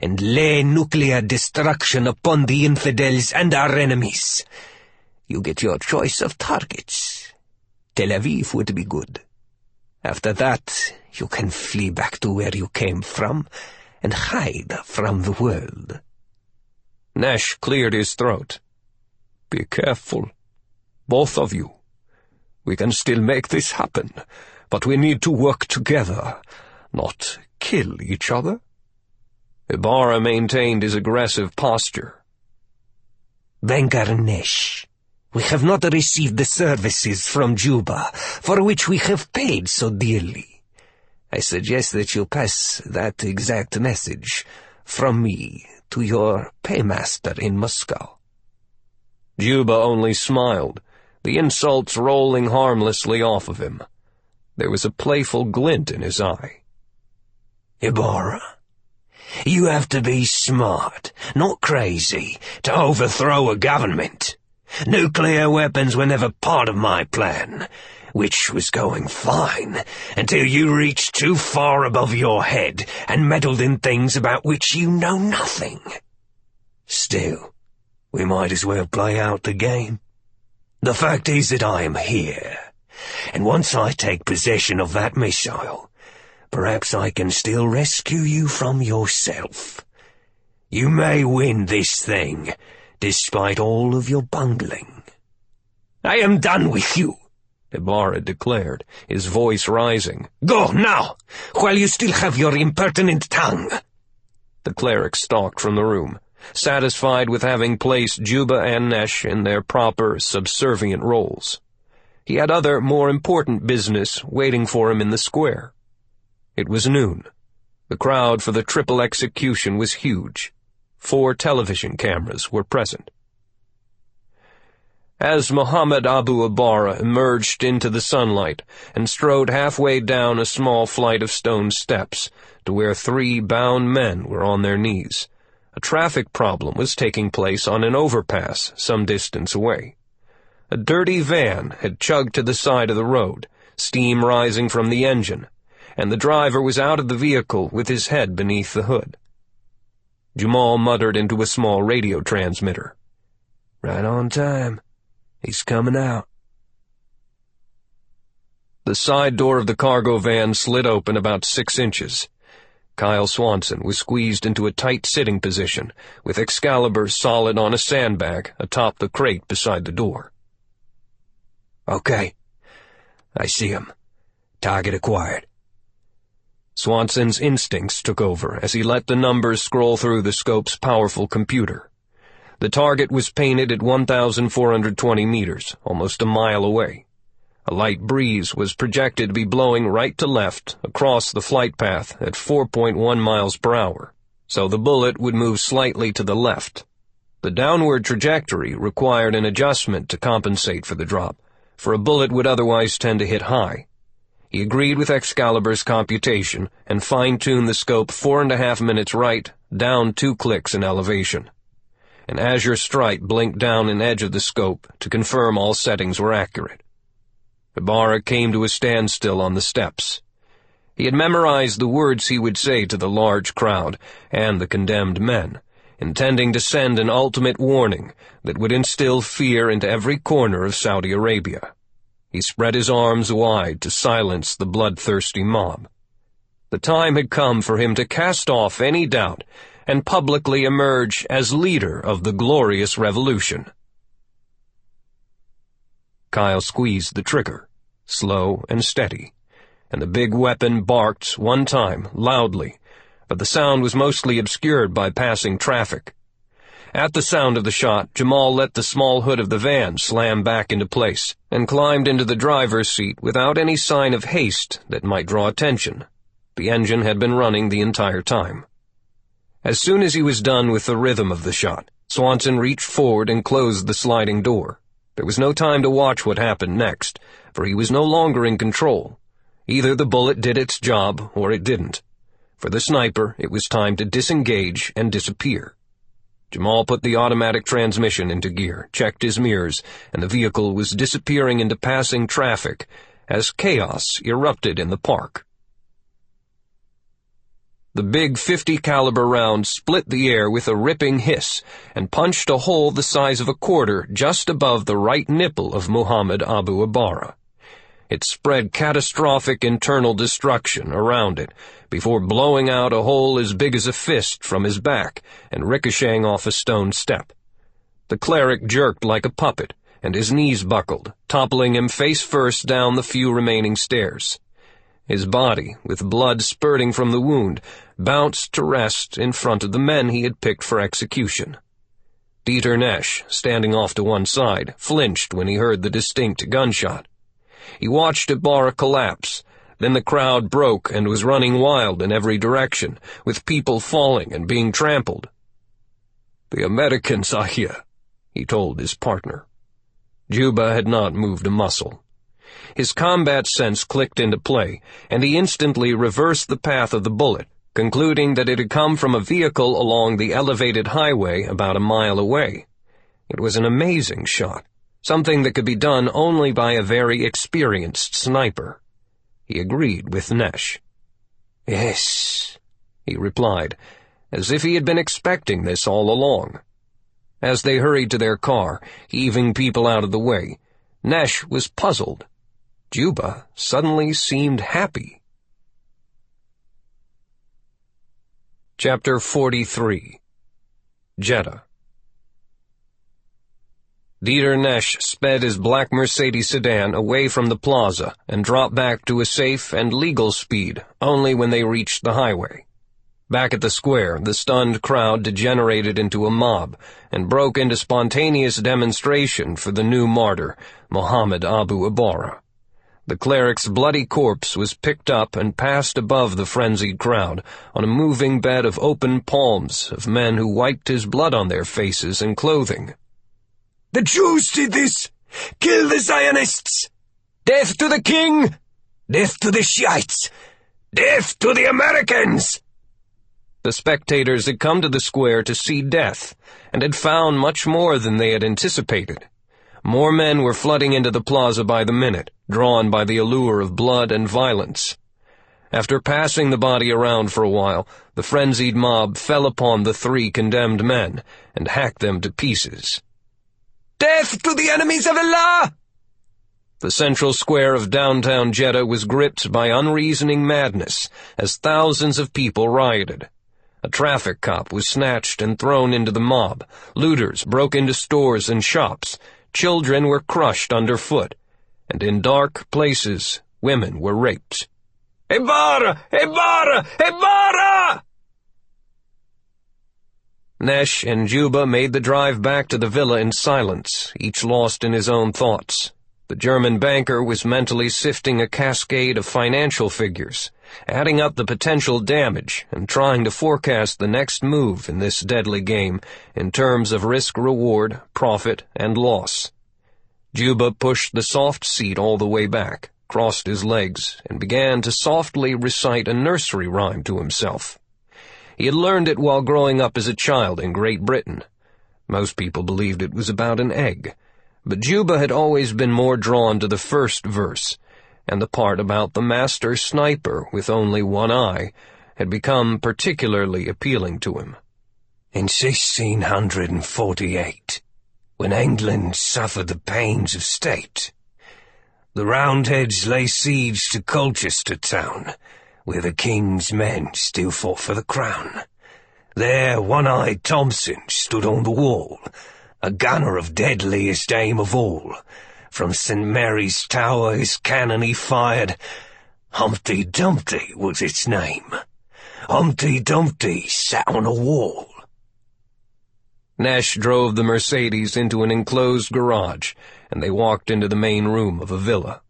and lay nuclear destruction upon the infidels and our enemies. You get your choice of targets. Tel Aviv would be good. After that, you can flee back to where you came from and hide from the world." Nash cleared his throat. "Be careful, both of you. We can still make this happen, but we need to work together, not kill each other." Ibarra maintained his aggressive posture. "Banker Nash, we have not received the services from Juba, for which we have paid so dearly. I suggest that you pass that exact message from me to your paymaster in Moscow." Juba only smiled, the insults rolling harmlessly off of him. There was a playful glint in his eye. "Ibarra, you have to be smart, not crazy, to overthrow a government. Nuclear weapons were never part of my plan, which was going fine, until you reached too far above your head and meddled in things about which you know nothing. Still, we might as well play out the game. The fact is that I am here, and once I take possession of that missile, perhaps I can still rescue you from yourself. You may win this thing, despite all of your bungling." "I am done with you," Ibarra declared, his voice rising. "Go, now, while you still have your impertinent tongue." The cleric stalked from the room, satisfied with having placed Juba and Nesh in their proper, subservient roles. He had other, more important business waiting for him in the square. It was noon. The crowd for the triple execution was huge. 4 television cameras were present. As Muhammad Abu Ibarra emerged into the sunlight and strode halfway down a small flight of stone steps to where 3 bound men were on their knees, a traffic problem was taking place on an overpass some distance away. A dirty van had chugged to the side of the road, steam rising from the engine, and the driver was out of the vehicle with his head beneath the hood. Jamal muttered into a small radio transmitter. "Right on time. He's coming out." The side door of the cargo van slid open about 6 inches. Kyle Swanson was squeezed into a tight sitting position, with Excalibur solid on a sandbag atop the crate beside the door. "Okay. I see him. Target acquired." Swanson's instincts took over as he let the numbers scroll through the scope's powerful computer. The target was painted at 1,420 meters, almost a mile away. A light breeze was projected to be blowing right to left across the flight path at 4.1 miles per hour, so the bullet would move slightly to the left. The downward trajectory required an adjustment to compensate for the drop, for a bullet would otherwise tend to hit high. He agreed with Excalibur's computation and fine-tuned the scope 4.5 minutes right, down 2 clicks in elevation. An azure stripe blinked down an edge of the scope to confirm all settings were accurate. Ibarra came to a standstill on the steps. He had memorized the words he would say to the large crowd and the condemned men, intending to send an ultimate warning that would instill fear into every corner of Saudi Arabia. He spread his arms wide to silence the bloodthirsty mob. The time had come for him to cast off any doubt and publicly emerge as leader of the glorious revolution. Kyle squeezed the trigger, slow and steady, and the big weapon barked one time, loudly, but the sound was mostly obscured by passing traffic. At the sound of the shot, Jamal let the small hood of the van slam back into place and climbed into the driver's seat without any sign of haste that might draw attention. The engine had been running the entire time. As soon as he was done with the rhythm of the shot, Swanson reached forward and closed the sliding door. There was no time to watch what happened next, for he was no longer in control. Either the bullet did its job or it didn't. For the sniper, it was time to disengage and disappear. Jamal put the automatic transmission into gear, checked his mirrors, and the vehicle was disappearing into passing traffic as chaos erupted in the park. The big .50 caliber round split the air with a ripping hiss and punched a hole the size of a quarter just above the right nipple of Muhammad Abu Abara. It spread catastrophic internal destruction around it before blowing out a hole as big as a fist from his back and ricocheting off a stone step. The cleric jerked like a puppet, and his knees buckled, toppling him face first down the few remaining stairs. His body, with blood spurting from the wound, bounced to rest in front of the men he had picked for execution. Dieter Nesch, standing off to one side, flinched when he heard the distinct gunshot. He watched Ibarra collapse. Then the crowd broke and was running wild in every direction, with people falling and being trampled. "The Americans are here," he told his partner. Juba had not moved a muscle. His combat sense clicked into play, and he instantly reversed the path of the bullet, concluding that it had come from a vehicle along the elevated highway about a mile away. It was an amazing shot, something that could be done only by a very experienced sniper. He agreed with Nesch. "Yes," he replied, as if he had been expecting this all along. As they hurried to their car, heaving people out of the way, Nesch was puzzled. Juba suddenly seemed happy. Chapter 43. Jeddah. Dieter Nesch sped his black Mercedes sedan away from the plaza and dropped back to a safe and legal speed only when they reached the highway. Back at the square, the stunned crowd degenerated into a mob and broke into spontaneous demonstration for the new martyr, Muhammad Abu Abara. The cleric's bloody corpse was picked up and passed above the frenzied crowd on a moving bed of open palms of men who wiped his blood on their faces and clothing. "The Jews did this! Kill the Zionists! Death to the king! Death to the Shiites! Death to the Americans!" The spectators had come to the square to see death, and had found much more than they had anticipated. More men were flooding into the plaza by the minute, drawn by the allure of blood and violence. After passing the body around for a while, the frenzied mob fell upon the 3 condemned men and hacked them to pieces. "Death to the enemies of Allah!" The central square of downtown Jeddah was gripped by unreasoning madness as thousands of people rioted. A traffic cop was snatched and thrown into the mob. Looters broke into stores and shops. Children were crushed underfoot. And in dark places, women were raped. "Ibarra! Ibarra! Ibarra!" Nesch and Juba made the drive back to the villa in silence, each lost in his own thoughts. The German banker was mentally sifting a cascade of financial figures, adding up the potential damage and trying to forecast the next move in this deadly game in terms of risk-reward, profit, and loss. Juba pushed the soft seat all the way back, crossed his legs, and began to softly recite a nursery rhyme to himself. He had learned it while growing up as a child in Great Britain. Most people believed it was about an egg, but Juba had always been more drawn to the first verse, and the part about the master sniper with only one eye had become particularly appealing to him. "In 1648, when England suffered the pains of state, the Roundheads lay siege to Colchester town, where the king's men still fought for the crown. There one-eyed Thompson stood on the wall, a gunner of deadliest aim of all. From St. Mary's Tower his cannon he fired. Humpty Dumpty was its name. Humpty Dumpty sat on a wall." Nesch drove the Mercedes into an enclosed garage, and they walked into the main room of a villa.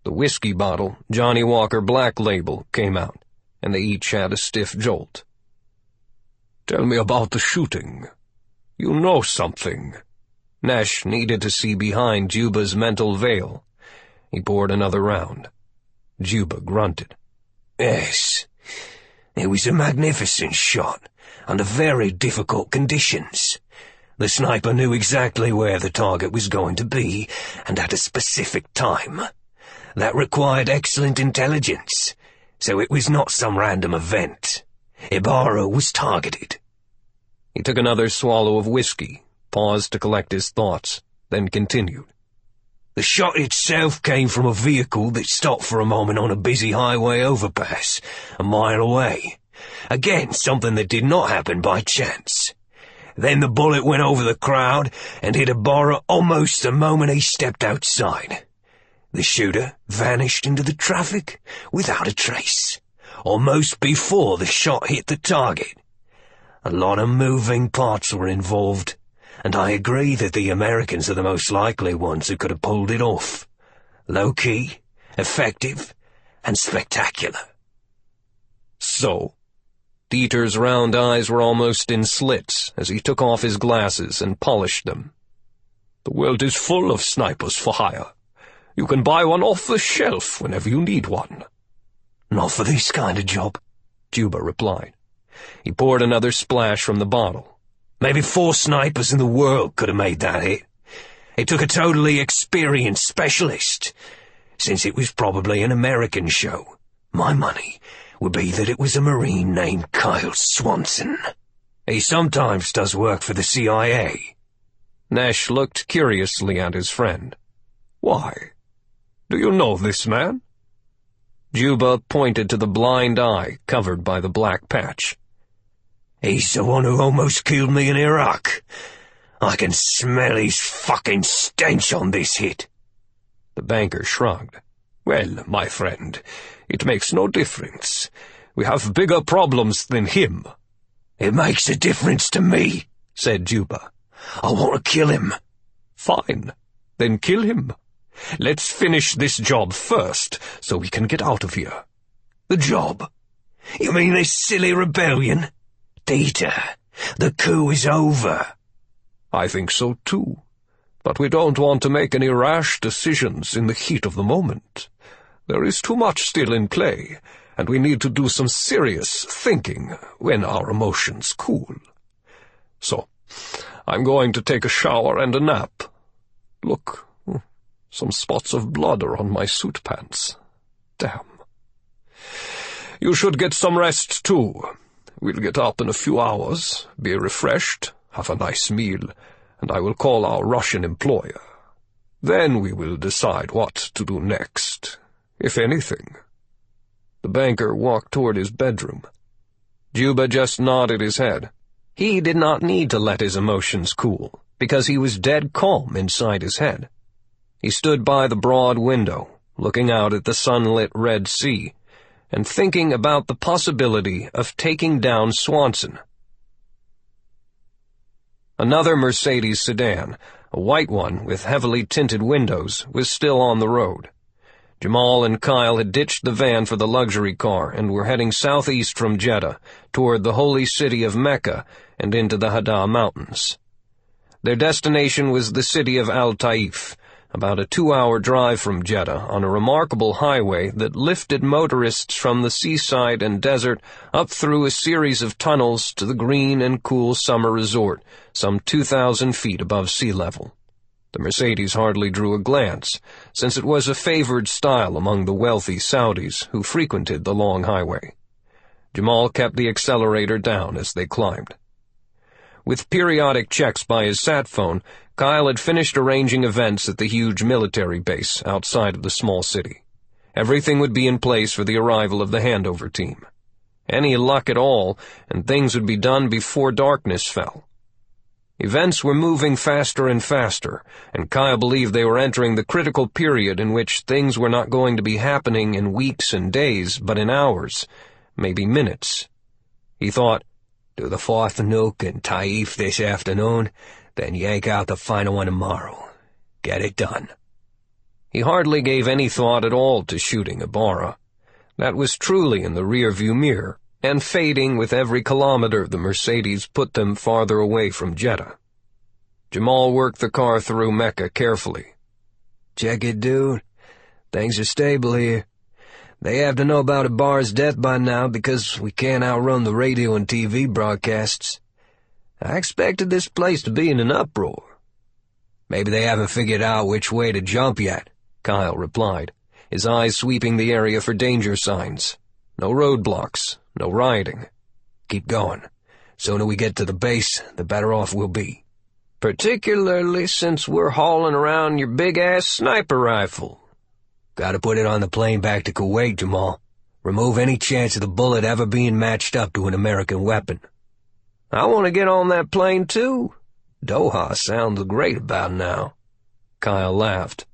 The whiskey bottle, Johnny Walker Black Label, came out, and they each had a stiff jolt. "Tell me about the shooting. You know something." Nesch needed to see behind Juba's mental veil. He poured another round. Juba grunted. "Yes, it was a magnificent shot, under very difficult conditions. The sniper knew exactly where the target was going to be, and at a specific time. That required excellent intelligence, so it was not some random event. Ibarra was targeted. He took another swallow of whiskey, paused to collect his thoughts, then continued. The shot itself came from a vehicle that stopped for a moment on a busy highway overpass, a mile away. Again, something that did not happen by chance. Then the bullet went over the crowd and hit Ibarra almost the moment he stepped outside. The shooter vanished into the traffic without a trace, almost before the shot hit the target. A lot of moving parts were involved, and I agree that the Americans are the most likely ones who could have pulled it off. Low-key, effective, and spectacular. So? Dieter's round eyes were almost in slits as he took off his glasses and polished them. The world is full of snipers for hire. You can buy one off the shelf whenever you need one. Not for this kind of job, Juba replied. He poured another splash from the bottle. Maybe 4 snipers in the world could have made that hit. It took a totally experienced specialist. Since it was probably an American show, my money would be that it was a Marine named Kyle Swanson. He sometimes does work for the CIA. Nash looked curiously at his friend. Why? Do you know this man? Juba pointed to the blind eye covered by the black patch. He's the one who almost killed me in Iraq. I can smell his fucking stench on this hit. The banker shrugged. Well, my friend, it makes no difference. We have bigger problems than him. It makes a difference to me, said Juba. I want to kill him. Fine, then kill him. Let's finish this job first, so we can get out of here. The job? You mean this silly rebellion? Dieter, the coup is over. I think so too, but we don't want to make any rash decisions in the heat of the moment. There is too much still in play, and we need to do some serious thinking when our emotions cool. So, I'm going to take a shower and a nap. Look, some spots of blood are on my suit pants. Damn. You should get some rest too. We'll get up in a few hours, be refreshed, have a nice meal, and I will call our Russian employer. Then we will decide what to do next, if anything. The banker walked toward his bedroom. Juba just nodded his head. He did not need to let his emotions cool, because he was dead calm inside his head. He stood by the broad window, looking out at the sunlit Red Sea, and thinking about the possibility of taking down Swanson. Another Mercedes sedan, a white one with heavily tinted windows, was still on the road. Jamal and Kyle had ditched the van for the luxury car and were heading southeast from Jeddah, toward the holy city of Mecca and into the Haddah Mountains. Their destination was the city of Al-Taif, about a 2-hour drive from Jeddah on a remarkable highway that lifted motorists from the seaside and desert up through a series of tunnels to the green and cool summer resort, some 2,000 feet above sea level. The Mercedes hardly drew a glance, since it was a favored style among the wealthy Saudis who frequented the long highway. Jamal kept the accelerator down as they climbed. With periodic checks by his sat phone, Kyle had finished arranging events at the huge military base outside of the small city. Everything would be in place for the arrival of the handover team. Any luck at all, and things would be done before darkness fell. Events were moving faster and faster, and Kyle believed they were entering the critical period in which things were not going to be happening in weeks and days, but in hours, maybe minutes. He thought, do the 4th nuke in Taif this afternoon, then yank out the final one tomorrow. Get it done. He hardly gave any thought at all to shooting Ibarra. That was truly in the rearview mirror, and fading with every kilometer the Mercedes put them farther away from Jeddah. Jamal worked the car through Mecca carefully. Check it, dude. Things are stable here. They have to know about Ibarra's death by now because we can't outrun the radio and TV broadcasts. I expected this place to be in an uproar. Maybe they haven't figured out which way to jump yet, Kyle replied, his eyes sweeping the area for danger signs. No roadblocks, no rioting. Keep going. Sooner we get to the base, the better off we'll be. Particularly since we're hauling around your big-ass sniper rifle. Gotta put it on the plane back to Kuwait, Jamal. Remove any chance of the bullet ever being matched up to an American weapon. I want to get on that plane, too. Doha sounds great about now. Kyle laughed.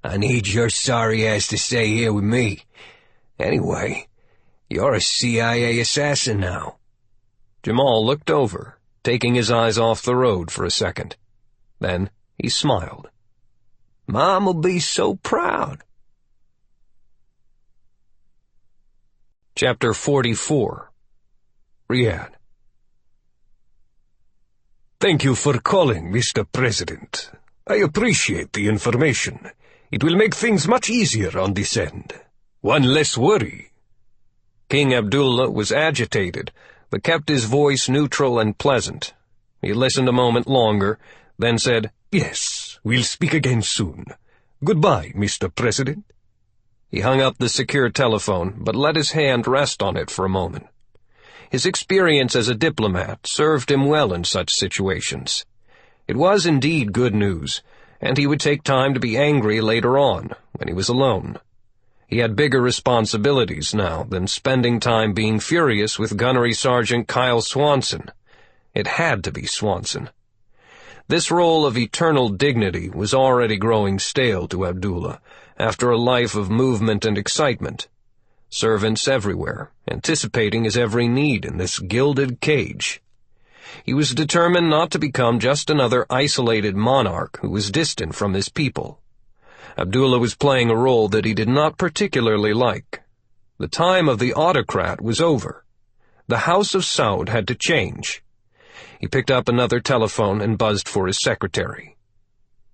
I need your sorry ass to stay here with me. Anyway, you're a CIA assassin now. Jamal looked over, taking his eyes off the road for a second. Then he smiled. Mom'll be so proud. Chapter 44. Riyadh. Thank you for calling, Mr. President. I appreciate the information. It will make things much easier on this end. One less worry. King Abdullah was agitated, but kept his voice neutral and pleasant. He listened a moment longer, then said, Yes, we'll speak again soon. Goodbye, Mr. President. He hung up the secure telephone, but let his hand rest on it for a moment. His experience as a diplomat served him well in such situations. It was indeed good news, and he would take time to be angry later on, when he was alone. He had bigger responsibilities now than spending time being furious with Gunnery Sgt. Kyle Swanson. It had to be Swanson. This role of eternal dignity was already growing stale to Abdullah, after a life of movement and excitement. Servants everywhere, anticipating his every need in this gilded cage. He was determined not to become just another isolated monarch who was distant from his people. Abdullah was playing a role that he did not particularly like. The time of the autocrat was over. The House of Saud had to change. He picked up another telephone and buzzed for his secretary.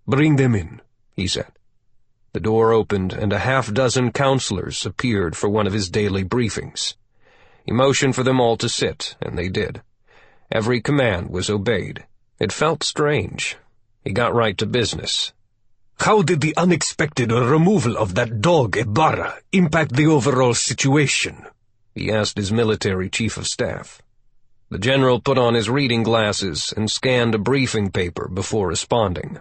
Bring them in, he said. The door opened and a half-dozen counselors appeared for one of his daily briefings. He motioned for them all to sit, and they did. Every command was obeyed. It felt strange. He got right to business. How did the unexpected removal of that dog Ibarra impact the overall situation? He asked his military chief of staff. The general put on his reading glasses and scanned a briefing paper before responding.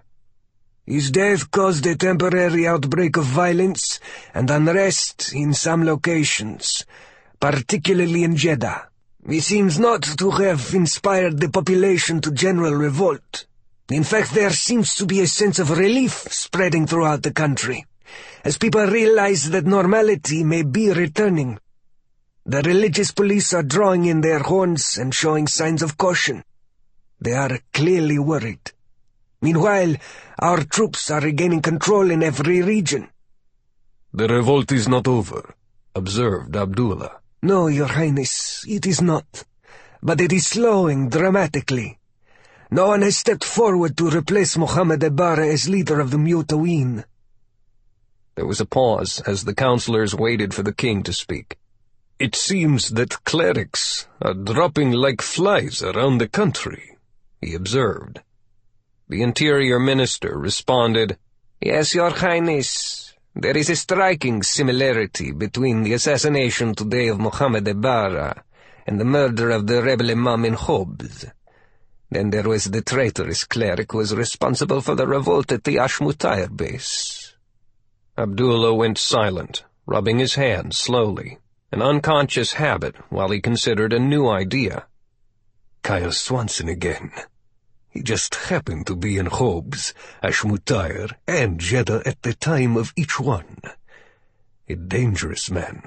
His death caused a temporary outbreak of violence and unrest in some locations, particularly in Jeddah. He seems not to have inspired the population to general revolt. In fact, there seems to be a sense of relief spreading throughout the country, as people realize that normality may be returning. The religious police are drawing in their horns and showing signs of caution. They are clearly worried. Meanwhile, our troops are regaining control in every region. The revolt is not over, observed Abdullah. No, Your Highness, it is not. But it is slowing dramatically. No one has stepped forward to replace Mohammed Ibarra as leader of the Mutaween. There was a pause as the counselors waited for the king to speak. It seems that clerics are dropping like flies around the country, he observed. The interior minister responded, Yes, Your Highness. There is a striking similarity between the assassination today of Mohammed Ibarra and the murder of the rebel imam in Hobbs. Then there was the traitorous cleric who was responsible for the revolt at the Ashmutair base. Abdullah went silent, rubbing his hands slowly, an unconscious habit while he considered a new idea. Kyle Swanson again. He just happened to be in Hobbs, Ashmutair, and Jeddah at the time of each one. A dangerous man.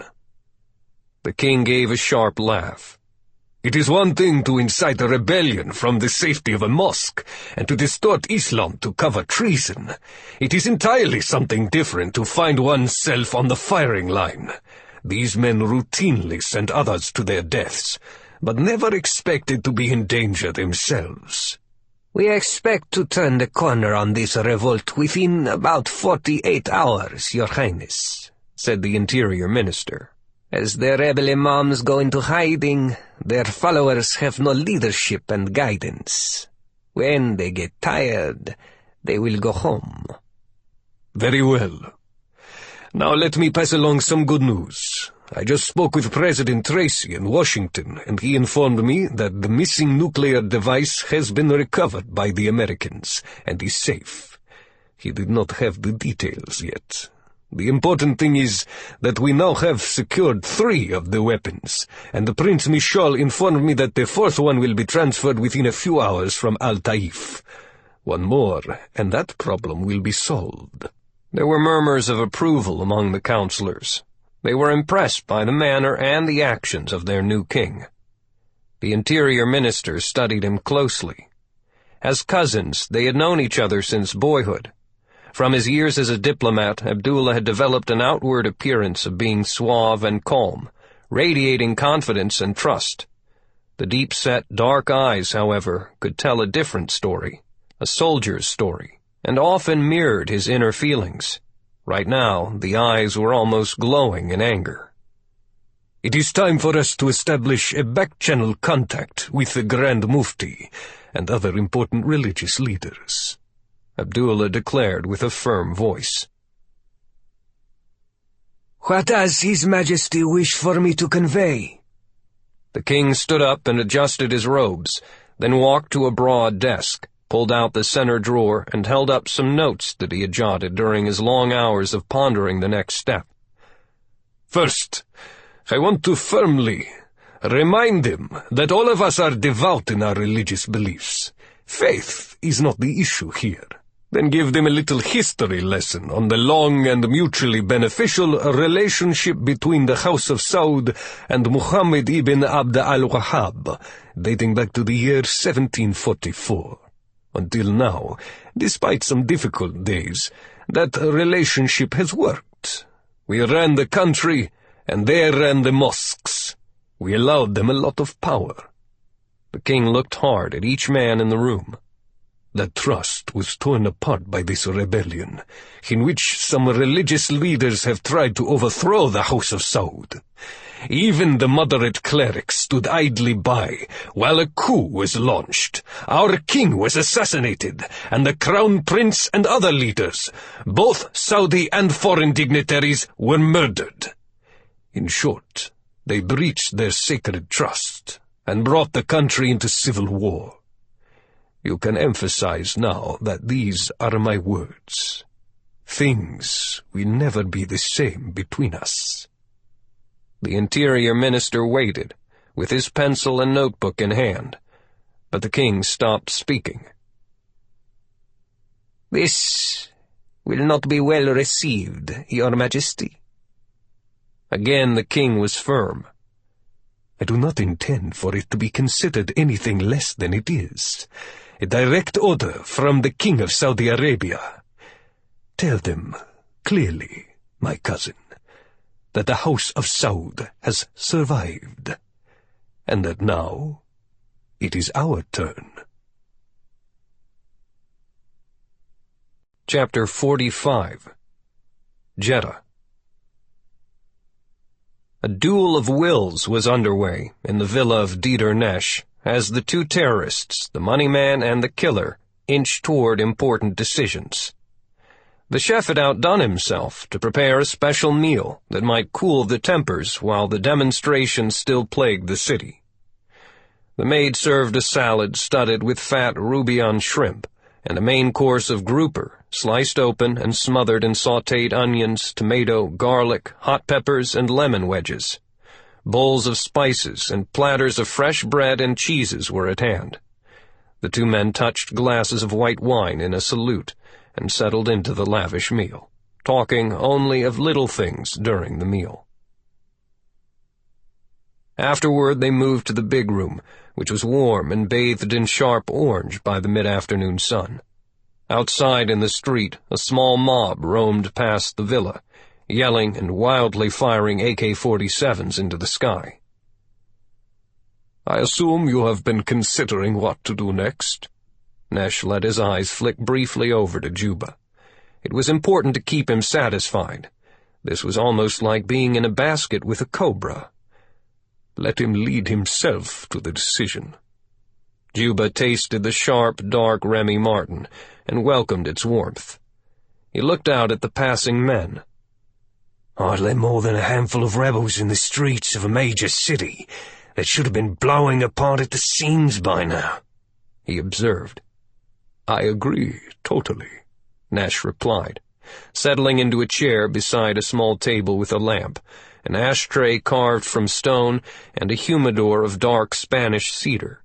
The king gave a sharp laugh. It is one thing to incite a rebellion from the safety of a mosque, and to distort Islam to cover treason. It is entirely something different to find oneself on the firing line. These men routinely sent others to their deaths, but never expected to be in danger themselves. We expect to turn the corner on this revolt within about 48 hours, Your Highness, said the interior minister. As the rebel imams go into hiding, their followers have no leadership and guidance. When they get tired, they will go home. Very well. Now let me pass along some good news. I just spoke with President Tracy in Washington, and he informed me that the missing nuclear device has been recovered by the Americans and is safe. He did not have the details yet. The important thing is that we now have secured 3 of the weapons, and Prince Michal informed me that the 4th one will be transferred within a few hours from Al-Taif. One more, and that problem will be solved." There were murmurs of approval among the counselors. They were impressed by the manner and the actions of their new king. The interior minister studied him closely. As cousins, they had known each other since boyhood. From his years as a diplomat, Abdullah had developed an outward appearance of being suave and calm, radiating confidence and trust. The deep-set, dark eyes, however, could tell a different story, a soldier's story, and often mirrored his inner feelings. Right now, the eyes were almost glowing in anger. "It is time for us to establish a back-channel contact with the Grand Mufti and other important religious leaders," Abdullah declared with a firm voice. "What does His Majesty wish for me to convey?" The king stood up and adjusted his robes, then walked to a broad desk, pulled out the center drawer, and held up some notes that he had jotted during his long hours of pondering the next step. "First, I want to firmly remind him that all of us are devout in our religious beliefs. Faith is not the issue here. Then give them a little history lesson on the long and mutually beneficial relationship between the House of Saud and Muhammad ibn Abd al-Wahhab, dating back to the year 1744. Until now, despite some difficult days, that relationship has worked. We ran the country, and they ran the mosques. We allowed them a lot of power." The king looked hard at each man in the room. That trust was torn apart by this rebellion, in which some religious leaders have tried to overthrow the House of Saud. Even the moderate clerics stood idly by while a coup was launched. Our king was assassinated, and the crown prince and other leaders, both Saudi and foreign dignitaries, were murdered. In short, they breached their sacred trust and brought the country into civil war. You can emphasize now that these are my words. Things will never be the same between us." The interior minister waited, with his pencil and notebook in hand, but the king stopped speaking. "This will not be well received, Your Majesty." Again the king was firm. "I do not intend for it to be considered anything less than it is. A direct order from the King of Saudi Arabia. Tell them clearly, my cousin, that the House of Saud has survived, and that now it is our turn." Chapter 45. Jeddah. A duel of wills was underway in the villa of Dieter Nesch as the two terrorists, the money man and the killer, inched toward important decisions. The chef had outdone himself to prepare a special meal that might cool the tempers while the demonstrations still plagued the city. The maid served a salad studded with fat Roubion shrimp and a main course of grouper, sliced open and smothered in sautéed onions, tomato, garlic, hot peppers, and lemon wedges. Bowls of spices and platters of fresh bread and cheeses were at hand. The two men touched glasses of white wine in a salute and settled into the lavish meal, talking only of little things during the meal. Afterward they moved to the big room, which was warm and bathed in sharp orange by the mid-afternoon sun. Outside in the street, a small mob roamed past the villa, yelling and wildly firing AK-47s into the sky. "I assume you have been considering what to do next?" Nesch let his eyes flick briefly over to Juba. It was important to keep him satisfied. This was almost like being in a basket with a cobra. "Let him lead himself to the decision." Juba tasted the sharp, dark Remy Martin and welcomed its warmth. He looked out at the passing men. Hardly more than a handful of rebels in the streets of a major city that should have been blowing apart at the seams by now," he observed. "I agree, totally," Nash replied, settling into a chair beside a small table with a lamp, an ashtray carved from stone, and a humidor of dark Spanish cedar.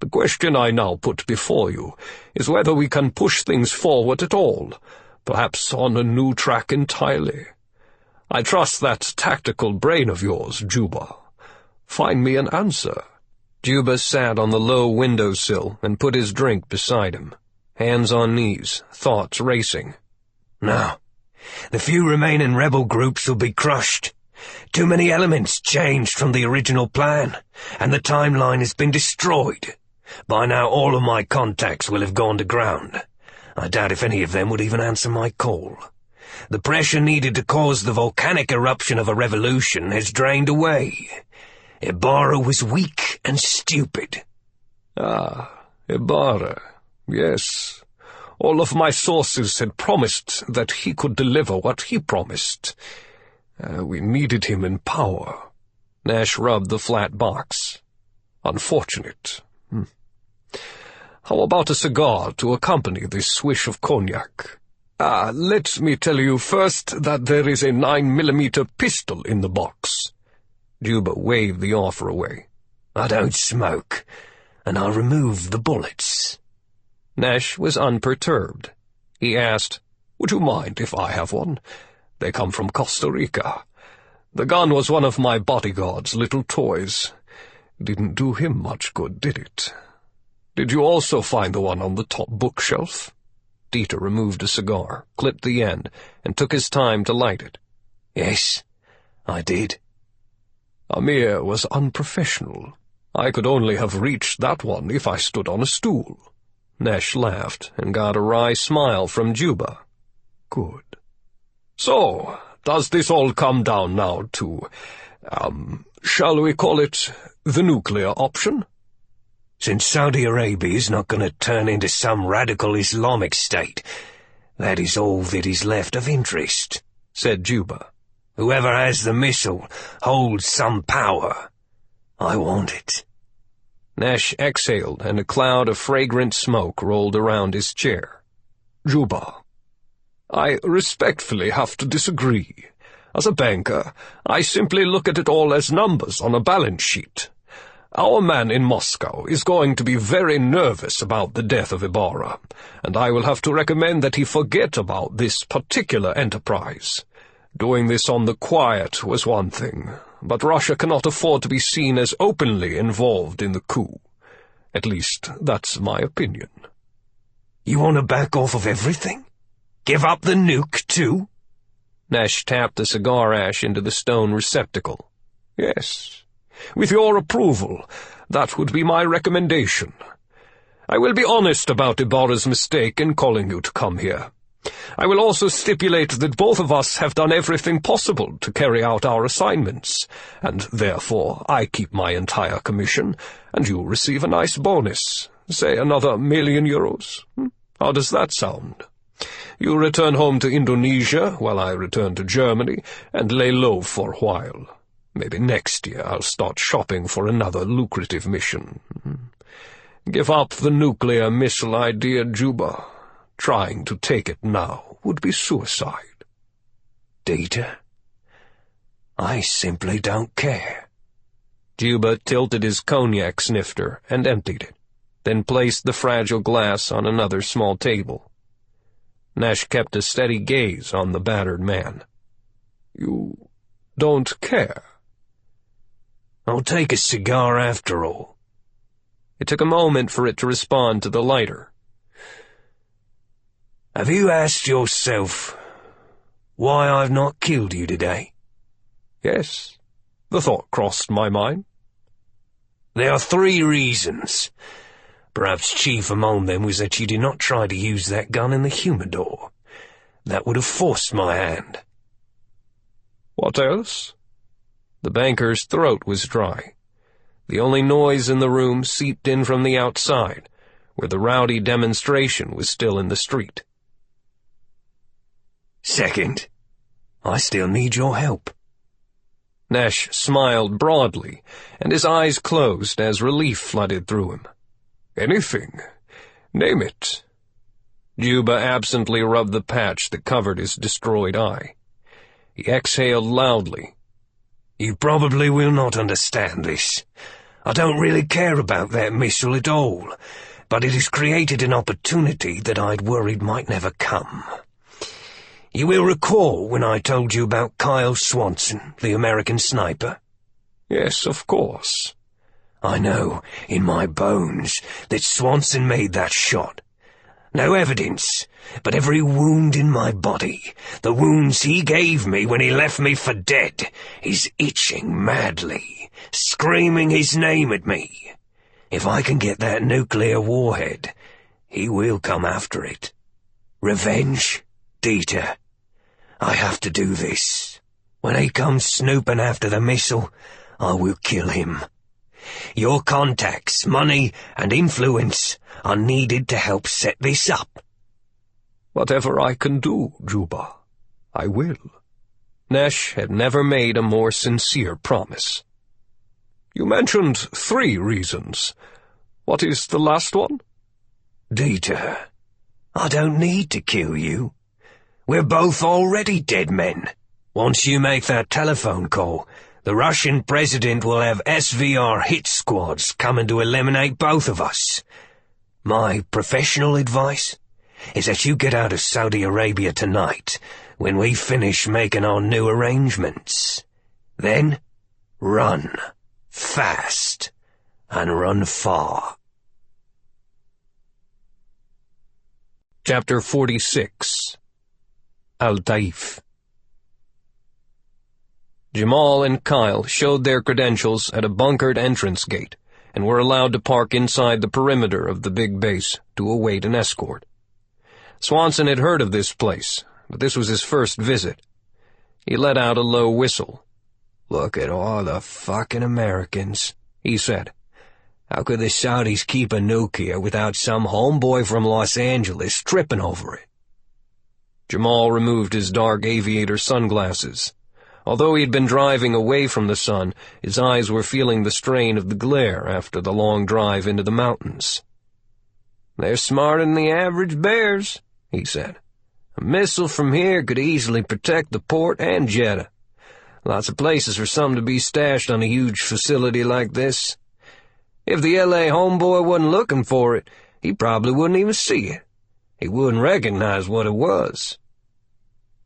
"The question I now put before you is whether we can push things forward at all, perhaps on a new track entirely. I trust that tactical brain of yours, Juba. Find me an answer." Juba sat on the low windowsill and put his drink beside him, hands on knees, thoughts racing. "No. The few remaining rebel groups will be crushed. Too many elements changed from the original plan, and the timeline has been destroyed. By now all of my contacts will have gone to ground. I doubt if any of them would even answer my call. The pressure needed to cause the volcanic eruption of a revolution has drained away. Ibarra was weak and stupid." "Ah, Ibarra, yes. All of my sources had promised that he could deliver what he promised. We needed him in power." Nash rubbed the flat box. "Unfortunate. How about a cigar to accompany this swish of cognac? Let me tell you first that there is a 9mm pistol in the box." Juba waved the offer away. "I don't smoke, and I'll remove the bullets." Nash was unperturbed. He asked, "Would you mind if I have one? They come from Costa Rica. The gun was one of my bodyguard's little toys. Didn't do him much good, did it? Did you also find the one on the top bookshelf?" Dieter removed a cigar, clipped the end, and took his time to light it. "Yes, I did." "Amir was unprofessional. I could only have reached that one if I stood on a stool." Nash laughed and got a wry smile from Juba. "Good. So, does this all come down now to, shall we call it the nuclear option?" "Since Saudi Arabia is not going to turn into some radical Islamic state, that is all that is left of interest," said Juba. "Whoever has the missile holds some power. I want it." Nash exhaled, and a cloud of fragrant smoke rolled around his chair. "Juba, I respectfully have to disagree. As a banker, I simply look at it all as numbers on a balance sheet. Our man in Moscow is going to be very nervous about the death of Ibarra, and I will have to recommend that he forget about this particular enterprise. Doing this on the quiet was one thing, but Russia cannot afford to be seen as openly involved in the coup. At least, that's my opinion." "You want to back off of everything? Give up the nuke, too?" Nash tapped the cigar ash into the stone receptacle. "Yes. With your approval, that would be my recommendation. I will be honest about Ibarra's mistake in calling you to come here. I will also stipulate that both of us have done everything possible to carry out our assignments, and therefore I keep my entire commission, and you receive a nice bonus, say another €1,000,000. How does that sound? You return home to Indonesia while I return to Germany, and lay low for a while. Maybe next year I'll start shopping for another lucrative mission. Give up the nuclear missile idea, Juba. Trying to take it now would be suicide." "Dieter, I simply don't care." Juba tilted his cognac snifter and emptied it, then placed the fragile glass on another small table. Nash kept a steady gaze on the battered man. "You don't care?" "I'll take a cigar after all." It took a moment for it to respond to the lighter. "Have you asked yourself why I've not killed you today?" "Yes, the thought crossed my mind." "There are 3 reasons. Perhaps chief among them was that you did not try to use that gun in the humidor. That would have forced my hand." "What else?" The banker's throat was dry. The only noise in the room seeped in from the outside, where the rowdy demonstration was still in the street. "Second, I still need your help." Nesh smiled broadly, and his eyes closed as relief flooded through him. "Anything. Name it." Juba absently rubbed the patch that covered his destroyed eye. He exhaled loudly. "You probably will not understand this. I don't really care about that missile at all, but it has created an opportunity that I'd worried might never come. You will recall when I told you about Kyle Swanson, the American sniper?" "Yes, of course." "I know, in my bones, that Swanson made that shot. No evidence, but every wound in my body, the wounds he gave me when he left me for dead, is itching madly, screaming his name at me. If I can get that nuclear warhead, he will come after it. Revenge, Dieter. I have to do this. When he comes snooping after the missile, I will kill him. Your contacts, money, and influence are needed to help set this up." "Whatever I can do, Juba, I will." Nesh had never made a more sincere promise. "You mentioned 3 reasons. What is the last one?" "Dieter, I don't need to kill you. We're both already dead men. Once you make that telephone call, the Russian president will have SVR hit squads coming to eliminate both of us. My professional advice is that you get out of Saudi Arabia tonight when we finish making our new arrangements. Then, run. Fast. And run far." Chapter 46. Al-Taif. Jamal and Kyle showed their credentials at a bunkered entrance gate and were allowed to park inside the perimeter of the big base to await an escort. Swanson had heard of this place, but this was his first visit. He let out a low whistle. "Look at all the fucking Americans," he said. "How could the Saudis keep a nuke here without some homeboy from Los Angeles tripping over it?" Jamal removed his dark aviator sunglasses. Although he had been driving away from the sun, his eyes were feeling the strain of the glare after the long drive into the mountains. "They're smarter than the average bears," he said. "A missile from here could easily protect the port and Jeddah. Lots of places for some to be stashed on a huge facility like this. If the L.A. homeboy wasn't looking for it, he probably wouldn't even see it. He wouldn't recognize what it was."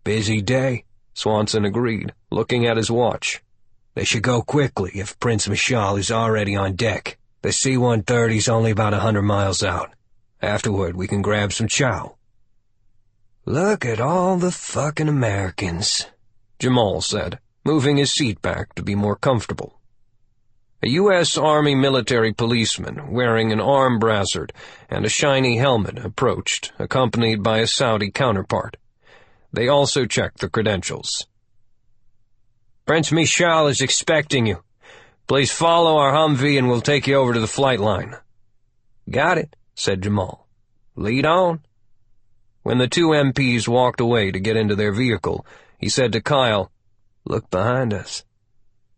"Busy day," Swanson agreed, looking at his watch. "They should go quickly if Prince Mishal is already on deck. The C-130's only about 100 miles out. Afterward, we can grab some chow." "Look at all the fucking Americans," Jamal said, moving his seat back to be more comfortable. A U.S. Army military policeman, wearing an arm brassard and a shiny helmet, approached, accompanied by a Saudi counterpart. They also checked the credentials. "Prince Mishal is expecting you. Please follow our Humvee and we'll take you over to the flight line." "Got it," said Jamal. "Lead on." When the 2 MPs walked away to get into their vehicle, he said to Kyle, "Look behind us."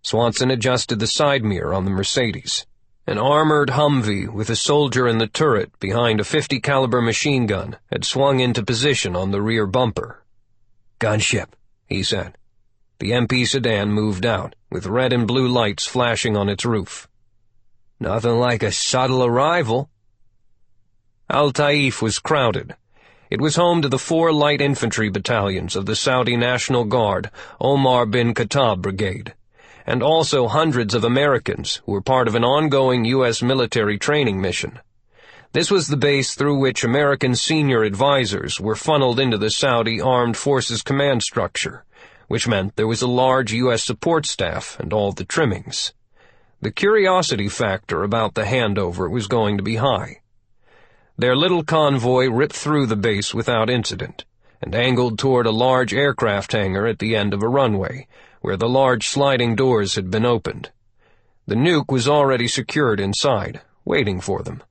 Swanson adjusted the side mirror on the Mercedes. An armored Humvee with a soldier in the turret behind a .50 caliber machine gun had swung into position on the rear bumper. "Gunship," he said. The MP sedan moved out, with red and blue lights flashing on its roof. "Nothing like a subtle arrival." Al-Taif was crowded. It was home to the 4 light infantry battalions of the Saudi National Guard, Omar bin Khattab Brigade, and also hundreds of Americans who were part of an ongoing U.S. military training mission. This was the base through which American senior advisors were funneled into the Saudi Armed Forces command structure, which meant there was a large U.S. support staff and all the trimmings. The curiosity factor about the handover was going to be high. Their little convoy ripped through the base without incident, and angled toward a large aircraft hangar at the end of a runway, where the large sliding doors had been opened. The nuke was already secured inside, waiting for them.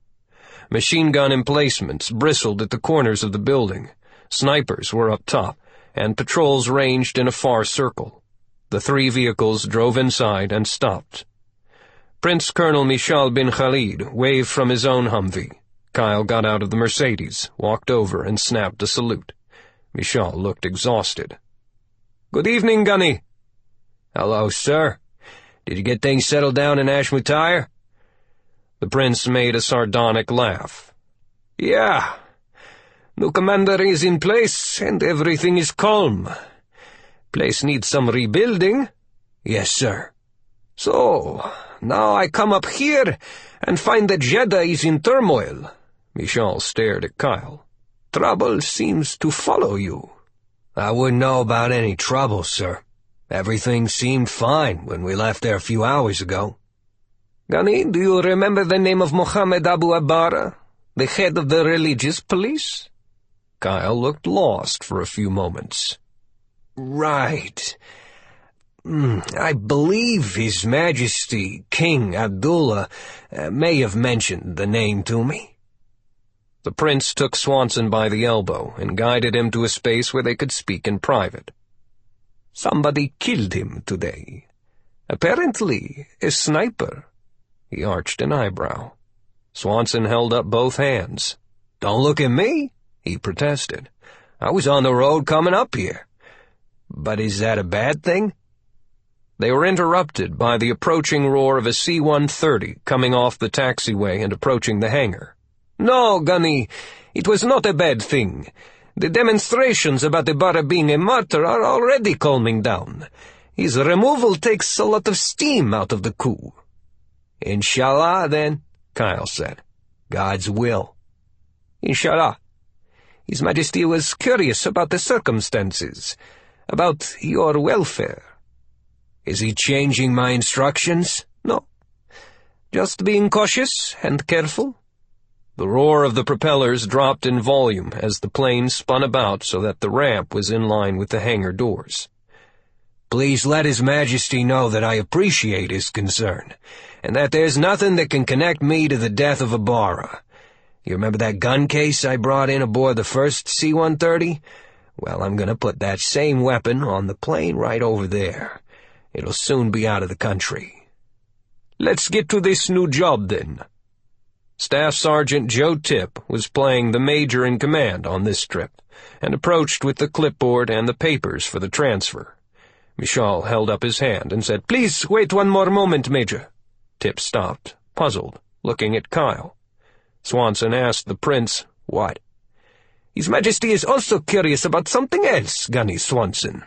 Machine gun emplacements bristled at the corners of the building. Snipers were up top, and patrols ranged in a far circle. The 3 vehicles drove inside and stopped. Prince Colonel Michal bin Khalid waved from his own Humvee. Kyle got out of the Mercedes, walked over, and snapped a salute. Michal looked exhausted. "Good evening, Gunny." "Hello, sir. Did you get things settled down in Ashmutire?" The prince made a sardonic laugh. "Yeah. New commander is in place, and everything is calm. Place needs some rebuilding." "Yes, sir." "So, now I come up here and find that Jeddah is in turmoil." Michal stared at Kyle. "Trouble seems to follow you." "I wouldn't know about any trouble, sir. Everything seemed fine when we left there a few hours ago." "Gunny, do you remember the name of Mohammed Abu Abara, the head of the religious police?" Kyle looked lost for a few moments. "Right. I believe His Majesty King Abdullah may have mentioned the name to me." The prince took Swanson by the elbow and guided him to a space where they could speak in private. "Somebody killed him today. Apparently, a sniper." He arched an eyebrow. Swanson held up both hands. "Don't look at me," he protested. "I was on the road coming up here. But is that a bad thing?" They were interrupted by the approaching roar of a C-130 coming off the taxiway and approaching the hangar. "No, Gunny, it was not a bad thing. The demonstrations about Ibarra being a martyr are already calming down. His removal takes a lot of steam out of the coup." "Inshallah, then," Kyle said. "God's will." "Inshallah. His Majesty was curious about the circumstances, about your welfare." "Is he changing my instructions?" "No. Just being cautious and careful." The roar of the propellers dropped in volume as the plane spun about so that the ramp was in line with the hangar doors. "Please let His Majesty know that I appreciate his concern, and that there's nothing that can connect me to the death of Ibarra. You remember that gun case I brought in aboard the first C-130? Well, I'm going to put that same weapon on the plane right over there. It'll soon be out of the country." "Let's get to this new job, then." Staff Sergeant Joe Tipp was playing the major in command on this trip, and approached with the clipboard and the papers for the transfer. Michal held up his hand and said, "Please wait one more moment, Major." Tipp stopped, puzzled, looking at Kyle. Swanson asked the prince, "What?" "His Majesty is also curious about something else, Gunny Swanson.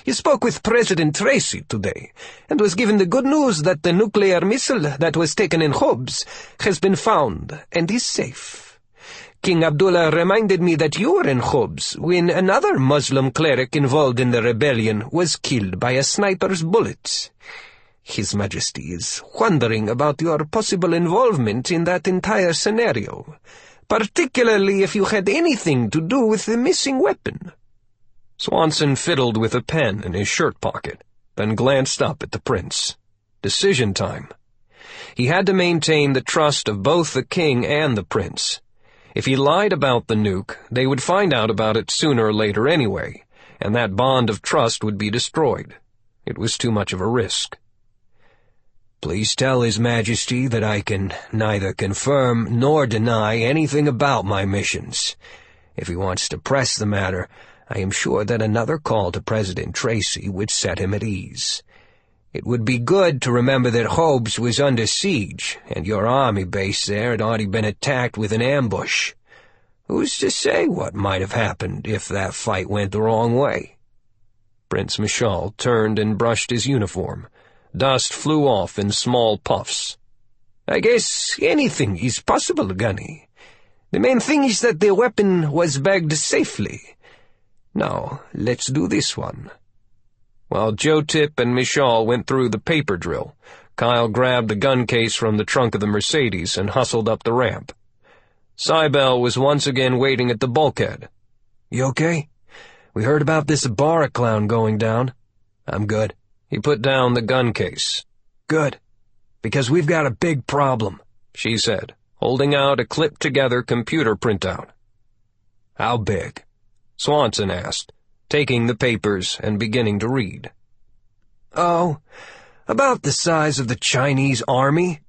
He spoke with President Tracy today, and was given the good news that the nuclear missile that was taken in Hobbs has been found and is safe. King Abdullah reminded me that you were in Hobbs when another Muslim cleric involved in the rebellion was killed by a sniper's bullets. His Majesty is wondering about your possible involvement in that entire scenario, particularly if you had anything to do with the missing weapon." Swanson fiddled with a pen in his shirt pocket, then glanced up at the prince. Decision time. He had to maintain the trust of both the king and the prince. If he lied about the nuke, they would find out about it sooner or later anyway, and that bond of trust would be destroyed. It was too much of a risk. "Please tell His Majesty that I can neither confirm nor deny anything about my missions. If he wants to press the matter, I am sure that another call to President Tracy would set him at ease. It would be good to remember that Hobbs was under siege, and your army base there had already been attacked with an ambush. Who's to say what might have happened if that fight went the wrong way?" Prince Michal turned and brushed his uniform. Dust flew off in small puffs. "I guess anything is possible, Gunny. The main thing is that the weapon was bagged safely. Now, let's do this one." While Joe Tipp and Michal went through the paper drill, Kyle grabbed the gun case from the trunk of the Mercedes and hustled up the ramp. Cybele was once again waiting at the bulkhead. "You okay? We heard about this Ibarra clown going down." "I'm good." He put down the gun case. "Good, because we've got a big problem," she said, holding out a clipped-together computer printout. "How big?" Swanson asked. taking the papers and beginning to read. "Oh, about the size of the Chinese army."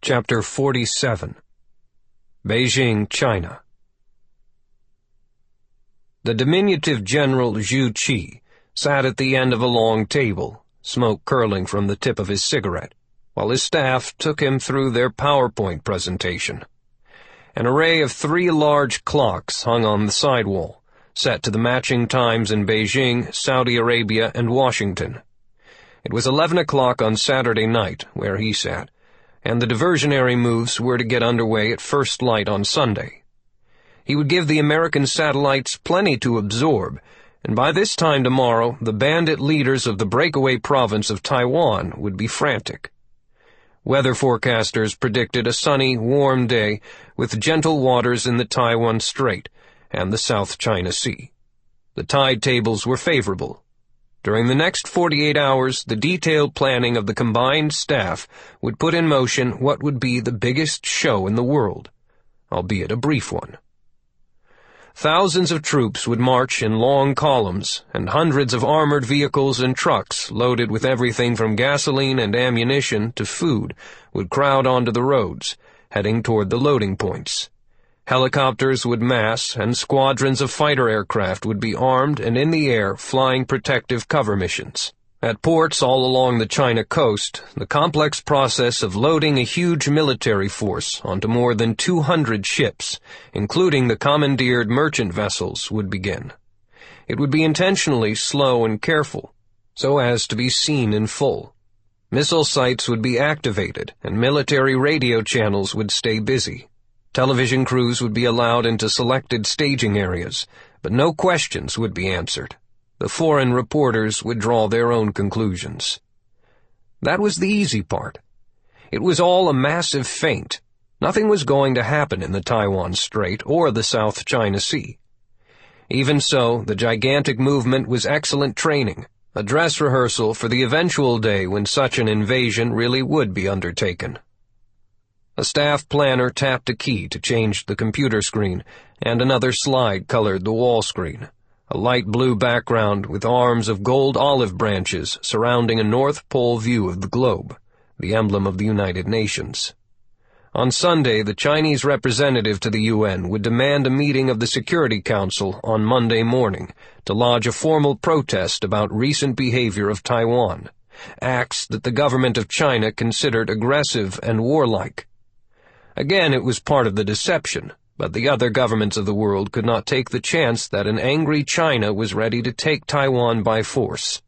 Chapter 47. Beijing, China. The diminutive General Zhu Qi sat at the end of a long table, smoke curling from the tip of his cigarette, while his staff took him through their PowerPoint presentation. An array of 3 large clocks hung on the sidewall, set to the matching times in Beijing, Saudi Arabia, and Washington. It was 11 o'clock on Saturday night, where he sat, and the diversionary moves were to get underway at first light on Sunday. He would give the American satellites plenty to absorb, and by this time tomorrow the bandit leaders of the breakaway province of Taiwan would be frantic. Weather forecasters predicted a sunny, warm day with gentle waters in the Taiwan Strait and the South China Sea. The tide tables were favorable. During the next 48 hours, the detailed planning of the combined staff would put in motion what would be the biggest show in the world, albeit a brief one. Thousands of troops would march in long columns, and hundreds of armored vehicles and trucks loaded with everything from gasoline and ammunition to food would crowd onto the roads, heading toward the loading points. Helicopters would mass, and squadrons of fighter aircraft would be armed and in the air flying protective cover missions. At ports all along the China coast, the complex process of loading a huge military force onto more than 200 ships, including the commandeered merchant vessels, would begin. It would be intentionally slow and careful, so as to be seen in full. Missile sites would be activated, and military radio channels would stay busy. Television crews would be allowed into selected staging areas, but no questions would be answered. The foreign reporters would draw their own conclusions. That was the easy part. It was all a massive feint. Nothing was going to happen in the Taiwan Strait or the South China Sea. Even so, the gigantic movement was excellent training, a dress rehearsal for the eventual day when such an invasion really would be undertaken. A staff planner tapped a key to change the computer screen, and another slide colored the wall screen. A light blue background with arms of gold olive branches surrounding a North Pole view of the globe, the emblem of the United Nations. On Sunday, the Chinese representative to the UN would demand a meeting of the Security Council on Monday morning to lodge a formal protest about recent behavior of Taiwan, acts that the government of China considered aggressive and warlike. Again, it was part of the deception, but the other governments of the world could not take the chance that an angry China was ready to take Taiwan by force.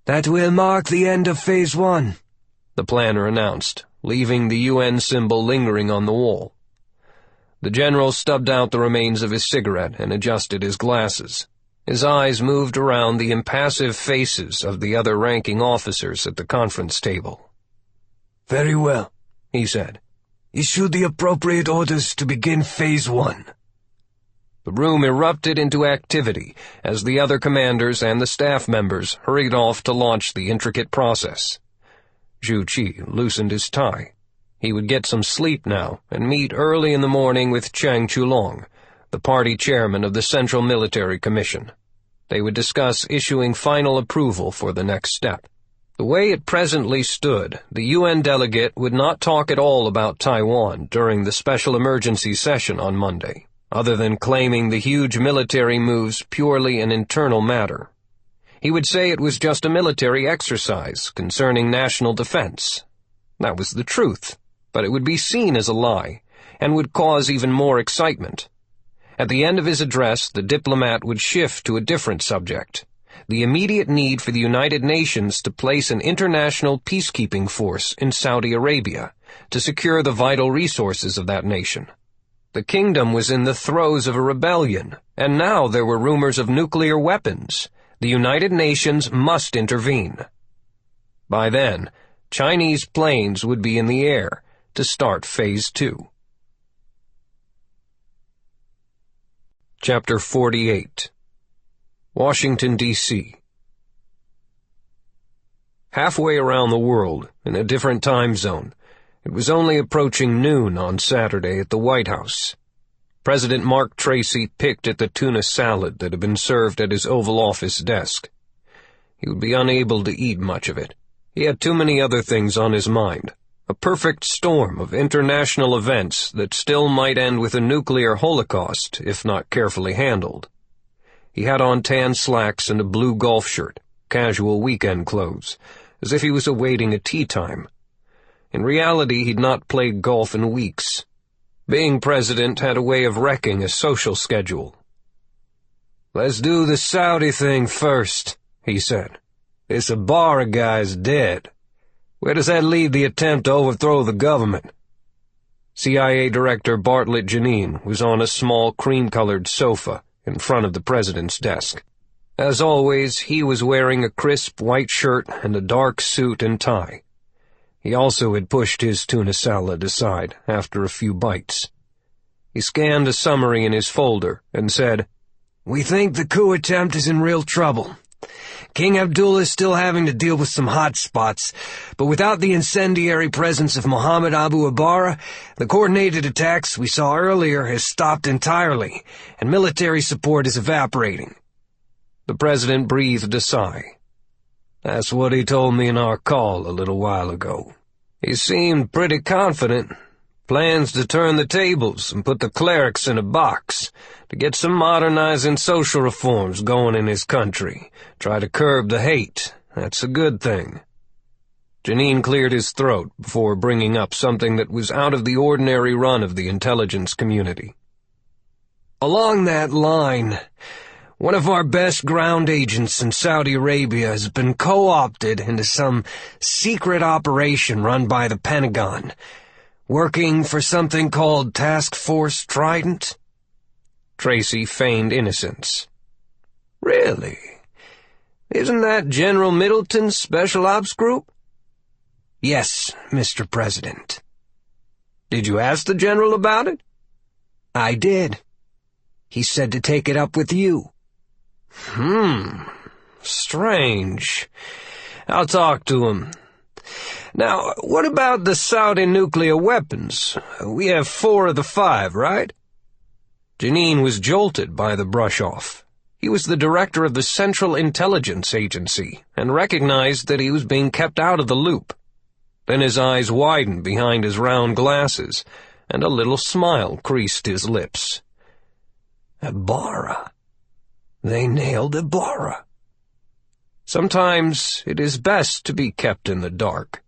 "That will mark the end of Phase 1, the planner announced, leaving the UN symbol lingering on the wall. The general stubbed out the remains of his cigarette and adjusted his glasses. His eyes moved around the impassive faces of the other ranking officers at the conference table. "Very well," he said. "Issue the appropriate orders to begin Phase 1. The room erupted into activity as the other commanders and the staff members hurried off to launch the intricate process. Zhu Qi loosened his tie. He would get some sleep now and meet early in the morning with Cheng Chulong, the party chairman of the Central Military Commission. They would discuss issuing final approval for the next step. The way it presently stood, the UN delegate would not talk at all about Taiwan during the special emergency session on Monday, other than claiming the huge military moves purely an internal matter. He would say it was just a military exercise concerning national defense. That was the truth, but it would be seen as a lie, and would cause even more excitement. At the end of his address, the diplomat would shift to a different subject: the immediate need for the United Nations to place an international peacekeeping force in Saudi Arabia to secure the vital resources of that nation. The kingdom was in the throes of a rebellion, and now there were rumors of nuclear weapons. The United Nations must intervene. By then, Chinese planes would be in the air to start Phase 2. Chapter 48. Washington, D.C. Halfway around the world, in a different time zone, it was only approaching noon on Saturday at the White House. President Mark Tracy picked at the tuna salad that had been served at his Oval Office desk. He would be unable to eat much of it. He had too many other things on his mind. A perfect storm of international events that still might end with a nuclear holocaust if not carefully handled. He had on tan slacks and a blue golf shirt, casual weekend clothes, as if he was awaiting a tea time. In reality, he'd not played golf in weeks. Being president had a way of wrecking a social schedule. "Let's do the Saudi thing first," he said. "This Ibarra guy's dead. Where does that leave the attempt to overthrow the government?" CIA Director Bartlett Janine was on a small cream-colored sofa in front of the president's desk. As always, he was wearing a crisp white shirt and a dark suit and tie. He also had pushed his tuna salad aside after a few bites. He scanned a summary in his folder and said, "We think the coup attempt is in real trouble. King Abdullah is still having to deal with some hot spots, but without the incendiary presence of Mohammed Abu Ibarra, the coordinated attacks we saw earlier has stopped entirely, and military support is evaporating." The president breathed a sigh. "That's what he told me in our call a little while ago. He seemed pretty confident. Plans to turn the tables and put the clerics in a box, to get some modernizing social reforms going in his country, try to curb the hate. That's a good thing." Janine cleared his throat before bringing up something that was out of the ordinary run of the intelligence community. "Along that line, one of our best ground agents in Saudi Arabia has been co-opted into some secret operation run by the Pentagon, working for something called Task Force Trident." Tracy feigned innocence. "Really? Isn't that General Middleton's Special Ops Group?" "Yes, Mr. President." "Did you ask the General about it?" "I did. He said to take it up with you." Strange. I'll talk to him. Now, what about the Saudi nuclear weapons? We have 4 of the 5, right?" Janine was jolted by the brush-off. He was the director of the Central Intelligence Agency and recognized that he was being kept out of the loop. Then his eyes widened behind his round glasses, and a little smile creased his lips. "Ibarra. They nailed Ibarra." Sometimes it is best to be kept in the dark,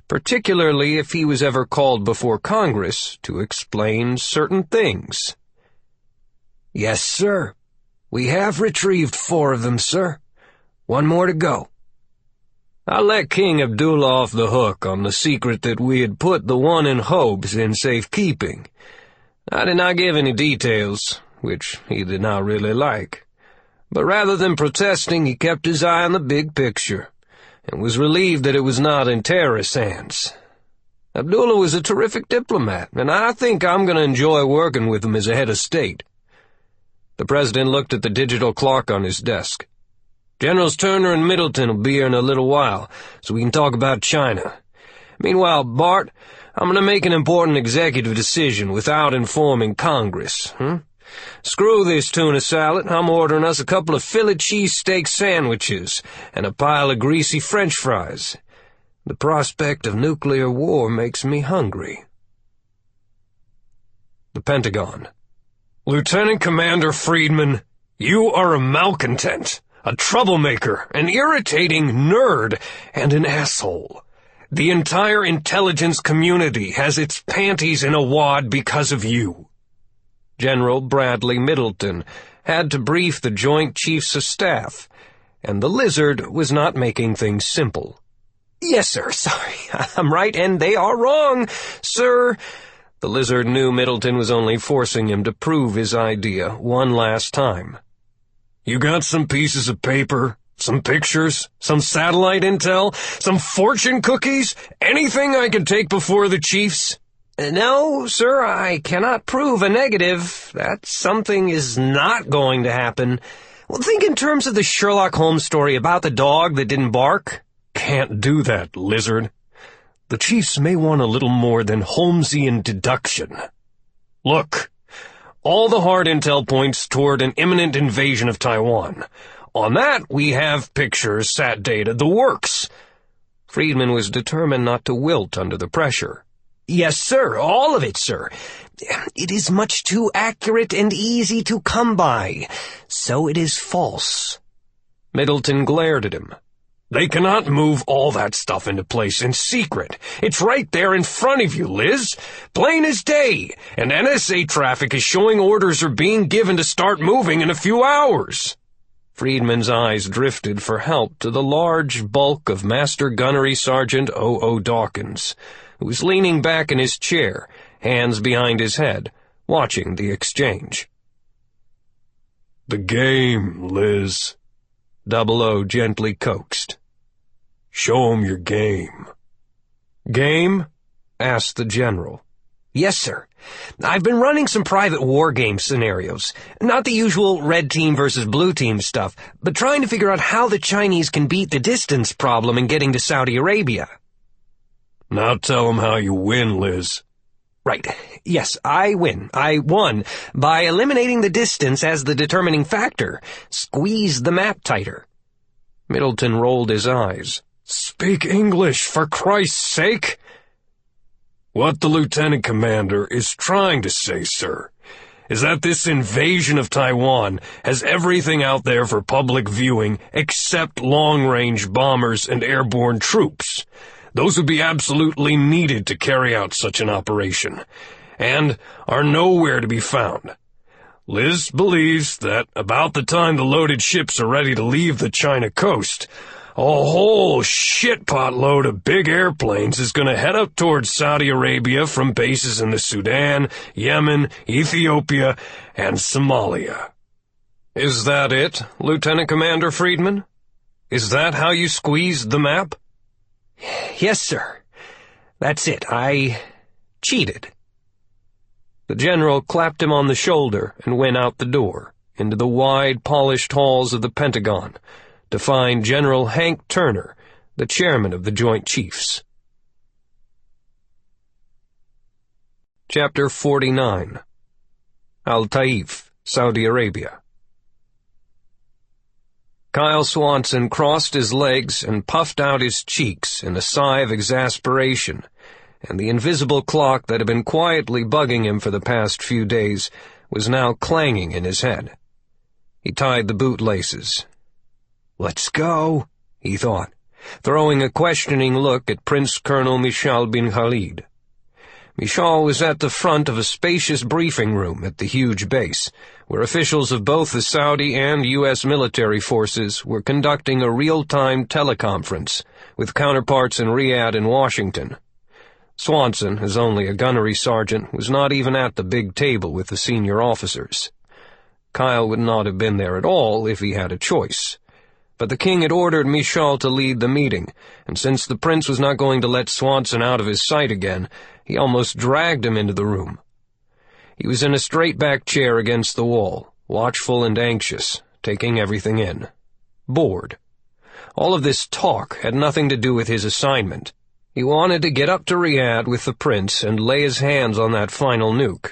particularly if he was ever called before Congress to explain certain things. "Yes, sir. We have retrieved 4 of them, sir. 1 more to go." "I'll let King Abdullah off the hook on the secret that we had put the one in Hobbs in safekeeping. I did not give any details, which he did not really like. But rather than protesting, he kept his eye on the big picture, and was relieved that it was not in terrorist hands. Abdullah was a terrific diplomat, and I think I'm going to enjoy working with him as a head of state." The president looked at the digital clock on his desk. "Generals Turner and Middleton will be here in a little while, so we can talk about China. Meanwhile, Bart, I'm going to make an important executive decision without informing Congress. Screw this tuna salad. I'm ordering us a couple of Philly cheesesteak sandwiches and a pile of greasy French fries. The prospect of nuclear war makes me hungry." The Pentagon. "Lieutenant Commander Friedman, you are a malcontent, a troublemaker, an irritating nerd, and an asshole. The entire intelligence community has its panties in a wad because of you." General Bradley Middleton had to brief the Joint Chiefs of Staff, and the lizard was not making things simple. "Yes, sir, sorry. I'm right and they are wrong, sir." The lizard knew Middleton was only forcing him to prove his idea one last time. "You got some pieces of paper, some pictures, some satellite intel, some fortune cookies, anything I can take before the chiefs?" "No, sir, I cannot prove a negative. That something is not going to happen. Well, think in terms of the Sherlock Holmes story about the dog that didn't bark." "Can't do that, lizard. The chiefs may want a little more than Holmesian deduction. Look, All the hard intel points toward an imminent invasion of Taiwan. On that, we have pictures, sat data, the works. Friedman was determined not to wilt under the pressure. Yes, sir, all of it, sir. It is much too accurate and easy to come by, so it is false. Middleton glared at him. They cannot move all that stuff into place in secret. It's right there in front of you, Liz. Plain as day. And NSA traffic is showing orders are being given to start moving in a few hours. Friedman's eyes drifted for help to the large bulk of Master Gunnery Sgt. O.O. Dawkins, who was leaning back in his chair, hands behind his head, watching the exchange. "The game, Liz," 00 gently coaxed. "Show 'em your game." "Game?" asked the general. Yes, sir. I've been running some private war game scenarios. Not the usual red team versus blue team stuff, but trying to figure out how the Chinese can beat the distance problem in getting to Saudi Arabia. Now tell 'em how you win, Liz. Right. Yes, I win. I won by eliminating the distance as the determining factor. Squeeze the map tighter. Middleton rolled his eyes. Speak English, for Christ's sake! What the Lieutenant Commander is trying to say, sir, is that this invasion of Taiwan has everything out there for public viewing except long-range bombers and airborne troops. Those would be absolutely needed to carry out such an operation, and are nowhere to be found. Liz believes that about the time the loaded ships are ready to leave the China coast, a whole shitpot load of big airplanes is going to head up towards Saudi Arabia from bases in the Sudan, Yemen, Ethiopia, and Somalia. Is that it, Lieutenant Commander Friedman? Is that how you squeezed the map? Yes, sir. That's it. I cheated. The general clapped him on the shoulder and went out the door, into the wide, polished halls of the Pentagon, to find General Hank Turner, the chairman of the Joint Chiefs. Chapter 49. Al-Taif, Saudi Arabia. Kyle Swanson crossed his legs and puffed out his cheeks in a sigh of exasperation, and the invisible clock that had been quietly bugging him for the past few days was now clanging in his head. He tied the bootlaces. "Let's go," he thought, throwing a questioning look at Prince Colonel Michal bin Khalid. Michal was at the front of a spacious briefing room at the huge base, where officials of both the Saudi and U.S. military forces were conducting a real-time teleconference with counterparts in Riyadh and Washington. Swanson, as only a gunnery sergeant, was not even at the big table with the senior officers. Kyle would not have been there at all if he had a choice. But the king had ordered Michal to lead the meeting, and since the prince was not going to let Swanson out of his sight again, he almost dragged him into the room. He was in a straight-back chair against the wall, watchful and anxious, taking everything in. Bored. All of this talk had nothing to do with his assignment. He wanted to get up to Riyadh with the prince and lay his hands on that final nuke.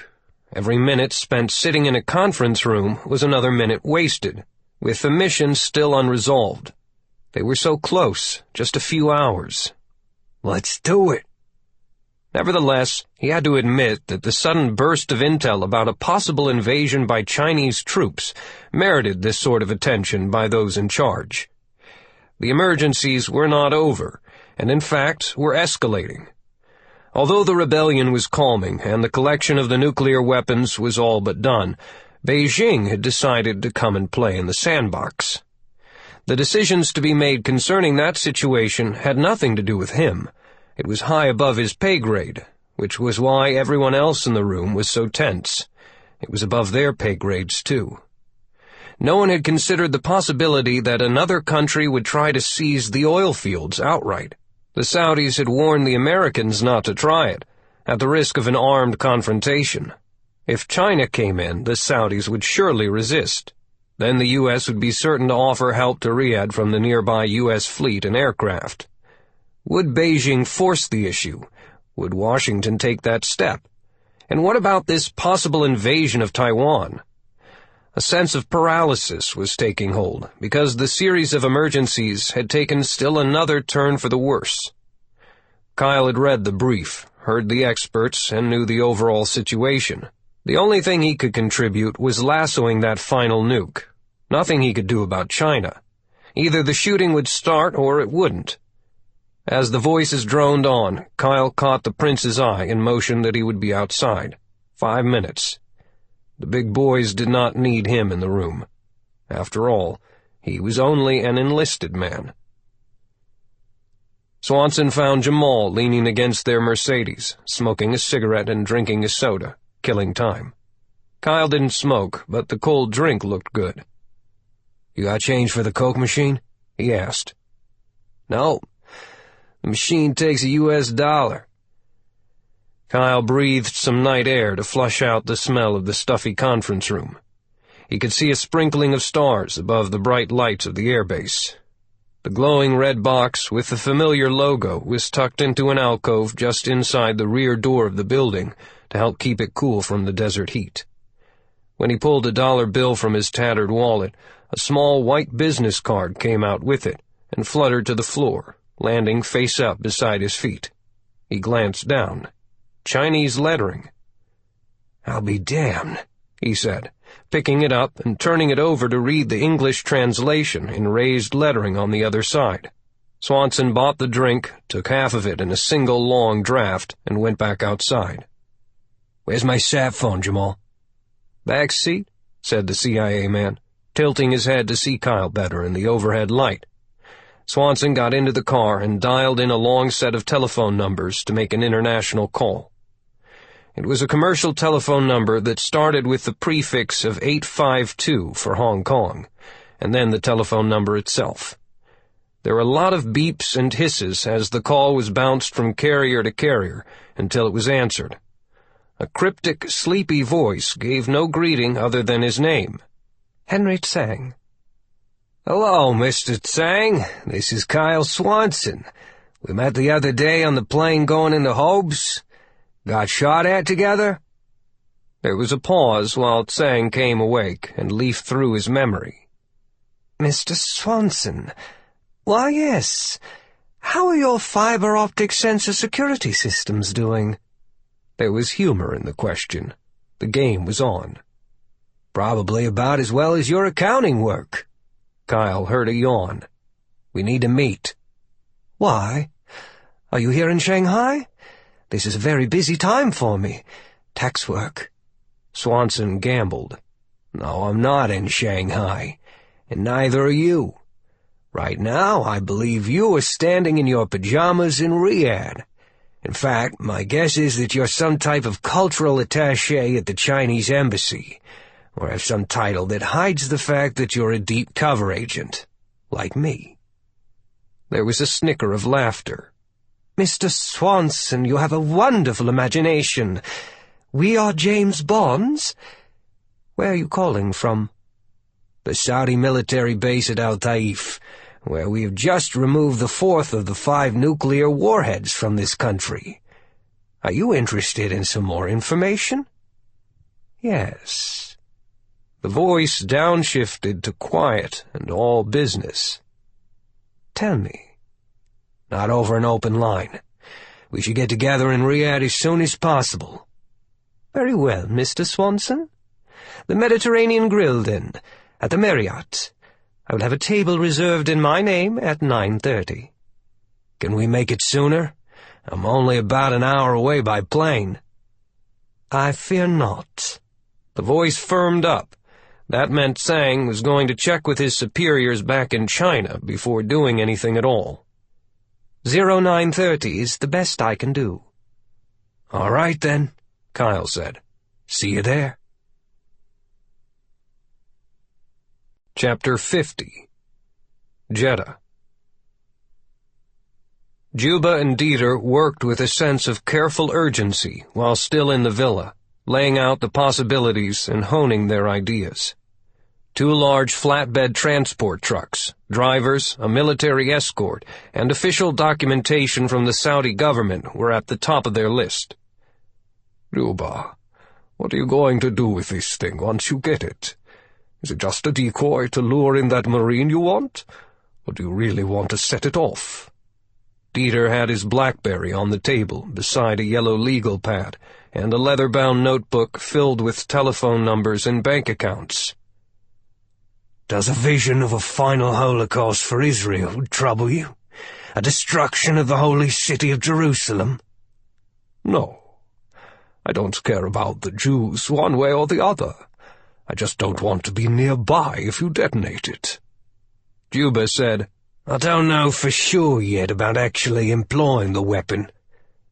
Every minute spent sitting in a conference room was another minute wasted, with the mission still unresolved. They were so close, just a few hours. Let's do it. Nevertheless, he had to admit that the sudden burst of intel about a possible invasion by Chinese troops merited this sort of attention by those in charge. The emergencies were not over, and in fact were escalating. Although the rebellion was calming and the collection of the nuclear weapons was all but done, Beijing had decided to come and play in the sandbox. The decisions to be made concerning that situation had nothing to do with him. It was high above his pay grade, which was why everyone else in the room was so tense. It was above their pay grades, too. No one had considered the possibility that another country would try to seize the oil fields outright. The Saudis had warned the Americans not to try it, at the risk of an armed confrontation. If China came in, the Saudis would surely resist. Then the U.S. would be certain to offer help to Riyadh from the nearby U.S. fleet and aircraft. Would Beijing force the issue? Would Washington take that step? And what about this possible invasion of Taiwan? A sense of paralysis was taking hold, because the series of emergencies had taken still another turn for the worse. Kyle had read the brief, heard the experts, and knew the overall situation. The only thing he could contribute was lassoing that final nuke. Nothing he could do about China. Either the shooting would start or it wouldn't. As the voices droned on, Kyle caught the prince's eye and motioned that he would be outside. 5 minutes. The big boys did not need him in the room. After all, he was only an enlisted man. Swanson found Jamal leaning against their Mercedes, smoking a cigarette and drinking a soda, killing time. Kyle didn't smoke, but the cold drink looked good. "You got change for the Coke machine?" he asked. "No. The machine takes a US dollar." Kyle breathed some night air to flush out the smell of the stuffy conference room. He could see a sprinkling of stars above the bright lights of the airbase. The glowing red box with the familiar logo was tucked into an alcove just inside the rear door of the building to help keep it cool from the desert heat. When he pulled a dollar bill from his tattered wallet, a small white business card came out with it and fluttered to the floor, landing face up beside his feet. He glanced down. Chinese lettering. "I'll be damned," he said, picking it up and turning it over to read the English translation in raised lettering on the other side. Swanson bought the drink, took half of it in a single long draught, and went back outside. "Where's my sat phone, Jamal?" "Back seat," said the CIA man, tilting his head to see Kyle better in the overhead light. Swanson got into the car and dialed in a long set of telephone numbers to make an international call. It was a commercial telephone number that started with the prefix of 852 for Hong Kong, and then the telephone number itself. There were a lot of beeps and hisses as the call was bounced from carrier to carrier until it was answered. A cryptic, sleepy voice gave no greeting other than his name. Henry Tsang. "Hello, Mr. Tsang. This is Kyle Swanson. We met the other day on the plane going into Hobes. Got shot at together?" There was a pause while Tsang came awake and leafed through his memory. "Mr. Swanson, why, yes. How are your fiber-optic sensor security systems doing?" There was humor in the question. The game was on. "Probably about as well as your accounting work." Kyle heard a yawn. "We need to meet." "Why? Are you here in Shanghai? This is a very busy time for me. Tax work." Swanson gambled. "No, I'm not in Shanghai, and neither are you. Right now, I believe you are standing in your pajamas in Riyadh. In fact, my guess is that you're some type of cultural attaché at the Chinese embassy, or have some title that hides the fact that you're a deep cover agent, like me." There was a snicker of laughter. "Mr. Swanson, you have a wonderful imagination. We are James Bonds? Where are you calling from?" "The Saudi military base at Al Taif, where we have just removed the 4th of the 5 nuclear warheads from this country. Are you interested in some more information?" "Yes." The voice downshifted to quiet and all business. "Tell me." "Not over an open line. We should get together in Riyadh as soon as possible." "Very well, Mr. Swanson. The Mediterranean Grill, then, at the Marriott. I will have a table reserved in my name at 9:30. "Can we make it sooner? I'm only about an hour away by plane." "I fear not." The voice firmed up. That meant Tsang was going to check with his superiors back in China before doing anything at all. 09:30 is the best I can do." "All right, then," Kyle said. "See you there." Chapter 50. Jeddah. Juba and Dieter worked with a sense of careful urgency while still in the villa, laying out the possibilities and honing their ideas. 2 large flatbed transport trucks, drivers, a military escort, and official documentation from the Saudi government were at the top of their list. "Juba, What are you going to do with this thing once you get it? Is it just a decoy to lure in that Marine you want? Or do you really want to set it off?" Dieter had his BlackBerry on the table beside a yellow legal pad and a leather-bound notebook filled with telephone numbers and bank accounts. "Does a vision of a final Holocaust for Israel trouble you? A destruction of the holy city of Jerusalem?" "No. I don't care about the Jews one way or the other. I just don't want to be nearby if you detonate it." Juba said, "I don't know for sure yet about actually employing the weapon.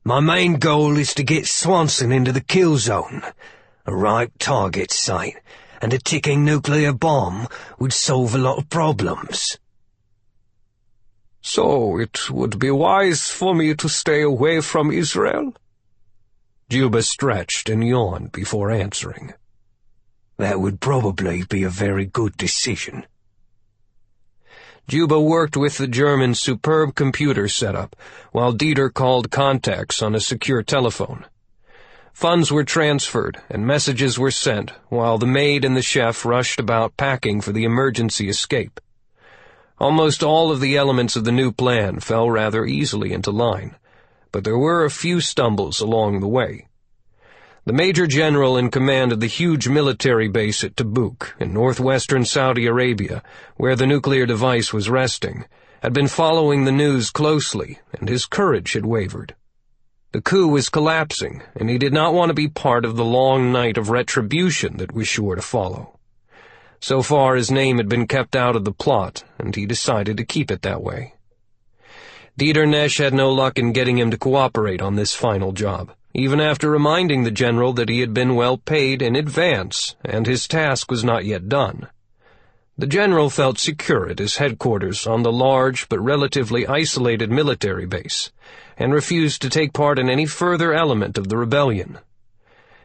My main goal is to get Swanson into the kill zone. A right target site and a ticking nuclear bomb would solve a lot of problems." "So it would be wise for me to stay away from Israel?" Juba stretched and yawned before answering. "That would probably be a very good decision." Juba worked with the German's superb computer setup, while Dieter called contacts on a secure telephone. Funds were transferred, and messages were sent, while the maid and the chef rushed about packing for the emergency escape. Almost all of the elements of the new plan fell rather easily into line, but there were a few stumbles along the way. The Major General in command of the huge military base at Tabuk, in northwestern Saudi Arabia, where the nuclear device was resting, had been following the news closely, and his courage had wavered. The coup was collapsing, and he did not want to be part of the long night of retribution that was sure to follow. So far, his name had been kept out of the plot, and he decided to keep it that way. Dieter Nesch had no luck in getting him to cooperate on this final job, even after reminding the general that he had been well paid in advance, and his task was not yet done. The general felt secure at his headquarters on the large but relatively isolated military base, and refused to take part in any further element of the rebellion.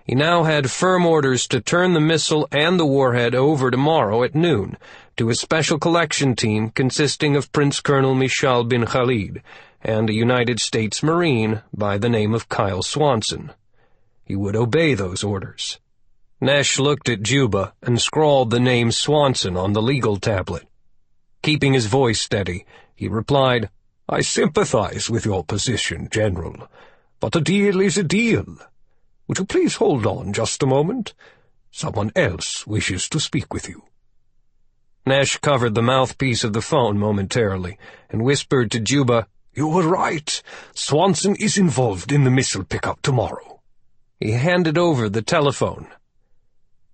He now had firm orders to turn the missile and the warhead over tomorrow at noon to a special collection team consisting of Prince Colonel Michal bin Khalid and a United States Marine by the name of Kyle Swanson. He would obey those orders. Nesch looked at Juba and scrawled the name Swanson on the legal tablet. Keeping his voice steady, he replied, "I sympathize with your position, General, but a deal is a deal. Would you please hold on just a moment? Someone else wishes to speak with you." Nesch covered the mouthpiece of the phone momentarily and whispered to Juba, "You were right. Swanson is involved in the missile pickup tomorrow." He handed over the telephone.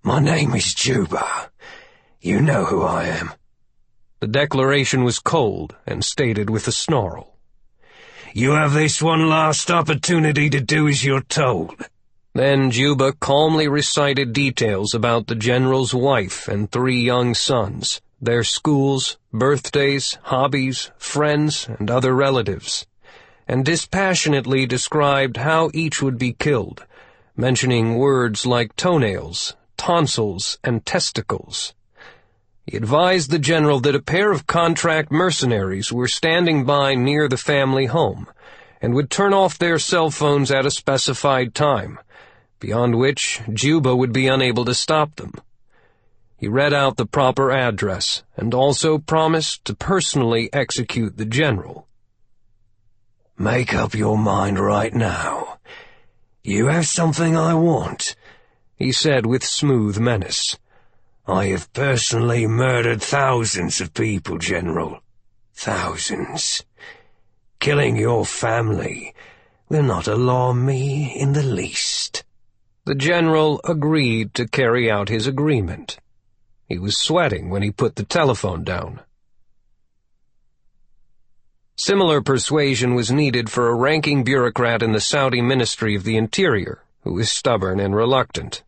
"My name is Juba. You know who I am." The declaration was cold and stated with a snarl. "You have this one last opportunity to do as you're told." Then Juba calmly recited details about the general's wife and 3 young sons, their schools, birthdays, hobbies, friends, and other relatives, and dispassionately described how each would be killed, mentioning words like toenails, tonsils, and testicles. He advised the general that a pair of contract mercenaries were standing by near the family home and would turn off their cell phones at a specified time, beyond which Juba would be unable to stop them. He read out the proper address and also promised to personally execute the general. "Make up your mind right now. You have something I want," he said with smooth menace. "I have personally murdered thousands of people, General. Thousands. Killing your family will not alarm me in the least." The general agreed to carry out his agreement. He was sweating when he put the telephone down. Similar persuasion was needed for a ranking bureaucrat in the Saudi Ministry of the Interior, who was stubborn and reluctant.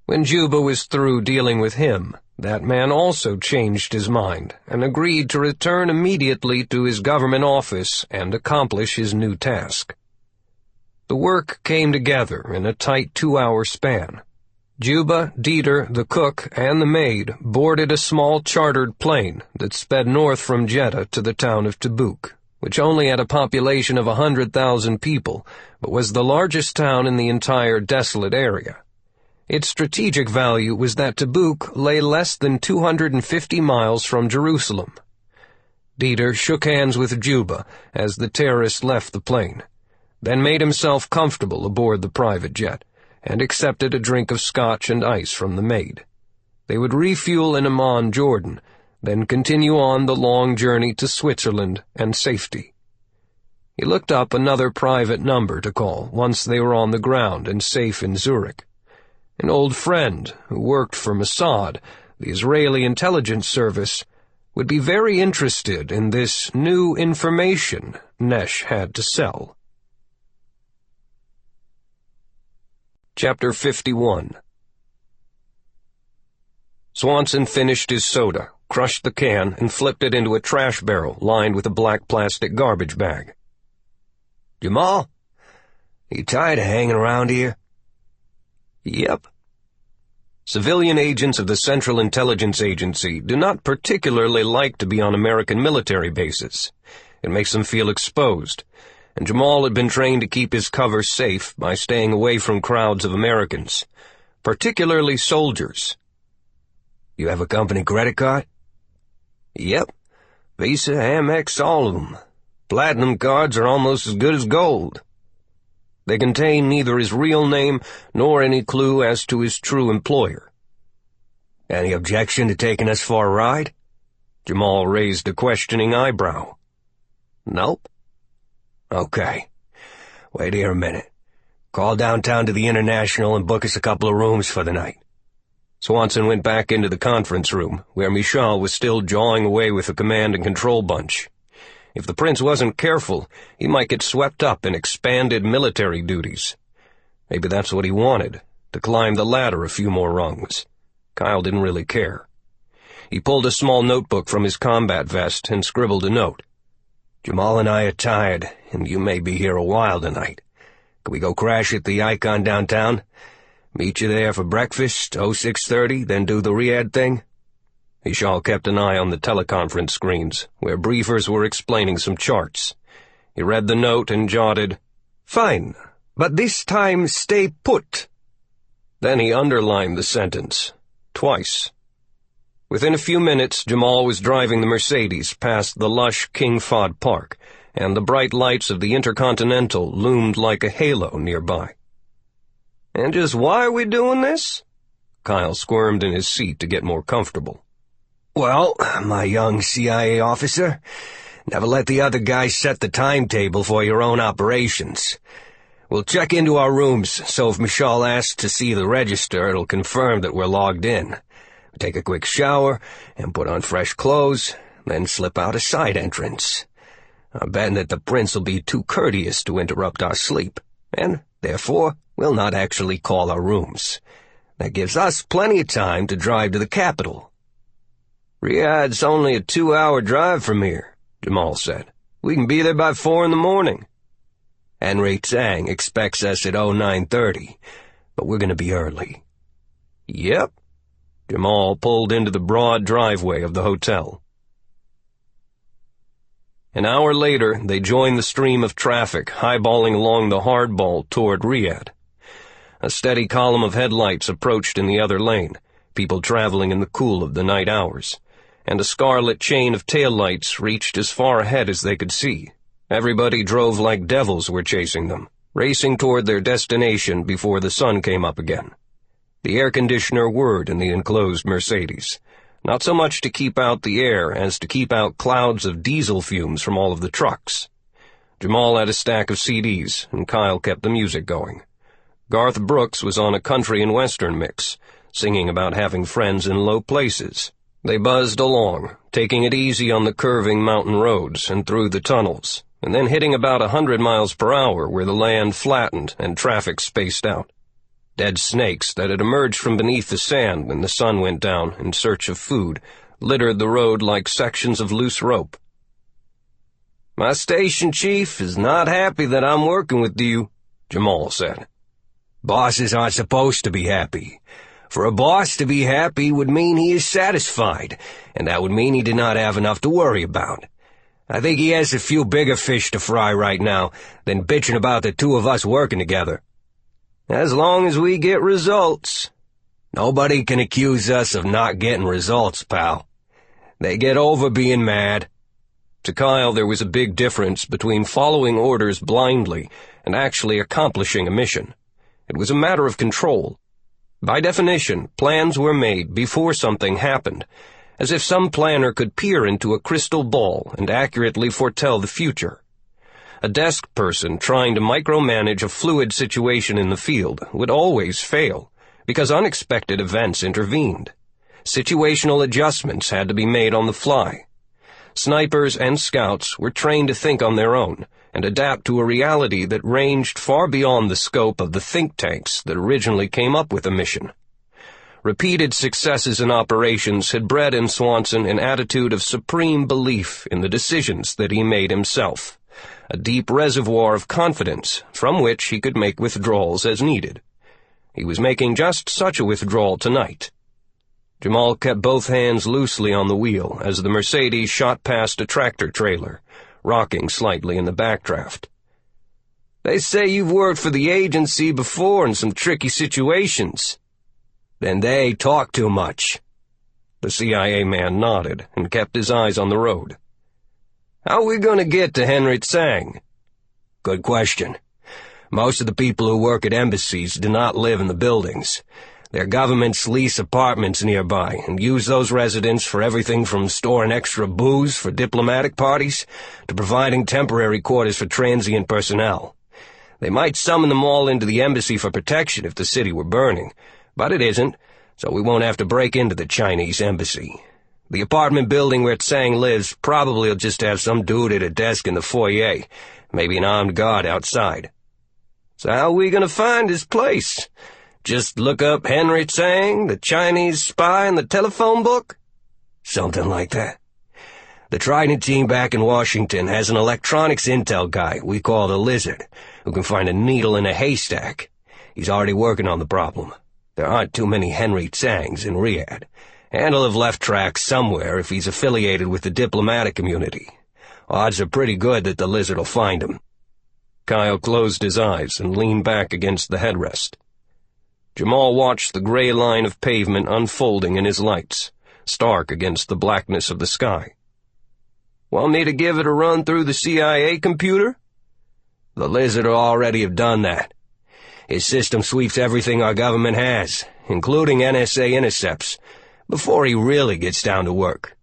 When Juba was through dealing with him, that man also changed his mind and agreed to return immediately to his government office and accomplish his new task. The work came together in a tight 2-hour span. Juba, Dieter, the cook, and the maid boarded a small chartered plane that sped north from Jeddah to the town of Tabuk, which only had a population of 100,000 people, but was the largest town in the entire desolate area. Its strategic value was that Tabuk lay less than 250 miles from Jerusalem. Dieter shook hands with Juba as the terrorist left the plane, then made himself comfortable aboard the private jet, and accepted a drink of scotch and ice from the maid. They would refuel in Amman, Jordan, then continue on the long journey to Switzerland and safety. He looked up another private number to call once they were on the ground and safe in Zurich. An old friend who worked for Mossad, the Israeli intelligence service, would be very interested in this new information Nesh had to sell. Chapter 51. Swanson finished his soda, crushed the can, and flipped it into a trash barrel lined with a black plastic garbage bag. Jamal? You tired of hanging around here? Yep. Civilian agents of the Central Intelligence Agency do not particularly like to be on American military bases. It makes them feel exposed, and Jamal had been trained to keep his cover safe by staying away from crowds of Americans, particularly soldiers. You have a company credit card? Yep. Visa, Amex, all of them. Platinum cards are almost as good as gold. They contain neither his real name nor any clue as to his true employer. Any objection to taking us for a ride? Jamal raised a questioning eyebrow. Nope. Okay. Wait here a minute. Call downtown to the International and book us a couple of rooms for the night. Swanson went back into the conference room, where Michal was still jawing away with the command and control bunch. If the prince wasn't careful, he might get swept up in expanded military duties. Maybe that's what he wanted, to climb the ladder a few more rungs. Kyle didn't really care. He pulled a small notebook from his combat vest and scribbled a note. Jamal and I are tired, and you may be here a while tonight. Can we go crash at the Icon downtown? Meet you there for breakfast, 0630, then do the Riyadh thing? Michal kept an eye on the teleconference screens, where briefers were explaining some charts. He read the note and jotted, "Fine, but this time stay put." Then he underlined the sentence, twice. Within a few minutes, Jamal was driving the Mercedes past the lush King Fahd Park, and the bright lights of the Intercontinental loomed like a halo nearby. "And just why are we doing this?" Kyle squirmed in his seat to get more comfortable. Well, my young CIA officer, never let the other guys set the timetable for your own operations. We'll check into our rooms, so if Michal asks to see the register, it'll confirm that we're logged in. Take a quick shower and put on fresh clothes, then slip out a side entrance. I'm betting that the prince will be too courteous to interrupt our sleep, and, therefore, will not actually call our rooms. That gives us plenty of time to drive to the capital. "Riyadh's only a 2-hour drive from here," Jamal said. "We can be there by 4 in the morning. Henry Tsang expects us at 0930, but we're going to be early." "Yep." Jamal pulled into the broad driveway of the hotel. An hour later, they joined the stream of traffic, highballing along the hardball toward Riyadh. A steady column of headlights approached in the other lane, people traveling in the cool of the night hours, and a scarlet chain of taillights reached as far ahead as they could see. Everybody drove like devils were chasing them, racing toward their destination before the sun came up again. The air conditioner whirred in the enclosed Mercedes, not so much to keep out the air as to keep out clouds of diesel fumes from all of the trucks. Jamal had a stack of CDs, and Kyle kept the music going. Garth Brooks was on a country and western mix, singing about having friends in low places. They buzzed along, taking it easy on the curving mountain roads and through the tunnels, and then hitting about 100 miles per hour where the land flattened and traffic spaced out. Dead snakes that had emerged from beneath the sand when the sun went down in search of food littered the road like sections of loose rope. "My station chief is not happy that I'm working with you," Jamal said. "Bosses aren't supposed to be happy. For a boss to be happy would mean he is satisfied, and that would mean he did not have enough to worry about. I think he has a few bigger fish to fry right now than bitching about the two of us working together." "As long as we get results," Nobody can accuse us of not getting results, pal. They get over being mad. To Kyle, there was a big difference between following orders blindly and actually accomplishing a mission. It was a matter of control. By definition, plans were made before something happened, as if some planner could peer into a crystal ball and accurately foretell the future. A desk person trying to micromanage a fluid situation in the field would always fail, because unexpected events intervened. Situational adjustments had to be made on the fly. Snipers and scouts were trained to think on their own and adapt to a reality that ranged far beyond the scope of the think tanks that originally came up with a mission. Repeated successes in operations had bred in Swanson an attitude of supreme belief in the decisions that he made himself, a deep reservoir of confidence from which he could make withdrawals as needed. He was making just such a withdrawal tonight. Jamal kept both hands loosely on the wheel as the Mercedes shot past a tractor trailer, rocking slightly in the backdraft. They say you've worked for the agency before in some tricky situations. Then they talk too much. The CIA man nodded and kept his eyes on the road. How are we going to get to Henry Tsang? Good question. Most of the people who work at embassies do not live in the buildings. Their governments lease apartments nearby and use those residents for everything from storing extra booze for diplomatic parties to providing temporary quarters for transient personnel. They might summon them all into the embassy for protection if the city were burning, but it isn't, so we won't have to break into the Chinese embassy. The apartment building where Tsang lives probably will just have some dude at a desk in the foyer, maybe an armed guard outside. So how are we going to find his place? Just look up Henry Tsang, the Chinese spy in the telephone book? Something like that. The Trident team back in Washington has an electronics intel guy we call the Lizard, who can find a needle in a haystack. He's already working on the problem. There aren't too many Henry Tsangs in Riyadh, and he'll have left tracks somewhere if he's affiliated with the diplomatic community. Odds are pretty good that the Lizard will find him. Kyle closed his eyes and leaned back against the headrest. Jamal watched the gray line of pavement unfolding in his lights, stark against the blackness of the sky. Want me to give it a run through the CIA computer? The Lizard will already have done that. His system sweeps everything our government has, including NSA intercepts, before he really gets down to work.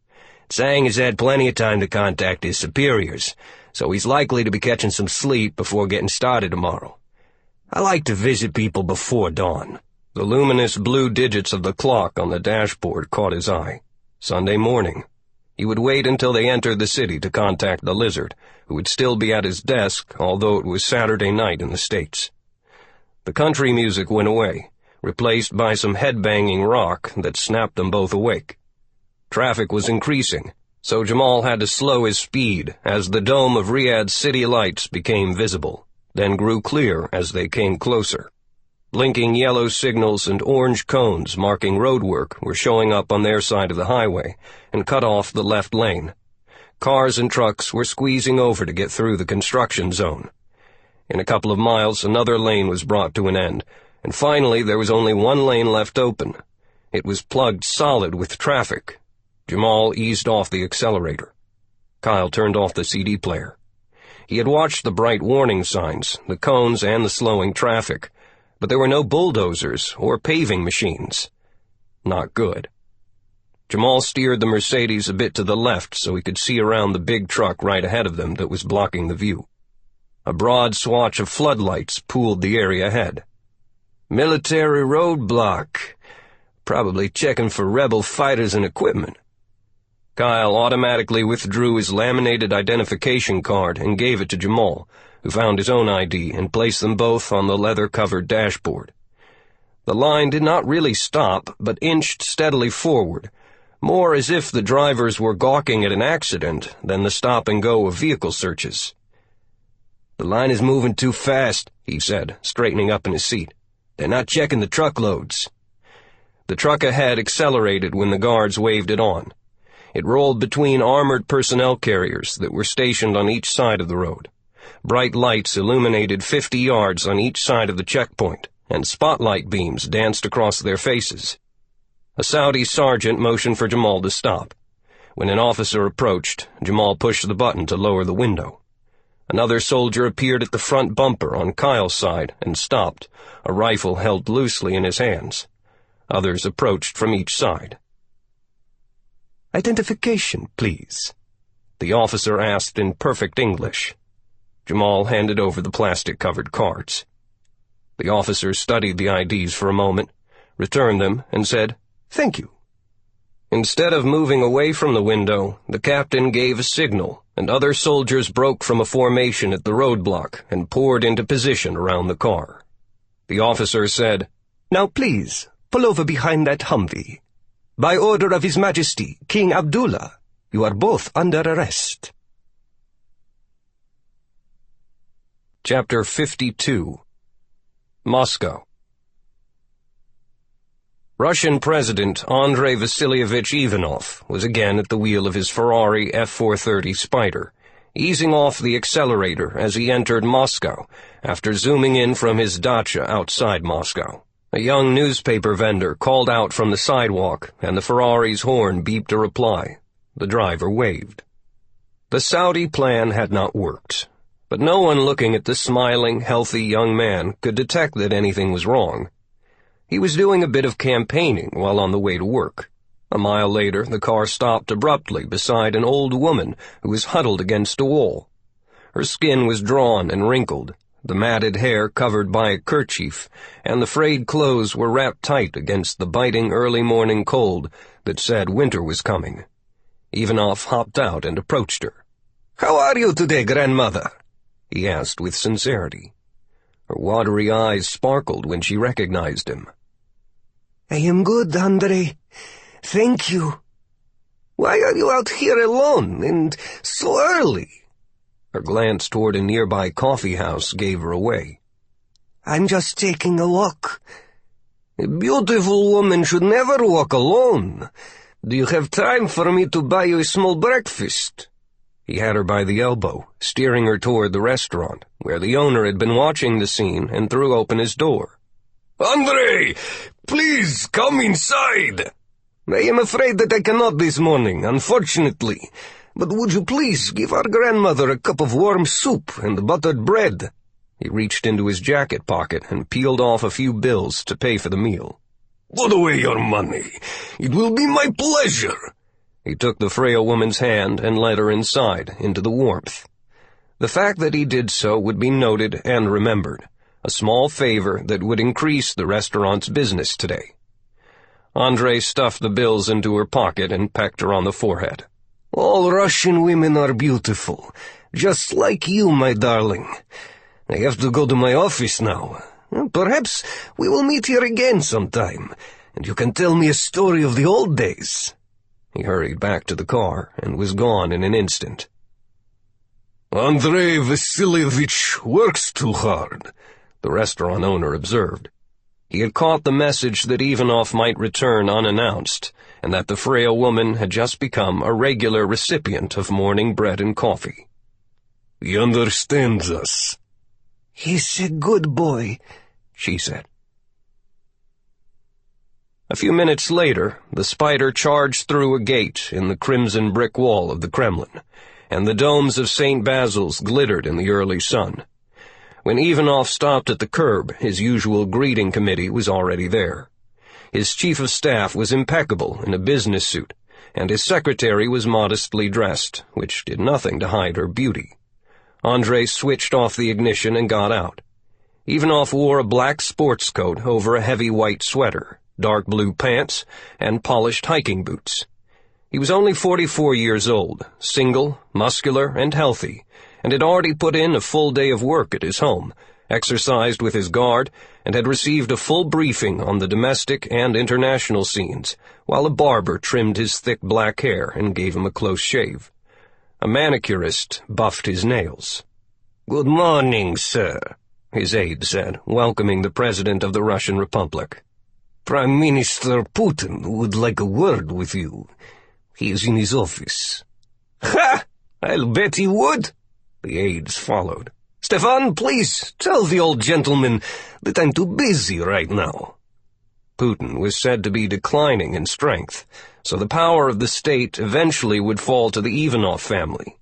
Tsang has had plenty of time to contact his superiors, so he's likely to be catching some sleep before getting started tomorrow. I like to visit people before dawn. The luminous blue digits of the clock on the dashboard caught his eye. Sunday morning. He would wait until they entered the city to contact the Lizard, who would still be at his desk, although it was Saturday night in the States. The country music went away, replaced by some head-banging rock that snapped them both awake. Traffic was increasing, so Jamal had to slow his speed as the dome of Riyadh's city lights became visible, then grew clear as they came closer. Blinking yellow signals and orange cones marking roadwork were showing up on their side of the highway and cut off the left lane. Cars and trucks were squeezing over to get through the construction zone. In a couple of miles, another lane was brought to an end, and finally there was only one lane left open. It was plugged solid with traffic. Jamal eased off the accelerator. Kyle turned off the CD player. He had watched the bright warning signs, the cones, and the slowing traffic, but there were no bulldozers or paving machines. Not good. Jamal steered the Mercedes a bit to the left so he could see around the big truck right ahead of them that was blocking the view. A broad swatch of floodlights pooled the area ahead. Military roadblock. Probably checking for rebel fighters and equipment. Kyle automatically withdrew his laminated identification card and gave it to Jamal, who found his own ID and placed them both on the leather-covered dashboard. The line did not really stop, but inched steadily forward, more as if the drivers were gawking at an accident than the stop-and-go of vehicle searches. "The line is moving too fast," he said, straightening up in his seat. "They're not checking the truckloads." The truck ahead accelerated when the guards waved it on. It rolled between armored personnel carriers that were stationed on each side of the road. Bright lights illuminated 50 yards on each side of the checkpoint, and spotlight beams danced across their faces. A Saudi sergeant motioned for Jamal to stop. When an officer approached, Jamal pushed the button to lower the window. Another soldier appeared at the front bumper on Kyle's side and stopped, a rifle held loosely in his hands. Others approached from each side. "Identification, please," the officer asked in perfect English. Jamal handed over the plastic-covered cards. The officer studied the IDs for a moment, returned them, and said, "Thank you." Instead of moving away from the window, the captain gave a signal, and other soldiers broke from a formation at the roadblock and poured into position around the car. The officer said, "Now please, pull over behind that Humvee. By order of His Majesty, King Abdullah, you are both under arrest." Chapter 52. Moscow. Russian President Andrei Vasilievich Ivanov was again at the wheel of his Ferrari F430 Spider, easing off the accelerator as he entered Moscow after zooming in from his dacha outside Moscow. A young newspaper vendor called out from the sidewalk, and the Ferrari's horn beeped a reply. The driver waved. The Saudi plan had not worked, but no one looking at the smiling, healthy young man could detect that anything was wrong. He was doing a bit of campaigning while on the way to work. A mile later, the car stopped abruptly beside an old woman who was huddled against a wall. Her skin was drawn and wrinkled, the matted hair covered by a kerchief, and the frayed clothes were wrapped tight against the biting early-morning cold that said winter was coming. Ivanov hopped out and approached her. "How are you today, grandmother?" he asked with sincerity. Her watery eyes sparkled when she recognized him. "I am good, Andrei. Thank you." "Why are you out here alone, and so early?" Her glance toward a nearby coffee house gave her away. "I'm just taking a walk." "A beautiful woman should never walk alone. Do you have time for me to buy you a small breakfast?" He had her by the elbow, steering her toward the restaurant, where the owner had been watching the scene and threw open his door. "Andrei, please come inside." "I am afraid that I cannot this morning, unfortunately. But would you please give our grandmother a cup of warm soup and buttered bread?" He reached into his jacket pocket and peeled off a few bills to pay for the meal. "Put away your money. It will be my pleasure." He took the frail woman's hand and led her inside, into the warmth. The fact that he did so would be noted and remembered, a small favor that would increase the restaurant's business today. Andrei stuffed the bills into her pocket and pecked her on the forehead. "All Russian women are beautiful, just like you, my darling. I have to go to my office now. Perhaps we will meet here again sometime, and you can tell me a story of the old days." He hurried back to the car and was gone in an instant. "Andrei Vasilievich works too hard," the restaurant owner observed. He had caught the message that Ivanov might return unannounced, and that the frail woman had just become a regular recipient of morning bread and coffee. "He understands us." "He's a good boy," she said. A few minutes later, the Spider charged through a gate in the crimson brick wall of the Kremlin, and the domes of St. Basil's glittered in the early sun. When Ivanov stopped at the curb, his usual greeting committee was already there. His chief of staff was impeccable in a business suit, and his secretary was modestly dressed, which did nothing to hide her beauty. Andrei switched off the ignition and got out. Ivanov wore a black sports coat over a heavy white sweater, dark blue pants, and polished hiking boots. He was only 44 years old, single, muscular, and healthy, and had already put in a full day of work at his home, exercised with his guard, and had received a full briefing on the domestic and international scenes, while a barber trimmed his thick black hair and gave him a close shave. A manicurist buffed his nails. "Good morning, sir," his aide said, welcoming the President of the Russian Republic. "Prime Minister Putin would like a word with you. He is in his office." "Ha! I'll bet he would." The aides followed. Stefan, please, tell the old gentleman that I'm too busy right now." Putin was said to be declining in strength, so the power of the state eventually would fall to the Ivanov family.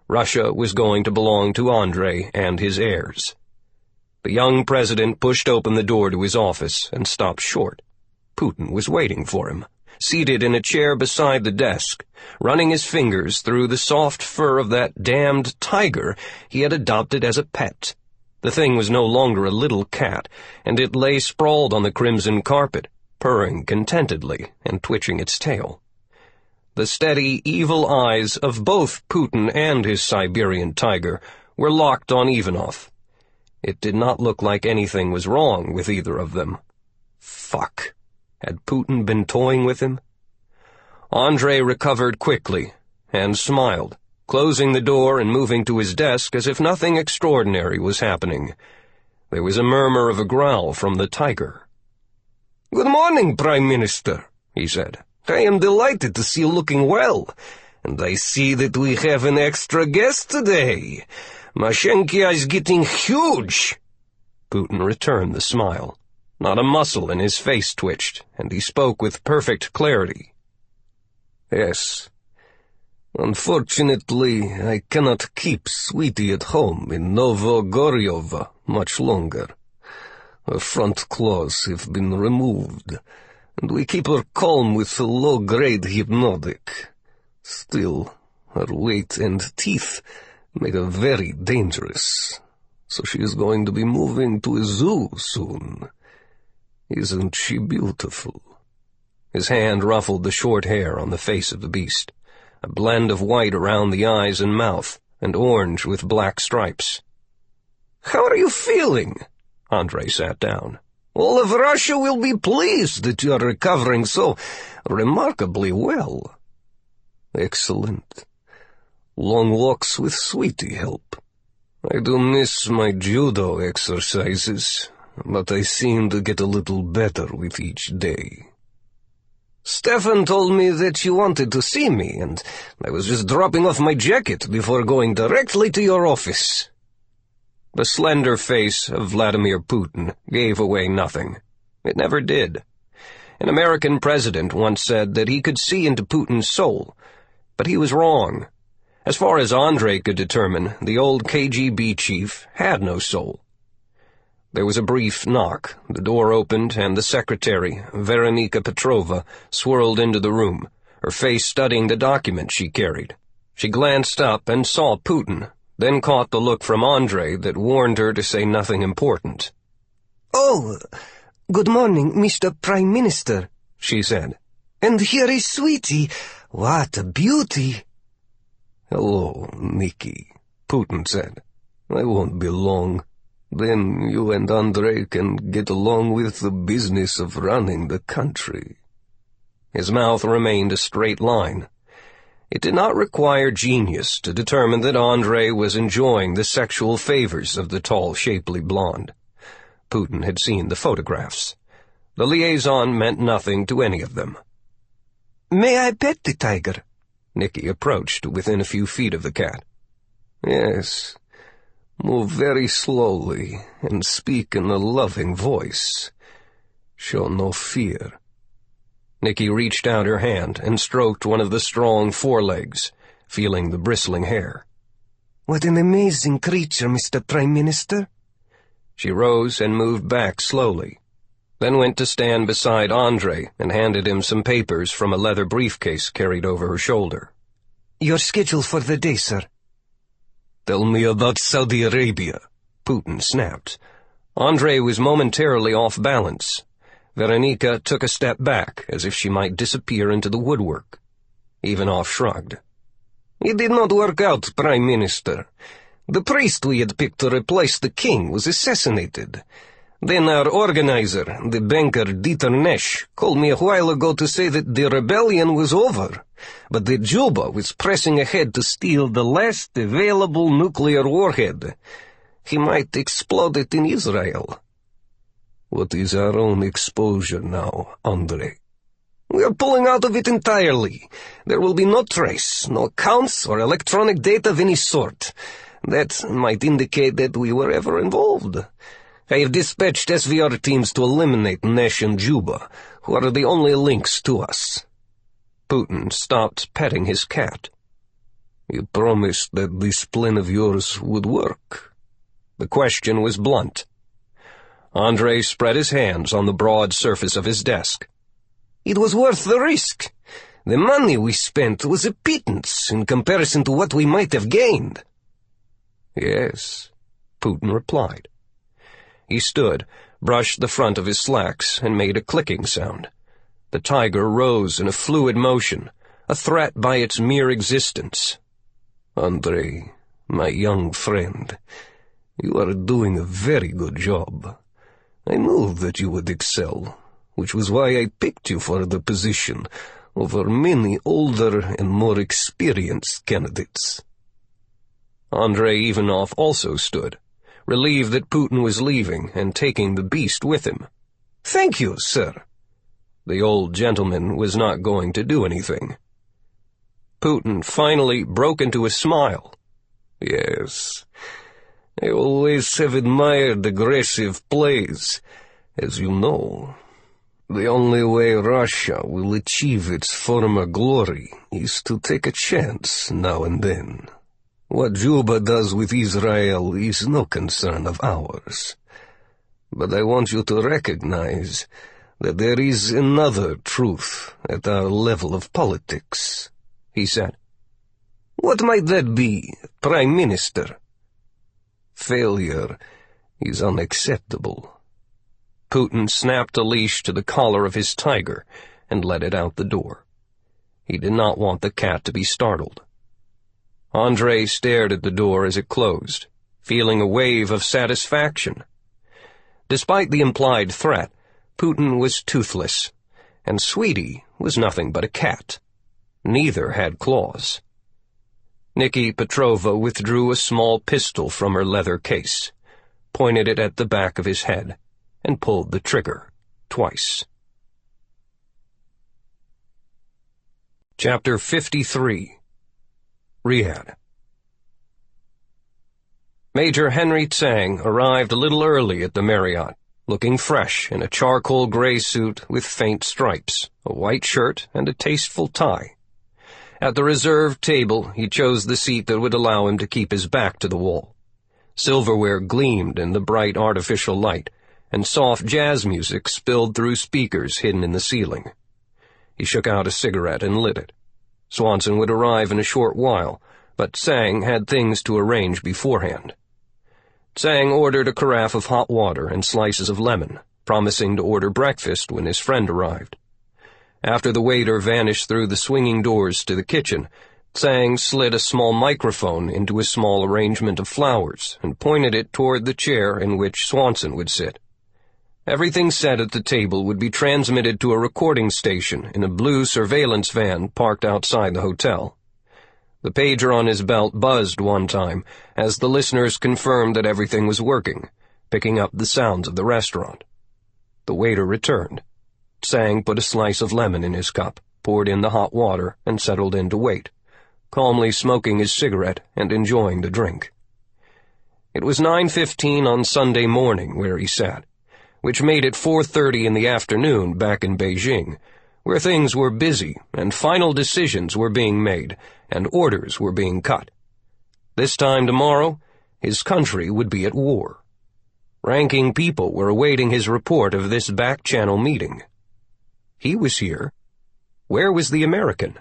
Russia was going to belong to Andrei and his heirs. The young president pushed open the door to his office and stopped short. Putin was waiting for him, seated in a chair beside the desk, running his fingers through the soft fur of that damned tiger he had adopted as a pet. The thing was no longer a little cat, and it lay sprawled on the crimson carpet, purring contentedly and twitching its tail. The steady, evil eyes of both Putin and his Siberian tiger were locked on Ivanov. It did not look like anything was wrong with either of them. Fuck. Had Putin been toying with him? Andrei recovered quickly and smiled, closing the door and moving to his desk as if nothing extraordinary was happening. There was a murmur of a growl from the tiger. "Good morning, Prime Minister," he said. "I am delighted to see you looking well, and I see that we have an extra guest today. Mashenka is getting huge." Putin returned the smile. Not a muscle in his face twitched, and he spoke with perfect clarity. "Yes. Unfortunately, I cannot keep Sweetie at home in Novogoryovo much longer. Her front claws have been removed, and we keep her calm with a low-grade hypnotic. Still, her weight and teeth make her very dangerous, so she is going to be moving to a zoo soon. Isn't she beautiful?" His hand ruffled the short hair on the face of the beast, a blend of white around the eyes and mouth, and orange with black stripes. "How are you feeling?" Andrei sat down. "All of Russia will be pleased that you are recovering so remarkably well." "Excellent. Long walks with Sweetie help. I do miss my judo exercises, but I seem to get a little better with each day." "Stefan told me that you wanted to see me, and I was just dropping off my jacket before going directly to your office." The slender face of Vladimir Putin gave away nothing. It never did. An American president once said that he could see into Putin's soul, but he was wrong. As far as Andrei could determine, the old KGB chief had no soul. There was a brief knock, the door opened, and the secretary, Veronika Petrova, swirled into the room, her face studying the document she carried. She glanced up and saw Putin, then caught the look from Andrei that warned her to say nothing important. "Oh, good morning, Mr. Prime Minister," she said. "And here is Sweetie. What a beauty!" "Hello, Nicky," Putin said. "I won't be long. Then you and Andrei can get along with the business of running the country." His mouth remained a straight line. It did not require genius to determine that Andrei was enjoying the sexual favors of the tall, shapely blonde. Putin had seen the photographs. The liaison meant nothing to any of them. "May I pet the tiger?" Nicky approached within a few feet of the cat. "Yes. Move very slowly and speak in a loving voice. Show no fear." Nicky reached out her hand and stroked one of the strong forelegs, feeling the bristling hair. "What an amazing creature, Mr. Prime Minister." She rose and moved back slowly, then went to stand beside Andrei and handed him some papers from a leather briefcase carried over her shoulder. "Your schedule for the day, sir." "Tell me about Saudi Arabia," Putin snapped. Andrei was momentarily off balance. Veronika took a step back, as if she might disappear into the woodwork. Ivanov shrugged. "It did not work out, Prime Minister. The priest we had picked to replace the king was assassinated. Then our organizer, the banker Dieter Nesch, called me a while ago to say that the rebellion was over, but that Juba was pressing ahead to steal the last available nuclear warhead. He might explode it in Israel." "What is our own exposure now, Andrei?" "We are pulling out of it entirely. There will be no trace, no accounts or electronic data of any sort. That might indicate that we were ever involved. I have dispatched SVR teams to eliminate Nesh and Juba, who are the only links to us." Putin stopped petting his cat. "You promised that this plan of yours would work." The question was blunt. Andrei spread his hands on the broad surface of his desk. "It was worth the risk. The money we spent was a pittance in comparison to what we might have gained." "Yes," Putin replied. He stood, brushed the front of his slacks, and made a clicking sound. The tiger rose in a fluid motion, a threat by its mere existence. "Andrei, my young friend, you are doing a very good job. I knew that you would excel, which was why I picked you for the position over many older and more experienced candidates." Andrei Ivanov also stood, relieved that Putin was leaving and taking the beast with him. "Thank you, sir." The old gentleman was not going to do anything. Putin finally broke into a smile. "Yes, I always have admired aggressive plays, as you know. The only way Russia will achieve its former glory is to take a chance now and then. What Juba does with Israel is no concern of ours. But I want you to recognize that there is another truth at our level of politics," he said. "What might that be, Prime Minister?" "Failure is unacceptable." Putin snapped a leash to the collar of his tiger and let it out the door. He did not want the cat to be startled. Andrei stared at the door as it closed, feeling a wave of satisfaction. Despite the implied threat, Putin was toothless, and Sweetie was nothing but a cat. Neither had claws. Nikki Petrova withdrew a small pistol from her leather case, pointed it at the back of his head, and pulled the trigger twice. Chapter 53. Riyadh. Major Henry Tsang arrived a little early at the Marriott, looking fresh in a charcoal gray suit with faint stripes, a white shirt, and a tasteful tie. At the reserved table, he chose the seat that would allow him to keep his back to the wall. Silverware gleamed in the bright artificial light, and soft jazz music spilled through speakers hidden in the ceiling. He shook out a cigarette and lit it. Swanson would arrive in a short while, but Tsang had things to arrange beforehand. Tsang ordered a carafe of hot water and slices of lemon, promising to order breakfast when his friend arrived. After the waiter vanished through the swinging doors to the kitchen, Tsang slid a small microphone into a small arrangement of flowers and pointed it toward the chair in which Swanson would sit. Everything said at the table would be transmitted to a recording station in a blue surveillance van parked outside the hotel. The pager on his belt buzzed one time as the listeners confirmed that everything was working, picking up the sounds of the restaurant. The waiter returned. Tsang put a slice of lemon in his cup, poured in the hot water, and settled in to wait, calmly smoking his cigarette and enjoying the drink. It was 9:15 on Sunday morning where he sat, which made it 4:30 in the afternoon back in Beijing, where things were busy and final decisions were being made and orders were being cut. This time tomorrow, his country would be at war. Ranking people were awaiting his report of this back-channel meeting. He was here. Where was the American?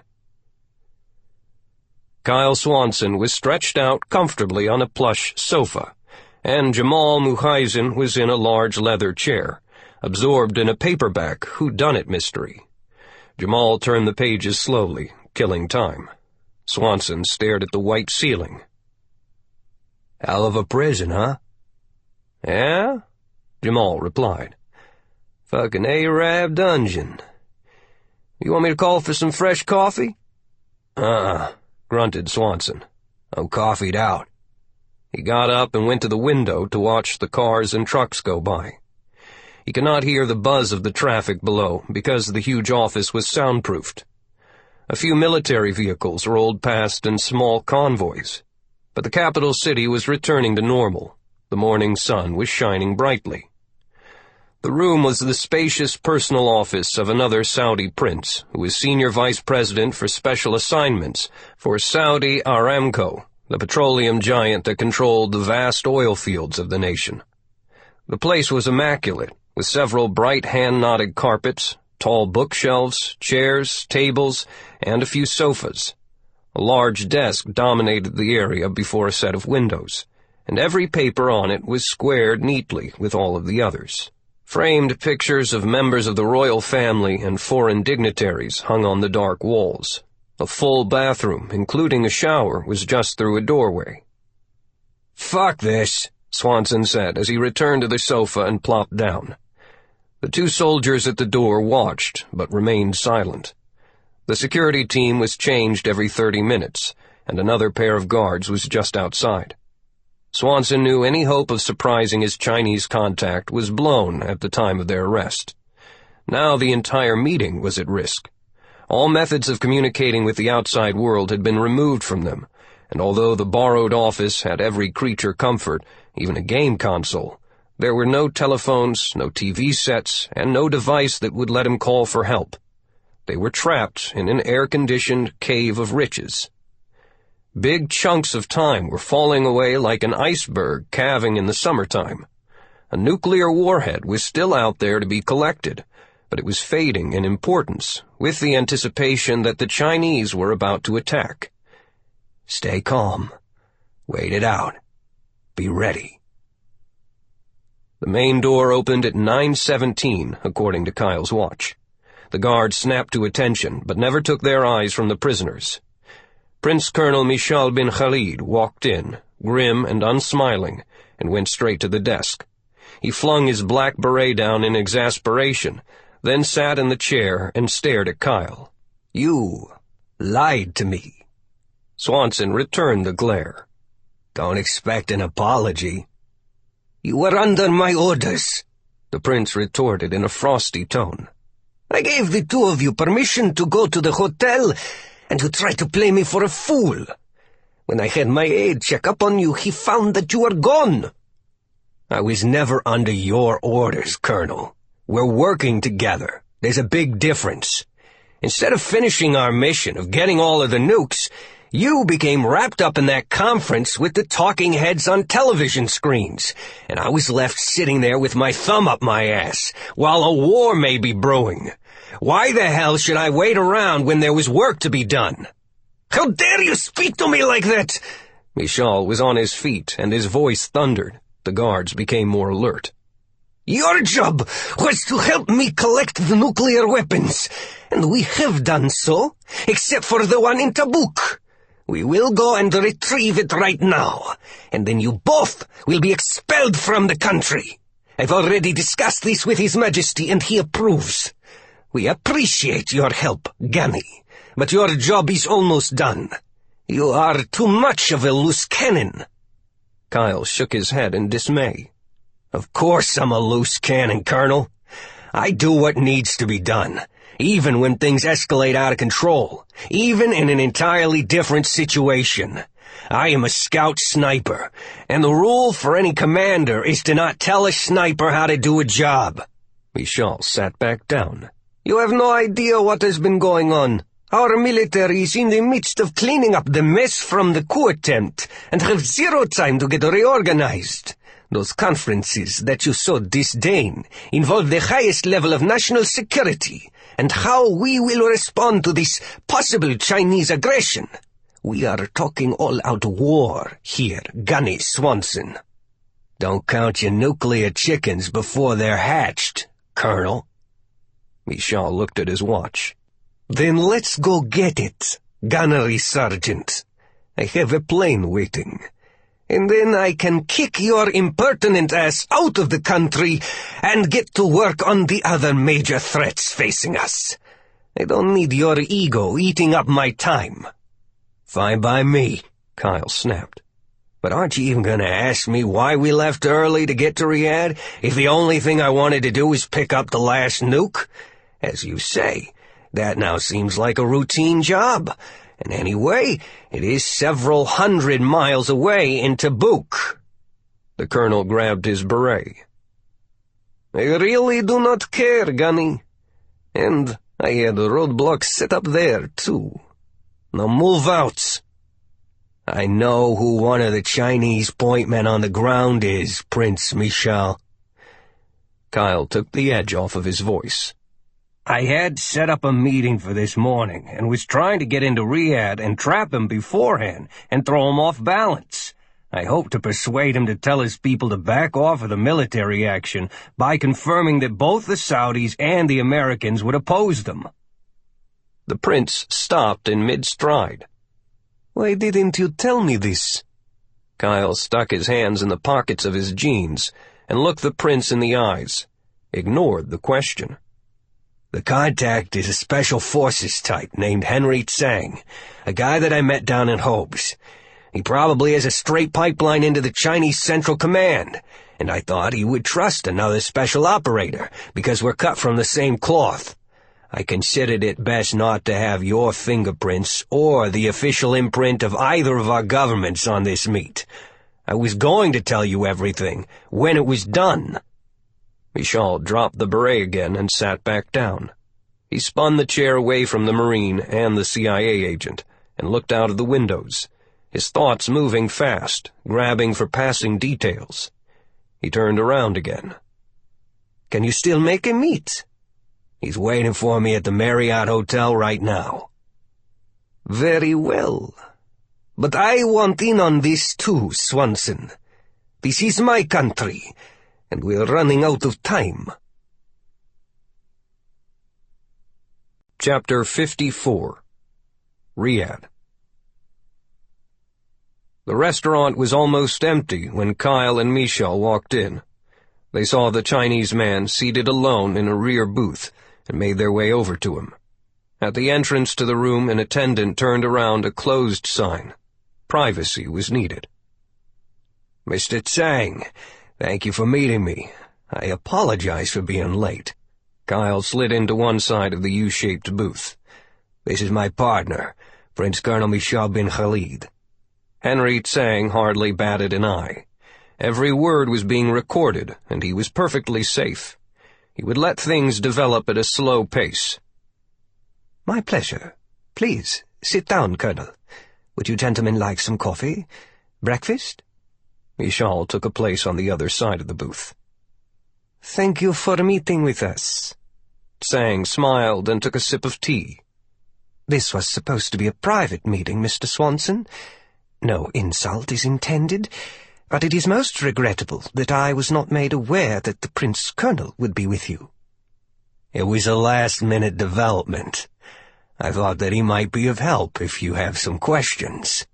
Kyle Swanson was stretched out comfortably on a plush sofa, and Jamal Muhaizin was in a large leather chair, absorbed in a paperback whodunit mystery. Jamal turned the pages slowly, killing time. Swanson stared at the white ceiling. "Hell of a prison, huh?" "Yeah?" Jamal replied. "Fucking Arab dungeon. You want me to call for some fresh coffee?" Grunted Swanson. "I'm coffeeed out." He got up and went to the window to watch the cars and trucks go by. He could not hear the buzz of the traffic below because the huge office was soundproofed. A few military vehicles rolled past in small convoys. but the capital city was returning to normal. The morning sun was shining brightly. The room was the spacious personal office of another Saudi prince, who was senior vice president for special assignments for Saudi Aramco, the petroleum giant that controlled the vast oil fields of the nation. The place was immaculate, with several bright hand-knotted carpets, tall bookshelves, chairs, tables, and a few sofas. A large desk dominated the area before a set of windows, and every paper on it was squared neatly with all of the others. Framed pictures of members of the royal family and foreign dignitaries hung on the dark walls. A full bathroom, including a shower, was just through a doorway. "Fuck this," Swanson said as he returned to the sofa and plopped down. The two soldiers at the door watched, but remained silent. The security team was changed every 30 minutes, and another pair of guards was just outside. Swanson knew any hope of surprising his Chinese contact was blown at the time of their arrest. Now the entire meeting was at risk. All methods of communicating with the outside world had been removed from them, and although the borrowed office had every creature comfort, even a game console, there were no telephones, no TV sets, and no device that would let him call for help. They were trapped in an air-conditioned cave of riches. Big chunks of time were falling away like an iceberg calving in the summertime. A nuclear warhead was still out there to be collected, but it was fading in importance with the anticipation that the Chinese were about to attack. "Stay calm. Wait it out. Be ready." The main door opened at 9:17, according to Kyle's watch. The guards snapped to attention, but never took their eyes from the prisoners. Prince Colonel Michal bin Khalid walked in, grim and unsmiling, and went straight to the desk. He flung his black beret down in exasperation, then sat in the chair and stared at Kyle. "You lied to me." Swanson returned the glare. "Don't expect an apology." "You were under my orders," the prince retorted in a frosty tone. "I gave the two of you permission to go to the hotel and to try to play me for a fool. When I had my aide check up on you, he found that you were gone." "I was never under your orders, Colonel. We're working together. There's a big difference. Instead of finishing our mission of getting all of the nukes, you became wrapped up in that conference with the talking heads on television screens, and I was left sitting there with my thumb up my ass, while a war may be brewing. Why the hell should I wait around when there was work to be done?" "How dare you speak to me like that?" Michal was on his feet, and his voice thundered. The guards became more alert. "Your job was to help me collect the nuclear weapons, and we have done so, except for the one in Tabuk. We will go and retrieve it right now, and then you both will be expelled from the country. I've already discussed this with His Majesty, and he approves. We appreciate your help, Gunny, but your job is almost done. You are too much of a loose cannon." Kyle shook his head in dismay. "Of course I'm a loose cannon, Colonel. I do what needs to be done, even when things escalate out of control, even in an entirely different situation. I am a scout sniper, and the rule for any commander is to not tell a sniper how to do a job." Michal sat back down. "You have no idea what has been going on. Our military is in the midst of cleaning up the mess from the coup attempt and have zero time to get reorganized. Those conferences that you so disdain involve the highest level of national security and how we will respond to this possible Chinese aggression. We are talking all-out war here, Gunnery Swanson." "Don't count your nuclear chickens before they're hatched, Colonel." Michal looked at his watch. "Then let's go get it, Gunnery Sergeant. I have a plane waiting. And then I can kick your impertinent ass out of the country and get to work on the other major threats facing us. I don't need your ego eating up my time." "Fine by me," Kyle snapped. "But aren't you even going to ask me why we left early to get to Riyadh, if the only thing I wanted to do was pick up the last nuke? As you say, that now seems like a routine job, and anyway, it is several 100 miles away in Tabuk." The colonel grabbed his beret. "I really do not care, Gunny. And I had roadblocks set up there, too. Now move out." "I know who one of the Chinese point men on the ground is, Prince Michel." Kyle took the edge off of his voice. "I had set up a meeting for this morning and was trying to get into Riyadh and trap him beforehand and throw him off balance. I hope to persuade him to tell his people to back off of the military action by confirming that both the Saudis and the Americans would oppose them." The prince stopped in mid-stride. "Why didn't you tell me this?" Kyle stuck his hands in the pockets of his jeans and looked the prince in the eyes, ignored the question. "The contact is a special forces type named Henry Tsang, a guy that I met down in Hobes. He probably has a straight pipeline into the Chinese Central Command, and I thought he would trust another special operator, because we're cut from the same cloth. I considered it best not to have your fingerprints or the official imprint of either of our governments on this meat. I was going to tell you everything when it was done." Michal dropped the beret again and sat back down. He spun the chair away from the Marine and the CIA agent and looked out of the windows, his thoughts moving fast, grabbing for passing details. He turned around again. "Can you still make him meet?" "He's waiting for me at the Marriott Hotel right now." "Very well. But I want in on this too, Swanson. This is my country, and we're running out of time." Chapter 54. Riyadh. The restaurant was almost empty when Kyle and Michal walked in. They saw the Chinese man seated alone in a rear booth and made their way over to him. At the entrance to the room, an attendant turned around a closed sign. Privacy was needed. "Mr. Tsang, thank you for meeting me. I apologize for being late." Kyle slid into one side of the U-shaped booth. "This is my partner, Prince Colonel Michal bin Khalid." Henry Tsang hardly batted an eye. Every word was being recorded, and he was perfectly safe. He would let things develop at a slow pace. "My pleasure. Please, sit down, Colonel. Would you gentlemen like some coffee? Breakfast?" Michal took a place on the other side of the booth. "Thank you for meeting with us." Tsang smiled and took a sip of tea. "This was supposed to be a private meeting, Mr. Swanson. No insult is intended, but it is most regrettable that I was not made aware that the Prince Colonel would be with you." "It was a last-minute development. I thought that he might be of help if you have some questions."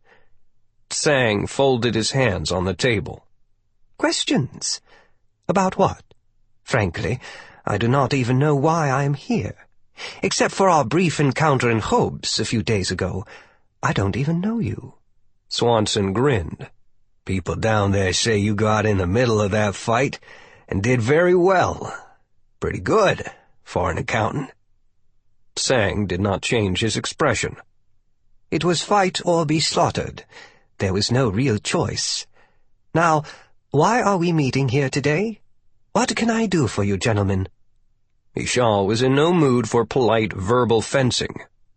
Tsang folded his hands on the table. "Questions? About what? Frankly, I do not even know why I am here. Except for our brief encounter in Hobes a few days ago, I don't even know you." Swanson grinned. "People down there say you got in the middle of that fight and did very well. Pretty good for an accountant." Tsang did not change his expression. "It was fight or be slaughtered. There was no real choice. Now, why are we meeting here today? What can I do for you, gentlemen?" Michal was in no mood for polite verbal fencing.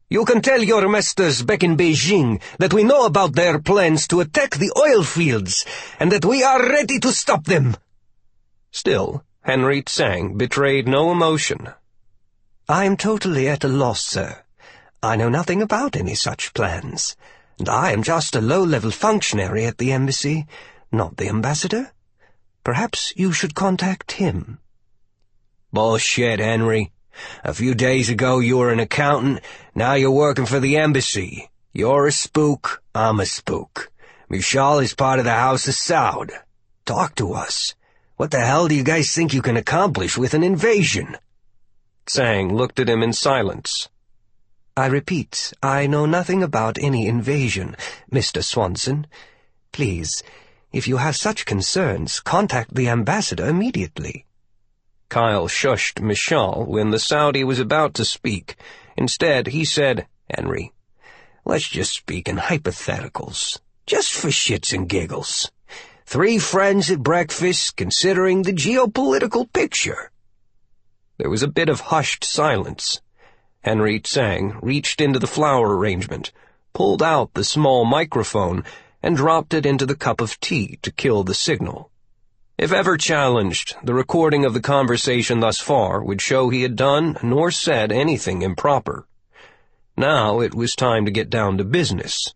"You can tell your masters back in Beijing that we know about their plans to attack the oil fields, and that we are ready to stop them." Still, Henry Tsang betrayed no emotion. "I am totally at a loss, sir. I know nothing about any such plans, and I am just a low-level functionary at the embassy, not the ambassador. Perhaps you should contact him." "Bullshit, Henry. A few days ago you were an accountant, now you're working for the embassy. You're a spook, I'm a spook. Michal is part of the House of Saud. Talk to us. What the hell do you guys think you can accomplish with an invasion?" Tsang looked at him in silence. "I repeat, I know nothing about any invasion, Mr. Swanson. Please, if you have such concerns, contact the ambassador immediately." Kyle shushed Michal when the Saudi was about to speak. Instead, he said, "Henry, Let's just speak in hypotheticals, just for shits and giggles. 3 friends at breakfast considering the geopolitical picture." There was a bit of hushed silence. Henry Tsang reached into the flower arrangement, pulled out the small microphone, and dropped it into the cup of tea to kill the signal. If ever challenged, the recording of the conversation thus far would show he had done nor said anything improper. Now it was time to get down to business.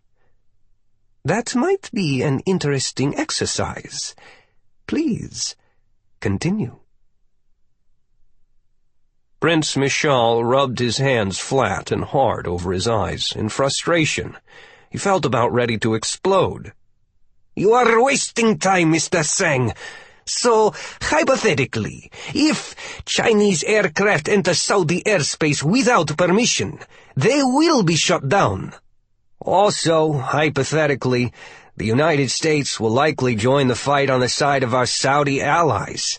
"That might be an interesting exercise. Please, continue." Prince Michal rubbed his hands flat and hard over his eyes in frustration. He felt about ready to explode. "You are wasting time, Mr. Tsang. So, hypothetically, if Chinese aircraft enter Saudi airspace without permission, they will be shot down. Also, hypothetically, the United States will likely join the fight on the side of our Saudi allies.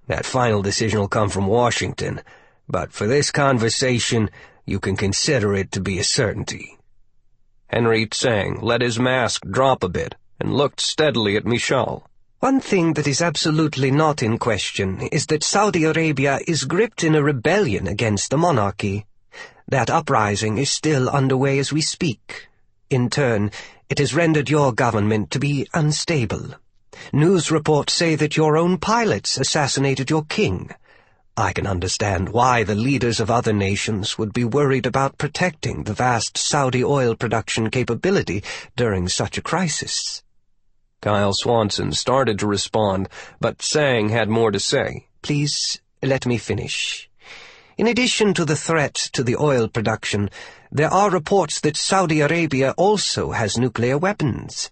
That final decision will come from Washington, but for this conversation, you can consider it to be a certainty." Henry Tsang let his mask drop a bit and looked steadily at Michal. "One thing that is absolutely not in question is that Saudi Arabia is gripped in a rebellion against the monarchy. That uprising is still underway as we speak. In turn, it has rendered your government to be unstable. News reports say that your own pilots assassinated your king. I can understand why the leaders of other nations would be worried about protecting the vast Saudi oil production capability during such a crisis." Kyle Swanson started to respond, but Tsang had more to say. "Please, let me finish. In addition to the threat to the oil production, there are reports that Saudi Arabia also has nuclear weapons.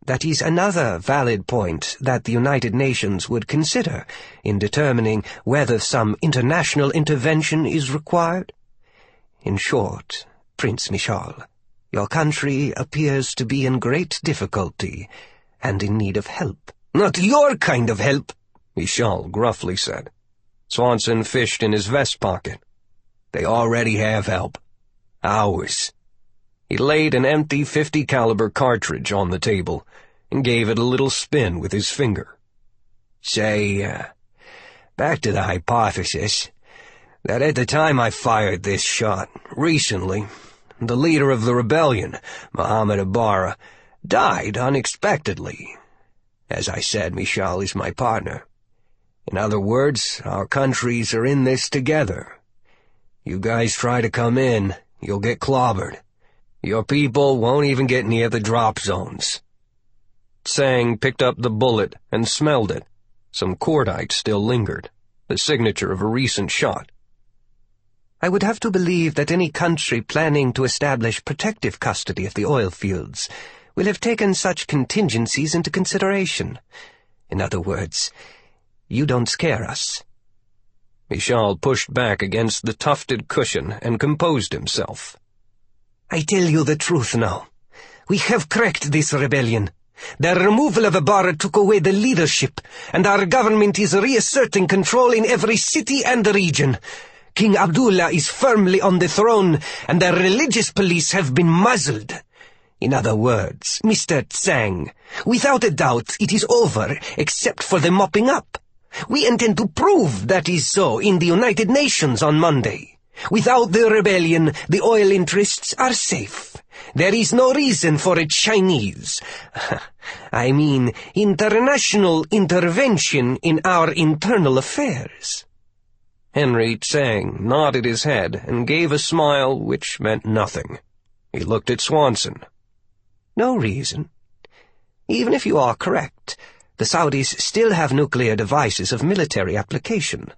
That is another valid point that the United Nations would consider in determining whether some international intervention is required. In short, Prince Michal, your country appears to be in great difficulty and in need of help." "Not your kind of help," Michal gruffly said. Swanson fished in his vest pocket. "They already have help. Ours." He laid an empty .50 caliber cartridge on the table and gave it a little spin with his finger. "Say, back to the hypothesis that at the time I fired this shot, recently, the leader of the rebellion, Mohammed Abara, died unexpectedly. As I said, Michal is my partner. In other words, our countries are in this together. You guys try to come in, you'll get clobbered. Your people won't even get near the drop zones." Tsang picked up the bullet and smelled it. Some cordite still lingered, the signature of a recent shot. "I would have to believe that any country planning to establish protective custody of the oil fields will have taken such contingencies into consideration. In other words, you don't scare us." Michal pushed back against the tufted cushion and composed himself. "I tell you the truth now. We have cracked this rebellion. The removal of Abara took away the leadership, and our government is reasserting control in every city and region. King Abdullah is firmly on the throne, and the religious police have been muzzled. In other words, Mr. Tsang, without a doubt it is over, except for the mopping up. We intend to prove that is so in the United Nations on Monday. Without the rebellion, the oil interests are safe. There is no reason for a Chinese, international intervention in our internal affairs." Henry Tsang nodded his head and gave a smile which meant nothing. He looked at Swanson. "No reason. Even if you are correct, the Saudis still have nuclear devices of military application.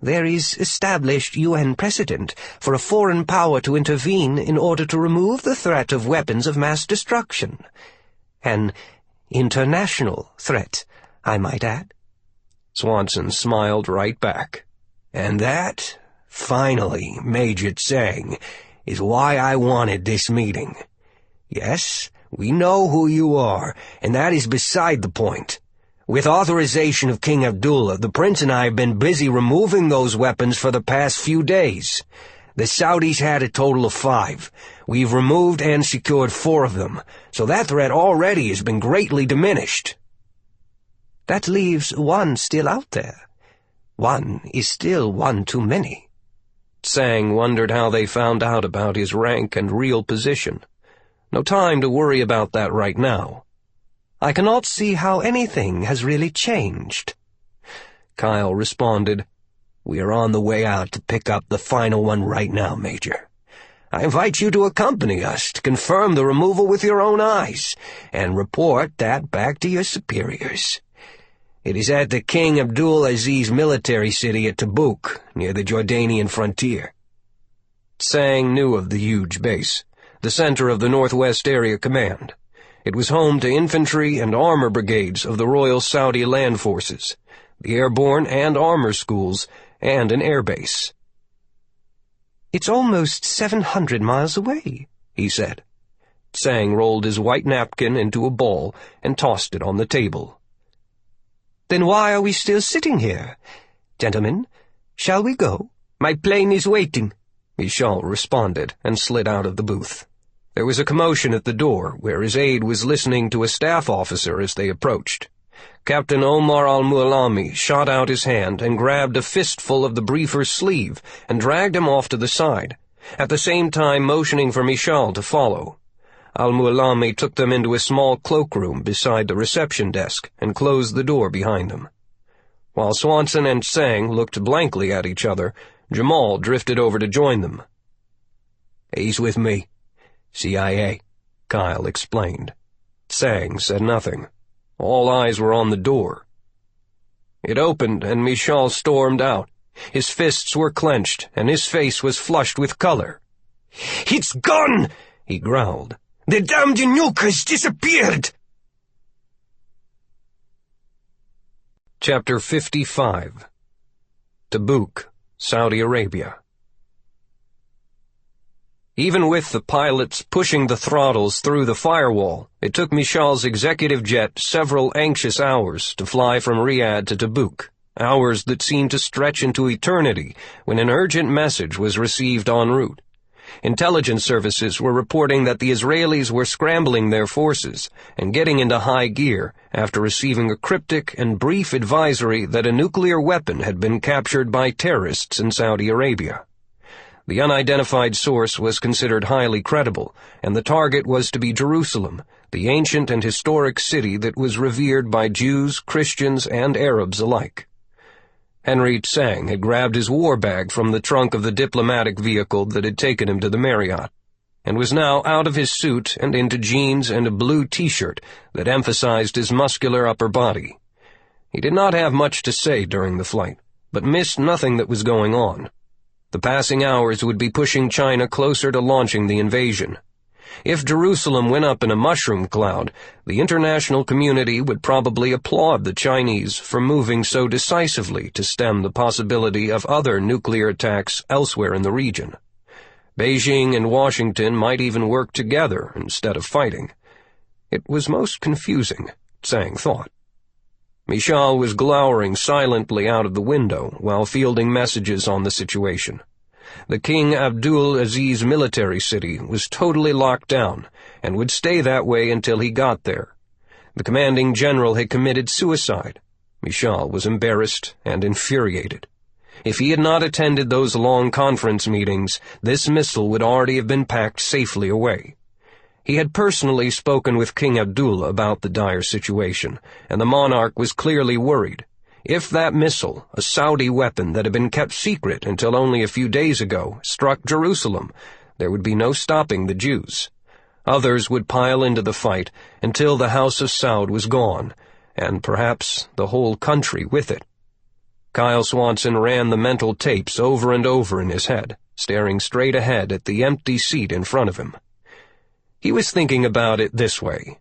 There is established UN precedent for a foreign power to intervene in order to remove the threat of weapons of mass destruction. An international threat, I might add." Swanson smiled right back. "And that, finally, Major Tsang, is why I wanted this meeting. Yes, we know who you are, and that is beside the point. With authorization of King Abdullah, the Prince and I have been busy removing those weapons for the past few days. The Saudis had a total of 5. We've removed and secured 4 of them, so that threat already has been greatly diminished. That leaves 1 still out there. 1 is still 1 too many. Tsang wondered how they found out about his rank and real position. No time to worry about that right now. I cannot see how anything has really changed. Kyle responded, We are on the way out to pick up the final one right now, Major. I invite you to accompany us to confirm the removal with your own eyes, and report that back to your superiors. It is at the King Abdul Aziz military city at Tabuk, near the Jordanian frontier. Tsang knew of the huge base, the center of the Northwest Area Command. It was home to infantry and armor brigades of the Royal Saudi Land Forces, the airborne and armor schools, and an airbase. It's almost 700 miles away, he said. Tsang rolled his white napkin into a ball and tossed it on the table. Then why are we still sitting here? Gentlemen, shall we go? My plane is waiting, Michal responded and slid out of the booth. There was a commotion at the door, where his aide was listening to a staff officer as they approached. Captain Omar al-Mualami shot out his hand and grabbed a fistful of the briefer's sleeve and dragged him off to the side, at the same time motioning for Michal to follow. Al-Mualami took them into a small cloakroom beside the reception desk and closed the door behind them. While Swanson and Tsang looked blankly at each other, Jamal drifted over to join them. He's with me. CIA, Kyle explained. Tsang said nothing. All eyes were on the door. It opened, and Michal stormed out. His fists were clenched, and his face was flushed with color. "It's gone!" he growled. "The damned nuke has disappeared!" Chapter 55. Tabuk, Saudi Arabia. Even with the pilots pushing the throttles through the firewall, it took Michal's executive jet several anxious hours to fly from Riyadh to Tabuk, hours that seemed to stretch into eternity when an urgent message was received en route. Intelligence services were reporting that the Israelis were scrambling their forces and getting into high gear after receiving a cryptic and brief advisory that a nuclear weapon had been captured by terrorists in Saudi Arabia. The unidentified source was considered highly credible, and the target was to be Jerusalem, the ancient and historic city that was revered by Jews, Christians, and Arabs alike. Henry Tsang had grabbed his war bag from the trunk of the diplomatic vehicle that had taken him to the Marriott, and was now out of his suit and into jeans and a blue t-shirt that emphasized his muscular upper body. He did not have much to say during the flight, but missed nothing that was going on. The passing hours would be pushing China closer to launching the invasion. If Jerusalem went up in a mushroom cloud, the international community would probably applaud the Chinese for moving so decisively to stem the possibility of other nuclear attacks elsewhere in the region. Beijing and Washington might even work together instead of fighting. It was most confusing, Tsang thought. Michal was glowering silently out of the window while fielding messages on the situation. The King Abdul Aziz military city was totally locked down and would stay that way until he got there. The commanding general had committed suicide. Michal was embarrassed and infuriated. If he had not attended those long conference meetings, this missile would already have been packed safely away. He had personally spoken with King Abdullah about the dire situation, and the monarch was clearly worried. If that missile, a Saudi weapon that had been kept secret until only a few days ago, struck Jerusalem, there would be no stopping the Jews. Others would pile into the fight until the House of Saud was gone, and perhaps the whole country with it. Kyle Swanson ran the mental tapes over and over in his head, staring straight ahead at the empty seat in front of him. He was thinking about it this way.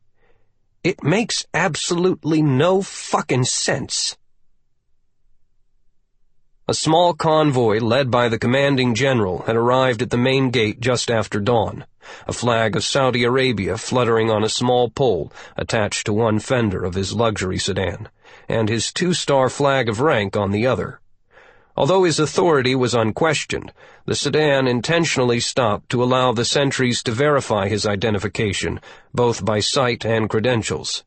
It makes absolutely no fucking sense. A small convoy led by the commanding general had arrived at the main gate just after dawn, a flag of Saudi Arabia fluttering on a small pole attached to one fender of his luxury sedan, and his 2-star flag of rank on the other. Although his authority was unquestioned, the sedan intentionally stopped to allow the sentries to verify his identification, both by sight and credentials.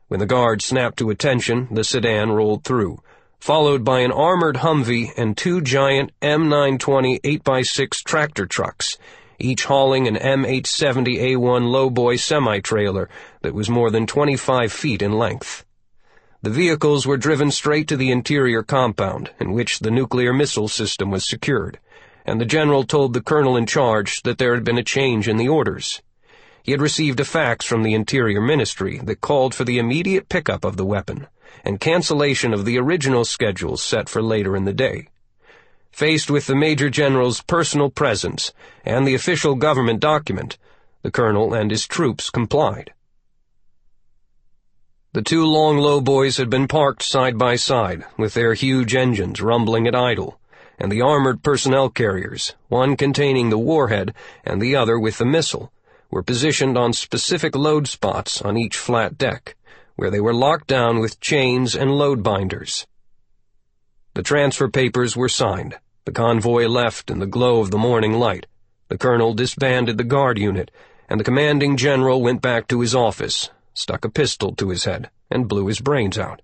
When the guard snapped to attention, the sedan rolled through, followed by an armored Humvee and 2 giant M920 8x6 tractor trucks, each hauling an M870A1 lowboy semi-trailer that was more than 25 feet in length. The vehicles were driven straight to the interior compound, in which the nuclear missile system was secured, and the general told the colonel in charge that there had been a change in the orders. He had received a fax from the Interior Ministry that called for the immediate pickup of the weapon, and cancellation of the original schedule set for later in the day. Faced with the Major General's personal presence and the official government document, the colonel and his troops complied. The 2 long lowboys had been parked side by side, with their huge engines rumbling at idle, and the armored personnel carriers, one containing the warhead and the other with the missile, were positioned on specific load spots on each flat deck, where they were locked down with chains and load binders. The transfer papers were signed. The convoy left in the glow of the morning light. The colonel disbanded the guard unit, and the commanding general went back to his office, stuck a pistol to his head, and blew his brains out.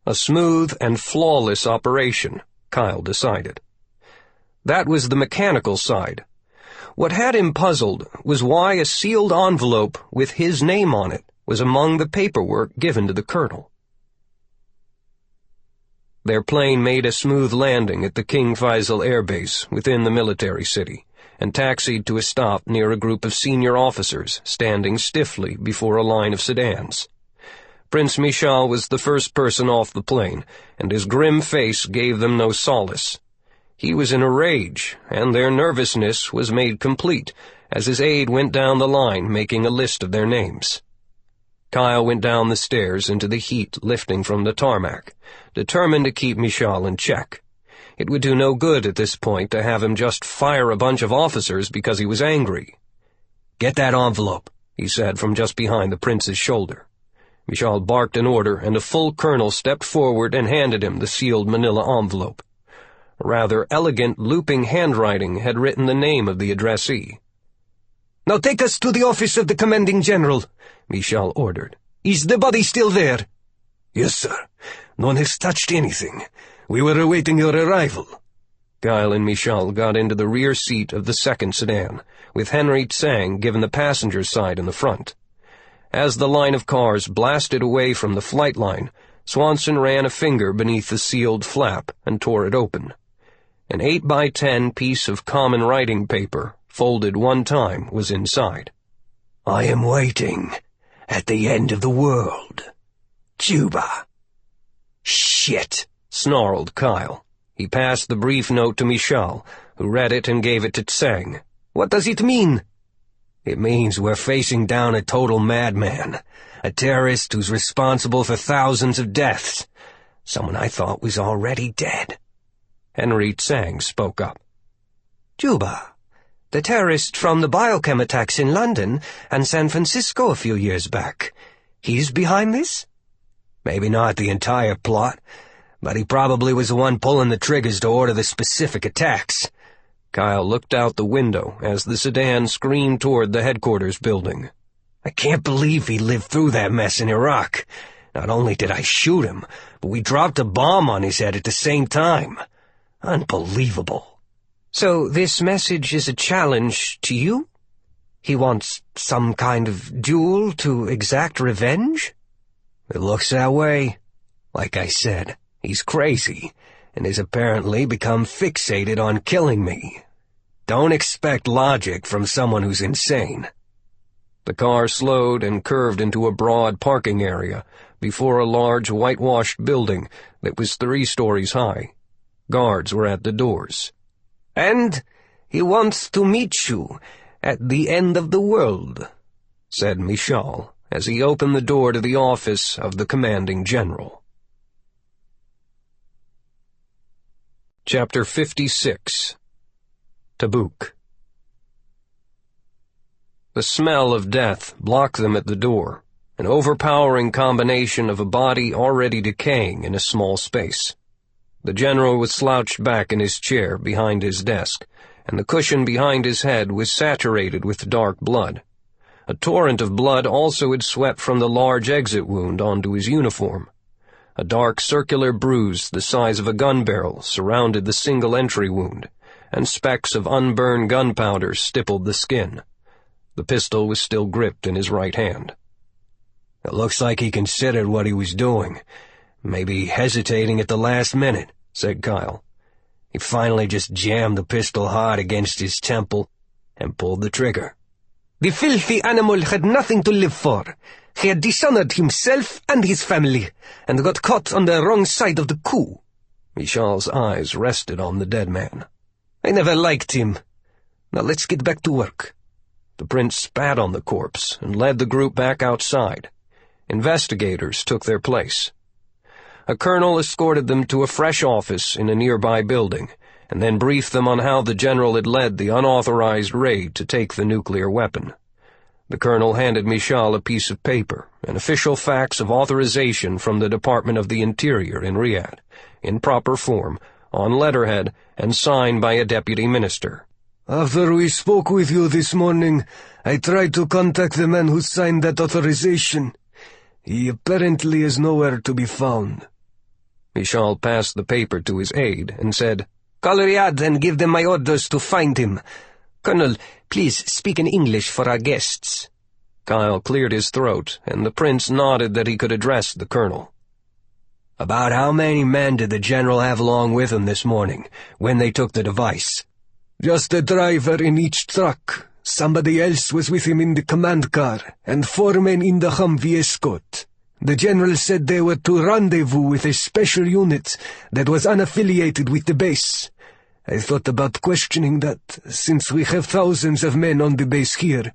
A smooth and flawless operation, Kyle decided. That was the mechanical side. What had him puzzled was why a sealed envelope with his name on it was among the paperwork given to the colonel. Their plane made a smooth landing at the King Faisal Air Base within the military city, and taxied to a stop near a group of senior officers standing stiffly before a line of sedans. Prince Michal was the first person off the plane, and his grim face gave them no solace. He was in a rage, and their nervousness was made complete as his aide went down the line making a list of their names. Kyle went down the stairs into the heat lifting from the tarmac, determined to keep Michal in check. It would do no good at this point to have him just fire a bunch of officers because he was angry. "Get that envelope," he said from just behind the prince's shoulder. Michal barked an order, and a full colonel stepped forward and handed him the sealed manila envelope. A rather elegant, looping handwriting had written the name of the addressee. "Now take us to the office of the commanding general," Michal ordered. "Is the body still there?" "Yes, sir. No one has touched anything. We were awaiting your arrival." Kyle and Michal got into the rear seat of the second sedan, with Henry Tsang given the passenger side in the front. As the line of cars blasted away from the flight line, Swanson ran a finger beneath the sealed flap and tore it open. An 8x10 piece of common writing paper, folded one time, was inside. "I am waiting at the end of the world. Cuba." "Shit," snarled Kyle. He passed the brief note to Michal, who read it and gave it to Tsang. "What does it mean?" "It means we're facing down a total madman, a terrorist who's responsible for thousands of deaths, someone I thought was already dead." Henry Tsang spoke up. "Cuba, the terrorist from the biochem attacks in London and San Francisco a few years back. He's behind this?" "Maybe not the entire plot, but he probably was the one pulling the triggers to order the specific attacks." Kyle looked out the window as the sedan screamed toward the headquarters building. "I can't believe he lived through that mess in Iraq. Not only did I shoot him, but we dropped a bomb on his head at the same time. Unbelievable." "So this message is a challenge to you? He wants some kind of duel to exact revenge?" "It looks that way. Like I said, he's crazy, and has apparently become fixated on killing me. Don't expect logic from someone who's insane." The car slowed and curved into a broad parking area before a large whitewashed building that was 3 stories high. Guards were at the doors. "And he wants to meet you at the end of the world," said Michal, as he opened the door to the office of the commanding general. Chapter 56. Tabuk. The smell of death blocked them at the door, an overpowering combination of a body already decaying in a small space. The general was slouched back in his chair behind his desk, and the cushion behind his head was saturated with dark blood. A torrent of blood also had swept from the large exit wound onto his uniform. A dark circular bruise the size of a gun barrel surrounded the single entry wound, and specks of unburned gunpowder stippled the skin. The pistol was still gripped in his right hand. "It looks like he considered what he was doing, maybe hesitating at the last minute," said Kyle. "He finally just jammed the pistol hard against his temple and pulled the trigger." "The filthy animal had nothing to live for. He had dishonored himself and his family, and got caught on the wrong side of the coup." Michal's eyes rested on the dead man. "I never liked him. Now let's get back to work." The prince spat on the corpse and led the group back outside. Investigators took their place. A colonel escorted them to a fresh office in a nearby building, and then briefed them on how the general had led the unauthorized raid to take the nuclear weapon. The colonel handed Michal a piece of paper, an official fax of authorization from the Department of the Interior in Riyadh, in proper form, on letterhead, and signed by a deputy minister. "After we spoke with you this morning, I tried to contact the man who signed that authorization. He apparently is nowhere to be found." Michal passed the paper to his aide and said, "Call Riyadh and give them my orders to find him. Colonel, please speak in English for our guests." Kyle cleared his throat, and the prince nodded that he could address the colonel. "About how many men did the general have along with him this morning, when they took the device?" "Just a driver in each truck. Somebody else was with him in the command car, and 4 men in the Humvee escort. The general said they were to rendezvous with a special unit that was unaffiliated with the base. I thought about questioning that, since we have thousands of men on the base here,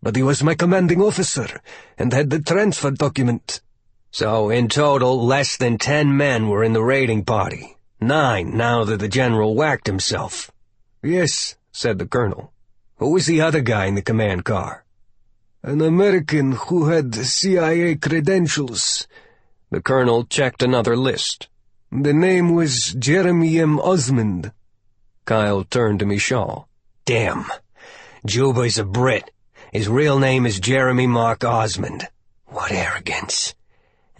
but he was my commanding officer, and had the transfer document." "So, in total, less than 10 men were in the raiding party. 9, now that the general whacked himself." "Yes," said the colonel. "Who was the other guy in the command car?" "An American who had CIA credentials." The colonel checked another list. "The name was Jeremy M. Osmond." Kyle turned to Michal. "Damn. Juba's a Brit. His real name is Jeremy Mark Osmond. What arrogance.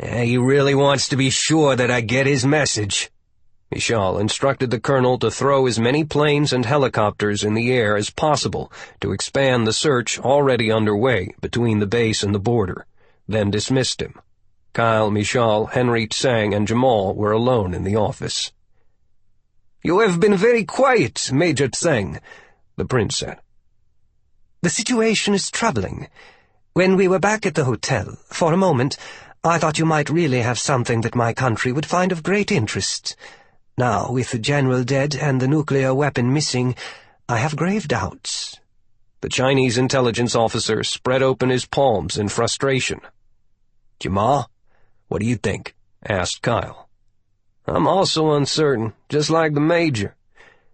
He really wants to be sure that I get his message." Michal instructed the colonel to throw as many planes and helicopters in the air as possible to expand the search already underway between the base and the border, then dismissed him. Kyle, Michal, Henry Tsang, and Jamal were alone in the office. "You have been very quiet, Major Tsang," the prince said. "The situation is troubling. When we were back at the hotel, for a moment, I thought you might really have something that my country would find of great interest. Now, with the general dead and the nuclear weapon missing, I have grave doubts." The Chinese intelligence officer spread open his palms in frustration. "Jamal, what do you think?" asked Kyle. "I'm also uncertain, just like the major.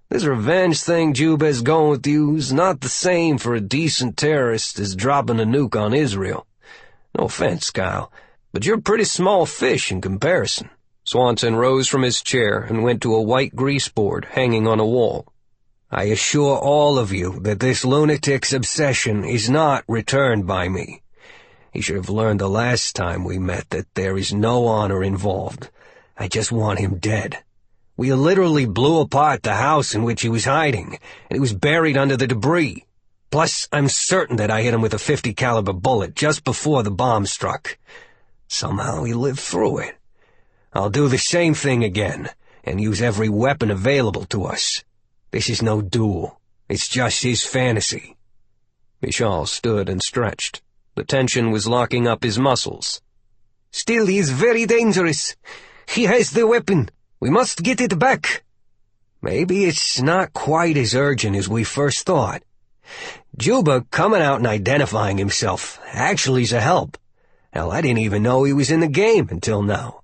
This revenge thing Juba's going with you is not the same for a decent terrorist as dropping a nuke on Israel. No offense, Kyle, but you're a pretty small fish in comparison." Swanson rose from his chair and went to a white grease board hanging on a wall. "I assure all of you that this lunatic's obsession is not returned by me. He should have learned the last time we met that there is no honor involved. I just want him dead. We literally blew apart the house in which he was hiding, and he was buried under the debris. Plus, I'm certain that I hit him with a .50 caliber bullet just before the bomb struck. Somehow he lived through it. I'll do the same thing again, and use every weapon available to us. This is no duel. It's just his fantasy." Michal stood and stretched. The tension was locking up his muscles. "Still, he is very dangerous. He has the weapon. We must get it back." "Maybe it's not quite as urgent as we first thought. Juba coming out and identifying himself actually is a help. Hell, I didn't even know he was in the game until now.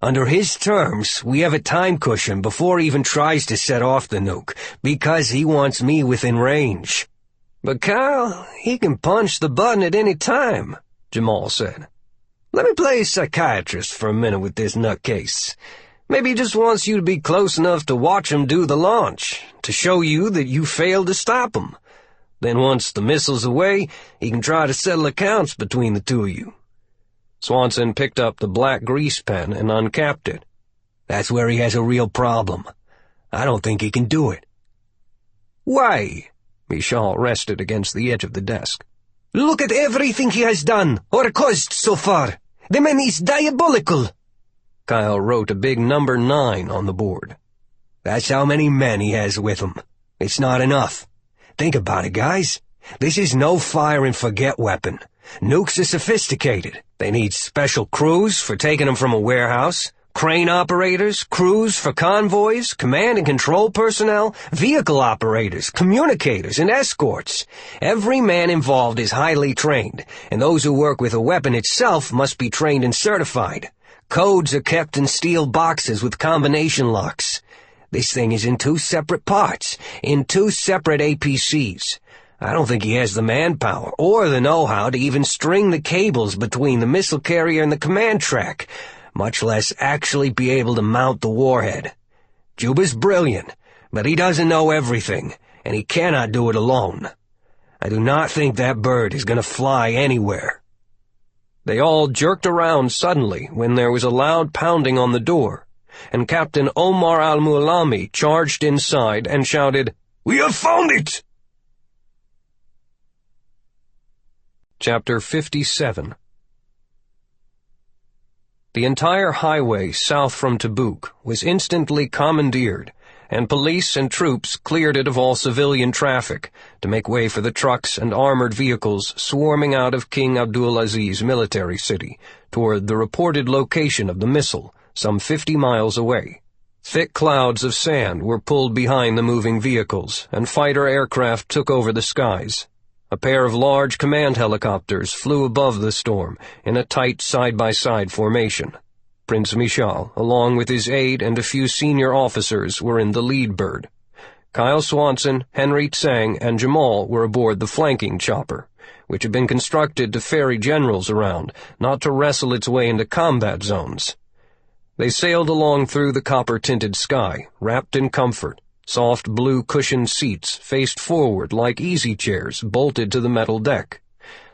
Under his terms, we have a time cushion before he even tries to set off the nuke, because he wants me within range." "But Kyle, he can punch the button at any time," Jamal said. "Let me play psychiatrist for a minute with this nutcase. Maybe he just wants you to be close enough to watch him do the launch, to show you that you failed to stop him. Then once the missile's away, he can try to settle accounts between the two of you." Swanson picked up the black grease pen and uncapped it. "That's where he has a real problem. I don't think he can do it." "Why?" Michal rested against the edge of the desk. "Look at everything he has done, or caused so far. The man is diabolical." Kyle wrote a big number 9 on the board. "That's how many men he has with him. It's not enough. Think about it, guys. This is no fire-and-forget weapon. Nukes are sophisticated. They need special crews for taking them from a warehouse, crane operators, crews for convoys, command and control personnel, vehicle operators, communicators, and escorts. Every man involved is highly trained, and those who work with a weapon itself must be trained and certified. Codes are kept in steel boxes with combination locks. This thing is in 2 separate parts, in 2 separate APCs. I don't think he has the manpower or the know-how to even string the cables between the missile carrier and the command track, much less actually be able to mount the warhead. Juba's brilliant, but he doesn't know everything, and he cannot do it alone. I do not think that bird is going to fly anywhere." They all jerked around suddenly when there was a loud pounding on the door, and Captain Omar al-Mulami charged inside and shouted, "We have found it!" Chapter 57. The entire highway south from Tabuk was instantly commandeered, and police and troops cleared it of all civilian traffic to make way for the trucks and armored vehicles swarming out of King Abdulaziz's military city toward the reported location of the missile, some 50 miles away. Thick clouds of sand were pulled behind the moving vehicles, and fighter aircraft took over the skies. A pair of large command helicopters flew above the storm in a tight side-by-side formation. Prince Michal, along with his aide and a few senior officers, were in the lead bird. Kyle Swanson, Henry Tsang, and Jamal were aboard the flanking chopper, which had been constructed to ferry generals around, not to wrestle its way into combat zones. They sailed along through the copper-tinted sky, wrapped in comfort. Soft blue cushioned seats faced forward like easy chairs bolted to the metal deck.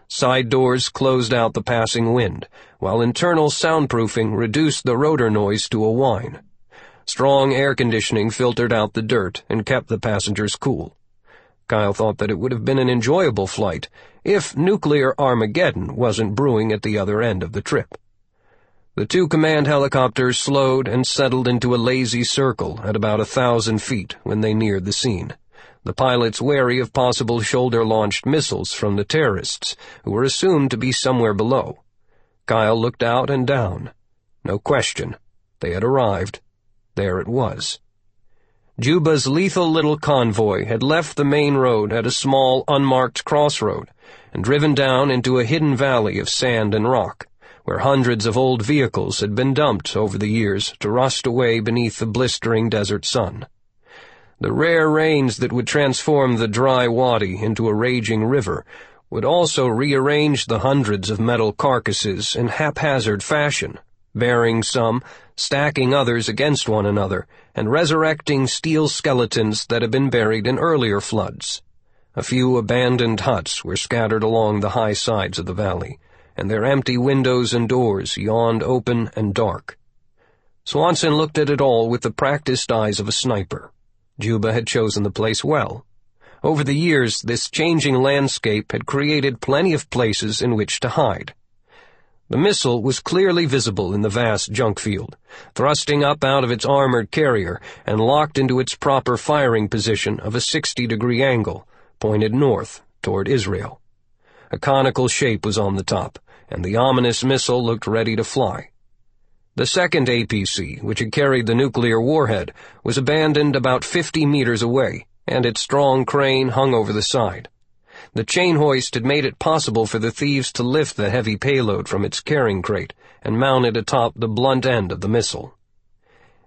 Side doors closed out the passing wind, while internal soundproofing reduced the rotor noise to a whine. Strong air conditioning filtered out the dirt and kept the passengers cool. Kyle thought that it would have been an enjoyable flight if nuclear Armageddon wasn't brewing at the other end of the trip. The 2 command helicopters slowed and settled into a lazy circle at about 1,000 feet when they neared the scene, the pilots wary of possible shoulder-launched missiles from the terrorists, who were assumed to be somewhere below. Kyle looked out and down. No question. They had arrived. There it was. Juba's lethal little convoy had left the main road at a small, unmarked crossroad and driven down into a hidden valley of sand and rock, where hundreds of old vehicles had been dumped over the years to rust away beneath the blistering desert sun. The rare rains that would transform the dry wadi into a raging river would also rearrange the hundreds of metal carcasses in haphazard fashion, burying some, stacking others against one another, and resurrecting steel skeletons that had been buried in earlier floods. A few abandoned huts were scattered along the high sides of the valley, and their empty windows and doors yawned open and dark. Swanson looked at it all with the practiced eyes of a sniper. Juba had chosen the place well. Over the years, this changing landscape had created plenty of places in which to hide. The missile was clearly visible in the vast junk field, thrusting up out of its armored carrier and locked into its proper firing position of a 60-degree angle, pointed north toward Israel. A conical shape was on the top, and the ominous missile looked ready to fly. The second APC, which had carried the nuclear warhead, was abandoned about 50 meters away, and its strong crane hung over the side. The chain hoist had made it possible for the thieves to lift the heavy payload from its carrying crate and mount it atop the blunt end of the missile.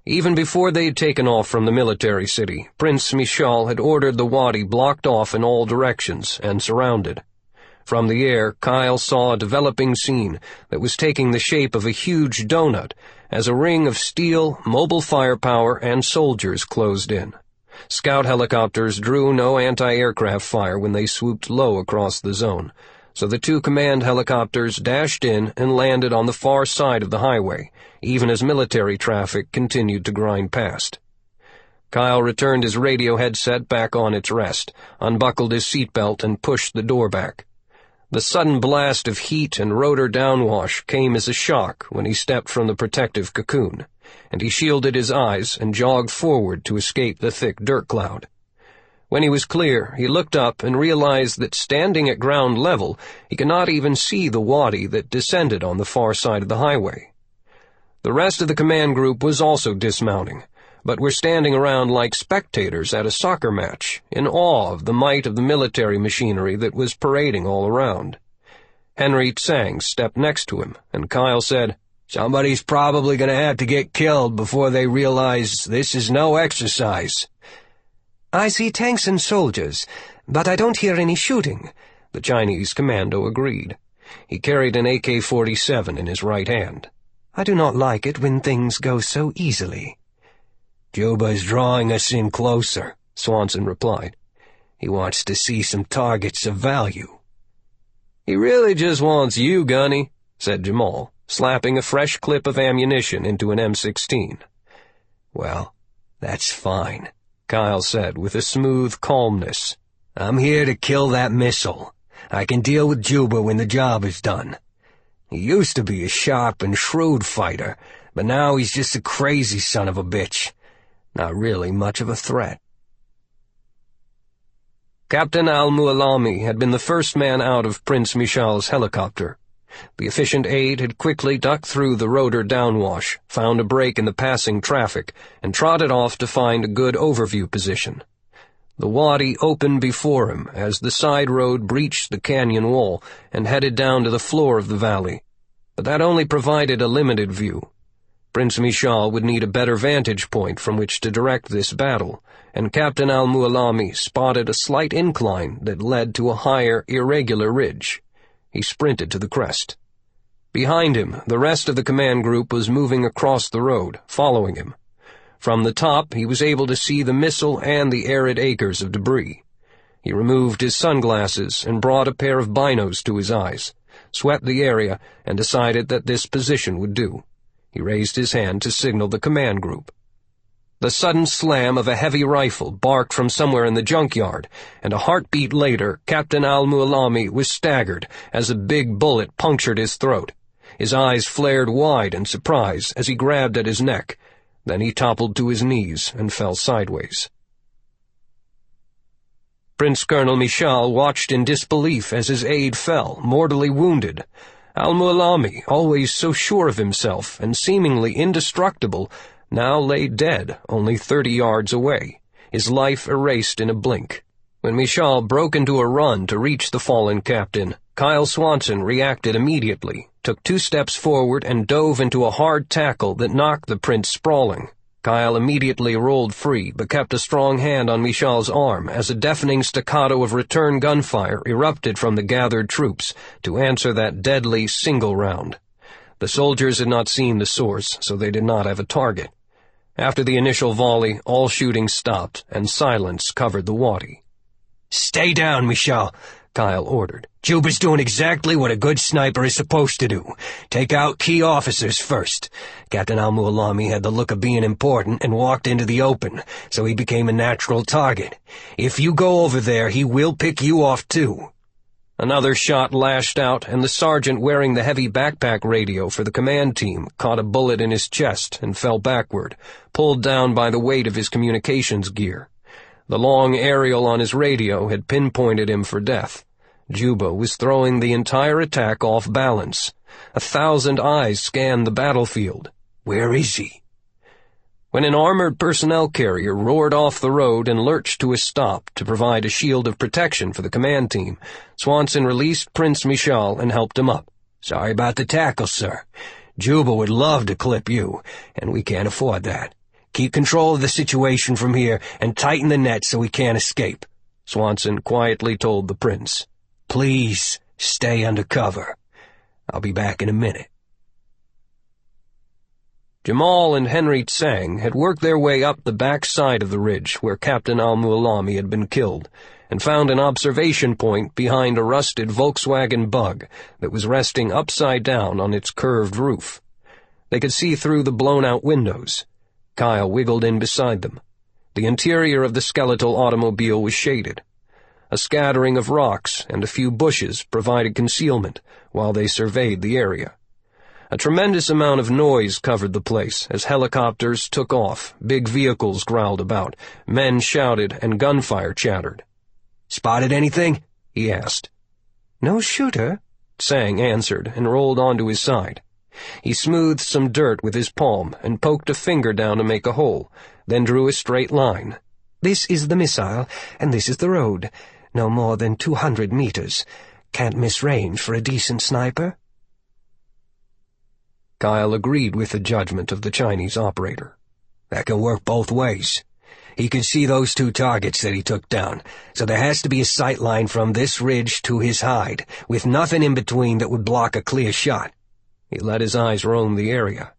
Even before they had taken off from the military city, Prince Michal had ordered the wadi blocked off in all directions and surrounded. From the air, Kyle saw a developing scene that was taking the shape of a huge donut as a ring of steel, mobile firepower, and soldiers closed in. Scout helicopters drew no anti-aircraft fire when they swooped low across the zone, so the two command helicopters dashed in and landed on the far side of the highway, even as military traffic continued to grind past. Kyle returned his radio headset back on its rest, unbuckled his seatbelt, and pushed the door back. The sudden blast of heat and rotor downwash came as a shock when he stepped from the protective cocoon, and he shielded his eyes and jogged forward to escape the thick dirt cloud. When he was clear, he looked up and realized that standing at ground level, he could not even see the wadi that descended on the far side of the highway. The rest of the command group was also dismounting, but were standing around like spectators at a soccer match, in awe of the might of the military machinery that was parading all around. Henry Tsang stepped next to him, and Kyle said, "Somebody's probably going to have to get killed before they realize this is no exercise." "I see tanks and soldiers, but I don't hear any shooting," the Chinese commando agreed. He carried an AK-47 in his right hand. "I do not like it when things go so easily." "Juba's drawing us in closer," Swanson replied. "He wants to see some targets of value." "He really just wants you, Gunny," said Jamal, slapping a fresh clip of ammunition into an M16. "Well, that's fine," Kyle said with a smooth calmness. "I'm here to kill that missile. I can deal with Juba when the job is done. He used to be a sharp and shrewd fighter, but now he's just a crazy son of a bitch. Not really much of a threat." Captain al-Mualami had been the first man out of Prince Mishal's helicopter. The efficient aide had quickly ducked through the rotor downwash, found a break in the passing traffic, and trotted off to find a good overview position. The wadi opened before him as the side road breached the canyon wall and headed down to the floor of the valley, but that only provided a limited view. Prince Mishal would need a better vantage point from which to direct this battle, and Captain al-Mualami spotted a slight incline that led to a higher, irregular ridge. He sprinted to the crest. Behind him, the rest of the command group was moving across the road, following him. From the top, he was able to see the missile and the arid acres of debris. He removed his sunglasses and brought a pair of binos to his eyes, swept the area, and decided that this position would do. He raised his hand to signal the command group. The sudden slam of a heavy rifle barked from somewhere in the junkyard, and a heartbeat later, Captain al-Mualami was staggered as a big bullet punctured his throat. His eyes flared wide in surprise as he grabbed at his neck. Then he toppled to his knees and fell sideways. Prince Colonel Mishal watched in disbelief as his aide fell, mortally wounded. Al-Mualami, always so sure of himself and seemingly indestructible, now lay dead only 30 yards away, his life erased in a blink. When Mishal broke into a run to reach the fallen captain, Kyle Swanson reacted immediately, took 2 steps forward and dove into a hard tackle that knocked the prince sprawling. Kyle immediately rolled free, but kept a strong hand on Mishal's arm as a deafening staccato of return gunfire erupted from the gathered troops to answer that deadly single round. The soldiers had not seen the source, so they did not have a target. After the initial volley, all shooting stopped, and silence covered the wadi. "Stay down, Mishal," Kyle ordered. "Juba's doing exactly what a good sniper is supposed to do. Take out key officers first. Captain al-Mualami had the look of being important and walked into the open, so he became a natural target. If you go over there, he will pick you off too." Another shot lashed out, and the sergeant wearing the heavy backpack radio for the command team caught a bullet in his chest and fell backward, pulled down by the weight of his communications gear. The long aerial on his radio had pinpointed him for death. Juba was throwing the entire attack off balance. 1,000 eyes scanned the battlefield. Where is he? When an armored personnel carrier roared off the road and lurched to a stop to provide a shield of protection for the command team, Swanson released Prince Mishal and helped him up. "Sorry about the tackle, sir. Juba would love to clip you, and we can't afford that. Keep control of the situation from here and tighten the net so he can't escape," Swanson quietly told the prince. "Please, Stay under cover. I'll be back in a minute." Jamal and Henry Tsang had worked their way up the back side of the ridge where Captain al-Mualami had been killed, and found an observation point behind a rusted Volkswagen Bug that was resting upside down on its curved roof. They could see through the blown-out windows. Kyle wiggled in beside them. The interior of the skeletal automobile was shaded. A scattering of rocks and a few bushes provided concealment while they surveyed the area. A tremendous amount of noise covered the place as helicopters took off, big vehicles growled about, men shouted, and gunfire chattered. "Spotted anything?" he asked. "No shooter," Tsang answered and rolled onto his side. He smoothed some dirt with his palm and poked a finger down to make a hole, then drew a straight line. "This is the missile, and this is the road. No more than 200 meters. Can't miss range for a decent sniper." Kyle agreed with the judgment of the Chinese operator. "That can work both ways. He could see those 2 targets that he took down, so there has to be a sight line from this ridge to his hide, with nothing in between that would block a clear shot." He let his eyes roam the area.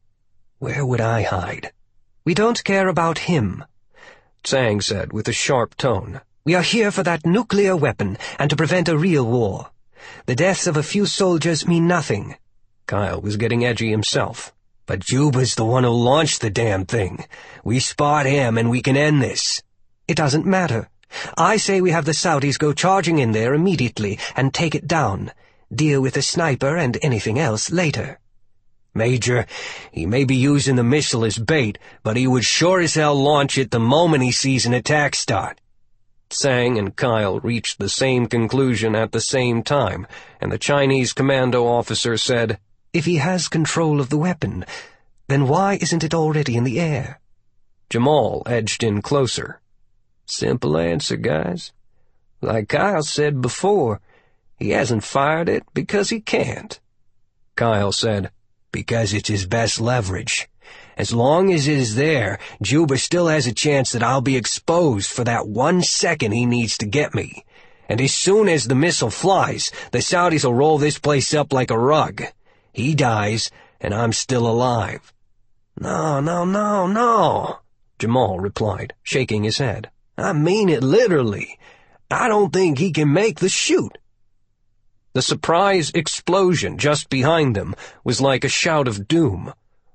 "Where would I hide?" "We don't care about him," Tsang said with a sharp tone. "We are here for that nuclear weapon and to prevent a real war. The deaths of a few soldiers mean nothing." Kyle was getting edgy himself. "But Juba's the one who launched the damn thing. We spot him and we can end this." "It doesn't matter. I say we have the Saudis go charging in there immediately and take it down. Deal with the sniper and anything else later." "Major, he may be using the missile as bait, but he would sure as hell launch it the moment he sees an attack start." Tsang and Kyle reached the same conclusion at the same time, and the Chinese commando officer said, "If he has control of the weapon, then why isn't it already in the air?" Jamal edged in closer. "Simple answer, guys. Like Kyle said before, he hasn't fired it because he can't." Kyle said, "Because it's his best leverage. As long as it is there, Juba still has a chance that I'll be exposed for that 1 second he needs to get me. And as soon as the missile flies, the Saudis will roll this place up like a rug. He dies, and I'm still alive." No, Jamal replied, shaking his head. "I mean it literally. I don't think he can make the shoot." The surprise explosion just behind them was like a shout of doom,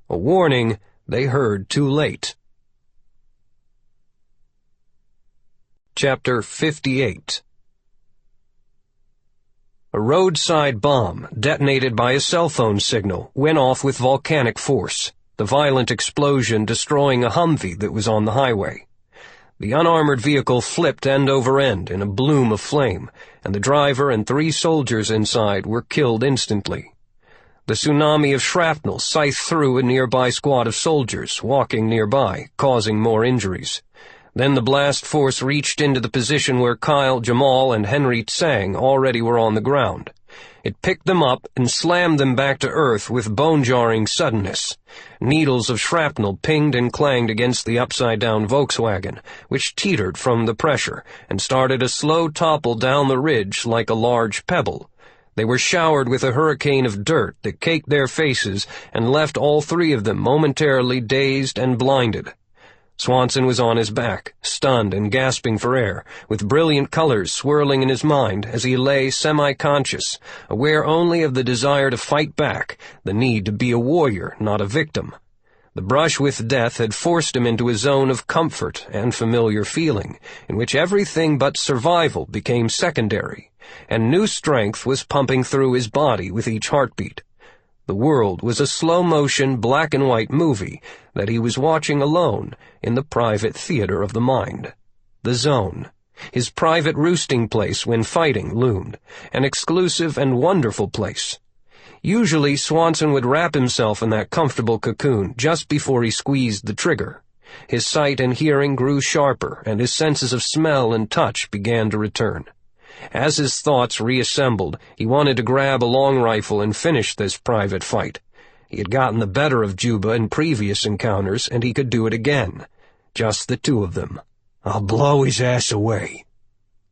a warning they heard too late. Chapter 58. A roadside bomb, detonated by a cell phone signal, went off with volcanic force, the violent explosion destroying a Humvee that was on the highway. The unarmored vehicle flipped end over end in a bloom of flame, and the driver and 3 soldiers inside were killed instantly. The tsunami of shrapnel scythed through a nearby squad of soldiers walking nearby, causing more injuries. Then the blast force reached into the position where Kyle, Jamal, and Henry Tsang already were on the ground. It picked them up and slammed them back to earth with bone-jarring suddenness. Needles of shrapnel pinged and clanged against the upside-down Volkswagen, which teetered from the pressure and started a slow topple down the ridge like a large pebble. They were showered with a hurricane of dirt that caked their faces and left all 3 of them momentarily dazed and blinded. Swanson was on his back, stunned and gasping for air, with brilliant colors swirling in his mind as he lay semi-conscious, aware only of the desire to fight back, the need to be a warrior, not a victim. The brush with death had forced him into a zone of comfort and familiar feeling, in which everything but survival became secondary, and new strength was pumping through his body with each heartbeat. The world was a slow-motion black-and-white movie that he was watching alone in the private theater of the mind. The zone. His private roosting place when fighting loomed, an exclusive and wonderful place. Usually Swanson would wrap himself in that comfortable cocoon just before he squeezed the trigger. His sight and hearing grew sharper, and his senses of smell and touch began to return. As his thoughts reassembled, he wanted to grab a long rifle and finish this private fight. He had gotten the better of Juba in previous encounters, and he could do it again. Just the 2 of them. "I'll blow his ass away."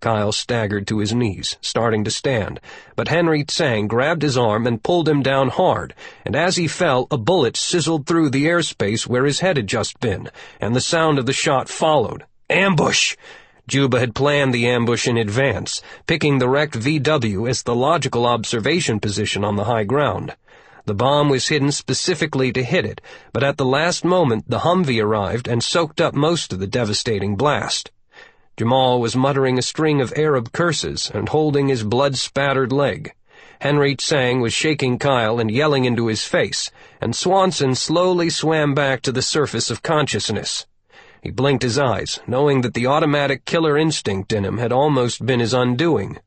Kyle staggered to his knees, starting to stand, but Henry Tsang grabbed his arm and pulled him down hard, and as he fell, a bullet sizzled through the airspace where his head had just been, and the sound of the shot followed. Ambush! Juba had planned the ambush in advance, picking the wrecked VW as the logical observation position on the high ground. The bomb was hidden specifically to hit it, but at the last moment the Humvee arrived and soaked up most of the devastating blast. Jamal was muttering a string of Arab curses and holding his blood-spattered leg. Henry Tsang was shaking Kyle and yelling into his face, and Swanson slowly swam back to the surface of consciousness. He blinked his eyes, knowing that the automatic killer instinct in him had almost been his undoing.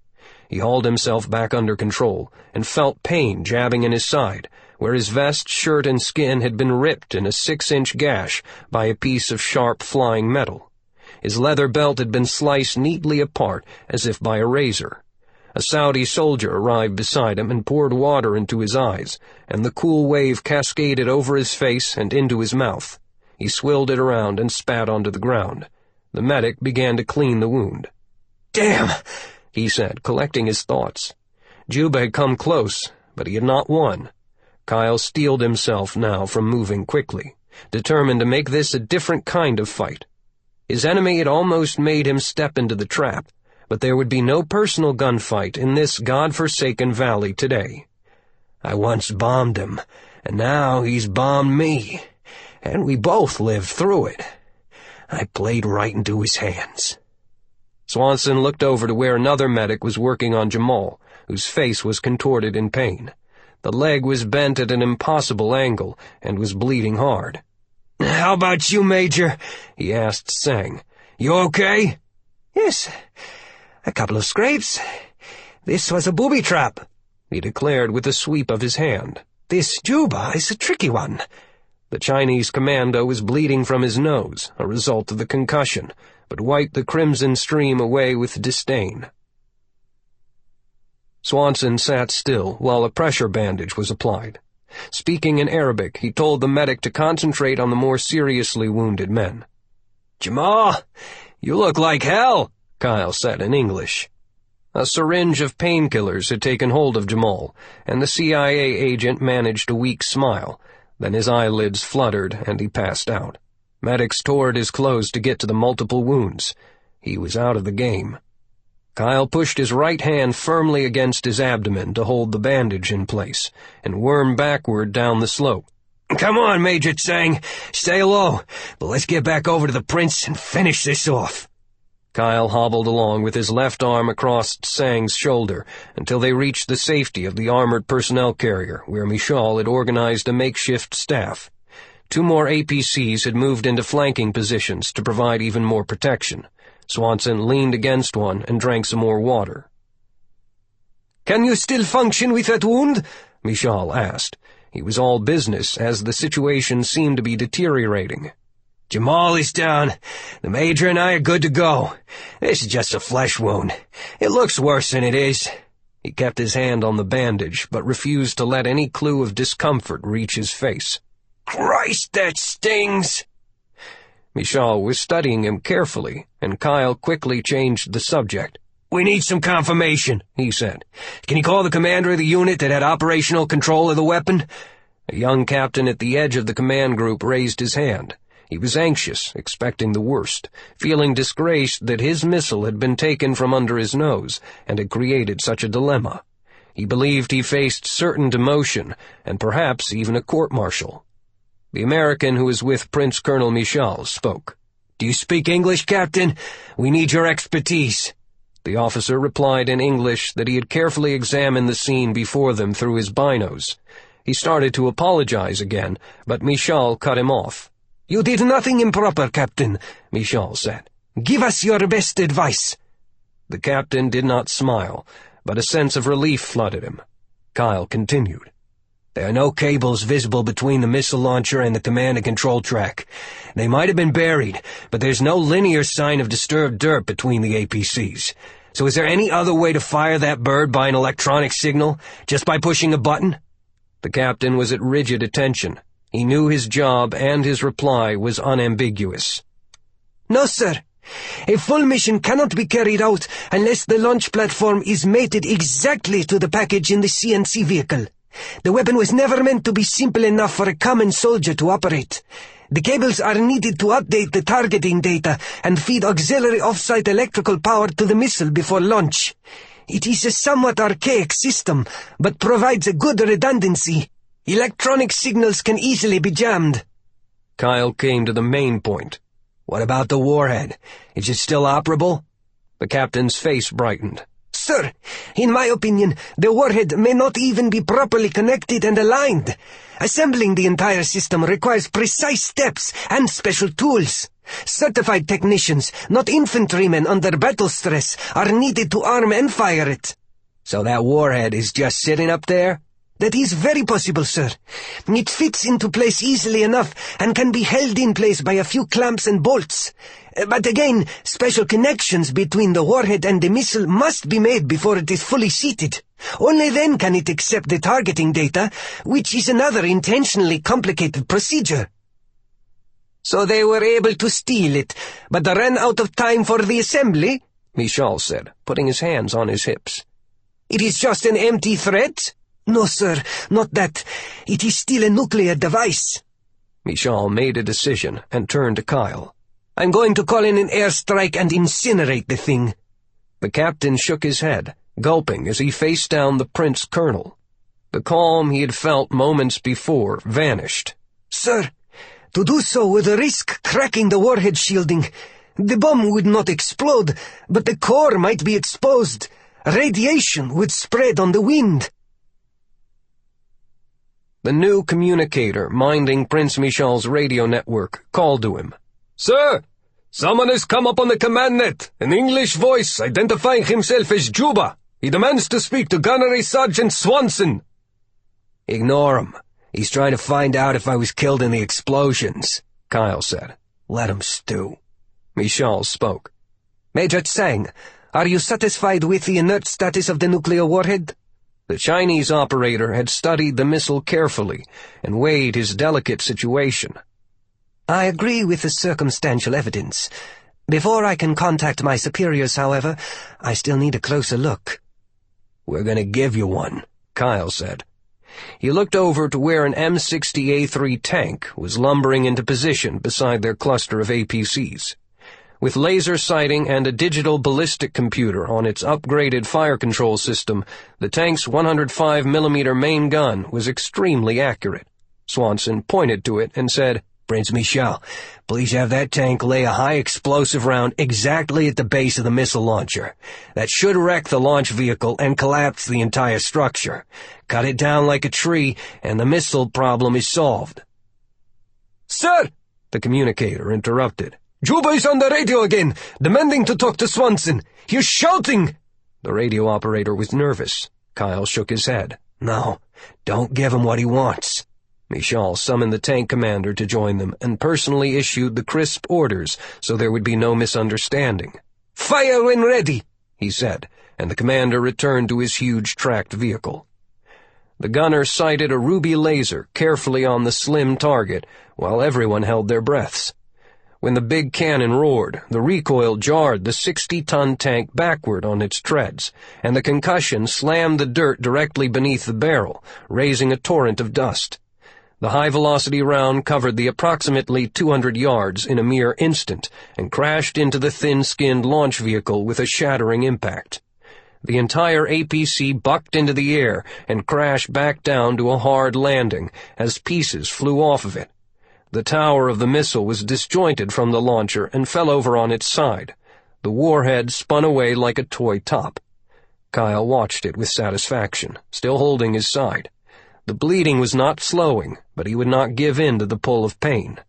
He hauled himself back under control and felt pain jabbing in his side, where his vest, shirt, and skin had been ripped in a 6-inch gash by a piece of sharp flying metal. His leather belt had been sliced neatly apart, as if by a razor. A Saudi soldier arrived beside him and poured water into his eyes, and the cool wave cascaded over his face and into his mouth. He swilled it around and spat onto the ground. The medic began to clean the wound. "Damn!" he said, collecting his thoughts. Juba had come close, but he had not won. Kyle steeled himself now from moving quickly, determined to make this a different kind of fight. His enemy had almost made him step into the trap, but there would be no personal gunfight in this god-forsaken valley today. I once bombed him, and now he's bombed me, and we both lived through it. I played right into his hands. Swanson looked over to where another medic was working on Jamal, whose face was contorted in pain. The leg was bent at an impossible angle and was bleeding hard. "How about you, Major?" he asked Tsang. "You okay?" "Yes, a couple of scrapes. This was a booby trap," he declared with a sweep of his hand. "This Juba is a tricky one." The Chinese commando was bleeding from his nose, a result of the concussion, but wiped the crimson stream away with disdain. Swanson sat still while a pressure bandage was applied. Speaking in Arabic, he told the medic to concentrate on the more seriously wounded men. "Jamal, you look like hell," Kyle said in English. A syringe of painkillers had taken hold of Jamal, and the CIA agent managed a weak smile. Then his eyelids fluttered and he passed out. Medics tore at his clothes to get to the multiple wounds. He was out of the game. Kyle pushed his right hand firmly against his abdomen to hold the bandage in place, and wormed backward down the slope. "Come on, Major Tsang. Stay low, but let's get back over to the Prince and finish this off." Kyle hobbled along with his left arm across Tsang's shoulder until they reached the safety of the armored personnel carrier, where Michal had organized a makeshift staff. 2 more APCs had moved into flanking positions to provide even more protection. Swanson leaned against one and drank some more water. "Can you still function with that wound?" Michal asked. He was all business, as the situation seemed to be deteriorating. "Jamal is down. The Major and I are good to go. This is just a flesh wound. It looks worse than it is." He kept his hand on the bandage, but refused to let any clue of discomfort reach his face. "Christ, that stings!" Michal was studying him carefully, and Kyle quickly changed the subject. "We need some confirmation," he said. "Can you call the commander of the unit that had operational control of the weapon?" A young captain at the edge of the command group raised his hand. He was anxious, expecting the worst, feeling disgraced that his missile had been taken from under his nose and had created such a dilemma. He believed he faced certain demotion, and perhaps even a court-martial. The American who was with Prince Colonel Michal spoke. "Do you speak English, Captain? We need your expertise." The officer replied in English that he had carefully examined the scene before them through his binos. He started to apologize again, but Michal cut him off. "You did nothing improper, Captain," Michal said. "Give us your best advice." The captain did not smile, but a sense of relief flooded him. Kyle continued. "There are no cables visible between the missile launcher and the command and control track. They might have been buried, but there's no linear sign of disturbed dirt between the APCs. So is there any other way to fire that bird by an electronic signal, just by pushing a button?" The captain was at rigid attention. He knew his job, and his reply was unambiguous. "No, sir. A full mission cannot be carried out unless the launch platform is mated exactly to the package in the CNC vehicle. The weapon was never meant to be simple enough for a common soldier to operate. The cables are needed to update the targeting data and feed auxiliary off-site electrical power to the missile before launch. It is a somewhat archaic system, but provides a good redundancy. Electronic signals can easily be jammed. Kyle came to the main point. What about the warhead? Is it still operable? The captain's face brightened. Sir, in my opinion, the warhead may not even be properly connected and aligned. Assembling the entire system requires precise steps and special tools. Certified technicians, not infantrymen under battle stress, are needed to arm and fire it. So that warhead is just sitting up there? That is very possible, sir. It fits into place easily enough and can be held in place by a few clamps and bolts. But again, special connections between the warhead and the missile must be made before it is fully seated. Only then can it accept the targeting data, which is another intentionally complicated procedure. So they were able to steal it, but ran out of time for the assembly? Michal said, putting his hands on his hips. It is just an empty threat? No, sir, not that. It is still a nuclear device. Michal made a decision and turned to Kyle. I'm going to call in an airstrike and incinerate the thing. The captain shook his head, gulping as he faced down the Prince Colonel. The calm he had felt moments before vanished. Sir, to do so would risk cracking the warhead shielding. The bomb would not explode, but the core might be exposed. Radiation would spread on the wind. The new communicator minding Prince Michal's radio network called to him. Sir, someone has come up on the command net, an English voice identifying himself as Juba. He demands to speak to Gunnery Sgt. Swanson. Ignore him. He's trying to find out if I was killed in the explosions, Kyle said. Let him stew. Michal spoke. Major Tsang, are you satisfied with the inert status of the nuclear warhead? The Chinese operator had studied the missile carefully and weighed his delicate situation. I agree with the circumstantial evidence. Before I can contact my superiors, however, I still need a closer look. We're going to give you one, Kyle said. He looked over to where an M60A3 tank was lumbering into position beside their cluster of APCs. With laser sighting and a digital ballistic computer on its upgraded fire control system, the tank's 105mm main gun was extremely accurate. Swanson pointed to it and said, Prince Michal, please have that tank lay a high explosive round exactly at the base of the missile launcher. That should wreck the launch vehicle and collapse the entire structure. Cut it down like a tree, and the missile problem is solved. Sir, the communicator interrupted. Juba is on the radio again, demanding to talk to Swanson. He's shouting! The radio operator was nervous. Kyle shook his head. No, don't give him what he wants. Michal summoned the tank commander to join them and personally issued the crisp orders so there would be no misunderstanding. Fire when ready, he said, and the commander returned to his huge tracked vehicle. The gunner sighted a ruby laser carefully on the slim target while everyone held their breaths. When the big cannon roared, the recoil jarred the 60-ton tank backward on its treads, and the concussion slammed the dirt directly beneath the barrel, raising a torrent of dust. The high-velocity round covered the approximately 200 yards in a mere instant and crashed into the thin-skinned launch vehicle with a shattering impact. The entire APC bucked into the air and crashed back down to a hard landing as pieces flew off of it. The tower of the missile was disjointed from the launcher and fell over on its side. The warhead spun away like a toy top. Kyle watched it with satisfaction, still holding his side. The bleeding was not slowing, but he would not give in to the pull of pain.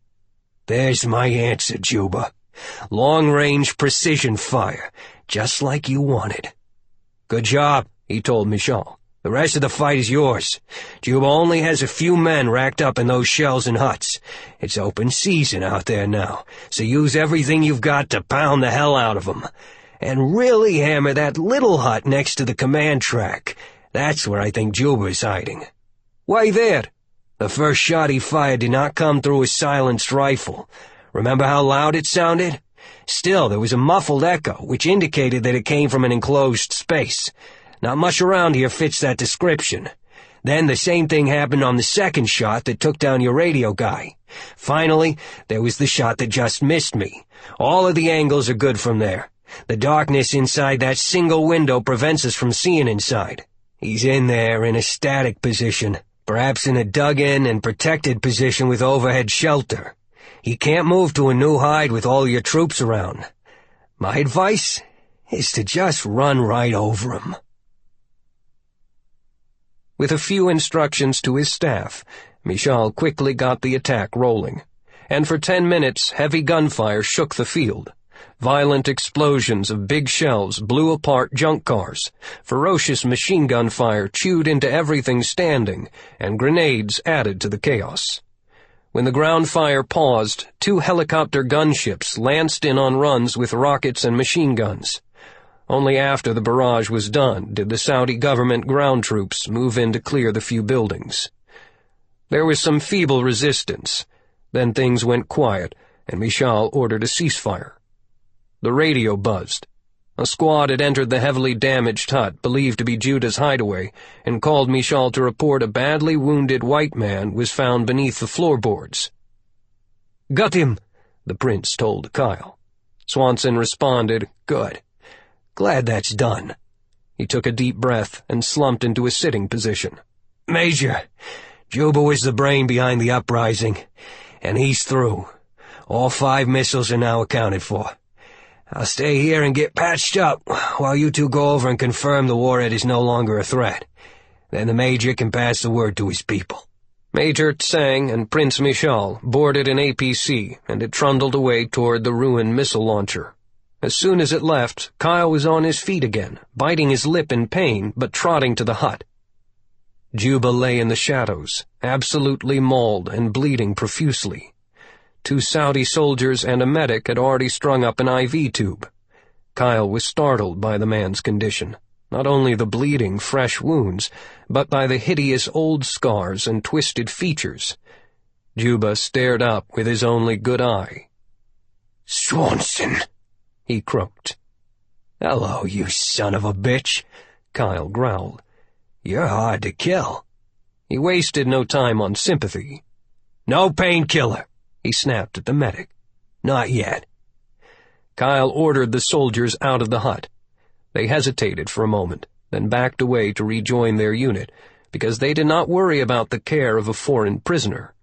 There's my answer, Juba. Long-range precision fire, just like you wanted. Good job, he told Michal. The rest of the fight is yours. Juba only has a few men racked up in those shells and huts. It's open season out there now, so use everything you've got to pound the hell out of them. And really hammer that little hut next to the command track. That's where I think Juba is hiding. Why there? The first shot he fired did not come through a silenced rifle. Remember how loud it sounded? Still, there was a muffled echo, which indicated that it came from an enclosed space. Not much around here fits that description. Then the same thing happened on the second shot that took down your radio guy. Finally, there was the shot that just missed me. All of the angles are good from there. The darkness inside that single window prevents us from seeing inside. He's in there in a static position, perhaps in a dug-in and protected position with overhead shelter. He can't move to a new hide with all your troops around. My advice is to just run right over him. With a few instructions to his staff, Michal quickly got the attack rolling, and for 10 minutes heavy gunfire shook the field. Violent explosions of big shells blew apart junk cars, ferocious machine gun fire chewed into everything standing, and grenades added to the chaos. When the ground fire paused, 2 helicopter gunships lanced in on runs with rockets and machine guns. Only after the barrage was done did the Saudi government ground troops move in to clear the few buildings. There was some feeble resistance. Then things went quiet, and Michal ordered a ceasefire. The radio buzzed. A squad had entered the heavily damaged hut believed to be Judah's hideaway and called Michal to report a badly wounded white man was found beneath the floorboards. "Got him," the prince told Kyle. Swanson responded, "Good. Glad that's done." He took a deep breath and slumped into a sitting position. "Major, Juba was the brain behind the uprising, and he's through. All 5 missiles are now accounted for. I'll stay here and get patched up while you 2 go over and confirm the warhead is no longer a threat. Then the Major can pass the word to his people." Major Tsang and Prince Michal boarded an APC, and it trundled away toward the ruined missile launcher. As soon as it left, Kyle was on his feet again, biting his lip in pain but trotting to the hut. Juba lay in the shadows, absolutely mauled and bleeding profusely. 2 Saudi soldiers and a medic had already strung up an IV tube. Kyle was startled by the man's condition, not only the bleeding, fresh wounds, but by the hideous old scars and twisted features. Juba stared up with his only good eye. "Swanson," he croaked. "Hello, you son of a bitch," Kyle growled. "You're hard to kill." He wasted no time on sympathy. "No painkiller," he snapped at the medic. "Not yet." Kyle ordered the soldiers out of the hut. They hesitated for a moment, then backed away to rejoin their unit, because they did not worry about the care of a foreign prisoner.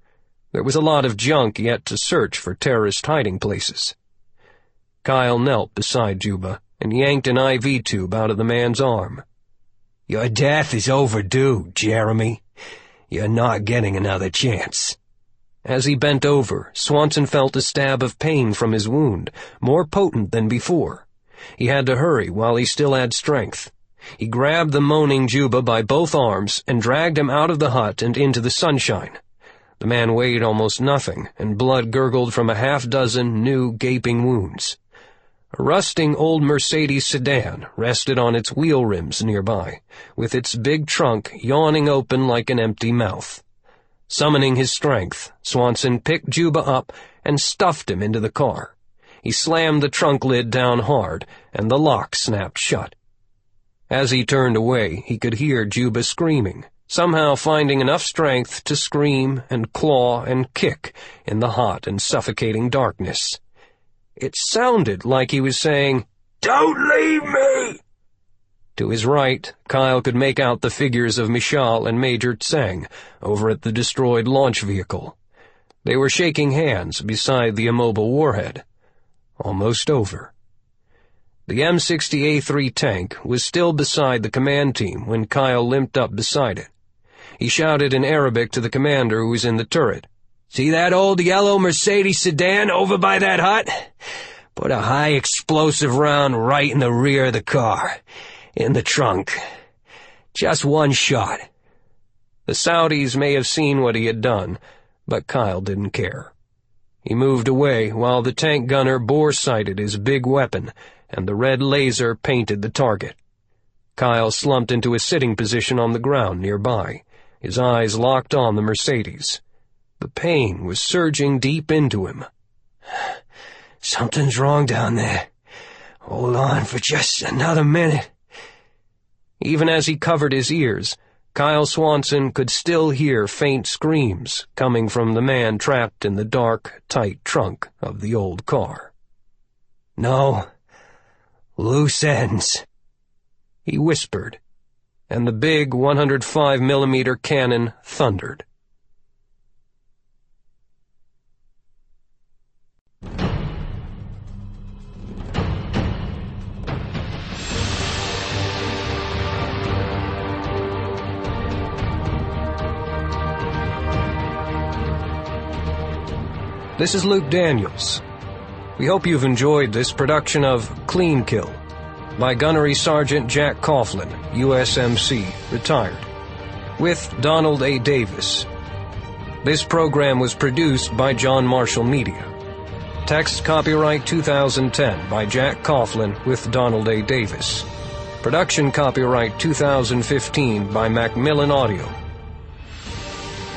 There was a lot of junk yet to search for terrorist hiding places. Kyle knelt beside Juba and yanked an IV tube out of the man's arm. "Your death is overdue, Jeremy. You're not getting another chance." As he bent over, Swanson felt a stab of pain from his wound, more potent than before. He had to hurry while he still had strength. He grabbed the moaning Juba by both arms and dragged him out of the hut and into the sunshine. The man weighed almost nothing, and blood gurgled from a half-dozen new, gaping wounds. A rusting old Mercedes sedan rested on its wheel rims nearby, with its big trunk yawning open like an empty mouth. Summoning his strength, Swanson picked Juba up and stuffed him into the car. He slammed the trunk lid down hard, and the lock snapped shut. As he turned away, he could hear Juba screaming, somehow finding enough strength to scream and claw and kick in the hot and suffocating darkness. It sounded like he was saying, "Don't leave me!" To his right, Kyle could make out the figures of Michal and Major Tsang over at the destroyed launch vehicle. They were shaking hands beside the immobile warhead. Almost over. The M60A3 tank was still beside the command team when Kyle limped up beside it. He shouted in Arabic to the commander who was in the turret. "See that old yellow Mercedes sedan over by that hut? Put a high explosive round right in the rear of the car. In the trunk. Just 1 shot." The Saudis may have seen what he had done, but Kyle didn't care. He moved away while the tank gunner bore-sighted his big weapon, and the red laser painted the target. Kyle slumped into a sitting position on the ground nearby, his eyes locked on the Mercedes. The pain was surging deep into him. Something's wrong down there. Hold on for just another minute." Even as he covered his ears, Kyle Swanson could still hear faint screams coming from the man trapped in the dark, tight trunk of the old car. "No. Loose ends," he whispered, and the big 105mm cannon thundered. This is Luke Daniels. We hope you've enjoyed this production of Clean Kill by Gunnery Sgt. Jack Coughlin, USMC, retired, with Donald A. Davis. This program was produced by John Marshall Media. Text copyright 2010 by Jack Coughlin with Donald A. Davis. Production copyright 2015 by Macmillan Audio.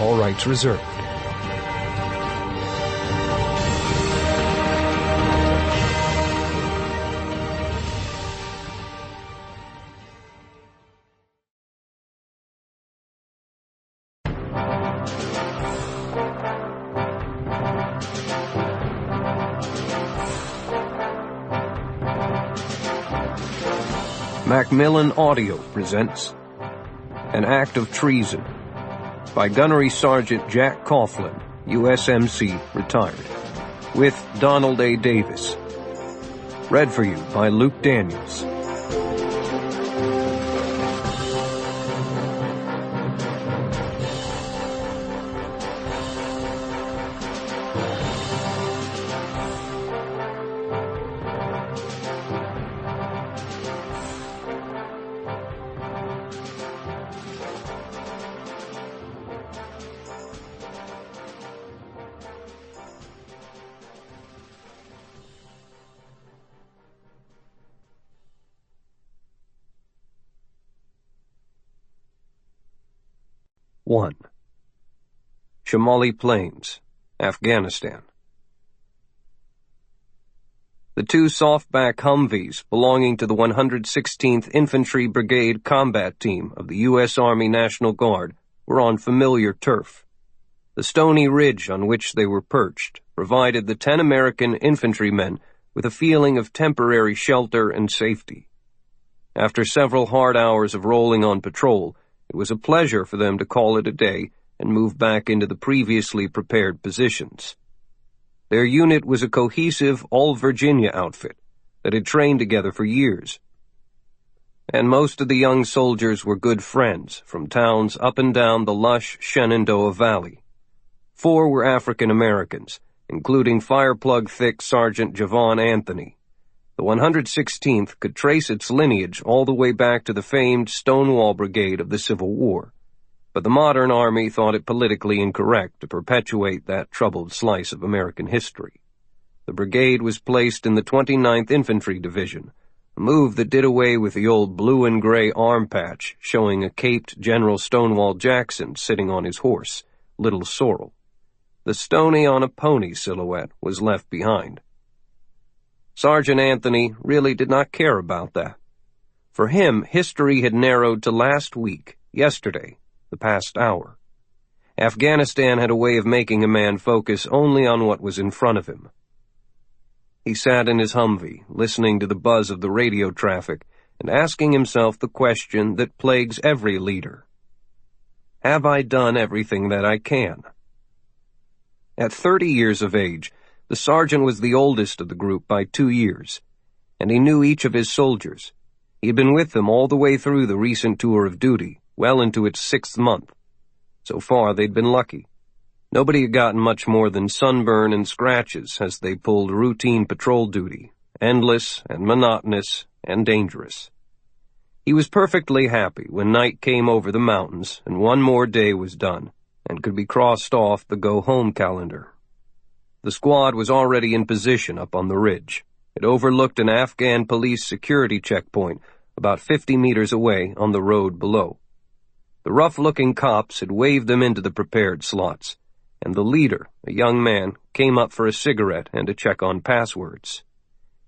All rights reserved. Macmillan Audio presents An Act of Treason by Gunnery Sgt. Jack Coughlin, USMC, retired, with Donald A. Davis. Read for you by Luke Daniels. One. Shamali Plains, Afghanistan. The two softback Humvees belonging to the 116th Infantry Brigade Combat Team of the U.S. Army National Guard were on familiar turf. The stony ridge on which they were perched provided the 10 American infantrymen with a feeling of temporary shelter and safety. After several hard hours of rolling on patrol, it was a pleasure for them to call it a day and move back into the previously prepared positions. Their unit was a cohesive all-Virginia outfit that had trained together for years. And most of the young soldiers were good friends from towns up and down the lush Shenandoah Valley. 4 were African Americans, including fireplug-thick Sergeant Javon Anthony. The 116th could trace its lineage all the way back to the famed Stonewall Brigade of the Civil War, but the modern Army thought it politically incorrect to perpetuate that troubled slice of American history. The brigade was placed in the 29th Infantry Division, a move that did away with the old blue and gray arm patch showing a caped General Stonewall Jackson sitting on his horse, Little Sorrel. The stony on a pony silhouette was left behind. Sergeant Anthony really did not care about that. For him, history had narrowed to last week, yesterday, the past hour. Afghanistan had a way of making a man focus only on what was in front of him. He sat in his Humvee, listening to the buzz of the radio traffic and asking himself the question that plagues every leader. Have I done everything that I can? At 30 years of age, the sergeant was the oldest of the group by 2 years, and he knew each of his soldiers. He had been with them all the way through the recent tour of duty, well into its 6th month. So far, they'd been lucky. Nobody had gotten much more than sunburn and scratches as they pulled routine patrol duty, endless and monotonous and dangerous. He was perfectly happy when night came over the mountains and one more day was done and could be crossed off the go-home calendar. The squad was already in position up on the ridge. It overlooked an Afghan police security checkpoint about 50 meters away on the road below. The rough-looking cops had waved them into the prepared slots, and the leader, a young man, came up for a cigarette and to check on passwords.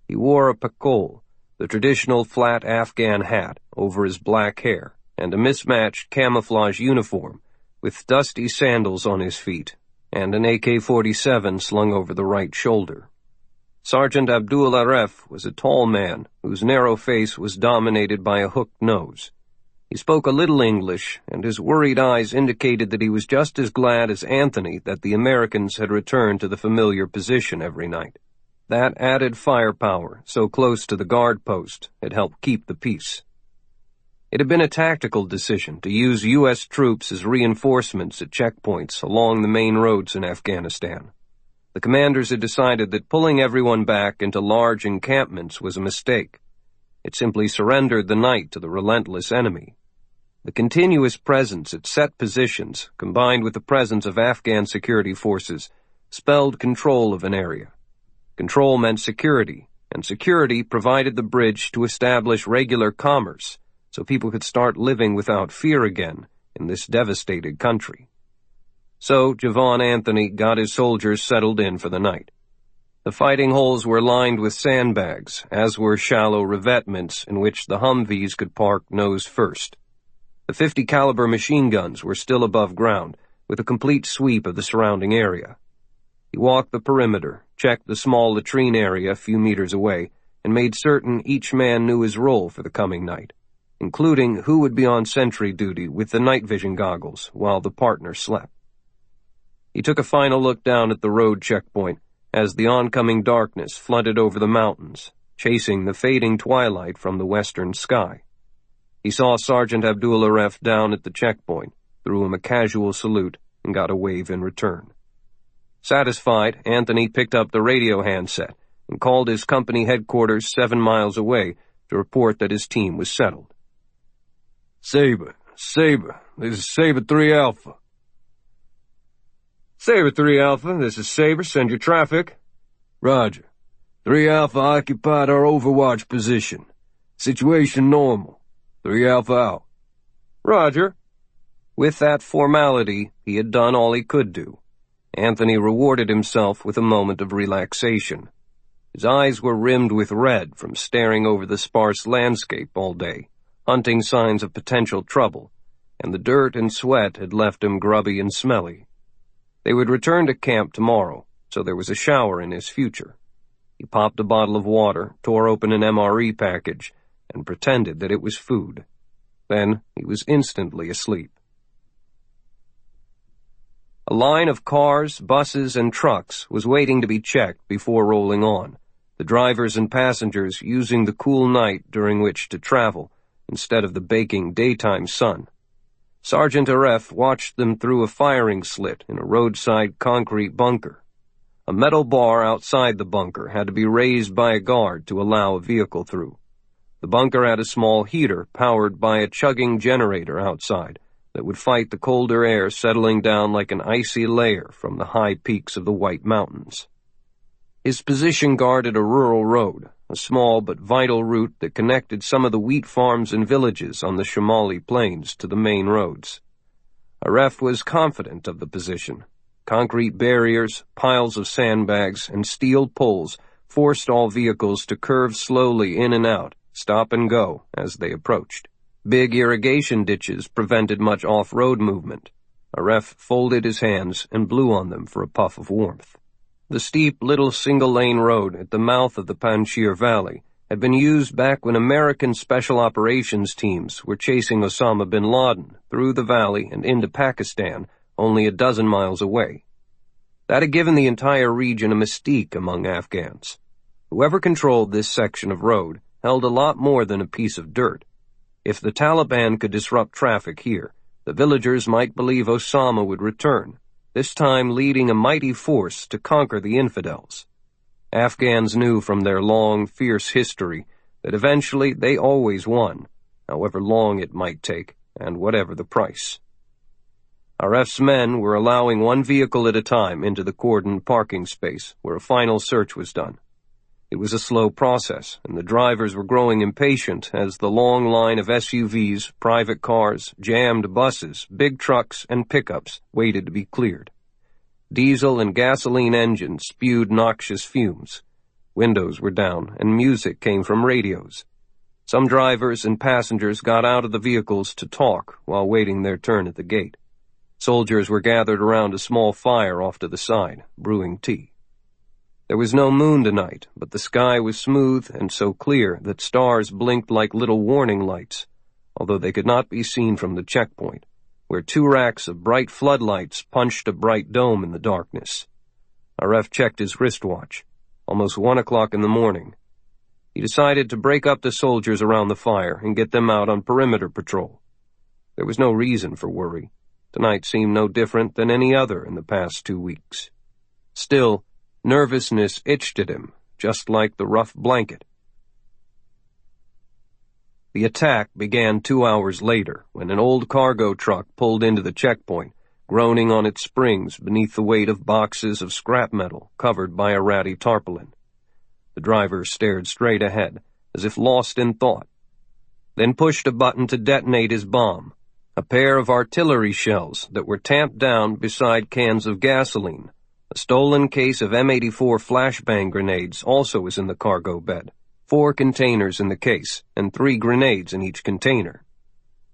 He wore a pakol, the traditional flat Afghan hat, over his black hair, and a mismatched camouflage uniform, with dusty sandals on his feet, and an AK-47 slung over the right shoulder. Sergeant Abdul Aref was a tall man whose narrow face was dominated by a hooked nose. He spoke a little English, and his worried eyes indicated that he was just as glad as Anthony that the Americans had returned to the familiar position every night. That added firepower, so close to the guard post, had helped keep the peace. It had been a tactical decision to use U.S. troops as reinforcements at checkpoints along the main roads in Afghanistan. The commanders had decided that pulling everyone back into large encampments was a mistake. It simply surrendered the night to the relentless enemy. The continuous presence at set positions, combined with the presence of Afghan security forces, spelled control of an area. Control meant security, and security provided the bridge to establish regular commerce, so people could start living without fear again in this devastated country. So Javon Anthony got his soldiers settled in for the night. The fighting holes were lined with sandbags, as were shallow revetments in which the Humvees could park nose first. The 50 caliber machine guns were still above ground, with a complete sweep of the surrounding area. He walked the perimeter, checked the small latrine area a few meters away, and made certain each man knew his role for the coming night, including who would be on sentry duty with the night vision goggles while the partner slept. He took a final look down at the road checkpoint as the oncoming darkness flooded over the mountains, chasing the fading twilight from the western sky. He saw Sergeant Abdul Aref down at the checkpoint, threw him a casual salute, and got a wave in return. Satisfied, Anthony picked up the radio handset and called his company headquarters 7 miles away to report that his team was settled. Sabre, this is Sabre 3 Alpha. Sabre 3 Alpha, this is Sabre, send your traffic. Roger. 3 Alpha occupied our overwatch position. Situation normal. 3 Alpha out. Roger. With that formality, he had done all he could do. Anthony rewarded himself with a moment of relaxation. His eyes were rimmed with red from staring over the sparse landscape all day, hunting signs of potential trouble, and the dirt and sweat had left him grubby and smelly. They would return to camp tomorrow, so there was a shower in his future. He popped a bottle of water, tore open an MRE package, and pretended that it was food. Then he was instantly asleep. A line of cars, buses, and trucks was waiting to be checked before rolling on, the drivers and passengers using the cool night during which to travel instead of the baking daytime sun. Sergeant Aref watched them through a firing slit in a roadside concrete bunker. A metal bar outside the bunker had to be raised by a guard to allow a vehicle through. The bunker had a small heater powered by a chugging generator outside that would fight the colder air settling down like an icy layer from the high peaks of the White Mountains. His position guarded a rural road, a small but vital route that connected some of the wheat farms and villages on the Shamali Plains to the main roads. Aref was confident of the position. Concrete barriers, piles of sandbags, and steel poles forced all vehicles to curve slowly in and out, stop and go as they approached. Big irrigation ditches prevented much off-road movement. Aref folded his hands and blew on them for a puff of warmth. The steep little single-lane road at the mouth of the Panjshir Valley had been used back when American Special Operations teams were chasing Osama bin Laden through the valley and into Pakistan, only a dozen miles away. That had given the entire region a mystique among Afghans. Whoever controlled this section of road held a lot more than a piece of dirt. If the Taliban could disrupt traffic here, the villagers might believe Osama would return, this time leading a mighty force to conquer the infidels. Afghans knew from their long, fierce history that eventually they always won, however long it might take, and whatever the price. Aref's men were allowing one vehicle at a time into the cordoned parking space, where a final search was done. It was a slow process, and the drivers were growing impatient as the long line of SUVs, private cars, jammed buses, big trucks, and pickups waited to be cleared. Diesel and gasoline engines spewed noxious fumes. Windows were down, and music came from radios. Some drivers and passengers got out of the vehicles to talk while waiting their turn at the gate. Soldiers were gathered around a small fire off to the side, brewing tea. There was no moon tonight, but the sky was smooth and so clear that stars blinked like little warning lights, although they could not be seen from the checkpoint, where 2 racks of bright floodlights punched a bright dome in the darkness. Aref checked his wristwatch. Almost 1 o'clock in the morning. He decided to break up the soldiers around the fire and get them out on perimeter patrol. There was no reason for worry. Tonight seemed no different than any other in the past 2 weeks. Still, nervousness itched at him, just like the rough blanket. The attack began 2 hours later, when an old cargo truck pulled into the checkpoint, groaning on its springs beneath the weight of boxes of scrap metal covered by a ratty tarpaulin. The driver stared straight ahead, as if lost in thought, then pushed a button to detonate his bomb, a pair of artillery shells that were tamped down beside cans of gasoline. A stolen case of M84 flashbang grenades also was in the cargo bed, 4 containers in the case, and 3 grenades in each container.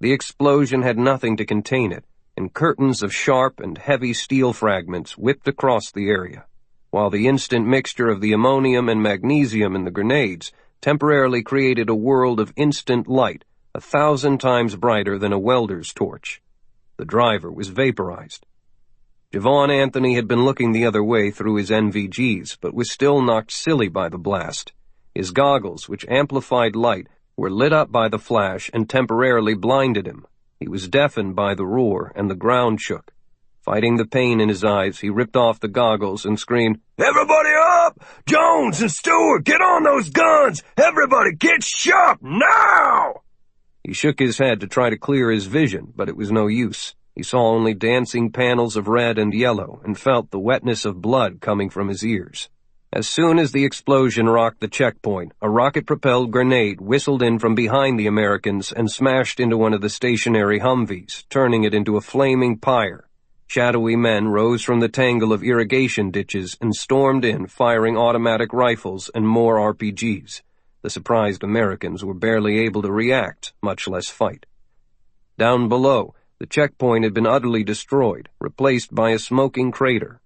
The explosion had nothing to contain it, and curtains of sharp and heavy steel fragments whipped across the area, while the instant mixture of the ammonium and magnesium in the grenades temporarily created a world of instant light 1,000 times brighter than a welder's torch. The driver was vaporized. Javon Anthony had been looking the other way through his NVGs, but was still knocked silly by the blast. His goggles, which amplified light, were lit up by the flash and temporarily blinded him. He was deafened by the roar, and the ground shook. Fighting the pain in his eyes, he ripped off the goggles and screamed, "Everybody up! Jones and Stewart, get on those guns! Everybody get sharp now!" He shook his head to try to clear his vision, but it was no use. He saw only dancing panels of red and yellow and felt the wetness of blood coming from his ears. As soon as the explosion rocked the checkpoint, a rocket-propelled grenade whistled in from behind the Americans and smashed into one of the stationary Humvees, turning it into a flaming pyre. Shadowy men rose from the tangle of irrigation ditches and stormed in, firing automatic rifles and more RPGs. The surprised Americans were barely able to react, much less fight. Down below, the checkpoint had been utterly destroyed, replaced by a smoking crater.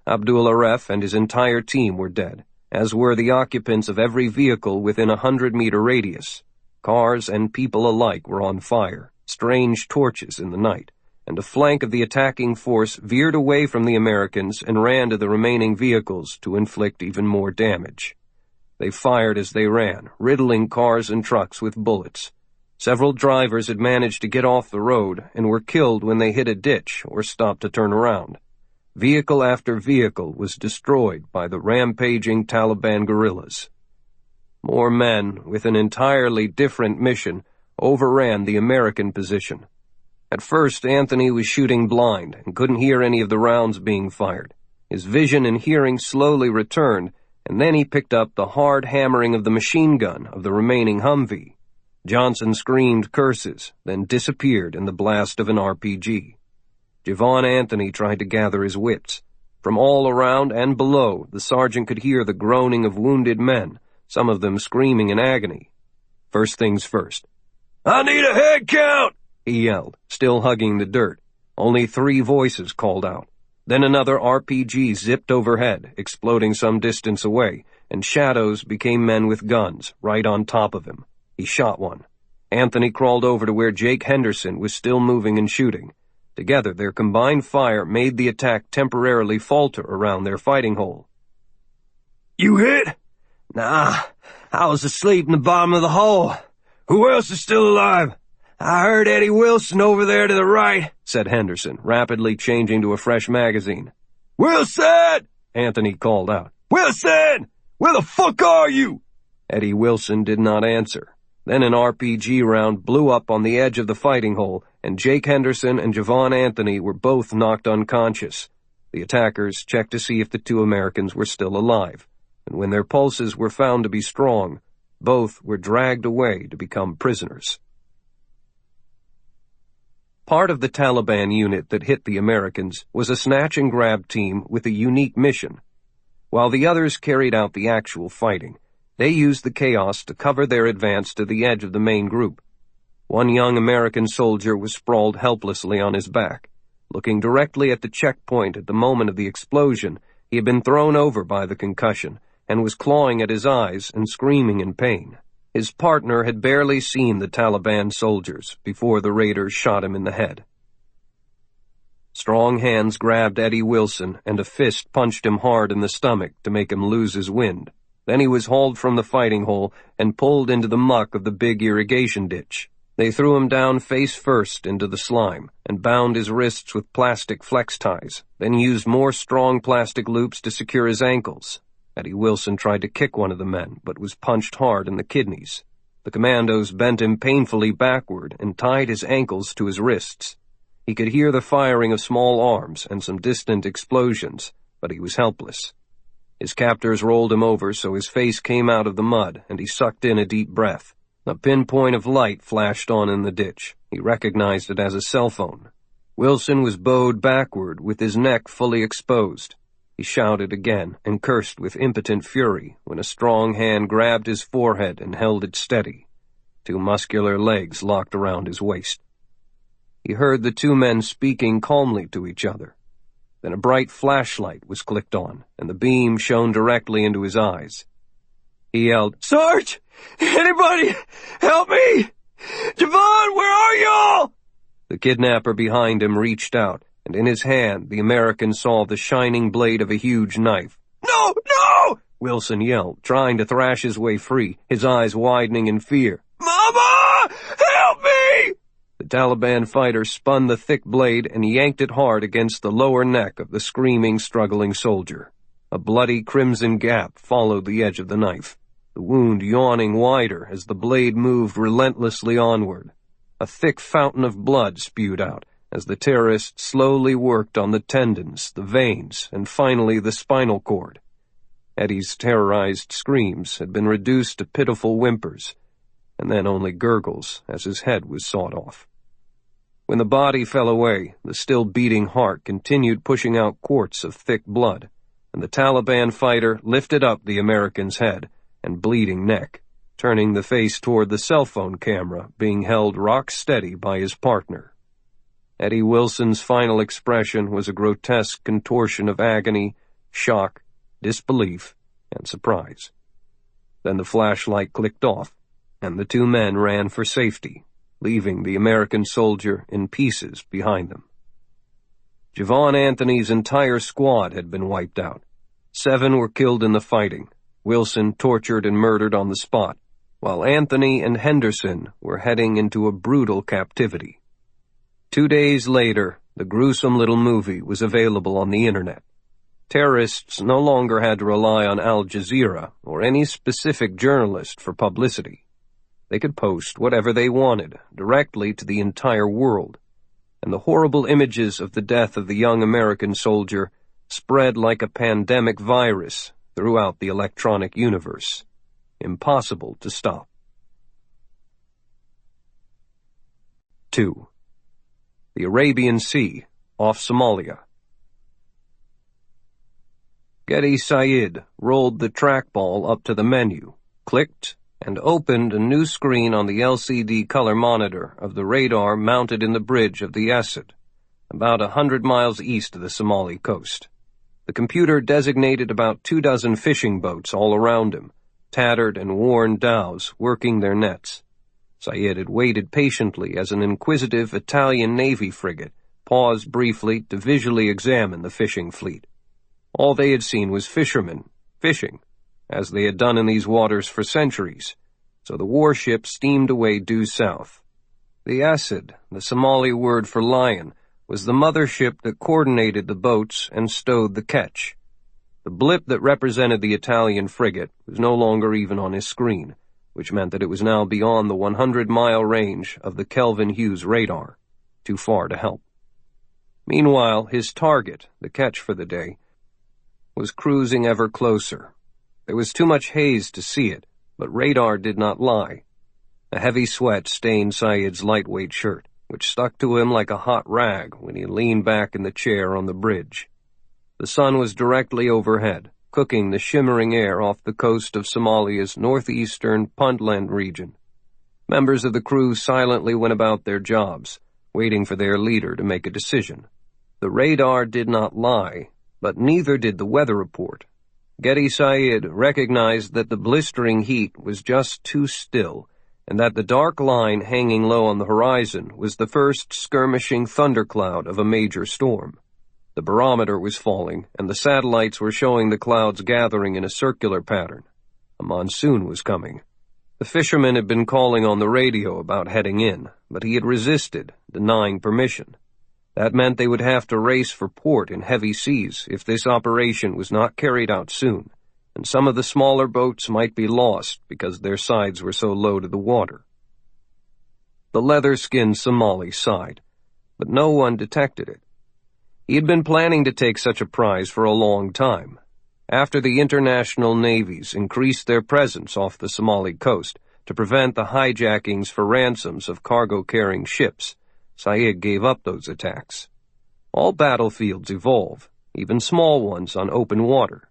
Abdul Aref and his entire team were dead, as were the occupants of every vehicle within a 100-meter radius. Cars and people alike were on fire, strange torches in the night, and a flank of the attacking force veered away from the Americans and ran to the remaining vehicles to inflict even more damage. They fired as they ran, riddling cars and trucks with bullets. Several drivers had managed to get off the road and were killed when they hit a ditch or stopped to turn around. Vehicle after vehicle was destroyed by the rampaging Taliban guerrillas. More men, with an entirely different mission, overran the American position. At first, Anthony was shooting blind and couldn't hear any of the rounds being fired. His vision and hearing slowly returned, and then he picked up the hard hammering of the machine gun of the remaining Humvee. Johnson screamed curses, then disappeared in the blast of an RPG. Javon Anthony tried to gather his wits. From all around and below, the sergeant could hear the groaning of wounded men, some of them screaming in agony. First things first. "I need a head count!" he yelled, still hugging the dirt. Only 3 voices called out. Then another RPG zipped overhead, exploding some distance away, and shadows became men with guns, right on top of him. He shot one. Anthony crawled over to where Jake Henderson was still moving and shooting. Together, their combined fire made the attack temporarily falter around their fighting hole. "You hit?" "Nah, I was asleep in the bottom of the hole. Who else is still alive?" "I heard Eddie Wilson over there to the right," said Henderson, rapidly changing to a fresh magazine. "Wilson!" Anthony called out. "Wilson! Where the fuck are you?" Eddie Wilson did not answer. Then an RPG round blew up on the edge of the fighting hole, and Jake Henderson and Javon Anthony were both knocked unconscious. The attackers checked to see if the 2 Americans were still alive, and when their pulses were found to be strong, both were dragged away to become prisoners. Part of the Taliban unit that hit the Americans was a snatch-and-grab team with a unique mission. While the others carried out the actual fighting, they used the chaos to cover their advance to the edge of the main group. One young American soldier was sprawled helplessly on his back. Looking directly at the checkpoint at the moment of the explosion, he had been thrown over by the concussion and was clawing at his eyes and screaming in pain. His partner had barely seen the Taliban soldiers before the raiders shot him in the head. Strong hands grabbed Eddie Wilson and a fist punched him hard in the stomach to make him lose his wind. Then he was hauled from the fighting hole and pulled into the muck of the big irrigation ditch. They threw him down face first into the slime and bound his wrists with plastic flex ties, then used more strong plastic loops to secure his ankles. Eddie Wilson tried to kick one of the men, but was punched hard in the kidneys. The commandos bent him painfully backward and tied his ankles to his wrists. He could hear the firing of small arms and some distant explosions, but he was helpless. His captors rolled him over so his face came out of the mud and he sucked in a deep breath. A pinpoint of light flashed on in the ditch. He recognized it as a cell phone. Wilson was bowed backward with his neck fully exposed. He shouted again and cursed with impotent fury when a strong hand grabbed his forehead and held it steady. Two muscular legs locked around his waist. He heard the two men speaking calmly to each other. Then a bright flashlight was clicked on, and the beam shone directly into his eyes. He yelled, "Sarge! Anybody! Help me! Javon, where are y'all?" The kidnapper behind him reached out, and in his hand the American saw the shining blade of a huge knife. "No! No!" Wilson yelled, trying to thrash his way free, his eyes widening in fear. "Mama! Help me!" The Taliban fighter spun the thick blade and yanked it hard against the lower neck of the screaming, struggling soldier. A bloody crimson gap followed the edge of the knife, the wound yawning wider as the blade moved relentlessly onward. A thick fountain of blood spewed out as the terrorist slowly worked on the tendons, the veins, and finally the spinal cord. Eddie's terrorized screams had been reduced to pitiful whimpers, and then only gurgles as his head was sawed off. When the body fell away, the still beating heart continued pushing out quarts of thick blood, and the Taliban fighter lifted up the American's head and bleeding neck, turning the face toward the cell phone camera being held rock steady by his partner. Eddie Wilson's final expression was a grotesque contortion of agony, shock, disbelief, and surprise. Then the flashlight clicked off, and the two men ran for safety, leaving the American soldier in pieces behind them. Javon Anthony's entire squad had been wiped out. 7 were killed in the fighting, Wilson tortured and murdered on the spot, while Anthony and Henderson were heading into a brutal captivity. 2 days later, the gruesome little movie was available on the internet. Terrorists no longer had to rely on Al Jazeera or any specific journalist for publicity. They could post whatever they wanted directly to the entire world, and the horrible images of the death of the young American soldier spread like a pandemic virus throughout the electronic universe. Impossible to stop. 2. The Arabian Sea, off Somalia. Getty Said rolled the trackball up to the menu, clicked, and opened a new screen on the LCD color monitor of the radar mounted in the bridge of the Asad, about 100 miles east of the Somali coast. The computer designated about 24 fishing boats all around him, tattered and worn dhows working their nets. Syed had waited patiently as an inquisitive Italian Navy frigate paused briefly to visually examine the fishing fleet. All they had seen was fishermen fishing, as they had done in these waters for centuries, so the warship steamed away due south. The Asad, the Somali word for lion, was the mothership that coordinated the boats and stowed the catch. The blip that represented the Italian frigate was no longer even on his screen, which meant that it was now beyond the 100-mile range of the Kelvin Hughes radar, too far to help. Meanwhile, his target, the catch for the day, was cruising ever closer. There was too much haze to see it, but radar did not lie. A heavy sweat stained Syed's lightweight shirt. which stuck to him like a hot rag when he leaned back in the chair on the bridge. The sun was directly overhead, cooking the shimmering air off the coast of Somalia's northeastern Puntland region. Members of the crew silently went about their jobs, waiting for their leader to make a decision. The radar did not lie, but neither did the weather report. Gunnery Sgt recognized that the blistering heat was just too still, and that the dark line hanging low on the horizon was the first skirmishing thundercloud of a major storm. The barometer was falling, and the satellites were showing the clouds gathering in a circular pattern. A monsoon was coming. The fisherman had been calling on the radio about heading in, but he had resisted, denying permission. That meant they would have to race for port in heavy seas if this operation was not carried out soon, and some of the smaller boats might be lost because their sides were so low to the water. The leather-skinned Somali sighed, but no one detected it. He had been planning to take such a prize for a long time. After the international navies increased their presence off the Somali coast to prevent the hijackings for ransoms of cargo-carrying ships, Sgt gave up those attacks. All battlefields evolve, even small ones on open water,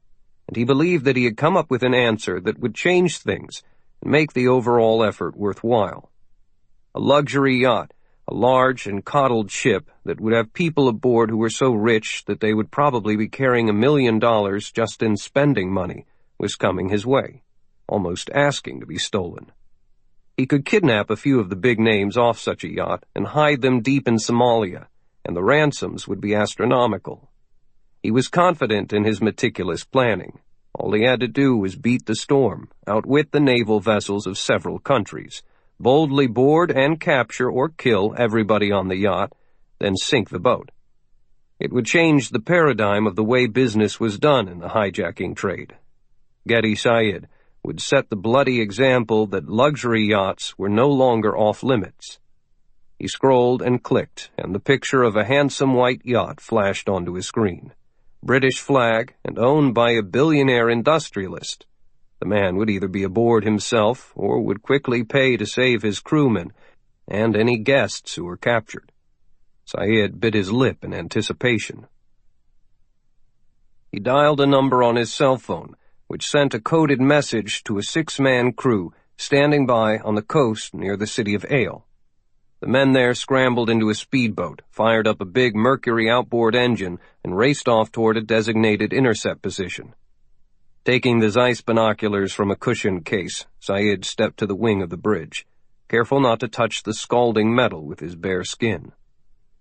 and he believed that he had come up with an answer that would change things and make the overall effort worthwhile. A luxury yacht, a large and coddled ship that would have people aboard who were so rich that they would probably be carrying $1 million just in spending money, was coming his way, almost asking to be stolen. He could kidnap a few of the big names off such a yacht and hide them deep in Somalia, and the ransoms would be astronomical. He was confident in his meticulous planning. All he had to do was beat the storm, outwit the naval vessels of several countries, boldly board and capture or kill everybody on the yacht, then sink the boat. It would change the paradigm of the way business was done in the hijacking trade. Gunnery Sgt would set the bloody example that luxury yachts were no longer off-limits. He scrolled and clicked, and the picture of a handsome white yacht flashed onto his screen. British flag and owned by a billionaire industrialist. The man would either be aboard himself or would quickly pay to save his crewmen and any guests who were captured. Sgt bit his lip in anticipation. He dialed a number on his cell phone, which sent a coded message to a 6-man crew standing by on the coast near the city of Ale. The men there scrambled into a speedboat, fired up a big Mercury outboard engine, and raced off toward a designated intercept position. Taking the Zeiss binoculars from a cushioned case, Sgt stepped to the wing of the bridge, careful not to touch the scalding metal with his bare skin.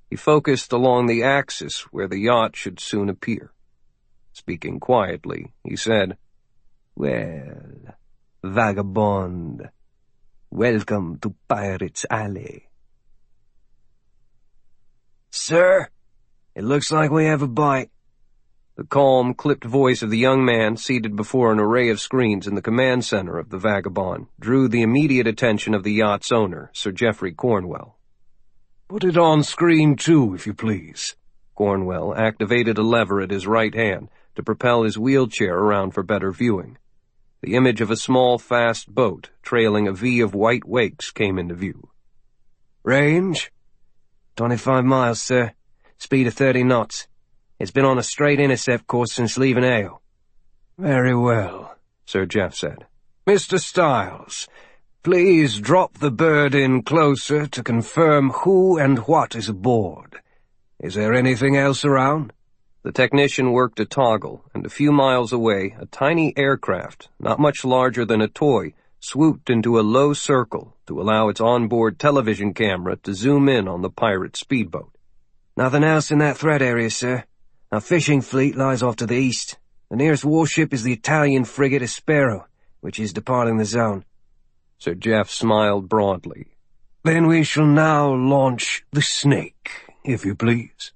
He focused along the axis where the yacht should soon appear. Speaking quietly, he said, "Well, vagabond, welcome to Pirates Alley." "Sir, it looks like we have a bite." The calm, clipped voice of the young man seated before an array of screens in the command center of the Vagabond drew the immediate attention of the yacht's owner, Sir Geoffrey Cornwell. "Put it on screen 2, if you please." Cornwell activated a lever at his right hand to propel his wheelchair around for better viewing. The image of a small, fast boat trailing a V of white wakes came into view. "Range? 25 miles, sir. Speed of 30 knots. It's been on a straight intercept course since leaving Ale." "Very well," Sir Geoff said. "Mr. Styles, please drop the bird in closer to confirm who and what is aboard. Is there anything else around?" The technician worked a toggle, and a few miles away, a tiny aircraft, not much larger than a toy, swooped into a low circle to allow its onboard television camera to zoom in on the pirate speedboat. "Nothing else in that threat area, sir. Our fishing fleet lies off to the east. The nearest warship is the Italian frigate Aspero, which is departing the zone." Sir Geoff smiled broadly. "Then we shall now launch the Snake, if you please."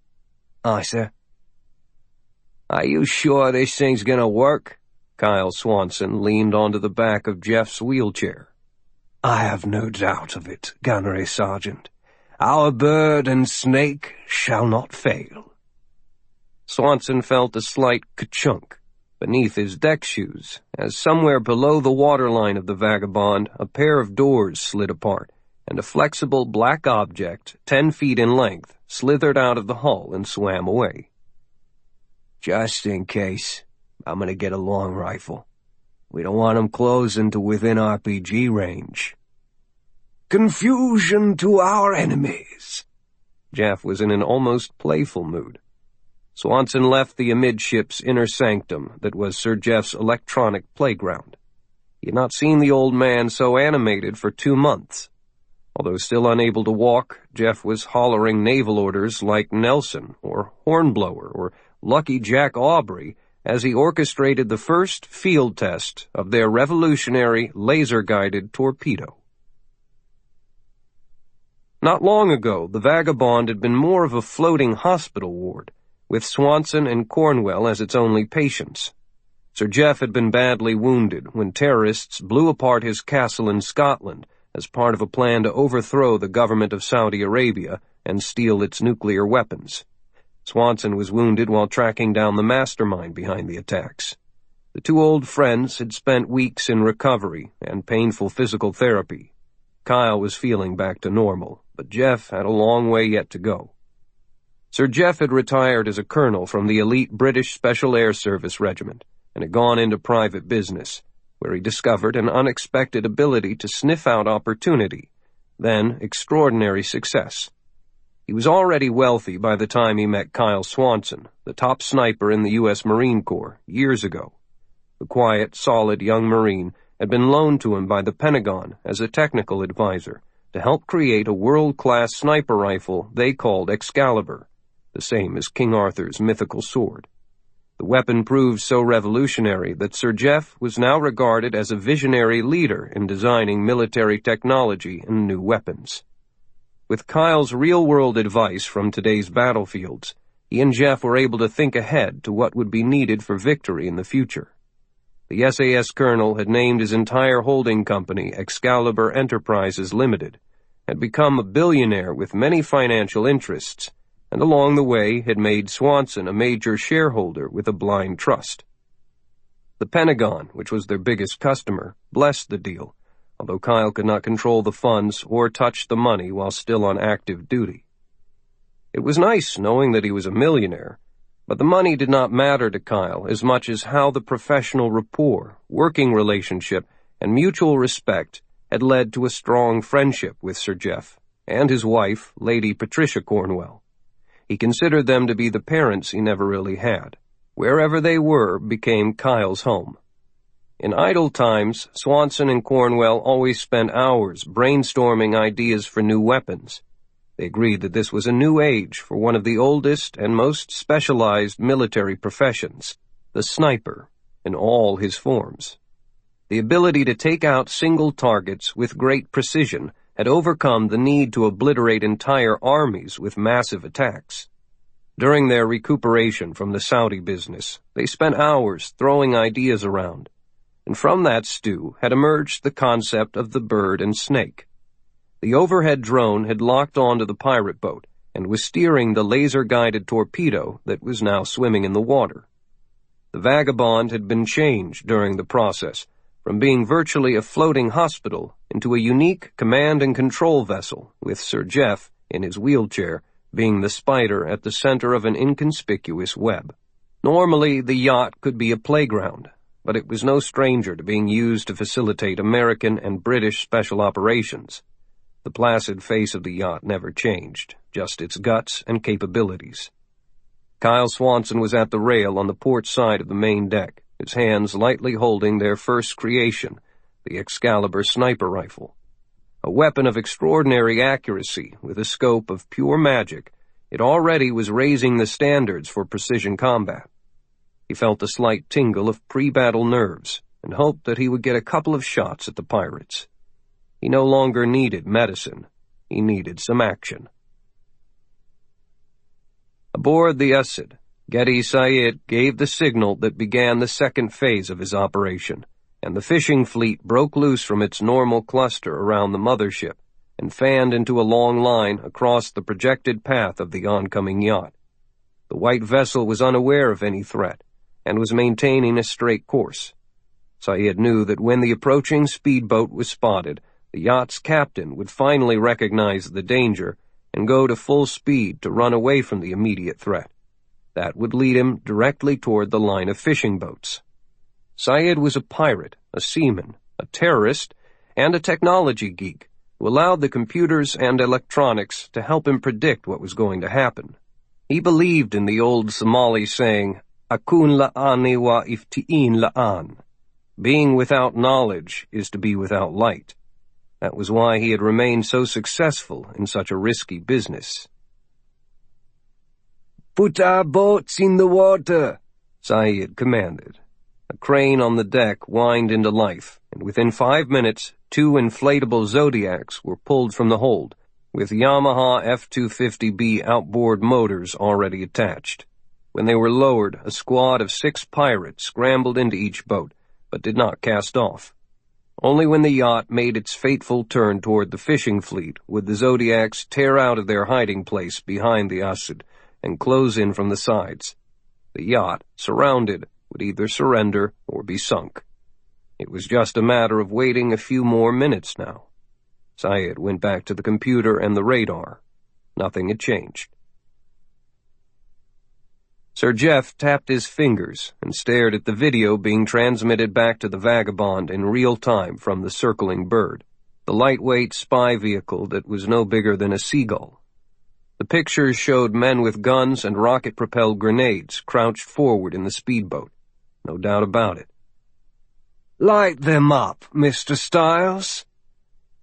"Aye, sir." "Are you sure this thing's gonna work?" Kyle Swanson leaned onto the back of Jeff's wheelchair. "I have no doubt of it, Gunnery Sergeant. Our bird and Snake shall not fail." Swanson felt a slight ka-chunk beneath his deck shoes, as somewhere below the waterline of the Vagabond a pair of doors slid apart, and a flexible black object 10 feet in length slithered out of the hull and swam away. Just in case, I'm gonna get a long rifle. We don't want 'em closing to within RPG range. Confusion to our enemies. Jeff was in an almost playful mood. Swanson left the amidships inner sanctum that was Sir Jeff's electronic playground. He had not seen the old man so animated for 2 months. Although still unable to walk, Jeff was hollering naval orders like Nelson or Hornblower or Lucky Jack Aubrey as he orchestrated the first field test of their revolutionary laser-guided torpedo. Not long ago, the Vagabond had been more of a floating hospital ward, with Swanson and Cornwell as its only patients. Sir Jeff had been badly wounded when terrorists blew apart his castle in Scotland as part of a plan to overthrow the government of Saudi Arabia and steal its nuclear weapons. Swanson was wounded while tracking down the mastermind behind the attacks. The two old friends had spent weeks in recovery and painful physical therapy. Kyle was feeling back to normal, but Jeff had a long way yet to go. Sir Jeff had retired as a colonel from the elite British Special Air Service Regiment and had gone into private business, where he discovered an unexpected ability to sniff out opportunity, then extraordinary success. He was already wealthy by the time he met Kyle Swanson, the top sniper in the U.S. Marine Corps, years ago. The quiet, solid young Marine had been loaned to him by the Pentagon as a technical advisor to help create a world-class sniper rifle they called Excalibur, the same as King Arthur's mythical sword. The weapon proved so revolutionary that Sir Jeff was now regarded as a visionary leader in designing military technology and new weapons. With Kyle's real-world advice from today's battlefields, he and Jeff were able to think ahead to what would be needed for victory in the future. The SAS colonel had named his entire holding company Excalibur Enterprises Limited, had become a billionaire with many financial interests, and along the way had made Swanson a major shareholder with a blind trust. The Pentagon, which was their biggest customer, blessed the deal, although Kyle could not control the funds or touch the money while still on active duty. It was nice knowing that he was a millionaire, but the money did not matter to Kyle as much as how the professional rapport, working relationship, and mutual respect had led to a strong friendship with Sir Jeff and his wife, Lady Patricia Cornwell. He considered them to be the parents he never really had. Wherever they were became Kyle's home. In idle times, Swanson and Cornwell always spent hours brainstorming ideas for new weapons. They agreed that this was a new age for one of the oldest and most specialized military professions, the sniper, in all his forms. The ability to take out single targets with great precision had overcome the need to obliterate entire armies with massive attacks. During their recuperation from the Saudi business, they spent hours throwing ideas around, and from that stew had emerged the concept of the bird and snake. The overhead drone had locked onto the pirate boat and was steering the laser-guided torpedo that was now swimming in the water. The Vagabond had been changed during the process, from being virtually a floating hospital into a unique command and control vessel, with Sir Jeff, in his wheelchair, being the spider at the center of an inconspicuous web. Normally, the yacht could be a playground, but it was no stranger to being used to facilitate American and British special operations. The placid face of the yacht never changed, just its guts and capabilities. Kyle Swanson was at the rail on the port side of the main deck, his hands lightly holding their first creation, the Excalibur sniper rifle. A weapon of extraordinary accuracy with a scope of pure magic, it already was raising the standards for precision combat. He felt a slight tingle of pre-battle nerves and hoped that he would get a couple of shots at the pirates. He no longer needed medicine. He needed some action. Aboard the Usid, Getty Syed gave the signal that began the second phase of his operation, and the fishing fleet broke loose from its normal cluster around the mothership and fanned into a long line across the projected path of the oncoming yacht. The white vessel was unaware of any threat and was maintaining a straight course. Syed knew that when the approaching speedboat was spotted, the yacht's captain would finally recognize the danger and go to full speed to run away from the immediate threat. That would lead him directly toward the line of fishing boats. Syed was a pirate, a seaman, a terrorist, and a technology geek who allowed the computers and electronics to help him predict what was going to happen. He believed in the old Somali saying, "Akun la'ani wa iftiin la'an." Being without knowledge is to be without light. That was why he had remained so successful in such a risky business. "Put our boats in the water," Syed commanded. A crane on the deck whined into life, and within 5 minutes, 2 inflatable Zodiacs were pulled from the hold, with Yamaha F-250B outboard motors already attached. When they were lowered, a squad of 6 pirates scrambled into each boat, but did not cast off. Only when the yacht made its fateful turn toward the fishing fleet would the Zodiacs tear out of their hiding place behind the Asid and close in from the sides. The yacht, surrounded, would either surrender or be sunk. It was just a matter of waiting a few more minutes now. Syed went back to the computer and the radar. Nothing had changed. Sir Jeff tapped his fingers and stared at the video being transmitted back to the Vagabond in real time from the circling bird, the lightweight spy vehicle that was no bigger than a seagull. The pictures showed men with guns and rocket-propelled grenades crouched forward in the speedboat. No doubt about it. "Light them up, Mr. Stiles."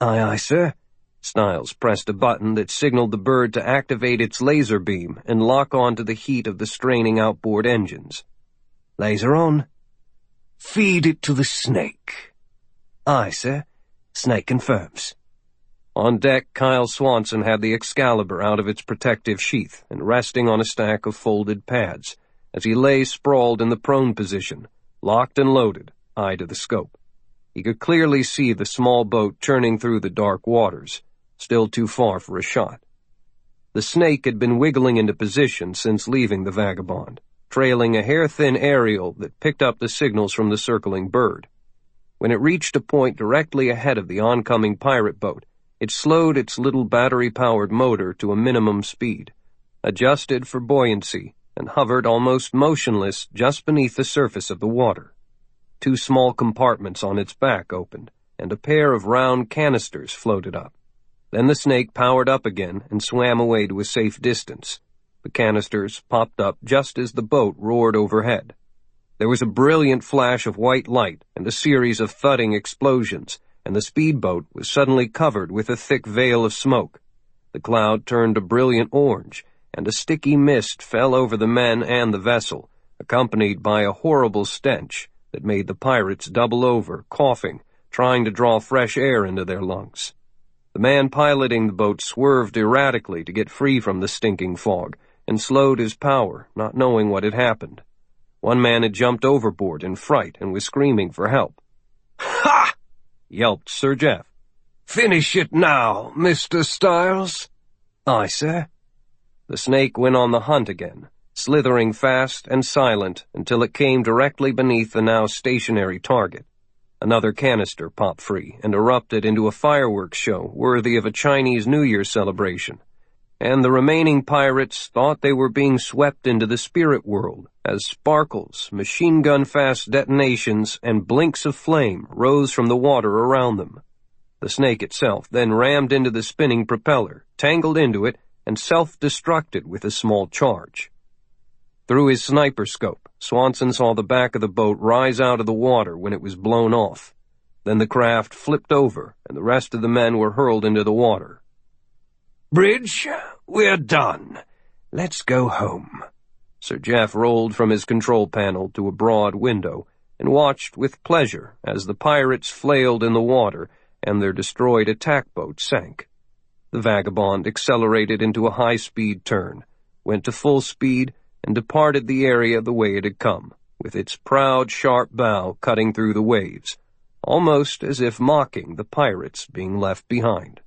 "Aye, aye, sir." Stiles pressed a button that signaled the bird to activate its laser beam and lock on to the heat of the straining outboard engines. "Laser on." "Feed it to the snake." "Aye, sir." "Snake confirms." On deck, Kyle Swanson had the Excalibur out of its protective sheath and resting on a stack of folded pads as he lay sprawled in the prone position, locked and loaded, eye to the scope. He could clearly see the small boat churning through the dark waters, still too far for a shot. The snake had been wiggling into position since leaving the Vagabond, trailing a hair-thin aerial that picked up the signals from the circling bird. When it reached a point directly ahead of the oncoming pirate boat, it slowed its little battery-powered motor to a minimum speed, adjusted for buoyancy, and hovered almost motionless just beneath the surface of the water. 2 small compartments on its back opened, and a pair of round canisters floated up. Then the snake powered up again and swam away to a safe distance. The canisters popped up just as the boat roared overhead. There was a brilliant flash of white light and a series of thudding explosions, and the speedboat was suddenly covered with a thick veil of smoke. The cloud turned a brilliant orange, and a sticky mist fell over the men and the vessel, accompanied by a horrible stench that made the pirates double over, coughing, trying to draw fresh air into their lungs. The man piloting the boat swerved erratically to get free from the stinking fog, and slowed his power, not knowing what had happened. One man had jumped overboard in fright and was screaming for help. "Ha!" yelped Sir Jeff. "Finish it now, Mr. Stiles." "Aye, sir." The snake went on the hunt again, slithering fast and silent until it came directly beneath the now stationary target. Another canister popped free and erupted into a fireworks show worthy of a Chinese New Year celebration, and the remaining pirates thought they were being swept into the spirit world as sparkles, machine-gun-fast detonations, and blinks of flame rose from the water around them. The snake itself then rammed into the spinning propeller, tangled into it, and self-destructed with a small charge. Through his sniper scope, Swanson saw the back of the boat rise out of the water when it was blown off. Then the craft flipped over, and the rest of the men were hurled into the water. "Bridge, we're done. Let's go home." Sir Jeff rolled from his control panel to a broad window and watched with pleasure as the pirates flailed in the water and their destroyed attack boat sank. The Vagabond accelerated into a high-speed turn, went to full speed, and departed the area the way it had come, with its proud, sharp bow cutting through the waves, almost as if mocking the pirates being left behind.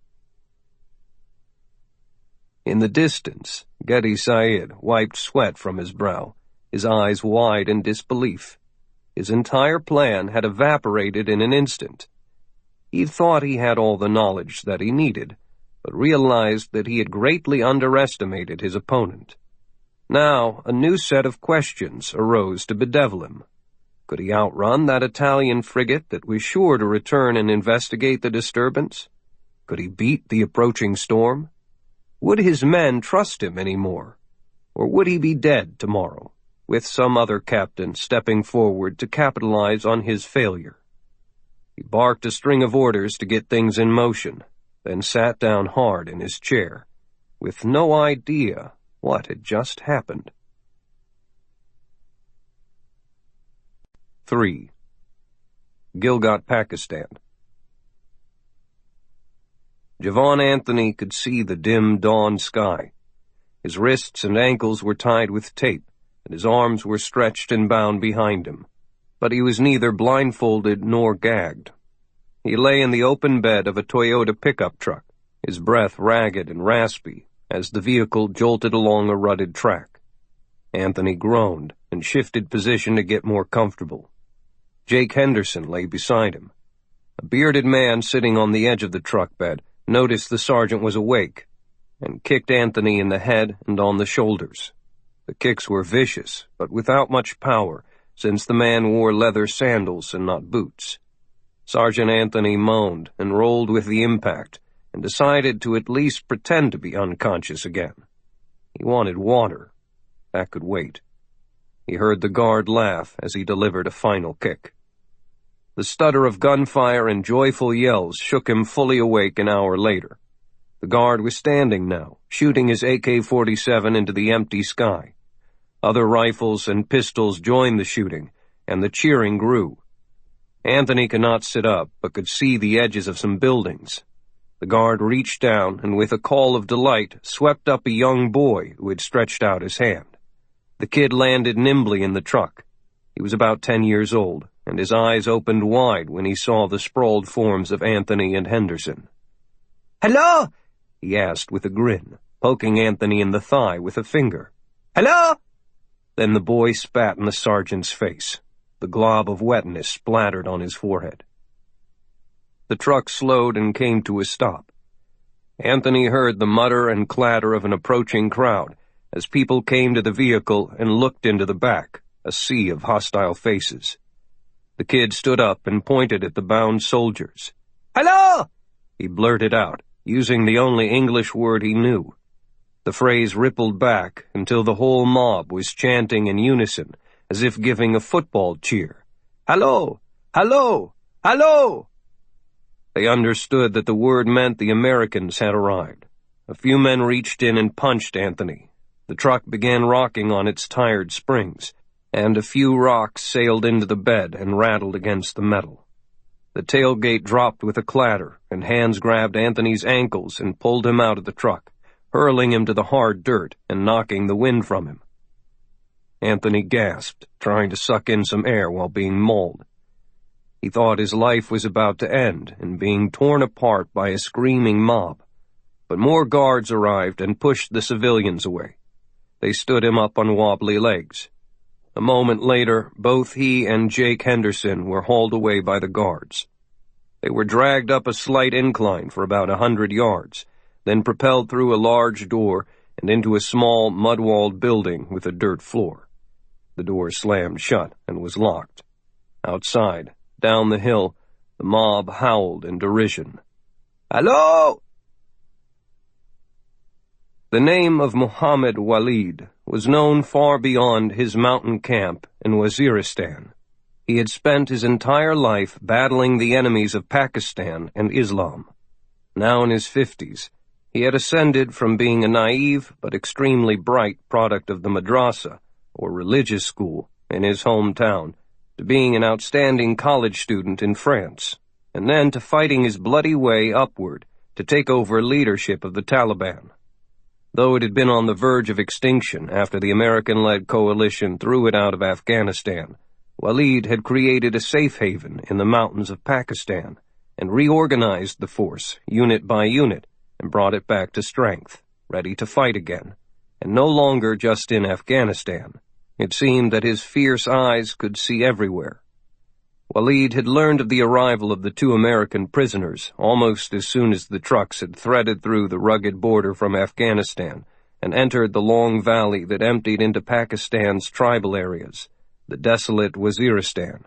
In the distance, Gunnery Sgt wiped sweat from his brow, his eyes wide in disbelief. His entire plan had evaporated in an instant. He thought he had all the knowledge that he needed, but realized that he had greatly underestimated his opponent. Now, a new set of questions arose to bedevil him. Could he outrun that Italian frigate that was sure to return and investigate the disturbance? Could he beat the approaching storm? Would his men trust him any more? Or would he be dead tomorrow, with some other captain stepping forward to capitalize on his failure? He barked a string of orders to get things in motion, then sat down hard in his chair, with no idea what had just happened. 3. Gilgit, Pakistan. Javon Anthony could see the dim dawn sky. His wrists and ankles were tied with tape, and his arms were stretched and bound behind him. But he was neither blindfolded nor gagged. He lay in the open bed of a Toyota pickup truck, his breath ragged and raspy, as the vehicle jolted along a rutted track. Anthony groaned and shifted position to get more comfortable. Jake Henderson lay beside him. A bearded man sitting on the edge of the truck bed noticed the sergeant was awake and kicked Anthony in the head and on the shoulders. The kicks were vicious, but without much power, since the man wore leather sandals and not boots. Sergeant Anthony moaned and rolled with the impact and decided to at least pretend to be unconscious again. He wanted water. That could wait. He heard the guard laugh as he delivered a final kick. The stutter of gunfire and joyful yells shook him fully awake an hour later. The guard was standing now, shooting his AK-47 into the empty sky. Other rifles and pistols joined the shooting, and the cheering grew. Anthony could not sit up, but could see the edges of some buildings. The guard reached down and with a call of delight swept up a young boy who had stretched out his hand. The kid landed nimbly in the truck. He was about 10 years old, and his eyes opened wide when he saw the sprawled forms of Anthony and Henderson. "Hello?" he asked with a grin, poking Anthony in the thigh with a finger. "Hello?" Then the boy spat in the sergeant's face. The glob of wetness splattered on his forehead. The truck slowed and came to a stop. Anthony heard the mutter and clatter of an approaching crowd as people came to the vehicle and looked into the back, a sea of hostile faces. The kid stood up and pointed at the bound soldiers. "Hello?" he blurted out, using the only English word he knew. The phrase rippled back until the whole mob was chanting in unison, as if giving a football cheer. "Hello! Hello! Hello!" They understood that the word meant the Americans had arrived. A few men reached in and punched Anthony. The truck began rocking on its tired springs, and a few rocks sailed into the bed and rattled against the metal. The tailgate dropped with a clatter, and hands grabbed Anthony's ankles and pulled him out of the truck, hurling him to the hard dirt and knocking the wind from him. Anthony gasped, trying to suck in some air while being mauled. He thought his life was about to end and being torn apart by a screaming mob. But more guards arrived and pushed the civilians away. They stood him up on wobbly legs. A moment later, both he and Jake Henderson were hauled away by the guards. They were dragged up a slight incline for about 100 yards, then propelled through a large door and into a small, mud-walled building with a dirt floor. The door slammed shut and was locked. Outside, down the hill, the mob howled in derision. "Hello!" The name of Muhammad Walid was known far beyond his mountain camp in Waziristan. He had spent his entire life battling the enemies of Pakistan and Islam. Now in his 50s, he had ascended from being a naive but extremely bright product of the madrasa, or religious school, in his hometown, to being an outstanding college student in France, and then to fighting his bloody way upward to take over leadership of the Taliban. Though it had been on the verge of extinction after the American-led coalition threw it out of Afghanistan, Walid had created a safe haven in the mountains of Pakistan and reorganized the force, unit by unit, and brought it back to strength, ready to fight again, and no longer just in Afghanistan. It seemed that his fierce eyes could see everywhere. Walid had learned of the arrival of the 2 American prisoners almost as soon as the trucks had threaded through the rugged border from Afghanistan and entered the long valley that emptied into Pakistan's tribal areas, the desolate Waziristan.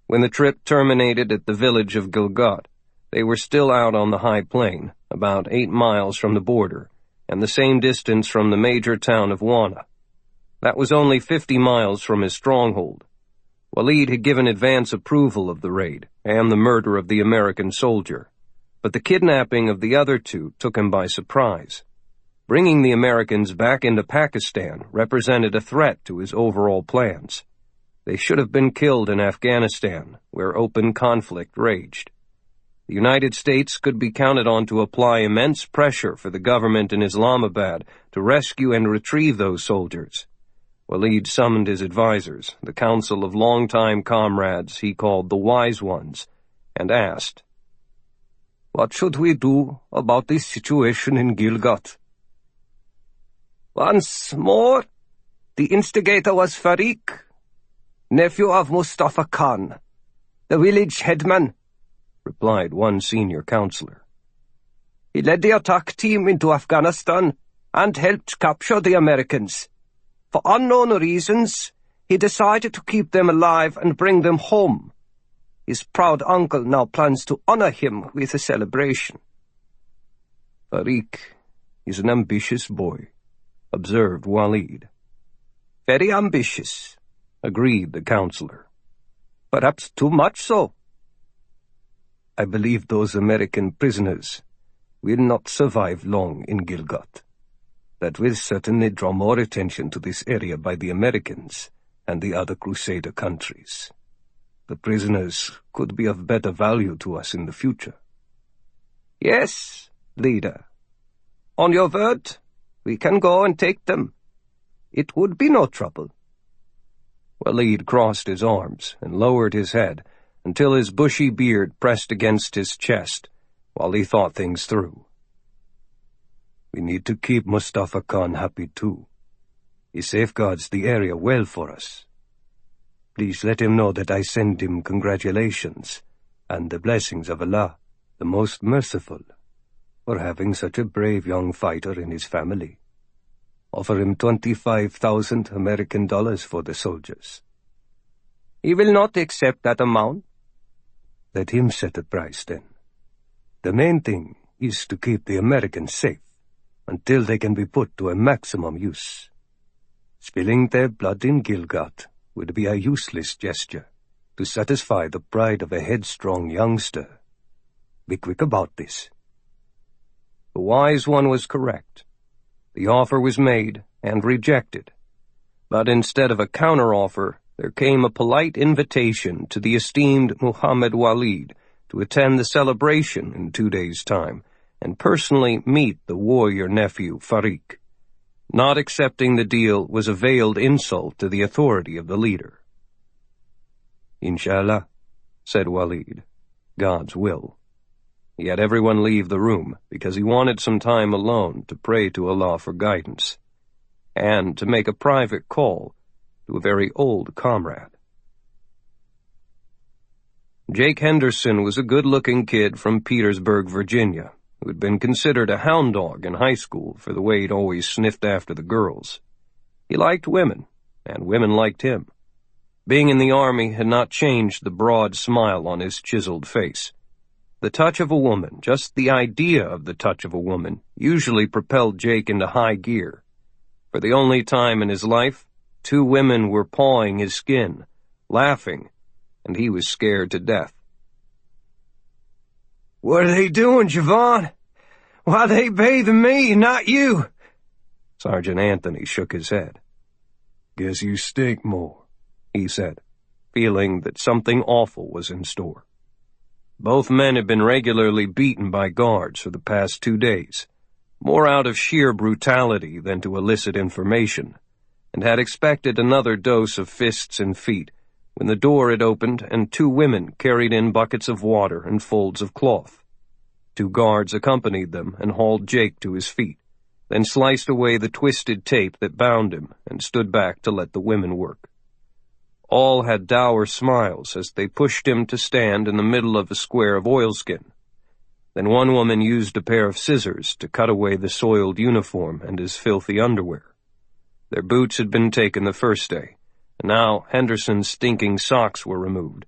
When the trip terminated at the village of Gilgat, they were still out on the high plain, about 8 miles from the border, and the same distance from the major town of Wana. That was only 50 miles from his stronghold. Walid had given advance approval of the raid and the murder of the American soldier, but the kidnapping of the other 2 took him by surprise. Bringing the Americans back into Pakistan represented a threat to his overall plans. They should have been killed in Afghanistan, where open conflict raged. The United States could be counted on to apply immense pressure for the government in Islamabad to rescue and retrieve those soldiers. Walid summoned his advisers, the council of longtime comrades he called the Wise Ones, and asked, "What should we do about this situation in Gilgat?" "Once more, the instigator was Farik, nephew of Mustafa Khan, the village headman," replied one senior counselor. "He led the attack team into Afghanistan and helped capture the Americans. For unknown reasons, he decided to keep them alive and bring them home. His proud uncle now plans to honor him with a celebration." "Farik is an ambitious boy," observed Walid. "Very ambitious," agreed the counselor. "Perhaps too much so." "I believe those American prisoners will not survive long in Gilgat. That will certainly draw more attention to this area by the Americans and the other Crusader countries. The prisoners could be of better value to us in the future." "Yes, leader. On your word, we can go and take them. It would be no trouble." Walid crossed his arms and lowered his head until his bushy beard pressed against his chest while he thought things through. "We need to keep Mustafa Khan happy too. He safeguards the area well for us. Please let him know that I send him congratulations and the blessings of Allah, the most merciful, for having such a brave young fighter in his family. Offer him $25,000 American dollars for the soldiers." "He will not accept that amount." "Let him set a price then. The main thing is to keep the Americans safe until they can be put to a maximum use. Spilling their blood in Gilgat would be a useless gesture to satisfy the pride of a headstrong youngster. Be quick about this." The Wise One was correct. The offer was made and rejected, but instead of a counteroffer, there came a polite invitation to the esteemed Muhammad Walid to attend the celebration in 2 days' time and personally meet the warrior nephew Farik. Not accepting the deal was a veiled insult to the authority of the leader. "Inshallah," said Walid, "God's will." He had everyone leave the room because he wanted some time alone to pray to Allah for guidance and to make a private call to a very old comrade. Jake Henderson was a good-looking kid from Petersburg, Virginia, who had been considered a hound dog in high school for the way he'd always sniffed after the girls. He liked women, and women liked him. Being in the Army had not changed the broad smile on his chiseled face. The touch of a woman, just the idea of the touch of a woman, usually propelled Jake into high gear. For the only time in his life, 2 women were pawing his skin, laughing, and he was scared to death. "What are they doing, Javon? Why they bathing me, not you?" Sergeant Anthony shook his head. "Guess you stink more," he said, feeling that something awful was in store. Both men had been regularly beaten by guards for the past 2 days, more out of sheer brutality than to elicit information, and had expected another dose of fists and feet when the door had opened and 2 women carried in buckets of water and folds of cloth. 2 guards accompanied them and hauled Jake to his feet, then sliced away the twisted tape that bound him and stood back to let the women work. All had dour smiles as they pushed him to stand in the middle of a square of oilskin. Then one woman used a pair of scissors to cut away the soiled uniform and his filthy underwear. Their boots had been taken the first day, and now Henderson's stinking socks were removed.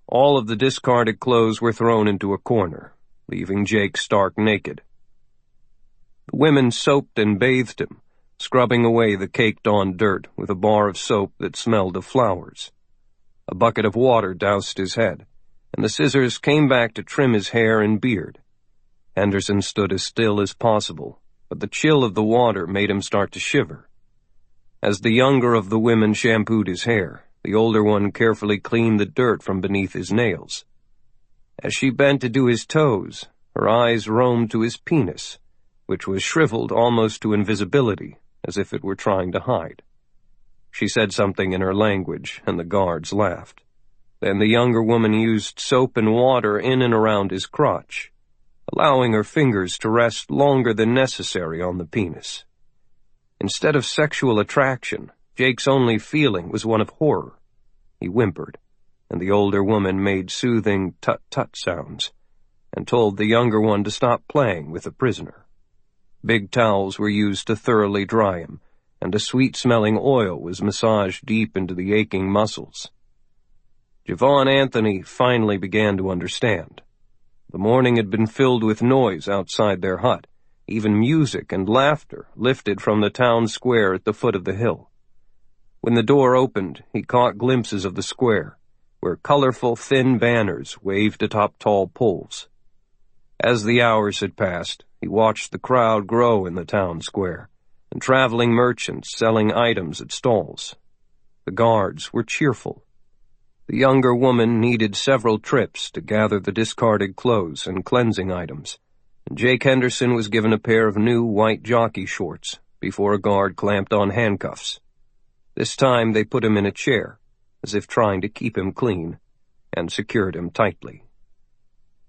All of the discarded clothes were thrown into a corner, leaving Jake stark naked. The women soaped and bathed him, scrubbing away the caked-on dirt with a bar of soap that smelled of flowers. A bucket of water doused his head, and the scissors came back to trim his hair and beard. Henderson stood as still as possible, but the chill of the water made him start to shiver. As the younger of the women shampooed his hair, the older one carefully cleaned the dirt from beneath his nails. As she bent to do his toes, her eyes roamed to his penis, which was shriveled almost to invisibility, as if it were trying to hide. She said something in her language, and the guards laughed. Then the younger woman used soap and water in and around his crotch, allowing her fingers to rest longer than necessary on the penis. Instead of sexual attraction, Jake's only feeling was one of horror. He whimpered, and the older woman made soothing tut-tut sounds, and told the younger one to stop playing with the prisoner. Big towels were used to thoroughly dry him, and a sweet-smelling oil was massaged deep into the aching muscles. Javon Anthony finally began to understand. The morning had been filled with noise outside their hut, even music and laughter lifted from the town square at the foot of the hill. When the door opened, he caught glimpses of the square, where colorful, thin banners waved atop tall poles. As the hours had passed, he watched the crowd grow in the town square, and traveling merchants selling items at stalls. The guards were cheerful. The younger woman needed several trips to gather the discarded clothes and cleansing items, and Jake Henderson was given a pair of new white jockey shorts before a guard clamped on handcuffs. This time they put him in a chair, as if trying to keep him clean, and secured him tightly.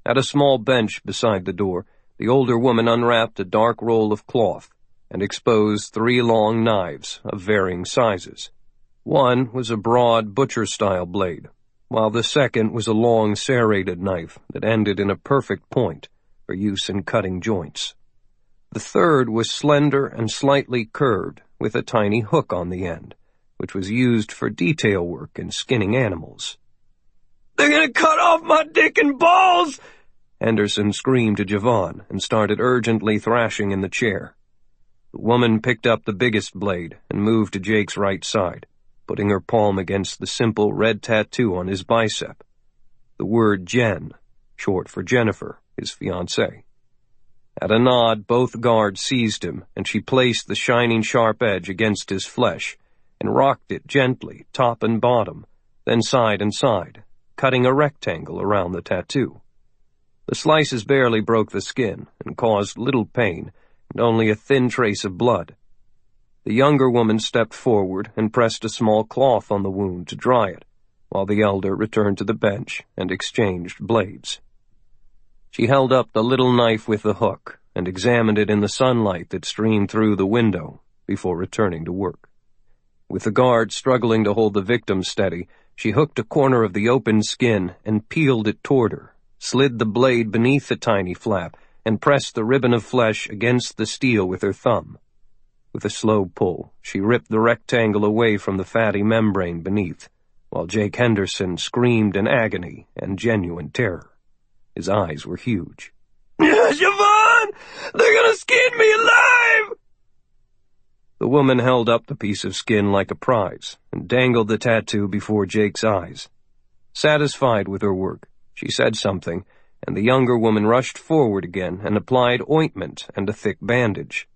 At a small bench beside the door, the older woman unwrapped a dark roll of cloth and exposed 3 long knives of varying sizes. One was a broad butcher-style blade, while the second was a long serrated knife that ended in a perfect point for use in cutting joints. The third was slender and slightly curved, with a tiny hook on the end, which was used for detail work in skinning animals. "They're gonna cut off my dick and balls!" Henderson screamed to Javon and started urgently thrashing in the chair. The woman picked up the biggest blade and moved to Jake's right side, putting her palm against the simple red tattoo on his bicep. The word Jen, short for Jennifer, his fiancée. At a nod, both guards seized him, and she placed the shining sharp edge against his flesh and rocked it gently, top and bottom, then side and side, cutting a rectangle around the tattoo. The slices barely broke the skin and caused little pain and only a thin trace of blood. The younger woman stepped forward and pressed a small cloth on the wound to dry it, while the elder returned to the bench and exchanged blades. She held up the little knife with the hook and examined it in the sunlight that streamed through the window before returning to work. With the guard struggling to hold the victim steady, she hooked a corner of the open skin and peeled it toward her, slid the blade beneath the tiny flap, and pressed the ribbon of flesh against the steel with her thumb. With a slow pull, she ripped the rectangle away from the fatty membrane beneath, while Jake Henderson screamed in agony and genuine terror. His eyes were huge. "Javon! They're gonna skin me alive!" The woman held up the piece of skin like a prize and dangled the tattoo before Jake's eyes. Satisfied with her work, she said something, and the younger woman rushed forward again and applied ointment and a thick bandage.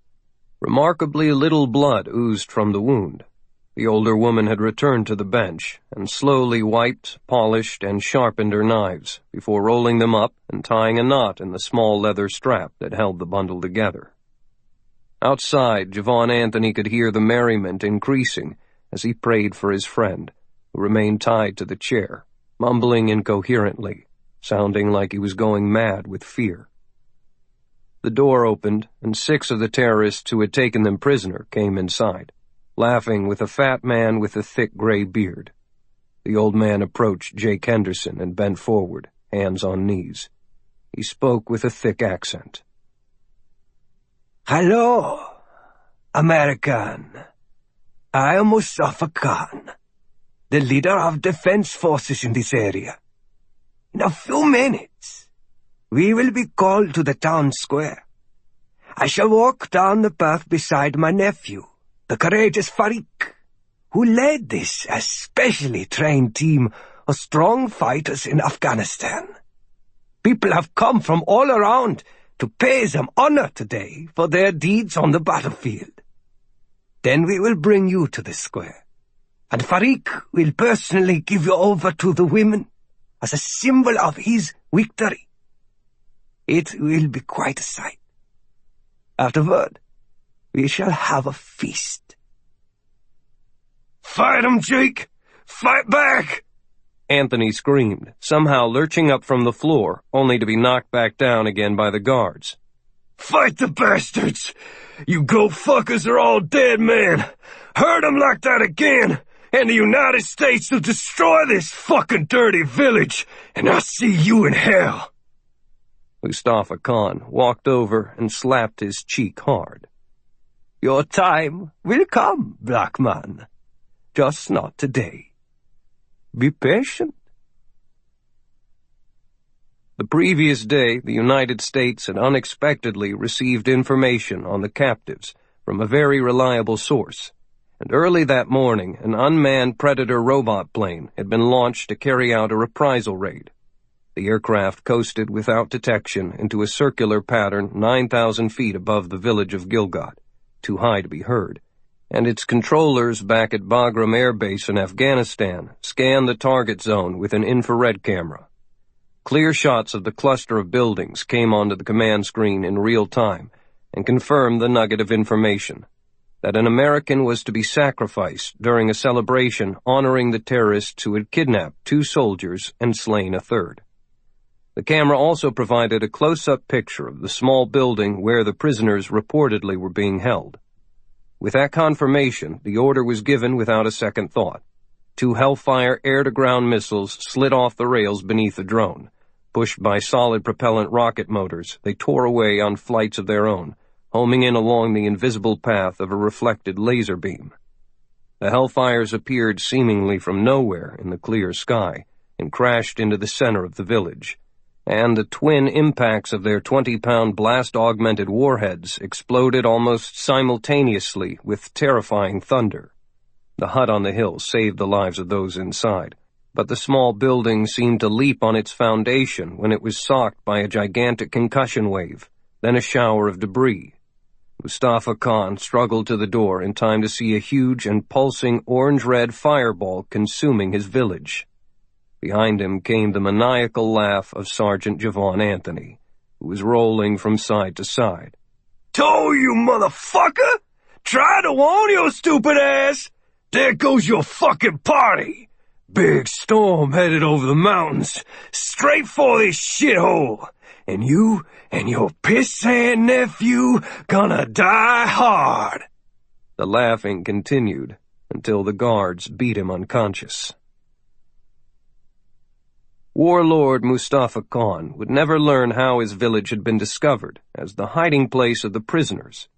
Remarkably little blood oozed from the wound. The older woman had returned to the bench and slowly wiped, polished, and sharpened her knives before rolling them up and tying a knot in the small leather strap that held the bundle together. Outside, Javon Anthony could hear the merriment increasing as he prayed for his friend, who remained tied to the chair, mumbling incoherently, sounding like he was going mad with fear. The door opened, and 6 of the terrorists who had taken them prisoner came inside, laughing with a fat man with a thick gray beard. The old man approached Jake Henderson and bent forward, hands on knees. He spoke with a thick accent. Hello, American. I am Mustafa Khan, the leader of defense forces in this area. In a few minutes, we will be called to the town square. I shall walk down the path beside my nephew, the courageous Farik, who led this especially trained team of strong fighters in Afghanistan. People have come from all around to pay them honor today for their deeds on the battlefield. Then we will bring you to the square, and Farik will personally give you over to the women as a symbol of his victory. It will be quite a sight. Afterward, we shall have a feast. Fight 'em, Jake! Fight back! Anthony screamed, somehow lurching up from the floor, only to be knocked back down again by the guards. Fight the bastards! You goat fuckers are all dead, man! Hurt 'em like that again, and the United States will destroy this fucking dirty village, and I'll see you in hell! Mustafa Khan walked over and slapped his cheek hard. Your time will come, black man. Just not today. Be patient. The previous day, the United States had unexpectedly received information on the captives from a very reliable source, and early that morning an unmanned Predator robot plane had been launched to carry out a reprisal raid. The aircraft coasted without detection into a circular pattern 9,000 feet above the village of Gilgad, too high to be heard, and its controllers back at Bagram Air Base in Afghanistan scanned the target zone with an infrared camera. Clear shots of the cluster of buildings came onto the command screen in real time and confirmed the nugget of information, that an American was to be sacrificed during a celebration honoring the terrorists who had kidnapped 2 soldiers and slain a third. The camera also provided a close-up picture of the small building where the prisoners reportedly were being held. With that confirmation, the order was given without a second thought. 2 Hellfire air-to-ground missiles slid off the rails beneath the drone. Pushed by solid propellant rocket motors, they tore away on flights of their own, homing in along the invisible path of a reflected laser beam. The Hellfires appeared seemingly from nowhere in the clear sky and crashed into the center of the village, and the twin impacts of their 20-pound blast-augmented warheads exploded almost simultaneously with terrifying thunder. The hut on the hill saved the lives of those inside, but the small building seemed to leap on its foundation when it was socked by a gigantic concussion wave, then a shower of debris. Mustafa Khan struggled to the door in time to see a huge and pulsing orange-red fireball consuming his village. Behind him came the maniacal laugh of Sergeant Javon Anthony, who was rolling from side to side. Told you, motherfucker! Try to warn your stupid ass! There goes your fucking party! Big storm headed over the mountains, straight for this shithole, and you and your pissant nephew gonna die hard. The laughing continued until the guards beat him unconscious. Warlord Mustafa Khan would never learn how his village had been discovered as the hiding place of the prisoners.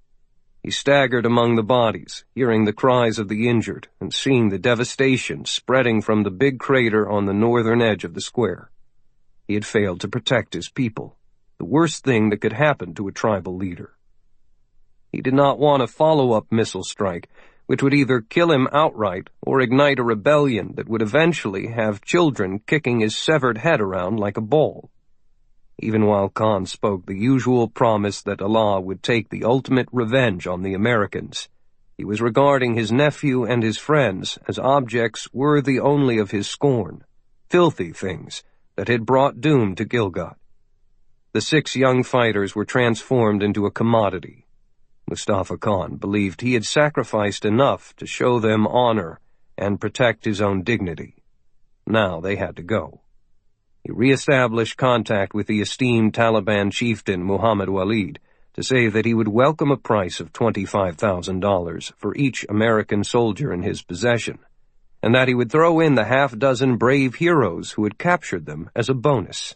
He staggered among the bodies, hearing the cries of the injured and seeing the devastation spreading from the big crater on the northern edge of the square. He had failed to protect his people, the worst thing that could happen to a tribal leader. He did not want a follow-up missile strike, which would either kill him outright or ignite a rebellion that would eventually have children kicking his severed head around like a ball. Even while Khan spoke the usual promise that Allah would take the ultimate revenge on the Americans, he was regarding his nephew and his friends as objects worthy only of his scorn, filthy things that had brought doom to Gilgad. The 6 young fighters were transformed into a commodity. Mustafa Khan believed he had sacrificed enough to show them honor and protect his own dignity. Now they had to go. He re-established contact with the esteemed Taliban chieftain Muhammad Walid to say that he would welcome a price of $25,000 for each American soldier in his possession, and that he would throw in the half-dozen brave heroes who had captured them as a bonus.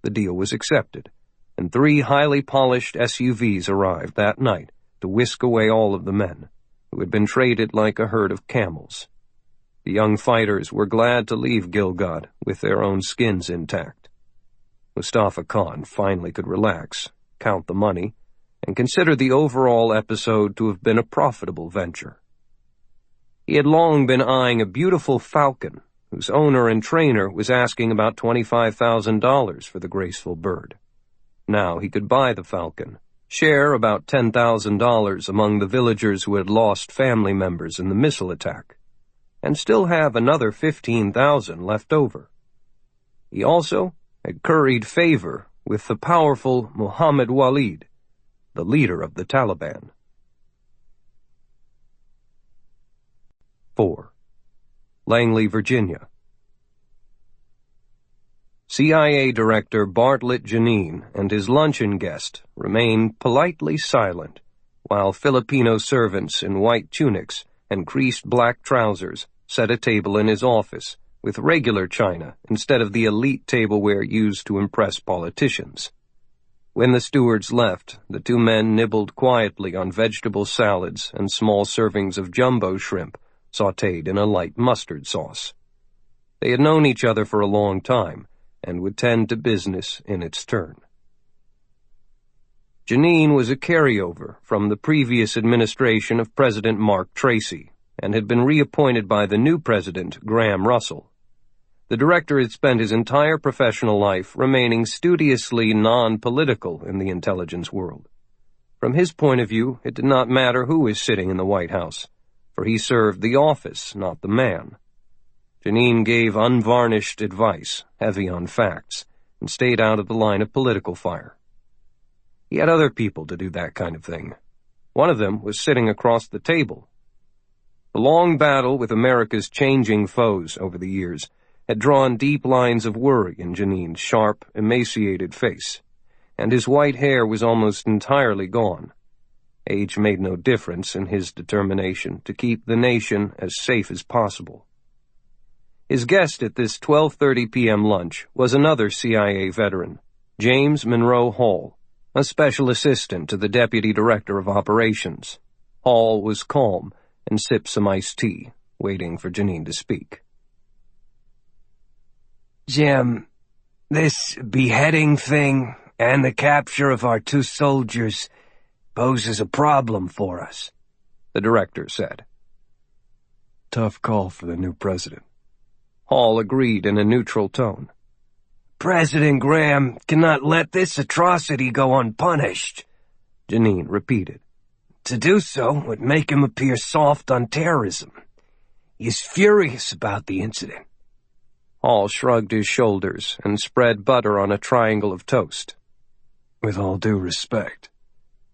The deal was accepted, and 3 highly polished SUVs arrived that night to whisk away all of the men, who had been traded like a herd of camels. The young fighters were glad to leave Gilgad with their own skins intact. Mustafa Khan finally could relax, count the money, and consider the overall episode to have been a profitable venture. He had long been eyeing a beautiful falcon, whose owner and trainer was asking about $25,000 for the graceful bird. Now he could buy the falcon, share about $10,000 among the villagers who had lost family members in the missile attack, and still have another $15,000 left over. He also had curried favor with the powerful Muhammad Walid, the leader of the Taliban. 4. Langley, Virginia. CIA Director Bartlett Janine and his luncheon guest remained politely silent, while Filipino servants in white tunics and creased black trousers set a table in his office with regular china instead of the elite tableware used to impress politicians. When the stewards left, the 2 men nibbled quietly on vegetable salads and small servings of jumbo shrimp sautéed in a light mustard sauce. They had known each other for a long time and would tend to business in its turn. Janine was a carryover from the previous administration of President Mark Tracy and had been reappointed by the new president, Graham Russell. The director had spent his entire professional life remaining studiously non-political in the intelligence world. From his point of view, it did not matter who was sitting in the White House, for he served the office, not the man. Janine gave unvarnished advice, heavy on facts, and stayed out of the line of political fire. He had other people to do that kind of thing. One of them was sitting across the table. The long battle with America's changing foes over the years had drawn deep lines of worry in Janine's sharp, emaciated face, and his white hair was almost entirely gone. Age made no difference in his determination to keep the nation as safe as possible. His guest at this 12:30 p.m. lunch was another CIA veteran, James Monroe Hall, a special assistant to the Deputy Director of Operations. Hall was calm and sipped some iced tea, waiting for Janine to speak. Jim, this beheading thing and the capture of our 2 soldiers poses a problem for us, the director said. Tough call for the new president. Hall agreed in a neutral tone. President Graham cannot let this atrocity go unpunished, Janine repeated. To do so would make him appear soft on terrorism. He is furious about the incident. Hall shrugged his shoulders and spread butter on a triangle of toast. With all due respect,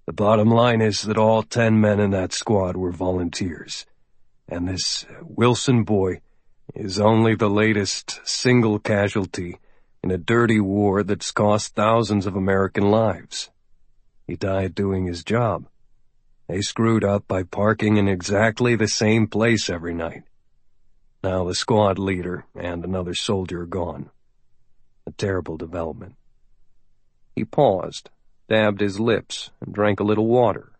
the bottom line is that all 10 men in that squad were volunteers, and this Wilson boy is only the latest single casualty in a dirty war that's cost thousands of American lives. He died doing his job. They screwed up by parking in exactly the same place every night. Now the squad leader and another soldier are gone. A terrible development. He paused, dabbed his lips, and drank a little water.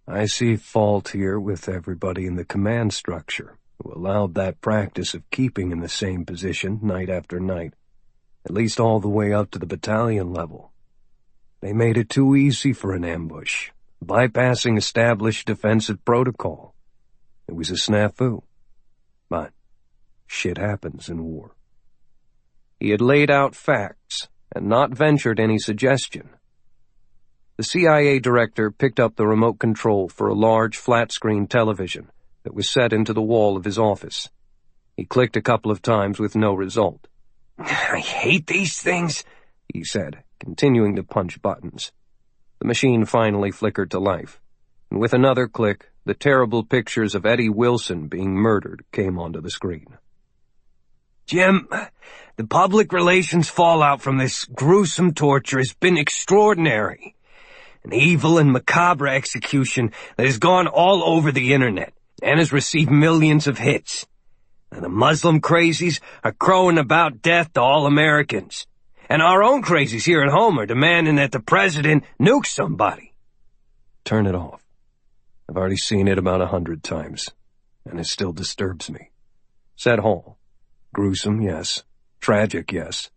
I see fault here with everybody in the command structure who allowed that practice of keeping in the same position night after night, at least all the way up to the battalion level. They made it too easy for an ambush, bypassing established defensive protocol. It was a snafu. But shit happens in war. He had laid out facts and not ventured any suggestion. The CIA director picked up the remote control for a large flat-screen television that was set into the wall of his office. He clicked a couple of times with no result. I hate these things, he said, continuing to punch buttons. The machine finally flickered to life, and with another click, the terrible pictures of Eddie Wilson being murdered came onto the screen. Jim, the public relations fallout from this gruesome torture has been extraordinary. An evil and macabre execution that has gone all over the internet and has received millions of hits. And the Muslim crazies are crowing about death to all Americans. And our own crazies here at home are demanding that the president nuke somebody. Turn it off. I've already seen it about 100 times, and it still disturbs me, said Hall. Gruesome, yes. Tragic, yes.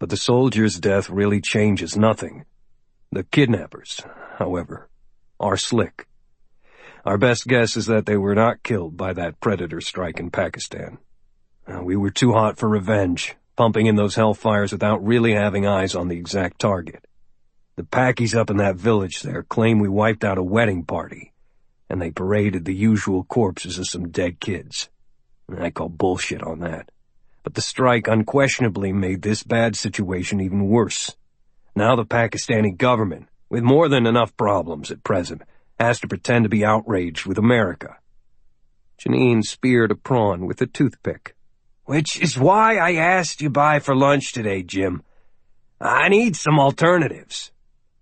But the soldier's death really changes nothing. The kidnappers, however, are slick. Our best guess is that they were not killed by that predator strike in Pakistan. We were too hot for revenge, pumping in those hellfires without really having eyes on the exact target. The Pakis up in that village there claim we wiped out a wedding party, and they paraded the usual corpses of some dead kids. I call bullshit on that. But the strike unquestionably made this bad situation even worse. Now the Pakistani government, with more than enough problems at present, has to pretend to be outraged with America. Janine speared a prawn with a toothpick. Which is why I asked you by for lunch today, Jim. I need some alternatives.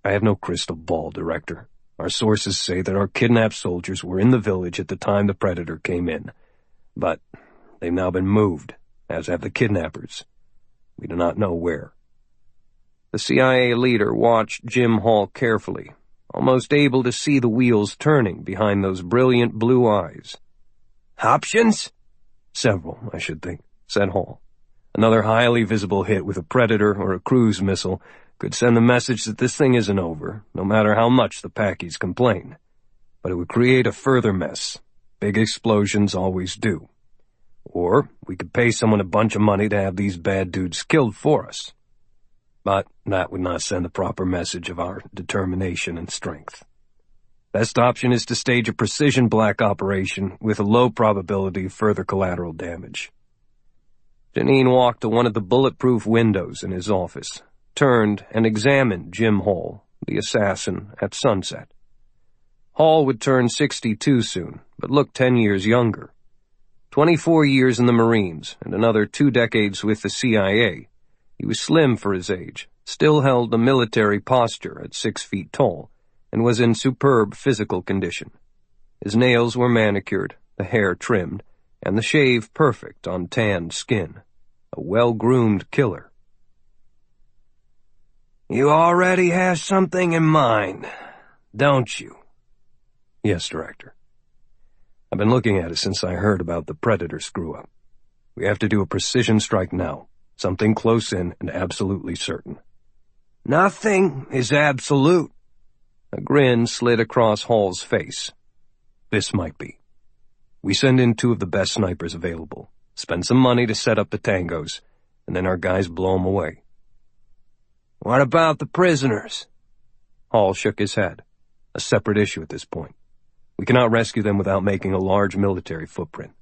I have no crystal ball, Director. Our sources say that our kidnapped soldiers were in the village at the time the predator came in. But they've now been moved, as have the kidnappers. We do not know where. The CIA leader watched Jim Hall carefully, almost able to see the wheels turning behind those brilliant blue eyes. Options? Several, I should think, said Hall. Another highly visible hit with a Predator or a cruise missile could send the message that this thing isn't over, no matter how much the Pakis complain. But it would create a further mess. Big explosions always do. Or we could pay someone a bunch of money to have these bad dudes killed for us. But that would not send the proper message of our determination and strength. Best option is to stage a precision black operation with a low probability of further collateral damage. Janine walked to one of the bulletproof windows in his office, turned and examined Jim Hall, the assassin, at sunset. Hall would turn 62 soon, but looked 10 years younger. 24 years in the Marines and another 2 decades with the CIA. He was slim for his age, still held a military posture at 6 feet tall, and was in superb physical condition. His nails were manicured, the hair trimmed, and the shave perfect on tanned skin. A well-groomed killer. You already have something in mind, don't you? Yes, Director. I've been looking at it since I heard about the Predator screw-up. We have to do a precision strike now, something close in and absolutely certain. Nothing is absolute. A grin slid across Hall's face. This might be. We send in 2 of the best snipers available, spend some money to set up the tangos, and then our guys blow them away. What about the prisoners? Hall shook his head. A separate issue at this point. We cannot rescue them without making a large military footprint.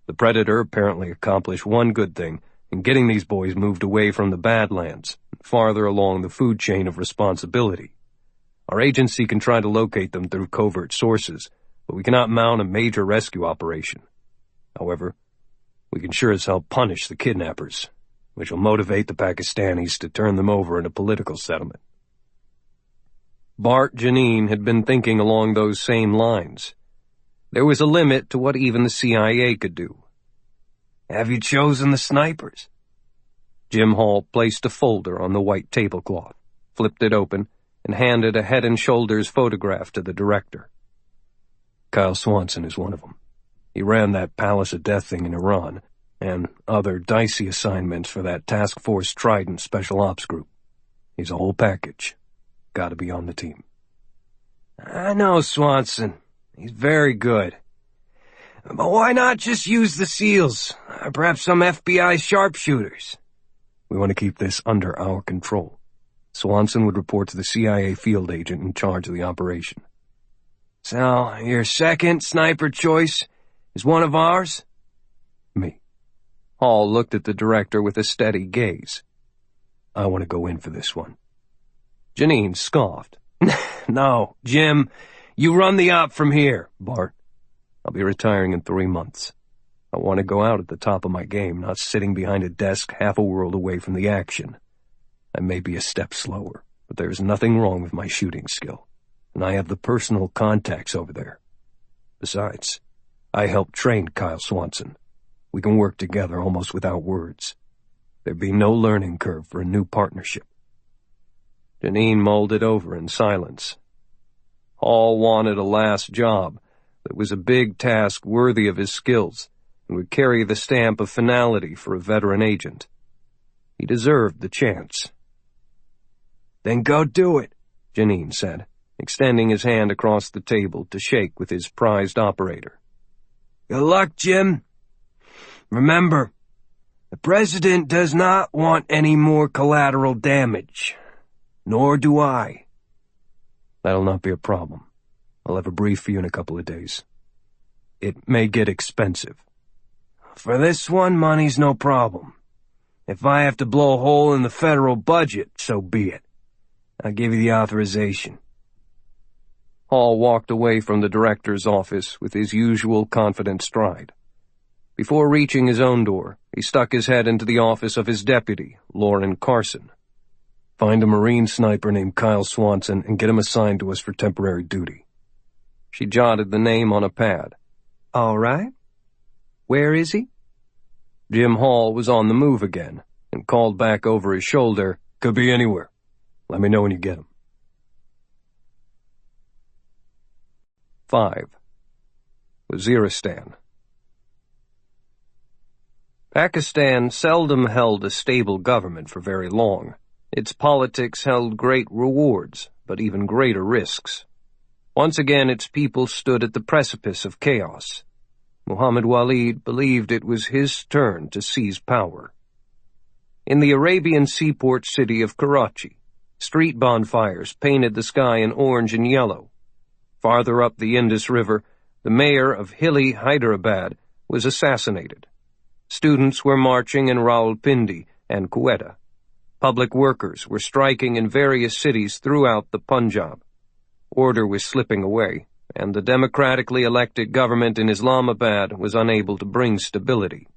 The Predator apparently accomplished one good thing in getting these boys moved away from the Badlands, farther along the food chain of responsibility. Our agency can try to locate them through covert sources, but we cannot mount a major rescue operation. However, we can sure as hell punish the kidnappers, which will motivate the Pakistanis to turn them over in a political settlement. Bart Janine had been thinking along those same lines. There was a limit to what even the CIA could do. Have you chosen the snipers? Jim Hall placed a folder on the white tablecloth, flipped it open, and handed a head and shoulders photograph to the director. Kyle Swanson is one of them. He ran that Palace of Death thing in Iran, and other dicey assignments for that Task Force Trident Special Ops group. He's a whole package. Gotta be on the team. I know Swanson. He's very good. But why not just use the SEALs? Or perhaps some FBI sharpshooters? We want to keep this under our control. Swanson would report to the CIA field agent in charge of the operation. So, your second sniper choice is one of ours? Me. Hall looked at the director with a steady gaze. I want to go in for this one. Janine scoffed. No, Jim, you run the op from here. Bart, I'll be retiring in 3 months. I want to go out at the top of my game, not sitting behind a desk half a world away from the action. I may be a step slower, but there is nothing wrong with my shooting skill, and I have the personal contacts over there. Besides, I helped train Kyle Swanson. We can work together almost without words. There'd be no learning curve for a new partnership." Janine mulled it over in silence. Hall wanted a last job that was a big task worthy of his skills and would carry the stamp of finality for a veteran agent. He deserved the chance. "Then go do it," Janine said, extending his hand across the table to shake with his prized operator. "Good luck, Jim. Remember, the President does not want any more collateral damage. Nor do I." "That'll not be a problem. I'll have a brief for you in a couple of days. It may get expensive." "For this one, money's no problem. If I have to blow a hole in the federal budget, so be it. I'll give you the authorization." Hall walked away from the director's office with his usual confident stride. Before reaching his own door, he stuck his head into the office of his deputy, Lauren Carson. "Find a Marine sniper named Kyle Swanson and get him assigned to us for temporary duty." She jotted the name on a pad. "All right. Where is he?" Jim Hall was on the move again and called back over his shoulder, "Could be anywhere. Let me know when you get him." 5. Waziristan. Pakistan seldom held a stable government for very long. Its politics held great rewards, but even greater risks. Once again, its people stood at the precipice of chaos. Muhammad Walid believed it was his turn to seize power. In the Arabian seaport city of Karachi, street bonfires painted the sky in orange and yellow. Farther up the Indus River, the mayor of hilly Hyderabad was assassinated. Students were marching in Rawalpindi and Quetta. Public workers were striking in various cities throughout the Punjab. Order was slipping away, and the democratically elected government in Islamabad was unable to bring stability.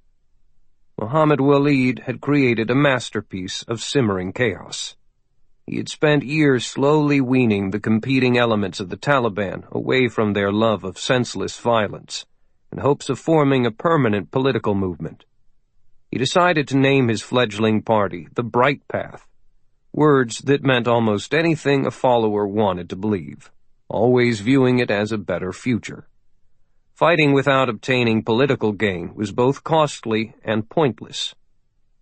Muhammad Walid had created a masterpiece of simmering chaos. He had spent years slowly weaning the competing elements of the Taliban away from their love of senseless violence, in hopes of forming a permanent political movement. He decided to name his fledgling party the Bright Path, words that meant almost anything a follower wanted to believe, always viewing it as a better future. Fighting without obtaining political gain was both costly and pointless.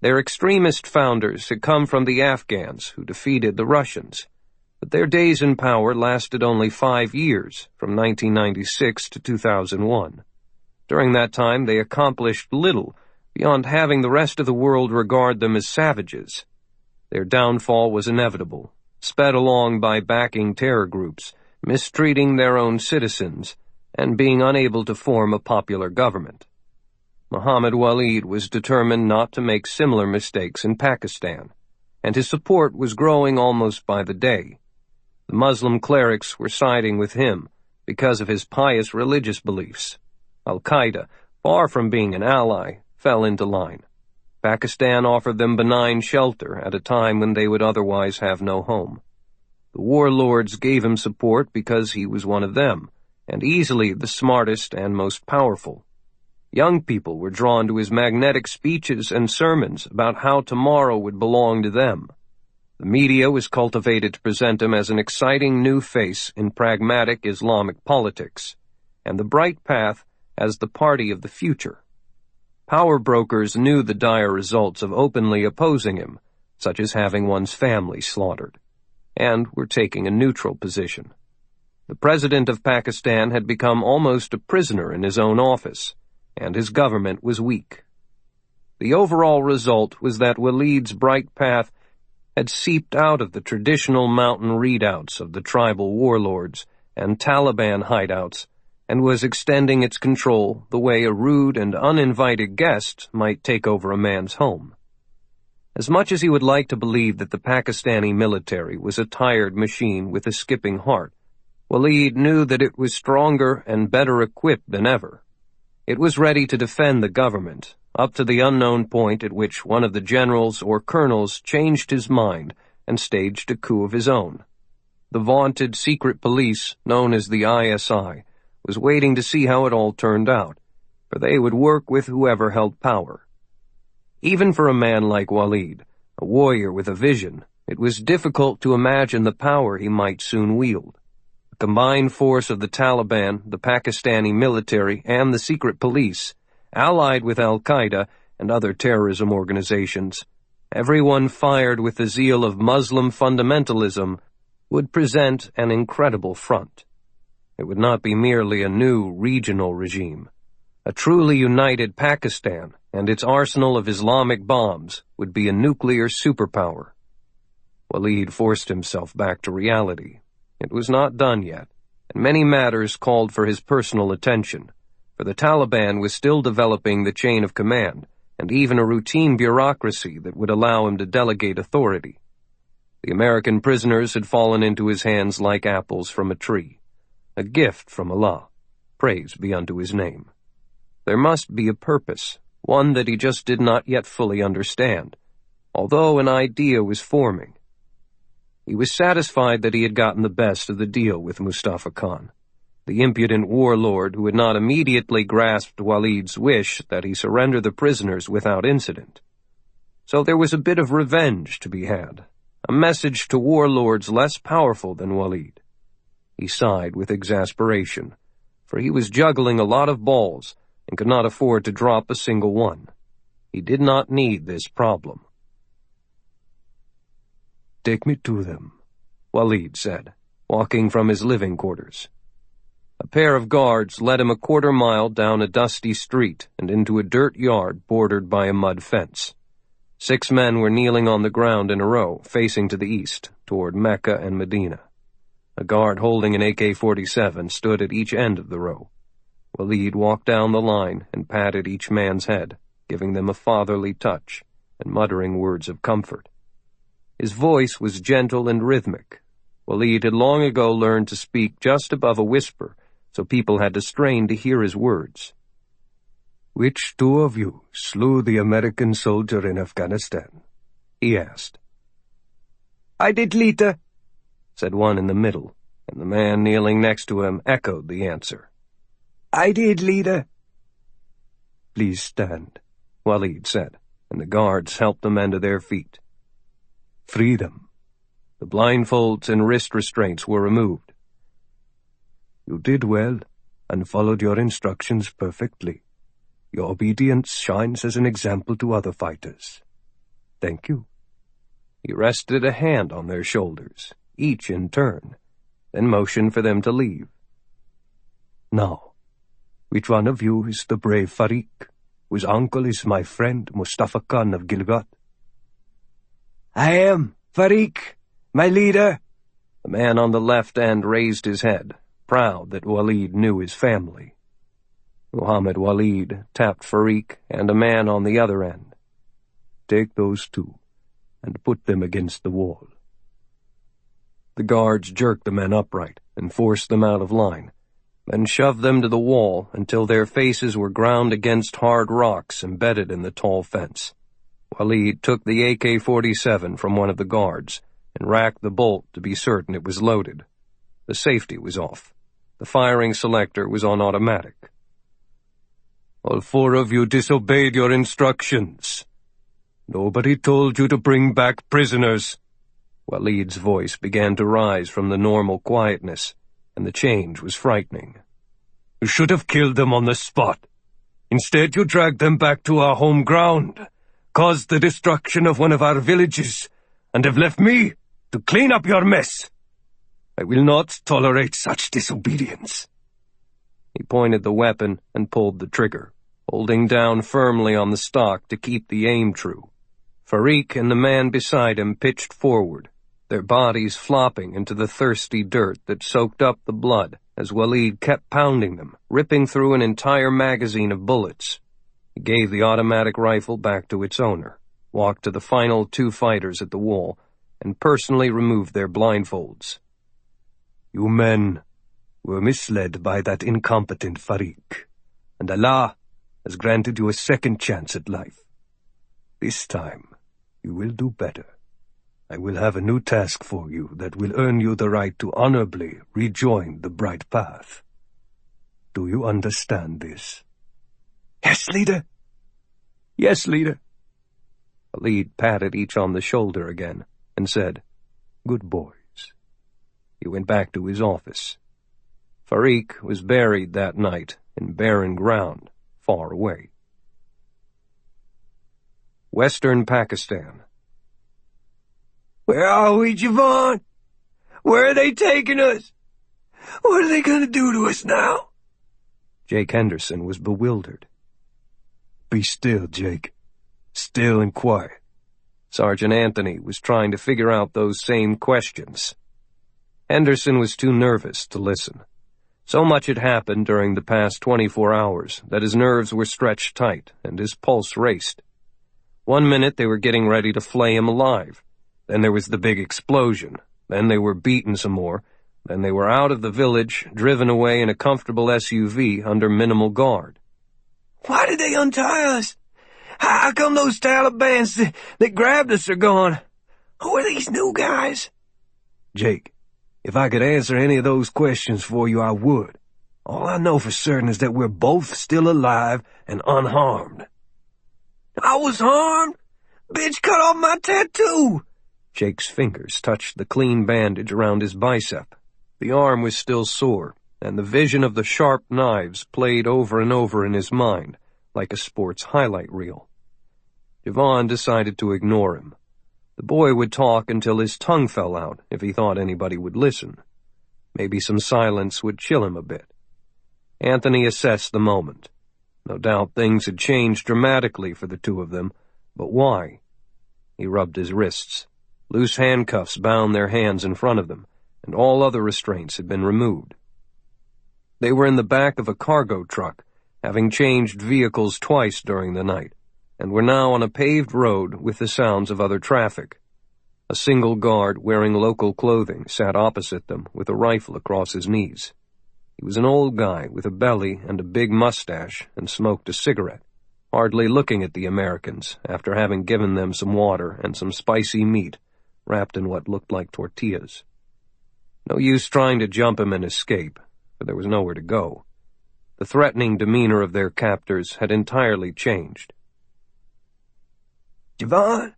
Their extremist founders had come from the Afghans who defeated the Russians, but their days in power lasted only 5 years, from 1996 to 2001. During that time, they accomplished little beyond having the rest of the world regard them as savages. Their downfall was inevitable, sped along by backing terror groups, mistreating their own citizens, and being unable to form a popular government. Muhammad Walid was determined not to make similar mistakes in Pakistan, and his support was growing almost by the day. The Muslim clerics were siding with him because of his pious religious beliefs. Al-Qaeda, far from being an ally, fell into line. Pakistan offered them benign shelter at a time when they would otherwise have no home. The warlords gave him support because he was one of them, and easily the smartest and most powerful. Young people were drawn to his magnetic speeches and sermons about how tomorrow would belong to them. The media was cultivated to present him as an exciting new face in pragmatic Islamic politics, and the Bright Path as the party of the future. Power brokers knew the dire results of openly opposing him, such as having one's family slaughtered, and were taking a neutral position. The president of Pakistan had become almost a prisoner in his own office, and his government was weak. The overall result was that Walid's Bright Path had seeped out of the traditional mountain redoubts of the tribal warlords and Taliban hideouts, and was extending its control the way a rude and uninvited guest might take over a man's home. As much as he would like to believe that the Pakistani military was a tired machine with a skipping heart, Walid knew that it was stronger and better equipped than ever. It was ready to defend the government, up to the unknown point at which one of the generals or colonels changed his mind and staged a coup of his own. The vaunted secret police, known as the ISI, was waiting to see how it all turned out, for they would work with whoever held power. Even for a man like Walid, a warrior with a vision, it was difficult to imagine the power he might soon wield. The combined force of the Taliban, the Pakistani military, and the secret police, allied with Al-Qaeda and other terrorism organizations, everyone fired with the zeal of Muslim fundamentalism, would present an incredible front. It would not be merely a new regional regime. A truly united Pakistan and its arsenal of Islamic bombs would be a nuclear superpower. Walid forced himself back to reality. It was not done yet, and many matters called for his personal attention, for the Taliban was still developing the chain of command and even a routine bureaucracy that would allow him to delegate authority. The American prisoners had fallen into his hands like apples from a tree, a gift from Allah, praise be unto his name. There must be a purpose, one that he just did not yet fully understand, although an idea was forming. He was satisfied that he had gotten the best of the deal with Mustafa Khan, the impudent warlord who had not immediately grasped Walid's wish that he surrender the prisoners without incident. So there was a bit of revenge to be had, a message to warlords less powerful than Walid. He sighed with exasperation, for he was juggling a lot of balls and could not afford to drop a single one. He did not need this problem. "Take me to them," Walid said, walking from his living quarters. A pair of guards led him a quarter-mile down a dusty street and into a dirt yard bordered by a mud fence. 6 men were kneeling on the ground in a row, facing to the east, toward Mecca and Medina. A guard holding an AK-47 stood at each end of the row. Walid walked down the line and patted each man's head, giving them a fatherly touch and muttering words of comfort. His voice was gentle and rhythmic. Walid had long ago learned to speak just above a whisper, so people had to strain to hear his words. "Which 2 of you slew the American soldier in Afghanistan?" he asked. "I did, leader," said one in the middle, and the man kneeling next to him echoed the answer. "I did, leader." "Please stand," Walid said, and the guards helped the men to their feet. "Free them." The blindfolds and wrist restraints were removed. "You did well, and followed your instructions perfectly. Your obedience shines as an example to other fighters. Thank you." He rested a hand on their shoulders, each in turn, then motioned for them to leave. "Now, which one of you is the brave Farik, whose uncle is my friend Mustafa Khan of Gilgit?" "I am Farik, my leader." The man on the left end raised his head, proud that Walid knew his family. Muhammad Walid tapped Farik and a man on the other end. "Take those 2 and put them against the wall." The guards jerked the men upright and forced them out of line, then shoved them to the wall until their faces were ground against hard rocks embedded in the tall fence. Walid took the AK-47 from one of the guards and racked the bolt to be certain it was loaded. The safety was off. The firing selector was on automatic. "All 4 of you disobeyed your instructions. Nobody told you to bring back prisoners." Walid's voice began to rise from the normal quietness, and the change was frightening. "You should have killed them on the spot. Instead, you dragged them back to our home ground, caused the destruction of one of our villages, and have left me to clean up your mess. I will not tolerate such disobedience." He pointed the weapon and pulled the trigger, holding down firmly on the stock to keep the aim true. Farik and the man beside him pitched forward, their bodies flopping into the thirsty dirt that soaked up the blood as Walid kept pounding them, ripping through an entire magazine of bullets. He gave the automatic rifle back to its owner, walked to the final 2 fighters at the wall, and personally removed their blindfolds. "You men were misled by that incompetent Farik, and Allah has granted you a second chance at life. This time, you will do better. I will have a new task for you that will earn you the right to honorably rejoin the bright path. Do you understand this?" Yes, leader. Yes, leader. The lead patted each on the shoulder again and said, Good boys. He went back to his office. Farik was buried that night in barren ground far away. Western Pakistan. Where are we, Javon? Where are they taking us? What are they going to do to us now? Jake Henderson was bewildered. Be still, Jake. Still and quiet. Sergeant Anthony was trying to figure out those same questions. Henderson was too nervous to listen. So much had happened during the past 24 hours that his nerves were stretched tight and his pulse raced. 1 minute they were getting ready to flay him alive. Then there was the big explosion. Then they were beaten some more. Then they were out of the village, driven away in a comfortable SUV under minimal guard. Why did they untie us? How come those Taliban that grabbed us are gone? Who are these new guys? Jake, if I could answer any of those questions for you, I would. All I know for certain is that we're both still alive and unharmed. I was harmed? Bitch cut off my tattoo. Jake's fingers touched the clean bandage around his bicep. The arm was still sore, and the vision of the sharp knives played over and over in his mind, like a sports highlight reel. Javon decided to ignore him. The boy would talk until his tongue fell out if he thought anybody would listen. Maybe some silence would chill him a bit. Anthony assessed the moment. No doubt things had changed dramatically for the two of them, but why? He rubbed his wrists. Loose handcuffs bound their hands in front of them, and all other restraints had been removed. They were in the back of a cargo truck, having changed vehicles twice during the night, and were now on a paved road with the sounds of other traffic. A single guard wearing local clothing sat opposite them with a rifle across his knees. He was an old guy with a belly and a big mustache and smoked a cigarette, hardly looking at the Americans after having given them some water and some spicy meat wrapped in what looked like tortillas. No use trying to jump him and escape, for there was nowhere to go. The threatening demeanor of their captors had entirely changed. Javon?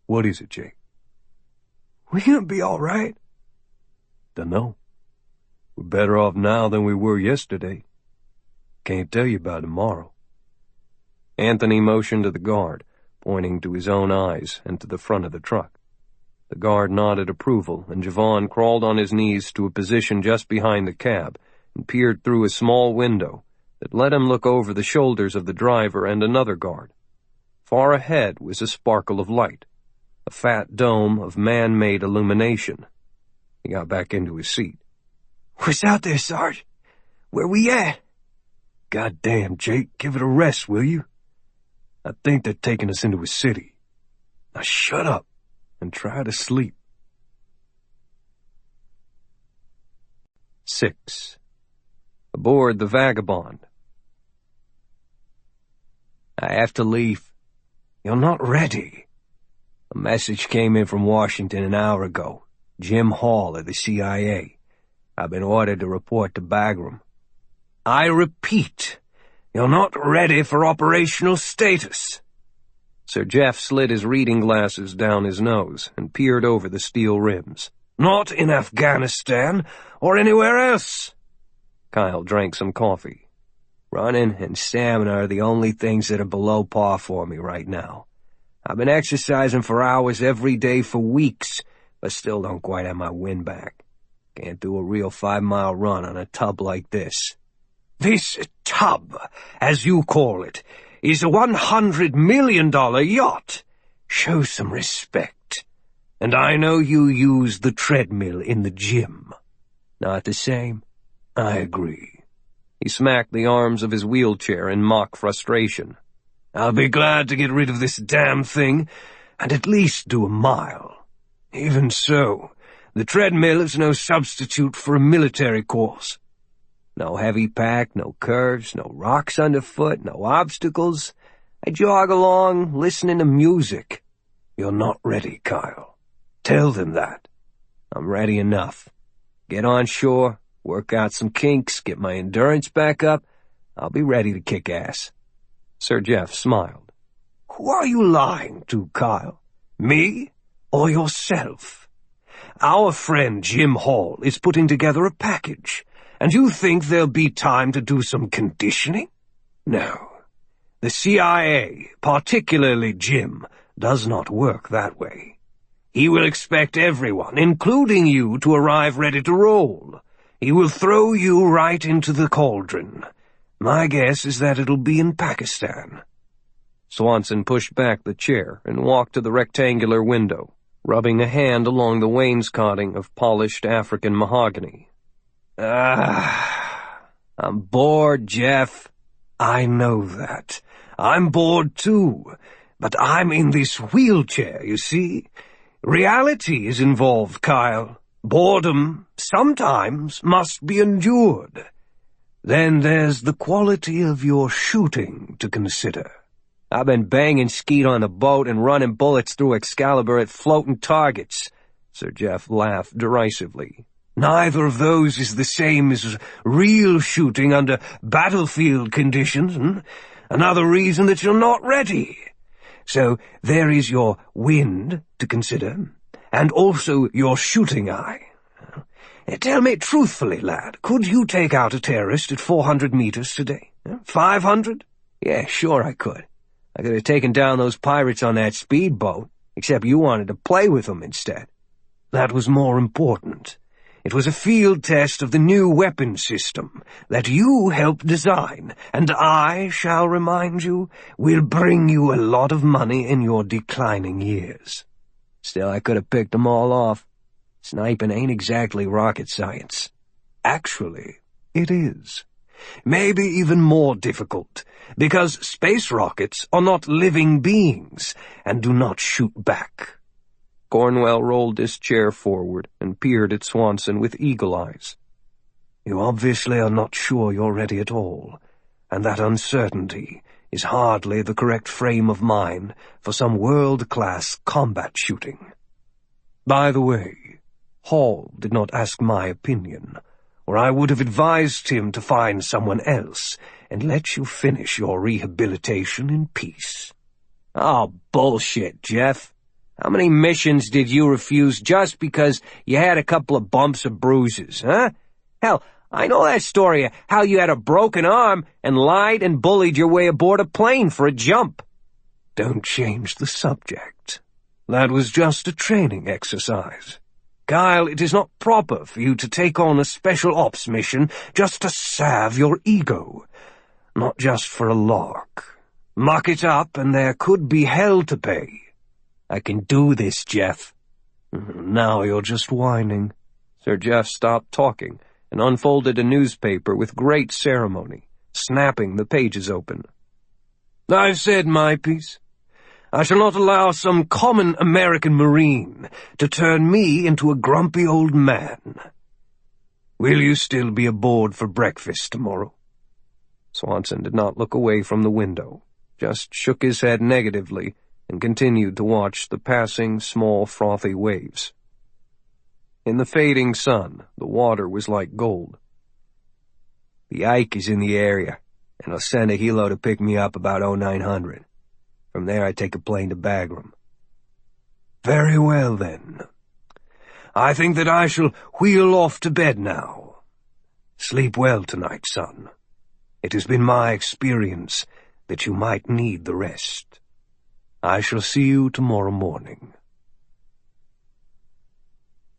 What is it, Jake? We gonna be all right? Dunno. We're better off now than we were yesterday. Can't tell you about tomorrow. Anthony motioned to the guard, pointing to his own eyes and to the front of the truck. The guard nodded approval, and Javon crawled on his knees to a position just behind the cab and peered through a small window that let him look over the shoulders of the driver and another guard. Far ahead was a sparkle of light, a fat dome of man-made illumination. He got back into his seat. What's out there, Sarge? Where we at? Goddamn, Jake, give it a rest, will you? I think they're taking us into a city. Now shut up and try to sleep. 6. Aboard the Vagabond. I have to leave. You're not ready. A message came in from Washington an hour ago. Jim Hall of the CIA. I've been ordered to report to Bagram. I repeat, you're not ready for operational status. Sir Jeff slid his reading glasses down his nose and peered over the steel rims. Not in Afghanistan or anywhere else. Kyle drank some coffee. Running and stamina are the only things that are below par for me right now. I've been exercising for hours every day for weeks, but still don't quite have my wind back. Can't do a real 5-mile run on a tub like this. This tub, as you call it, is a $100 million yacht. Show some respect. And I know you use the treadmill in the gym. Not the same? I agree. He smacked the arms of his wheelchair in mock frustration. I'll be glad to get rid of this damn thing and at least do a mile. Even so, the treadmill is no substitute for a military course. No heavy pack, no curves, no rocks underfoot, no obstacles. I jog along, listening to music. You're not ready, Kyle. Tell them that. I'm ready enough. Get on shore, work out some kinks, get my endurance back up. I'll be ready to kick ass. Sir Jeff smiled. Who are you lying to, Kyle? Me or yourself? Our friend Jim Hall is putting together a package, and you think there'll be time to do some conditioning? No. The CIA, particularly Jim, does not work that way. He will expect everyone, including you, to arrive ready to roll. He will throw you right into the cauldron. My guess is that it'll be in Pakistan. Swanson pushed back the chair and walked to the rectangular window, rubbing a hand along the wainscoting of polished African mahogany. I'm bored, Jeff. I know that. I'm bored too, but I'm in this wheelchair, you see. Reality is involved, Kyle. Boredom, sometimes, must be endured. Then there's the quality of your shooting to consider. I've been banging skeet on the boat and running bullets through Excalibur at floating targets. Sir Jeff laughed derisively. Neither of those is the same as real shooting under battlefield conditions. Another reason that you're not ready. So there is your wind to consider, and also your shooting eye. Tell me truthfully, lad, could you take out a terrorist at 400 meters today? 500? Yeah, sure I could. I could have taken down those pirates on that speedboat, except you wanted to play with them instead. That was more important. It was a field test of the new weapon system that you helped design, and I shall remind you, will bring you a lot of money in your declining years. Still, I could have picked them all off. Sniping ain't exactly rocket science. Actually, it is. Maybe even more difficult, because space rockets are not living beings and do not shoot back. Cornwell rolled his chair forward and peered at Swanson with eagle eyes. You obviously are not sure you're ready at all, and that uncertainty is hardly the correct frame of mind for some world-class combat shooting. By the way, Hall did not ask my opinion, or I would have advised him to find someone else and let you finish your rehabilitation in peace. Oh, bullshit, Jeff. How many missions did you refuse just because you had a couple of bumps or bruises, huh? Hell, I know that story of how you had a broken arm and lied and bullied your way aboard a plane for a jump. Don't change the subject. That was just a training exercise. Kyle, it is not proper for you to take on a special ops mission just to salve your ego. Not just for a lark. Muck it up and there could be hell to pay. I can do this, Jeff. Now you're just whining. Sir Jeff stopped talking and unfolded a newspaper with great ceremony, snapping the pages open. I've said my piece. I shall not allow some common American Marine to turn me into a grumpy old man. Will you still be aboard for breakfast tomorrow? Swanson did not look away from the window, just shook his head negatively and continued to watch the passing, small, frothy waves. In the fading sun, the water was like gold. The Ike is in the area, and I'll send a helo to pick me up about 0900. From there I take a plane to Bagram. Very well, then. I think that I shall wheel off to bed now. Sleep well tonight, son. It has been my experience that you might need the rest. I shall see you tomorrow morning.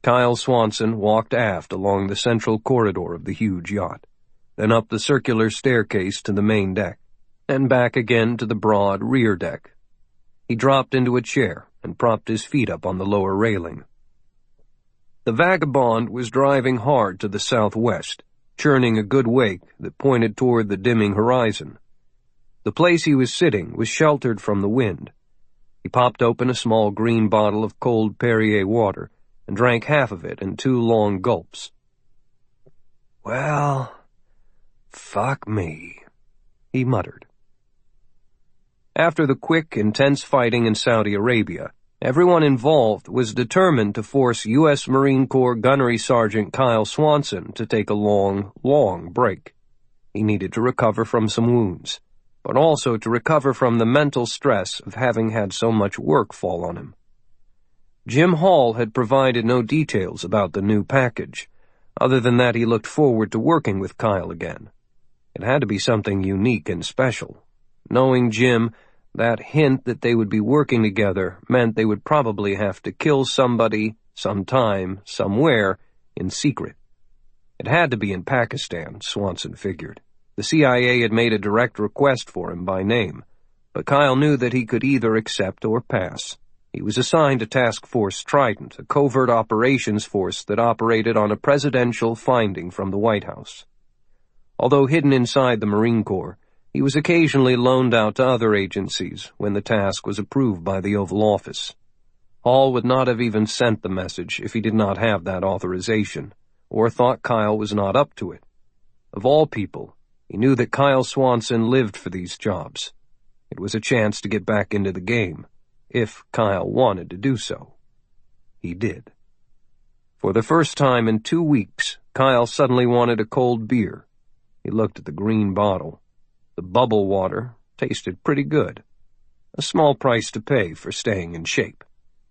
Kyle Swanson walked aft along the central corridor of the huge yacht, then up the circular staircase to the main deck, and back again to the broad rear deck. He dropped into a chair and propped his feet up on the lower railing. The Vagabond was driving hard to the southwest, churning a good wake that pointed toward the dimming horizon. The place he was sitting was sheltered from the wind. He popped open a small green bottle of cold Perrier water and drank half of it in 2 long gulps. Well, fuck me, he muttered. After the quick, intense fighting in Saudi Arabia, everyone involved was determined to force U.S. Marine Corps Gunnery Sgt. Kyle Swanson to take a long, long break. He needed to recover from some wounds, but also to recover from the mental stress of having had so much work fall on him. Jim Hall had provided no details about the new package, other than that he looked forward to working with Kyle again. It had to be something unique and special. Knowing Jim, that hint that they would be working together meant they would probably have to kill somebody, sometime, somewhere, in secret. It had to be in Pakistan, Swanson figured. The CIA had made a direct request for him by name, but Kyle knew that he could either accept or pass. He was assigned to Task Force Trident, a covert operations force that operated on a presidential finding from the White House. Although hidden inside the Marine Corps, he was occasionally loaned out to other agencies when the task was approved by the Oval Office. Hall would not have even sent the message if he did not have that authorization, or thought Kyle was not up to it. Of all people, he knew that Kyle Swanson lived for these jobs. It was a chance to get back into the game, if Kyle wanted to do so. He did. For the first time in 2 weeks, Kyle suddenly wanted a cold beer. He looked at the green bottle. The bubble water tasted pretty good. A small price to pay for staying in shape.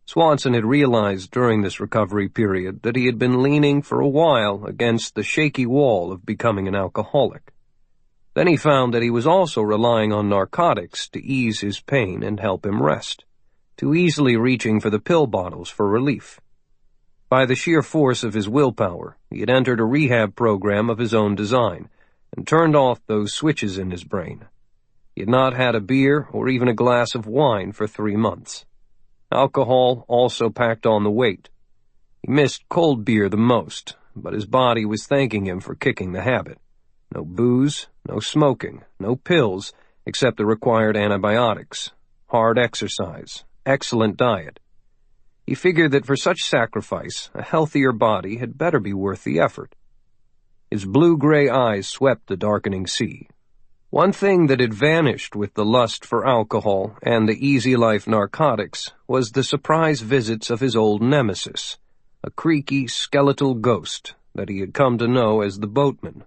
Swanson had realized during this recovery period that he had been leaning for a while against the shaky wall of becoming an alcoholic. Then he found that he was also relying on narcotics to ease his pain and help him rest, too easily reaching for the pill bottles for relief. By the sheer force of his willpower, he had entered a rehab program of his own design and turned off those switches in his brain. He had not had a beer or even a glass of wine for 3 months. Alcohol also packed on the weight. He missed cold beer the most, but his body was thanking him for kicking the habit. No booze, no smoking, no pills, except the required antibiotics, hard exercise, excellent diet. He figured that for such sacrifice, a healthier body had better be worth the effort. His blue-gray eyes swept the darkening sea. One thing that had vanished with the lust for alcohol and the easy-life narcotics was the surprise visits of his old nemesis, a creaky, skeletal ghost that he had come to know as the boatman.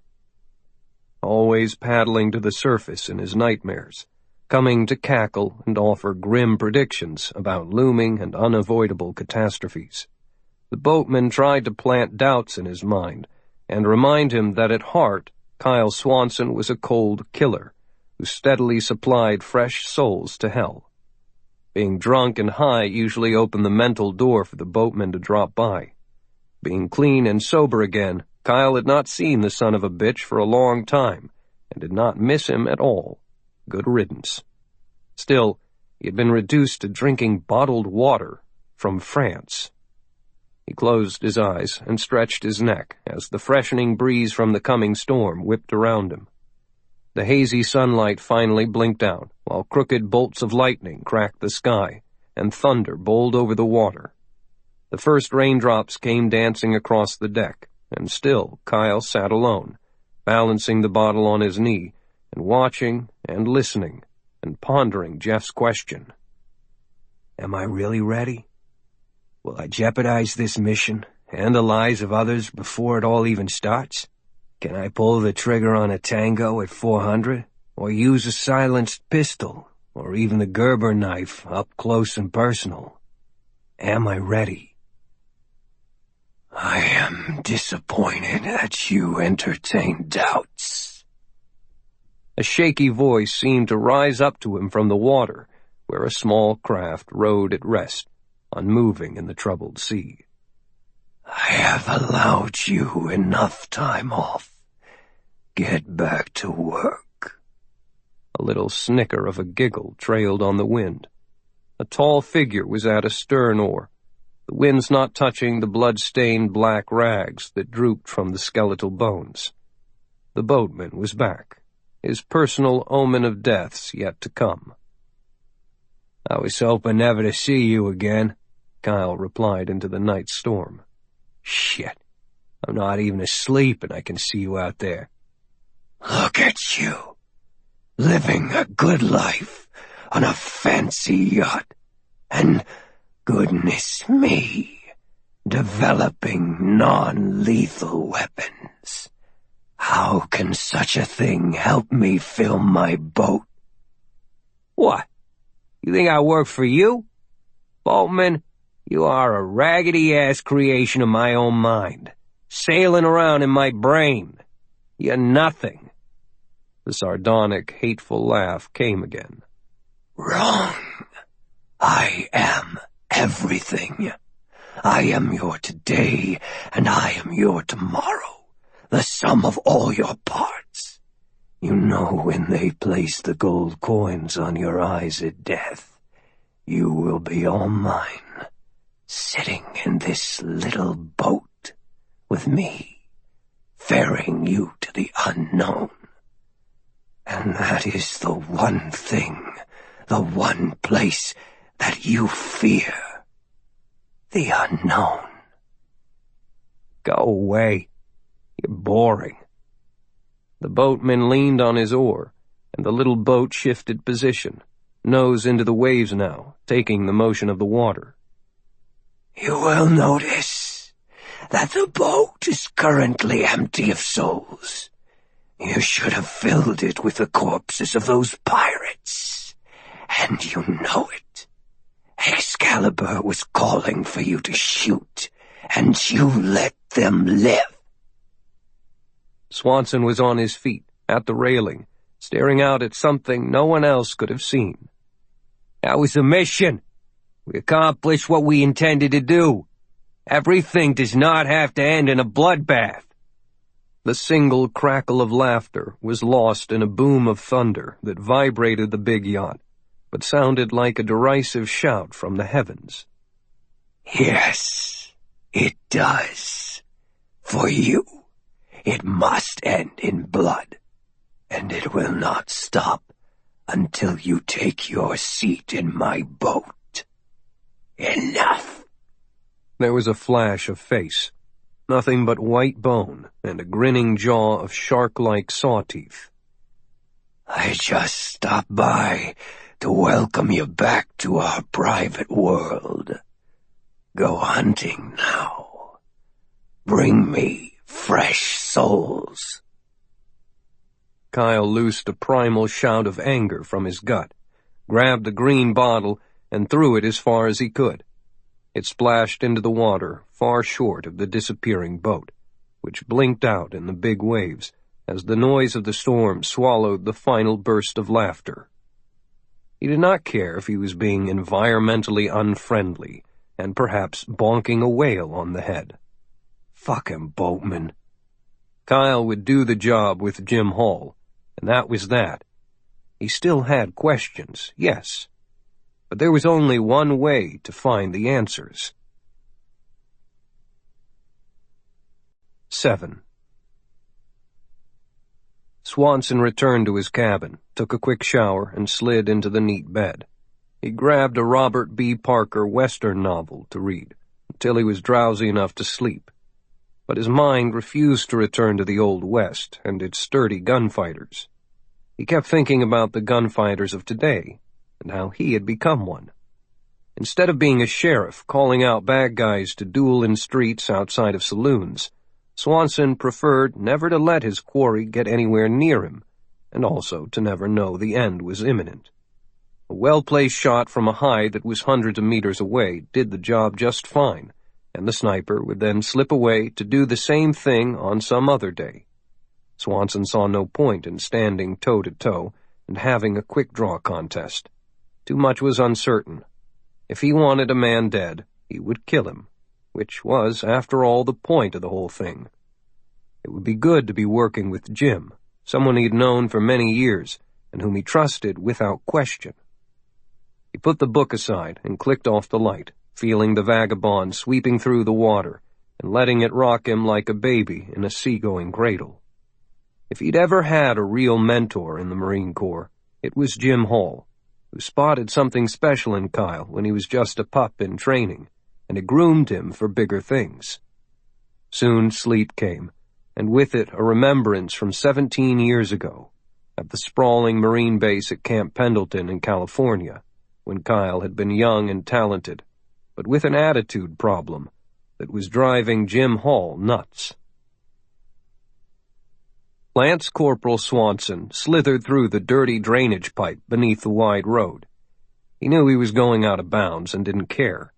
Always paddling to the surface in his nightmares, coming to cackle and offer grim predictions about looming and unavoidable catastrophes. The boatman tried to plant doubts in his mind and remind him that at heart, Kyle Swanson was a cold killer who steadily supplied fresh souls to hell. Being drunk and high usually opened the mental door for the boatman to drop by. Being clean and sober again, Kyle had not seen the son of a bitch for a long time and did not miss him at all. Good riddance. Still, he had been reduced to drinking bottled water from France. He closed his eyes and stretched his neck as the freshening breeze from the coming storm whipped around him. The hazy sunlight finally blinked out, while crooked bolts of lightning cracked the sky and thunder bowled over the water. The first raindrops came dancing across the deck, and still Kyle sat alone, balancing the bottle on his knee, and watching and listening and pondering Jeff's question. Am I really ready? Will I jeopardize this mission and the lives of others before it all even starts? Can I pull the trigger on a tango at 400, or use a silenced pistol, or even the Gerber knife up close and personal? Am I ready? I am disappointed that you entertain doubts. A shaky voice seemed to rise up to him from the water, where a small craft rode at rest, unmoving in the troubled sea. I have allowed you enough time off. Get back to work. A little snicker of a giggle trailed on the wind. A tall figure was at a stern oar, the winds not touching the blood-stained black rags that drooped from the skeletal bones. The boatman was back, his personal omen of deaths yet to come. I was hoping never to see you again, Kyle replied into the night storm. Shit, I'm not even asleep and I can see you out there. Look at you, living a good life on a fancy yacht, and goodness me, developing non-lethal weapons. How can such a thing help me fill my boat? What? You think I work for you? Boatman, you are a raggedy-ass creation of my own mind, sailing around in my brain. You're nothing. The sardonic, hateful laugh came again. Wrong. I am everything. I am your today, and I am your tomorrow, the sum of all your parts. You know when they place the gold coins on your eyes at death, you will be all mine, sitting in this little boat with me, ferrying you to the unknown. And that is the one thing, the one place that you fear. The unknown. Go away. You're boring. The boatman leaned on his oar, and the little boat shifted position, nose into the waves now, taking the motion of the water. You will notice that the boat is currently empty of souls. You should have filled it with the corpses of those pirates, and you know it. Excalibur was calling for you to shoot, and you let them live. Swanson was on his feet, at the railing, staring out at something no one else could have seen. That was the mission. We accomplished what we intended to do. Everything does not have to end in a bloodbath. The single crackle of laughter was lost in a boom of thunder that vibrated the big yacht, but sounded like a derisive shout from the heavens. Yes, it does. For you, it must end in blood, and it will not stop until you take your seat in my boat. Enough. There was a flash of face, nothing but white bone and a grinning jaw of shark-like saw teeth. I just stopped by to welcome you back to our private world. Go hunting now. Bring me fresh souls. Kyle loosed a primal shout of anger from his gut, grabbed the green bottle, and threw it as far as he could. It splashed into the water, far short of the disappearing boat, which blinked out in the big waves as the noise of the storm swallowed the final burst of laughter. He did not care if he was being environmentally unfriendly and perhaps bonking a whale on the head. Fuck him, boatman. Kyle would do the job with Jim Hall, and that was that. He still had questions, yes, but there was only one way to find the answers. 7. Swanson returned to his cabin, took a quick shower, and slid into the neat bed. He grabbed a Robert B. Parker Western novel to read, until he was drowsy enough to sleep. But his mind refused to return to the Old West and its sturdy gunfighters. He kept thinking about the gunfighters of today, and how he had become one. Instead of being a sheriff calling out bad guys to duel in streets outside of saloons, Swanson preferred never to let his quarry get anywhere near him, and also to never know the end was imminent. A well-placed shot from a high that was hundreds of meters away did the job just fine, and the sniper would then slip away to do the same thing on some other day. Swanson saw no point in standing toe-to-toe and having a quick-draw contest. Too much was uncertain. If he wanted a man dead, he would kill him, which was, after all, the point of the whole thing. It would be good to be working with Jim, someone he'd known for many years, and whom he trusted without question. He put the book aside and clicked off the light, feeling the vagabond sweeping through the water and letting it rock him like a baby in a seagoing cradle. If he'd ever had a real mentor in the Marine Corps, it was Jim Hall, who spotted something special in Kyle when he was just a pup in training, and had groomed him for bigger things. Soon sleep came, and with it a remembrance from 17 years ago, at the sprawling Marine base at Camp Pendleton in California, when Kyle had been young and talented, but with an attitude problem that was driving Jim Hall nuts. Lance Corporal Swanson slithered through the dirty drainage pipe beneath the wide road. He knew he was going out of bounds and didn't care.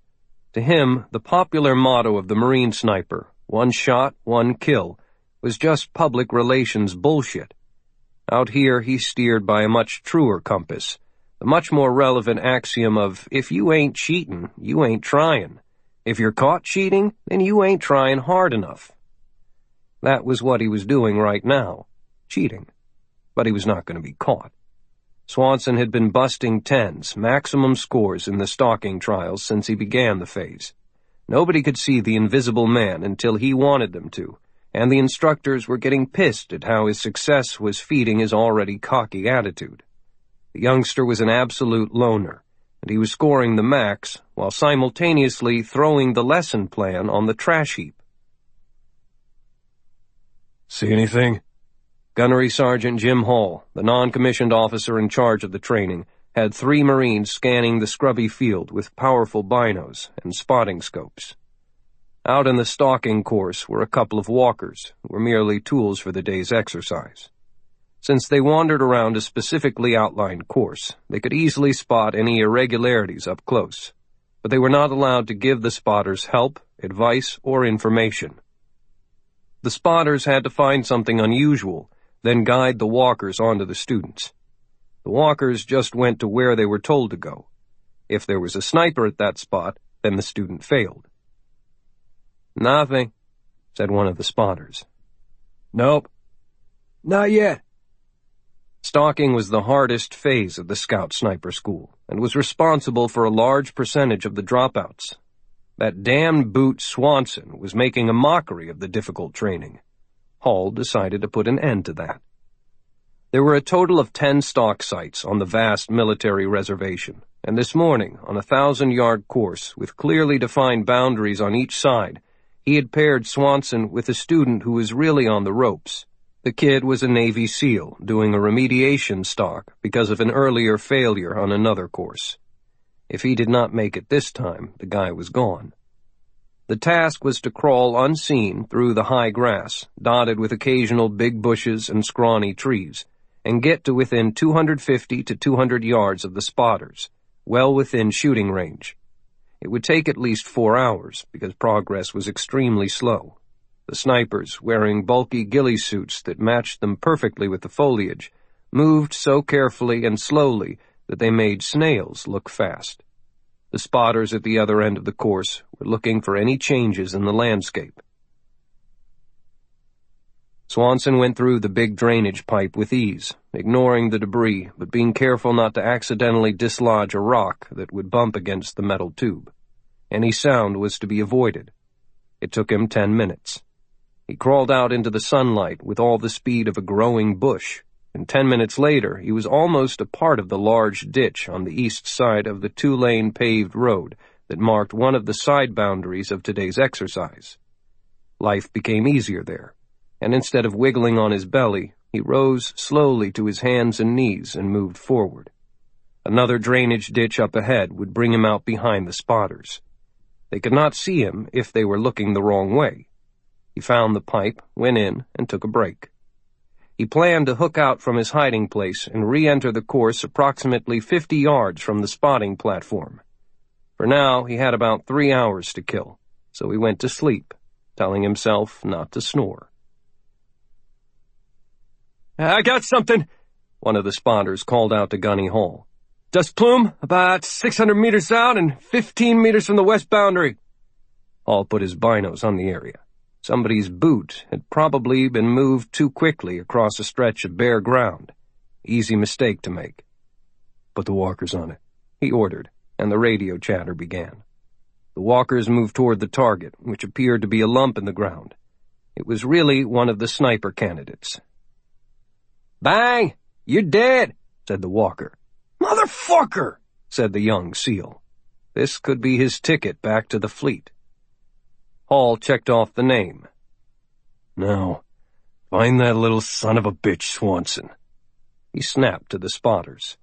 To him, the popular motto of the Marine sniper, one shot, one kill, was just public relations bullshit. Out here, he steered by a much truer compass, the much more relevant axiom of, if you ain't cheatin', you ain't tryin'. If you're caught cheating, then you ain't trying hard enough. That was what he was doing right now, cheating. But he was not going to be caught. Swanson had been busting tens, maximum scores in the stalking trials since he began the phase. Nobody could see the invisible man until he wanted them to, and the instructors were getting pissed at how his success was feeding his already cocky attitude. The youngster was an absolute loner, and he was scoring the max while simultaneously throwing the lesson plan on the trash heap. See anything? Gunnery Sgt. Jim Hall, the non-commissioned officer in charge of the training, had 3 Marines scanning the scrubby field with powerful binos and spotting scopes. Out in the stalking course were a couple of walkers, who were merely tools for the day's exercise. Since they wandered around a specifically outlined course, they could easily spot any irregularities up close, but they were not allowed to give the spotters help, advice, or information. The spotters had to find something unusual, then guide the walkers onto the students. The walkers just went to where they were told to go. If there was a sniper at that spot, then the student failed. "Nothing," said one of the spotters. "Nope. Not yet." Stalking was the hardest phase of the Scout Sniper School, and was responsible for a large percentage of the dropouts. That damned boot Swanson was making a mockery of the difficult training. Hall decided to put an end to that. There were a total of 10 stalk sites on the vast military reservation, and this morning, on a 1,000-yard course with clearly defined boundaries on each side, he had paired Swanson with a student who was really on the ropes. The kid was a Navy SEAL doing a remediation stalk because of an earlier failure on another course. If he did not make it this time, the guy was gone. The task was to crawl unseen through the high grass, dotted with occasional big bushes and scrawny trees, and get to within 250 to 200 yards of the spotters, well within shooting range. It would take at least 4 hours, because progress was extremely slow. The snipers, wearing bulky ghillie suits that matched them perfectly with the foliage, moved so carefully and slowly that they made snails look fast. The spotters at the other end of the course were looking for any changes in the landscape. Swanson went through the big drainage pipe with ease, ignoring the debris, but being careful not to accidentally dislodge a rock that would bump against the metal tube. Any sound was to be avoided. It took him 10 minutes. He crawled out into the sunlight with all the speed of a growing bush, and 10 minutes later he was almost a part of the large ditch on the east side of the 2-lane paved road that marked one of the side boundaries of today's exercise. Life became easier there, and instead of wiggling on his belly, he rose slowly to his hands and knees and moved forward. Another drainage ditch up ahead would bring him out behind the spotters. They could not see him if they were looking the wrong way. He found the pipe, went in, and took a break. He planned to hook out from his hiding place and re-enter the course approximately 50 yards from the spotting platform. For now, he had about 3 hours to kill, so he went to sleep, telling himself not to snore. "I got something," one of the spotters called out to Gunny Hall. "Dust plume, about 600 meters out and 15 meters from the west boundary." Hall put his binos on the area. Somebody's boot had probably been moved too quickly across a stretch of bare ground. Easy mistake to make. "Put the walkers on it," he ordered, and the radio chatter began. The walkers moved toward the target, which appeared to be a lump in the ground. It was really one of the sniper candidates. "Bang! You're dead," said the walker. "Motherfucker!" said the young SEAL. This could be his ticket back to the fleet. Hall checked off the name. "Now, find that little son of a bitch, Swanson," he snapped to the spotters.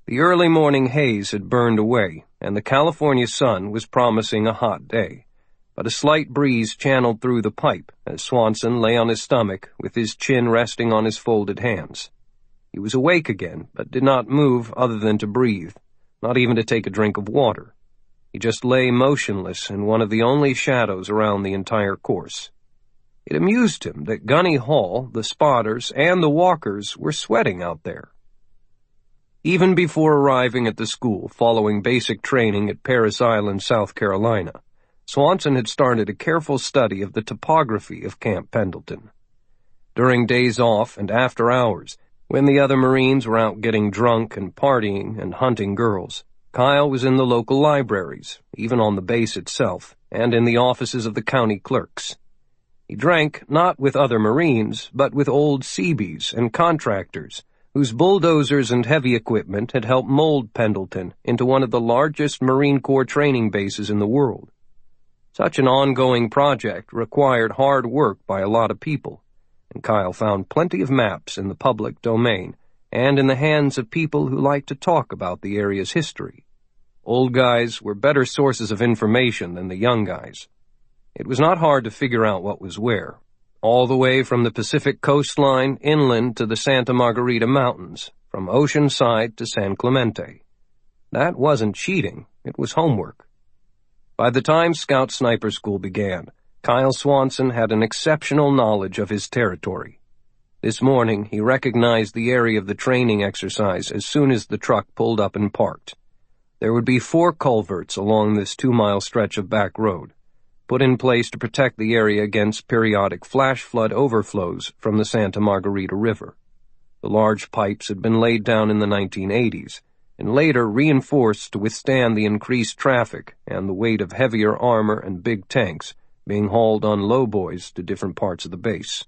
The early morning haze had burned away, and the California sun was promising a hot day. but a slight breeze channeled through the pipe as Swanson lay on his stomach with his chin resting on his folded hands. He was awake again, but did not move other than to breathe, not even to take a drink of water. He just lay motionless in one of the only shadows around the entire course. It amused him that Gunny Hall, the spotters, and the walkers were sweating out there. Even before arriving at the school following basic training at Parris Island, South Carolina, Swanson had started a careful study of the topography of Camp Pendleton. During days off and after hours, when the other Marines were out getting drunk and partying and hunting girls, Kyle was in the local libraries, even on the base itself, and in the offices of the county clerks. He drank not with other Marines, but with old Seabees and contractors, whose bulldozers and heavy equipment had helped mold Pendleton into one of the largest Marine Corps training bases in the world. Such an ongoing project required hard work by a lot of people, and Kyle found plenty of maps in the public domain and in the hands of people who liked to talk about the area's history. Old guys were better sources of information than the young guys. It was not hard to figure out what was where, all the way from the Pacific coastline inland to the Santa Margarita Mountains, from Oceanside to San Clemente. That wasn't cheating, it was homework. By the time Scout Sniper School began, Kyle Swanson had an exceptional knowledge of his territory. This morning, he recognized the area of the training exercise as soon as the truck pulled up and parked. There would be 4 culverts along this 2-mile stretch of back road, put in place to protect the area against periodic flash flood overflows from the Santa Margarita River. The large pipes had been laid down in the 1980s, and later reinforced to withstand the increased traffic and the weight of heavier armor and big tanks being hauled on lowboys to different parts of the base.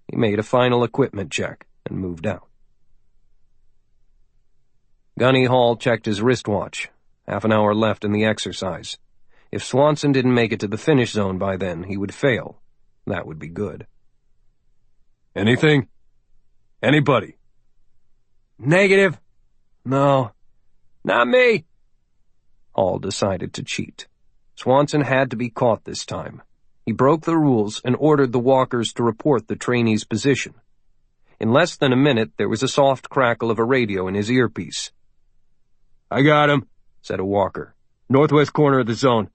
He made a final equipment check and moved out. Gunny Hall checked his wristwatch. Half an hour left in the exercise. If Swanson didn't make it to the finish zone by then, he would fail. That would be good. Anything? Anybody? Negative. No. Not me. Hall decided to cheat. Swanson had to be caught this time. He broke the rules and ordered the walkers to report the trainee's position. In less than a minute, there was a soft crackle of a radio in his earpiece. I got him, said a walker. Northwest corner of the zone.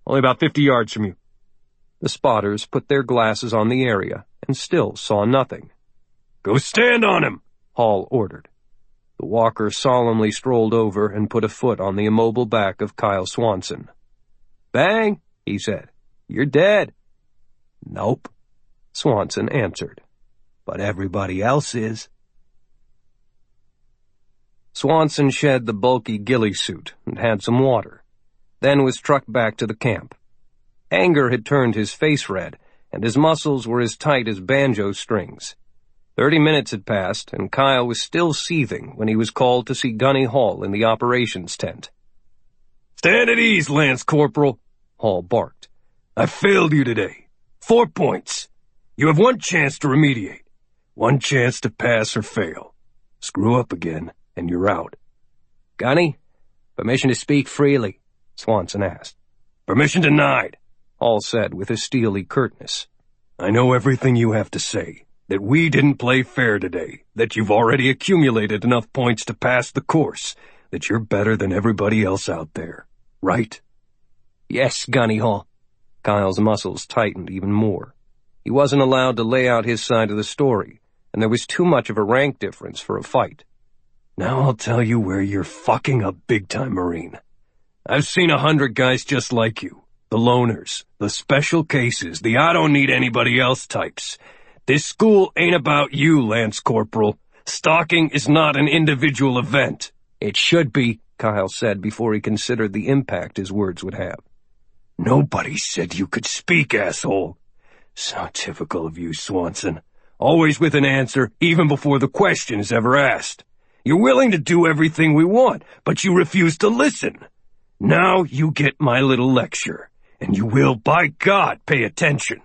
Only about 50 yards from you. The spotters put their glasses on the area and still saw nothing. Go stand on him, Hall ordered. The walker solemnly strolled over and put a foot on the immobile back of Kyle Swanson. Bang, he said. You're dead. Nope, Swanson answered. But everybody else is. Swanson shed the bulky ghillie suit and had some water, then was trucked back to the camp. Anger had turned his face red, and his muscles were as tight as banjo strings. 30 minutes had passed, and Kyle was still seething when he was called to see Gunny Hall in the operations tent. Stand at ease, Lance Corporal, Hall barked. I failed you today. 4 points. You have 1 chance to remediate. 1 chance to pass or fail. Screw up again, and you're out. Gunny, permission to speak freely, Swanson asked. Permission denied, Hall said with a steely curtness. I know everything you have to say, that we didn't play fair today, that you've already accumulated enough points to pass the course, that you're better than everybody else out there, right? Yes, Gunny Hall. Kyle's muscles tightened even more. He wasn't allowed to lay out his side of the story, and there was too much of a rank difference for a fight. Now I'll tell you where you're fucking up big-time, Marine. I've seen 100 guys just like you. The loners, the special cases, the I-don't-need-anybody-else types. This school ain't about you, Lance Corporal. Stalking is not an individual event. It should be, Kyle said before he considered the impact his words would have. Nobody said you could speak, asshole. So typical of you, Swanson. Always with an answer, even before the question is ever asked. You're willing to do everything we want, but you refuse to listen. Now you get my little lecture, and you will, by God, pay attention.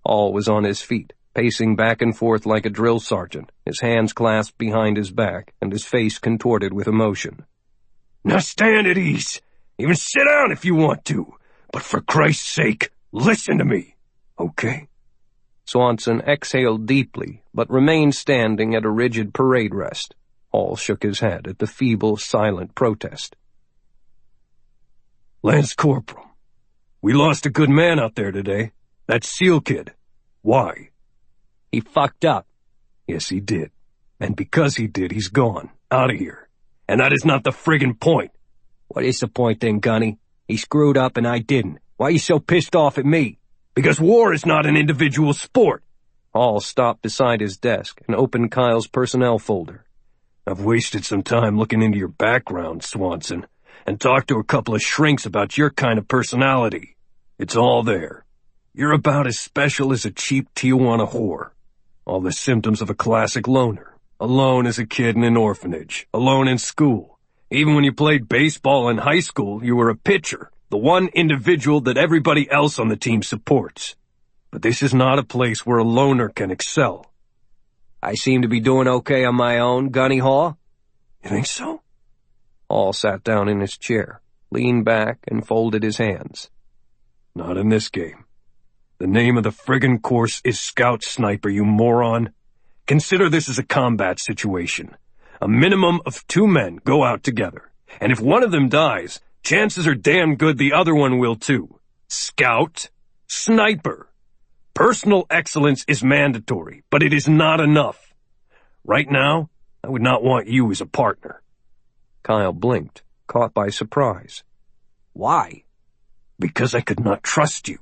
Hall was on his feet, pacing back and forth like a drill sergeant, his hands clasped behind his back and his face contorted with emotion. Now stand at ease. Even sit down if you want to. But for Christ's sake, Listen to me, okay? Swanson exhaled deeply, but remained standing at a rigid parade rest. Hall shook his head at the feeble, silent protest. Lance Corporal, we lost a good man out there today. That SEAL kid. Why? He fucked up. Yes, he did. And because he did, he's gone. Out of here. And that is not the friggin' point. What is the point then, Gunny? He screwed up and I didn't. Why are you so pissed off at me? Because war is not an individual sport. Hall stopped beside his desk and opened Kyle's personnel folder. I've wasted some time looking into your background, Swanson, and talked to a couple of shrinks about your kind of personality. It's all there. You're about as special as a cheap Tijuana whore. All the symptoms of a classic loner. Alone as a kid in an orphanage. Alone in school. Even when you played baseball in high school, you were a pitcher. The one individual that everybody else on the team supports. But this is not a place where a loner can excel. I seem to be doing okay on my own, Gunny Hall. You think so? Hall sat down in his chair, leaned back, and folded his hands. Not in this game. The name of the friggin' course is Scout Sniper, you moron. Consider this as a combat situation. A minimum of 2 men go out together. And if one of them dies, chances are damn good the other one will too. Scout, Sniper. Personal excellence is mandatory, but it is not enough. Right now, I would not want you as a partner. Kyle blinked, caught by surprise. Why? Because I could not trust you.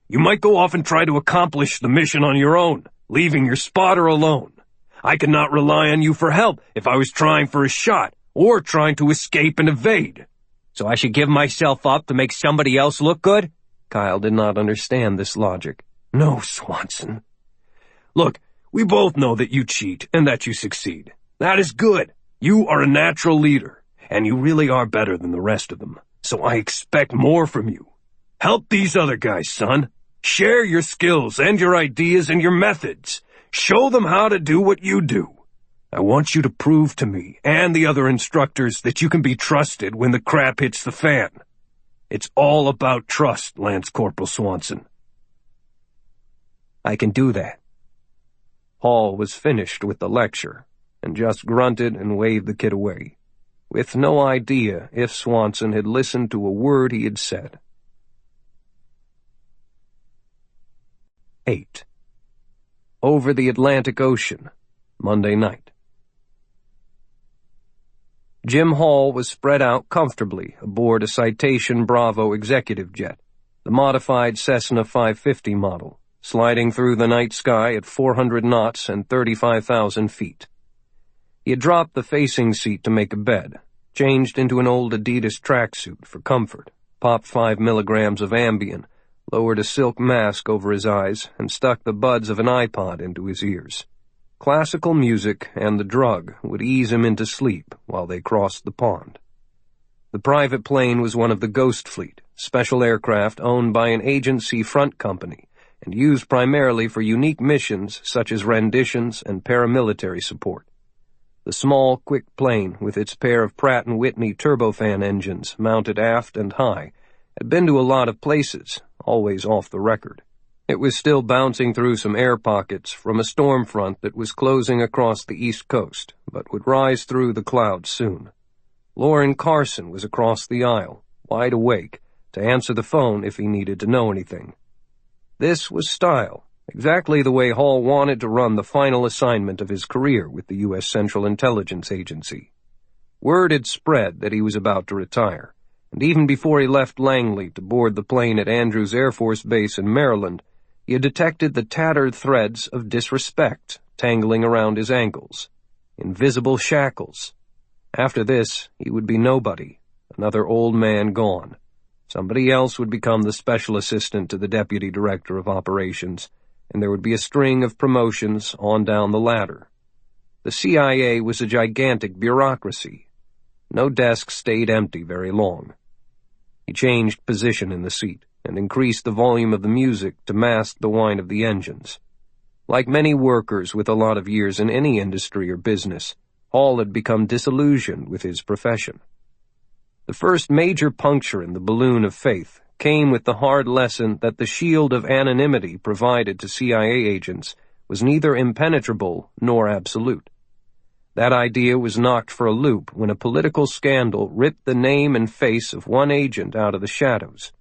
You might go off and try to accomplish the mission on your own, leaving your spotter alone. I could not rely on you for help if I was trying for a shot or trying to escape and evade. So I should give myself up to make somebody else look good? Kyle did not understand this logic. No, Swanson. Look, we both know that you cheat and that you succeed. That is good. You are a natural leader, and you really are better than the rest of them. So I expect more from you. Help these other guys, son. Share your skills and your ideas and your methods. Show them how to do what you do. I want you to prove to me and the other instructors that you can be trusted when the crap hits the fan. It's all about trust, Lance Corporal Swanson. I can do that. Hall was finished with the lecture and just grunted and waved the kid away, with no idea if Swanson had listened to a word he had said. 8. Over the Atlantic Ocean, Monday night. Jim Hall was spread out comfortably aboard a Citation Bravo executive jet, the modified Cessna 550 model, sliding through the night sky at 400 knots and 35,000 feet. He had dropped the facing seat to make a bed, changed into an old Adidas tracksuit for comfort, popped 5 milligrams of Ambien, lowered a silk mask over his eyes, and stuck the buds of an iPod into his ears. Classical music and the drug would ease him into sleep while they crossed the pond. The private plane was one of the Ghost Fleet, special aircraft owned by an agency front company and used primarily for unique missions such as renditions and paramilitary support. The small, quick plane, with its pair of Pratt & Whitney turbofan engines mounted aft and high, had been to a lot of places, always off the record. It was still bouncing through some air pockets from a storm front that was closing across the East Coast, but would rise through the clouds soon. Lauren Carson was across the aisle, wide awake, to answer the phone if he needed to know anything. This was style, exactly the way Hall wanted to run the final assignment of his career with the U.S. Central Intelligence Agency. Word had spread that he was about to retire, and even before he left Langley to board the plane at Andrews Air Force Base in Maryland, he had detected the tattered threads of disrespect tangling around his ankles. Invisible shackles. After this, he would be nobody, another old man gone. Somebody else would become the special assistant to the deputy director of operations, and there would be a string of promotions on down the ladder. The CIA was a gigantic bureaucracy. No desk stayed empty very long. He changed position in the seat and increased the volume of the music to mask the whine of the engines. Like many workers with a lot of years in any industry or business, Hall had become disillusioned with his profession. The first major puncture in the balloon of faith came with the hard lesson that the shield of anonymity provided to CIA agents was neither impenetrable nor absolute. That idea was knocked for a loop when a political scandal ripped the name and face of one agent out of the shadows.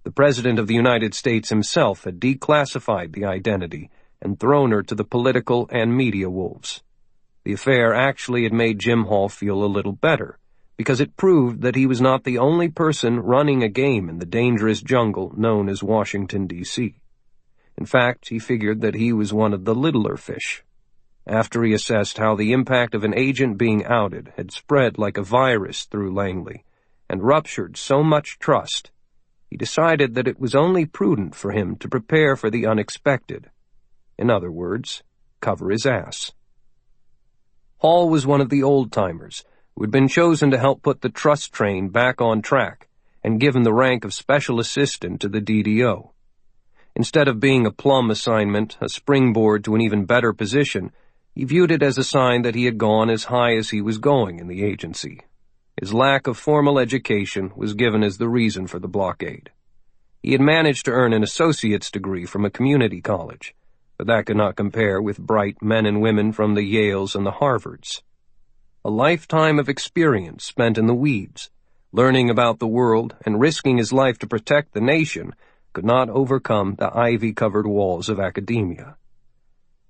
The President of the United States himself had declassified the identity and thrown her to the political and media wolves. The affair actually had made Jim Hall feel a little better, because it proved that he was not the only person running a game in the dangerous jungle known as Washington, D.C. In fact, he figured that he was one of the littler fish. After he assessed how the impact of an agent being outed had spread like a virus through Langley and ruptured so much trust, he decided that it was only prudent for him to prepare for the unexpected. In other words, cover his ass. Hall was one of the old-timers who had been chosen to help put the trust train back on track and given the rank of special assistant to the DDO. Instead of being a plum assignment, a springboard to an even better position, he viewed it as a sign that he had gone as high as he was going in the agency. His lack of formal education was given as the reason for the blockade. He had managed to earn an associate's degree from a community college, but that could not compare with bright men and women from the Yales and the Harvards. A lifetime of experience spent in the weeds, learning about the world and risking his life to protect the nation, could not overcome the ivy-covered walls of academia.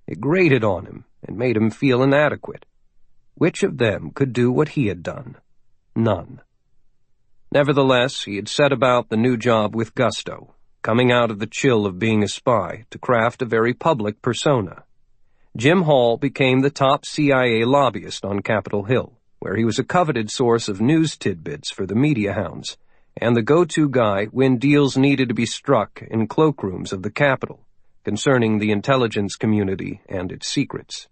It grated on him and made him feel inadequate. Which of them could do what he had done? None. Nevertheless, he had set about the new job with gusto, coming out of the chill of being a spy to craft a very public persona. Jim Hall became the top CIA lobbyist on Capitol Hill, where he was a coveted source of news tidbits for the media hounds, and the go-to guy when deals needed to be struck in cloakrooms of the Capitol concerning the intelligence community and its secrets.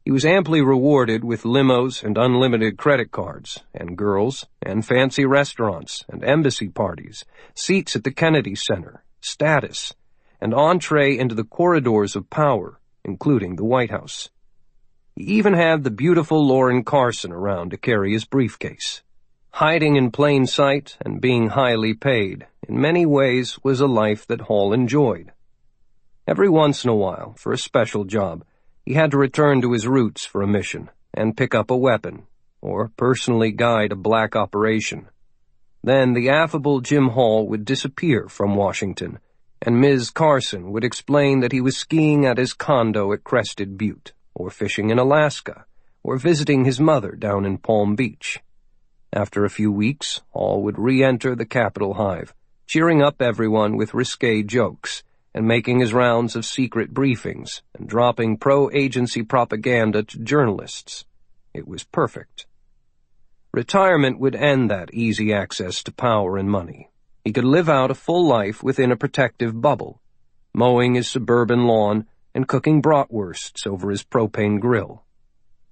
He was amply rewarded with limos and unlimited credit cards, and girls, and fancy restaurants, and embassy parties, seats at the Kennedy Center, status, and entree into the corridors of power, including the White House. He even had the beautiful Lauren Carson around to carry his briefcase. Hiding in plain sight and being highly paid, in many ways, was a life that Hall enjoyed. Every once in a while, for a special job, he had to return to his roots for a mission and pick up a weapon, or personally guide a black operation. Then the affable Jim Hall would disappear from Washington, and Ms. Carson would explain that he was skiing at his condo at Crested Butte, or fishing in Alaska, or visiting his mother down in Palm Beach. After a few weeks, Hall would re-enter the Capitol hive, cheering up everyone with risque jokes, and making his rounds of secret briefings and dropping pro-agency propaganda to journalists. It was perfect. Retirement would end that easy access to power and money. He could live out a full life within a protective bubble, mowing his suburban lawn and cooking bratwursts over his propane grill.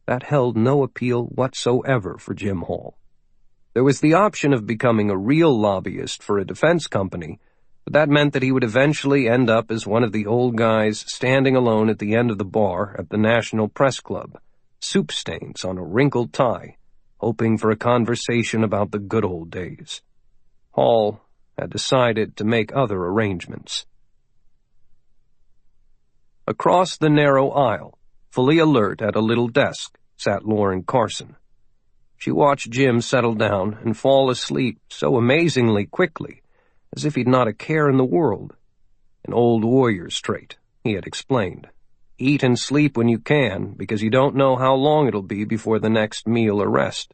That held no appeal whatsoever for Jim Hall. There was the option of becoming a real lobbyist for a defense company, but that meant that he would eventually end up as one of the old guys standing alone at the end of the bar at the National Press Club, soup stains on a wrinkled tie, hoping for a conversation about the good old days. Hall had decided to make other arrangements. Across the narrow aisle, fully alert at a little desk, sat Lauren Carson. She watched Jim settle down and fall asleep so amazingly quickly, as if he'd not a care in the world. An old warrior's trait, he had explained. Eat and sleep when you can, because you don't know how long it'll be before the next meal or rest.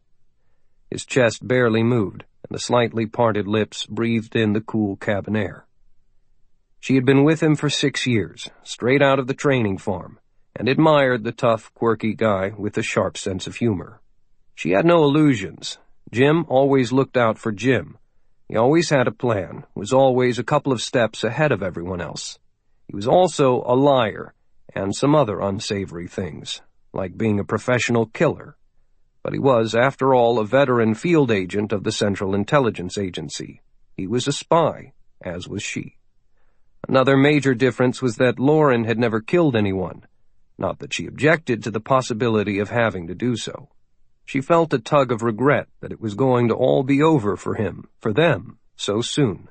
His chest barely moved, and the slightly parted lips breathed in the cool cabin air. She had been with him for 6 years, straight out of the training farm, and admired the tough, quirky guy with a sharp sense of humor. She had no illusions. Jim always looked out for Jim. He always had a plan, was always a couple of steps ahead of everyone else. He was also a liar, and some other unsavory things, like being a professional killer. But he was, after all, a veteran field agent of the Central Intelligence Agency. He was a spy, as was she. Another major difference was that Lauren had never killed anyone, not that she objected to the possibility of having to do so. She felt a tug of regret that it was going to all be over for him, for them, so soon.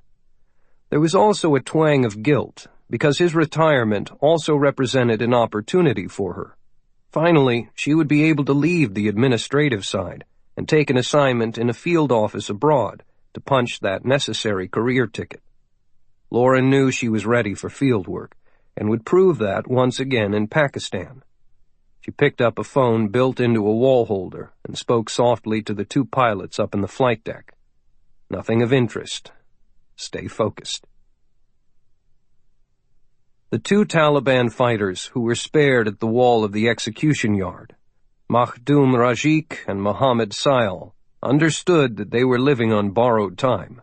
There was also a twang of guilt, because his retirement also represented an opportunity for her. Finally, she would be able to leave the administrative side and take an assignment in a field office abroad to punch that necessary career ticket. Lauren knew she was ready for field work and would prove that once again in Pakistan. She picked up a phone built into a wall holder and spoke softly to the two pilots up in the flight deck. Nothing of interest. Stay focused. The two Taliban fighters who were spared at the wall of the execution yard, Makhdoom Rajik and Mohammed Sayal, understood that they were living on borrowed time.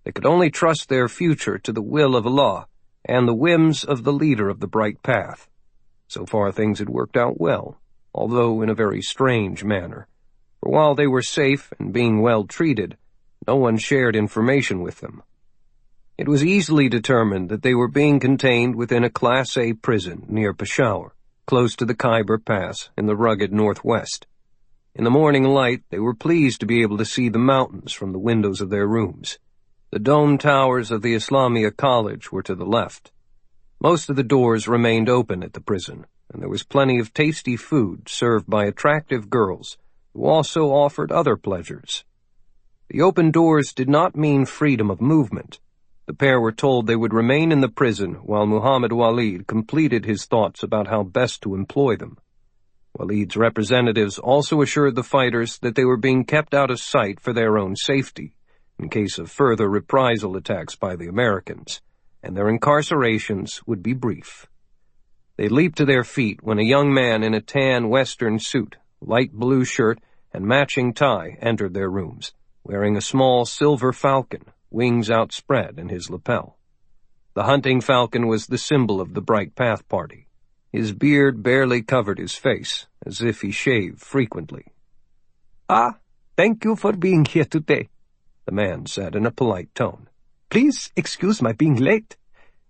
They could only trust their future to the will of Allah and the whims of the leader of the Bright Path. So far things had worked out well, although in a very strange manner, for while they were safe and being well treated, no one shared information with them. It was easily determined that they were being contained within a Class A prison near Peshawar, close to the Khyber Pass in the rugged northwest. In the morning light, they were pleased to be able to see the mountains from the windows of their rooms. The domed towers of the Islamia College were to the left. Most of the doors remained open at the prison, and there was plenty of tasty food served by attractive girls who also offered other pleasures. The open doors did not mean freedom of movement. The pair were told they would remain in the prison while Muhammad Walid completed his thoughts about how best to employ them. Walid's representatives also assured the fighters that they were being kept out of sight for their own safety, in case of further reprisal attacks by the Americans, and their incarcerations would be brief. They leaped to their feet when a young man in a tan western suit, light blue shirt, and matching tie entered their rooms, wearing a small silver falcon, wings outspread in his lapel. The hunting falcon was the symbol of the Bright Path Party. His beard barely covered his face, as if he shaved frequently. "Ah, thank you for being here today," the man said in a polite tone. "Please excuse my being late.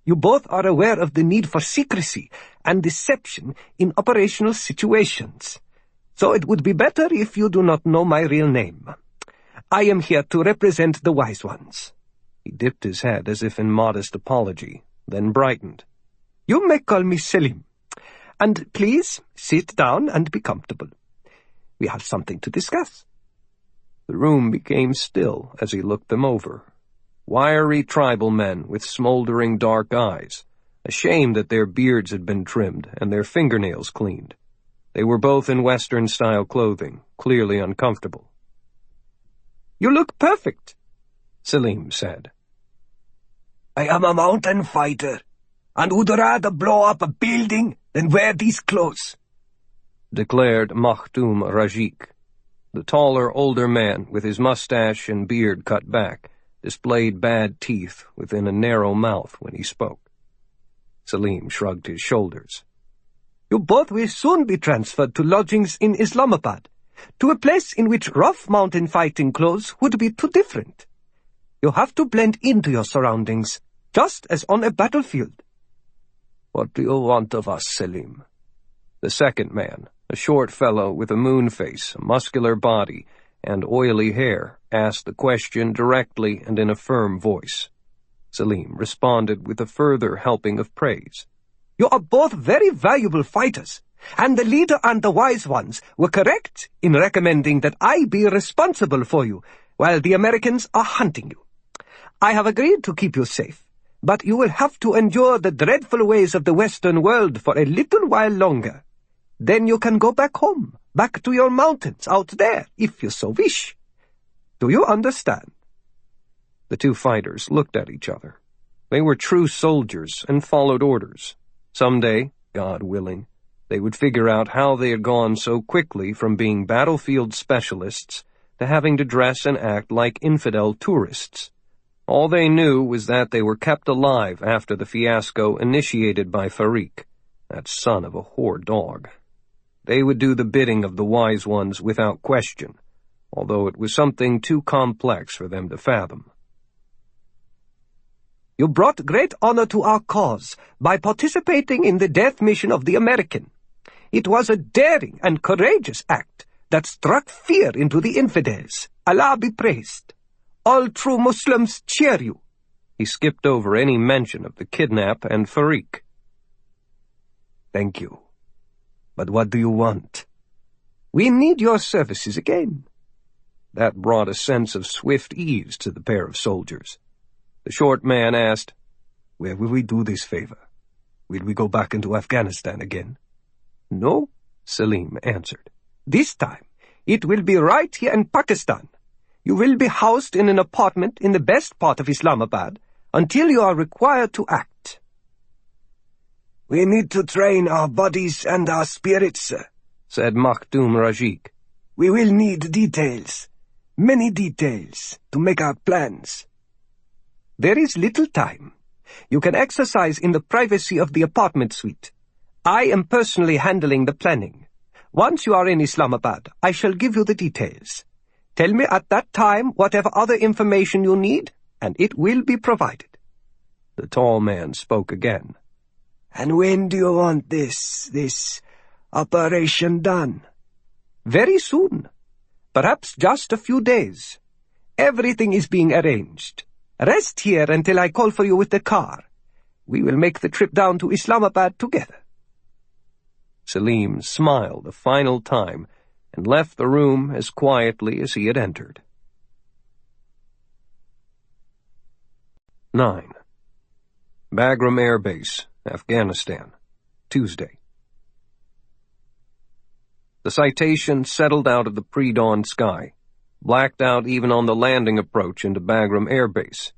You both are aware of the need for secrecy and deception in operational situations, so it would be better if you do not know my real name. I am here to represent the wise ones." He dipped his head as if in modest apology, then brightened. "You may call me Selim. And please sit down and be comfortable. We have something to discuss." The room became still as he looked them over. Wiry tribal men with smoldering dark eyes, ashamed that their beards had been trimmed and their fingernails cleaned. They were both in Western-style clothing, clearly uncomfortable. "You look perfect," Selim said. "I am a mountain fighter, and would rather blow up a building than wear these clothes," declared Makhdoom Rajik. The taller, older man, with his mustache and beard cut back, displayed bad teeth within a narrow mouth when he spoke. Selim shrugged his shoulders. "You both will soon be transferred to lodgings in Islamabad, to a place in which rough mountain fighting clothes would be too different. You have to blend into your surroundings, just as on a battlefield." "What do you want of us, Selim?" The second man, a short fellow with a moon face, a muscular body, and oily hair, asked the question directly and in a firm voice. Selim responded with a further helping of praise. "You are both very valuable fighters, and the leader and the wise ones were correct in recommending that I be responsible for you while the Americans are hunting you. I have agreed to keep you safe, but you will have to endure the dreadful ways of the Western world for a little while longer. Then you can go back home, back to your mountains out there, if you so wish. Do you understand?" The two fighters looked at each other. They were true soldiers and followed orders. Someday, God willing, they would figure out how they had gone so quickly from being battlefield specialists to having to dress and act like infidel tourists. All they knew was that they were kept alive after the fiasco initiated by Farik, that son of a whore dog. They would do the bidding of the wise ones without question, although it was something too complex for them to fathom. "You brought great honor to our cause by participating in the death mission of the American. It was a daring and courageous act that struck fear into the infidels. Allah be praised. All true Muslims cheer you." He skipped over any mention of the kidnap and Farik. "Thank you. But what do you want?" "We need your services again." That brought a sense of swift ease to the pair of soldiers. The short man asked, "Where will we do this favor? Will we go back into Afghanistan again?" "No," Salim answered. "This time, it will be right here in Pakistan. You will be housed in an apartment in the best part of Islamabad until you are required to act." "We need to train our bodies and our spirits, sir," said Makhdoom Rajik. "We will need details, many details, to make our plans." "There is little time. You can exercise in the privacy of the apartment suite. I am personally handling the planning. Once you are in Islamabad, I shall give you the details. Tell me at that time whatever other information you need, and it will be provided." The tall man spoke again. "And when do you want this operation done?" "Very soon. Perhaps just a few days. Everything is being arranged. Rest here until I call for you with the car. We will make the trip down to Islamabad together." Salim smiled a final time and left the room as quietly as he had entered. 9. Bagram Air Base, Afghanistan, Tuesday. The Citation settled out of the pre-dawn sky, blacked out even on the landing approach into Bagram Air Base.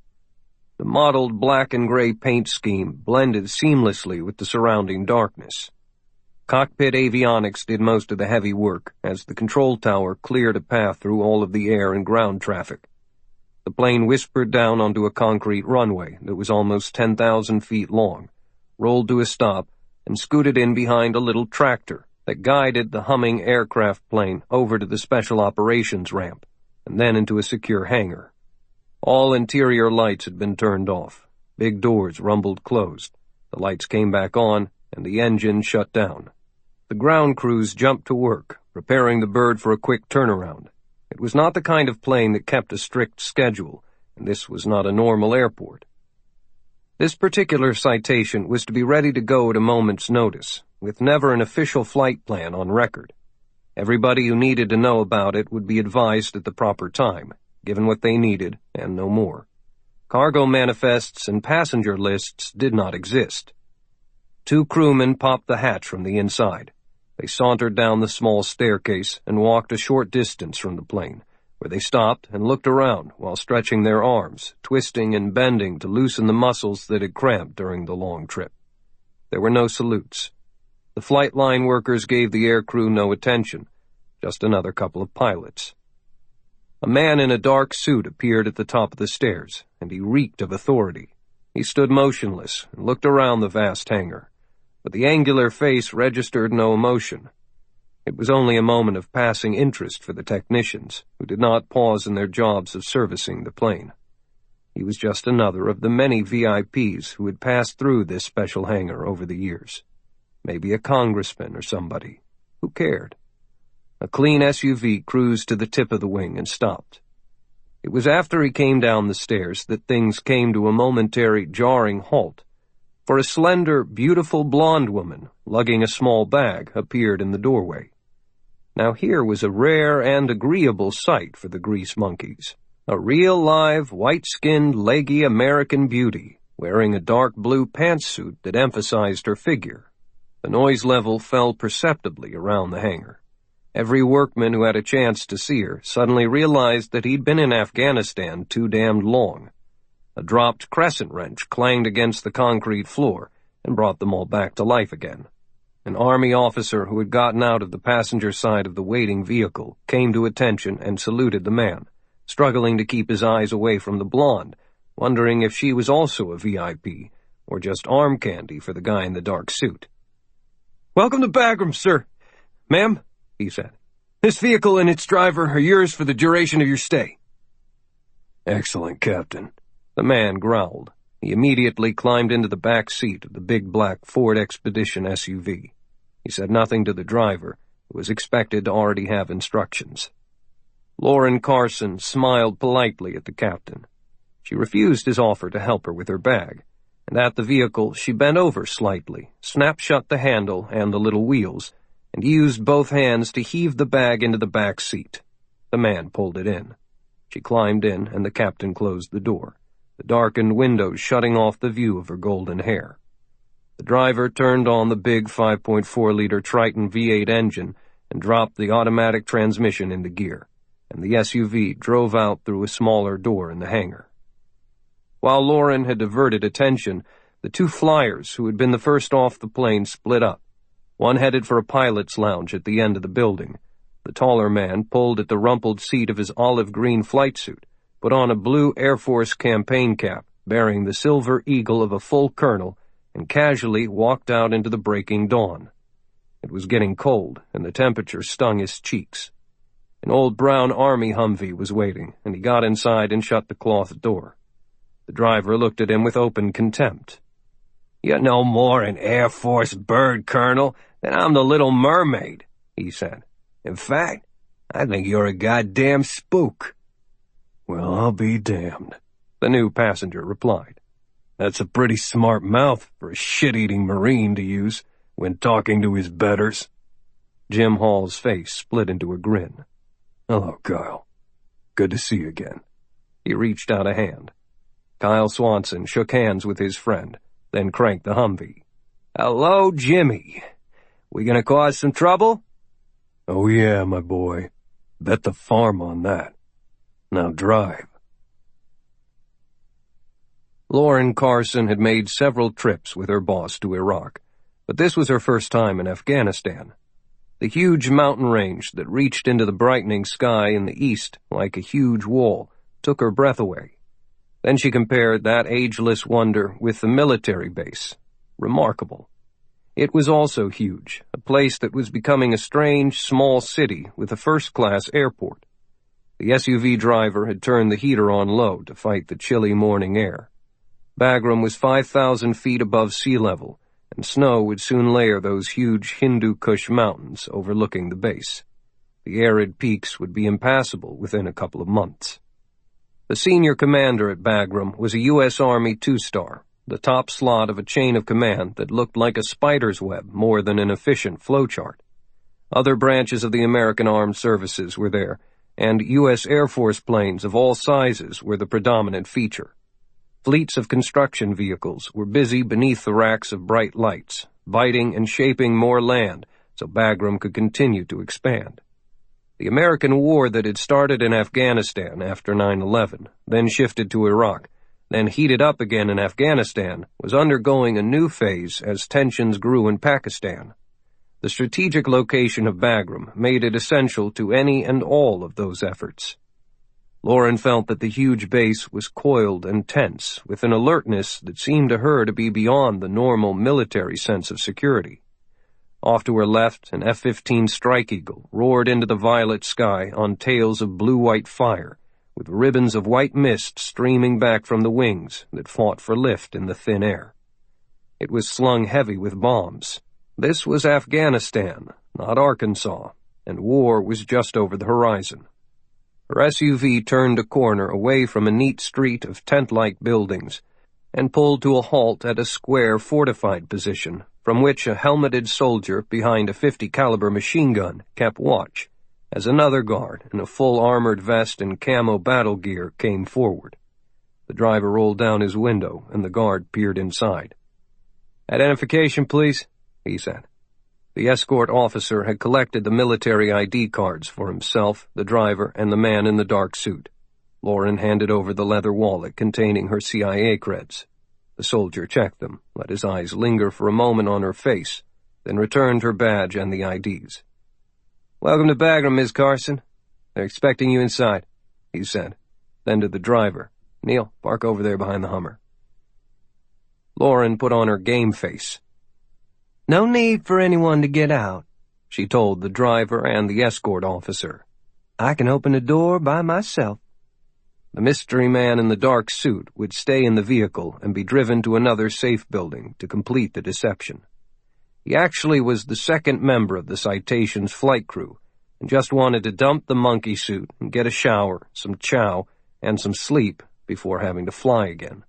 The mottled black and gray paint scheme blended seamlessly with the surrounding darkness. Cockpit avionics did most of the heavy work as the control tower cleared a path through all of the air and ground traffic. The plane whispered down onto a concrete runway that was almost 10,000 feet long, rolled to a stop, and scooted in behind a little tractor that guided the humming aircraft plane over to the special operations ramp, and then into a secure hangar. All interior lights had been turned off. Big doors rumbled closed. The lights came back on, and the engine shut down. The ground crews jumped to work, preparing the bird for a quick turnaround. It was not the kind of plane that kept a strict schedule, and this was not a normal airport. This particular Citation was to be ready to go at a moment's notice, with never an official flight plan on record. Everybody who needed to know about it would be advised at the proper time, given what they needed, and no more. Cargo manifests and passenger lists did not exist. 2 crewmen popped the hatch from the inside. They sauntered down the small staircase and walked a short distance from the plane, where they stopped and looked around while stretching their arms, twisting and bending to loosen the muscles that had cramped during the long trip. There were no salutes. The flight line workers gave the aircrew no attention, just another couple of pilots. A man in a dark suit appeared at the top of the stairs, and he reeked of authority. He stood motionless and looked around the vast hangar, but the angular face registered no emotion. It was only a moment of passing interest for the technicians, who did not pause in their jobs of servicing the plane. He was just another of the many VIPs who had passed through this special hangar over the years. Maybe a congressman or somebody. Who cared? A clean SUV cruised to the tip of the wing and stopped. It was after he came down the stairs that things came to a momentary, jarring halt, for a slender, beautiful blonde woman, lugging a small bag, appeared in the doorway. Now here was a rare and agreeable sight for the grease monkeys. A real live, white-skinned, leggy American beauty, wearing a dark blue pantsuit that emphasized her figure. The noise level fell perceptibly around the hangar. Every workman who had a chance to see her suddenly realized that he'd been in Afghanistan too damned long. A dropped crescent wrench clanged against the concrete floor and brought them all back to life again. An army officer who had gotten out of the passenger side of the waiting vehicle came to attention and saluted the man, struggling to keep his eyes away from the blonde, wondering if she was also a VIP or just arm candy for the guy in the dark suit. "Welcome to Bagram, sir. Ma'am," he said. "This vehicle and its driver are yours for the duration of your stay." "Excellent, Captain," the man growled. He immediately climbed into the back seat of the big black Ford Expedition SUV. He said nothing to the driver, who was expected to already have instructions. Lauren Carson smiled politely at the captain. She refused his offer to help her with her bag, and at the vehicle she bent over slightly, snapped shut the handle and the little wheels, and used both hands to heave the bag into the back seat. The man pulled it in. She climbed in, and the captain closed the door, the darkened windows shutting off the view of her golden hair. The driver turned on the big 5.4-liter Triton V8 engine and dropped the automatic transmission into gear, and the SUV drove out through a smaller door in the hangar. While Lauren had diverted attention, the two flyers who had been the first off the plane split up. One headed for a pilot's lounge at the end of the building. The taller man pulled at the rumpled seat of his olive-green flight suit, put on a blue Air Force campaign cap bearing the silver eagle of a full colonel, and casually walked out into the breaking dawn. It was getting cold, and the temperature stung his cheeks. An old brown Army Humvee was waiting, and he got inside and shut the cloth door. The driver looked at him with open contempt. "You're no more an Air Force bird, Colonel, than I'm the Little Mermaid," he said. "In fact, I think you're a goddamn spook." "Well, I'll be damned," the new passenger replied. "That's a pretty smart mouth for a shit-eating Marine to use when talking to his betters." Jim Hall's face split into a grin. "Hello, Kyle. Good to see you again." He reached out a hand. Kyle Swanson shook hands with his friend, then cranked the Humvee. "Hello, Jimmy. We gonna cause some trouble?" "Oh yeah, my boy. Bet the farm on that. Now drive." Lauren Carson had made several trips with her boss to Iraq, but this was her first time in Afghanistan. The huge mountain range that reached into the brightening sky in the east like a huge wall took her breath away. Then she compared that ageless wonder with the military base. Remarkable. It was also huge, a place that was becoming a strange, small city with a first-class airport. The SUV driver had turned the heater on low to fight the chilly morning air. Bagram was 5,000 feet above sea level, and snow would soon layer those huge Hindu Kush mountains overlooking the base. The arid peaks would be impassable within a couple of months. The senior commander at Bagram was a U.S. Army 2-star, the top slot of a chain of command that looked like a spider's web more than an efficient flowchart. Other branches of the American Armed Services were there, and U.S. Air Force planes of all sizes were the predominant feature. Fleets of construction vehicles were busy beneath the racks of bright lights, biting and shaping more land so Bagram could continue to expand. The American war that had started in Afghanistan after 9/11, then shifted to Iraq, then heated up again in Afghanistan, was undergoing a new phase as tensions grew in Pakistan. The strategic location of Bagram made it essential to any and all of those efforts. Lauren felt that the huge base was coiled and tense, with an alertness that seemed to her to be beyond the normal military sense of security. Off to her left, an F-15 Strike Eagle roared into the violet sky on tails of blue-white fire, with ribbons of white mist streaming back from the wings that fought for lift in the thin air. It was slung heavy with bombs. This was Afghanistan, not Arkansas, and war was just over the horizon. Her SUV turned a corner away from a neat street of tent-like buildings and pulled to a halt at a square fortified position from which a helmeted soldier behind a .50 caliber machine gun kept watch as another guard in a full armored vest and camo battle gear came forward. The driver rolled down his window and the guard peered inside. "Identification, please," he said. The escort officer had collected the military ID cards for himself, the driver, and the man in the dark suit. Lauren handed over the leather wallet containing her CIA creds. The soldier checked them, let his eyes linger for a moment on her face, then returned her badge and the IDs. "Welcome to Bagram, Ms. Carson. They're expecting you inside," he said. Then to the driver, "Neil, park over there behind the Hummer." Lauren put on her game face. "No need for anyone to get out," she told the driver and the escort officer. "I can open the door by myself." The mystery man in the dark suit would stay in the vehicle and be driven to another safe building to complete the deception. He actually was the second member of the Citation's flight crew and just wanted to dump the monkey suit and get a shower, some chow, and some sleep before having to fly again.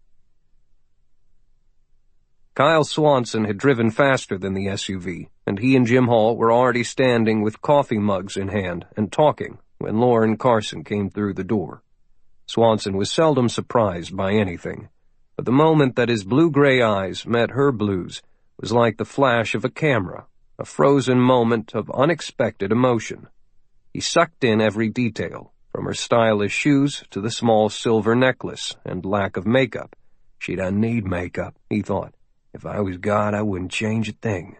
Kyle Swanson had driven faster than the SUV, and he and Jim Hall were already standing with coffee mugs in hand and talking when Lauren Carson came through the door. Swanson was seldom surprised by anything, but the moment that his blue-gray eyes met her blues was like the flash of a camera, a frozen moment of unexpected emotion. He sucked in every detail, from her stylish shoes to the small silver necklace and lack of makeup. She doesn't need makeup, he thought. If I was God, I wouldn't change a thing.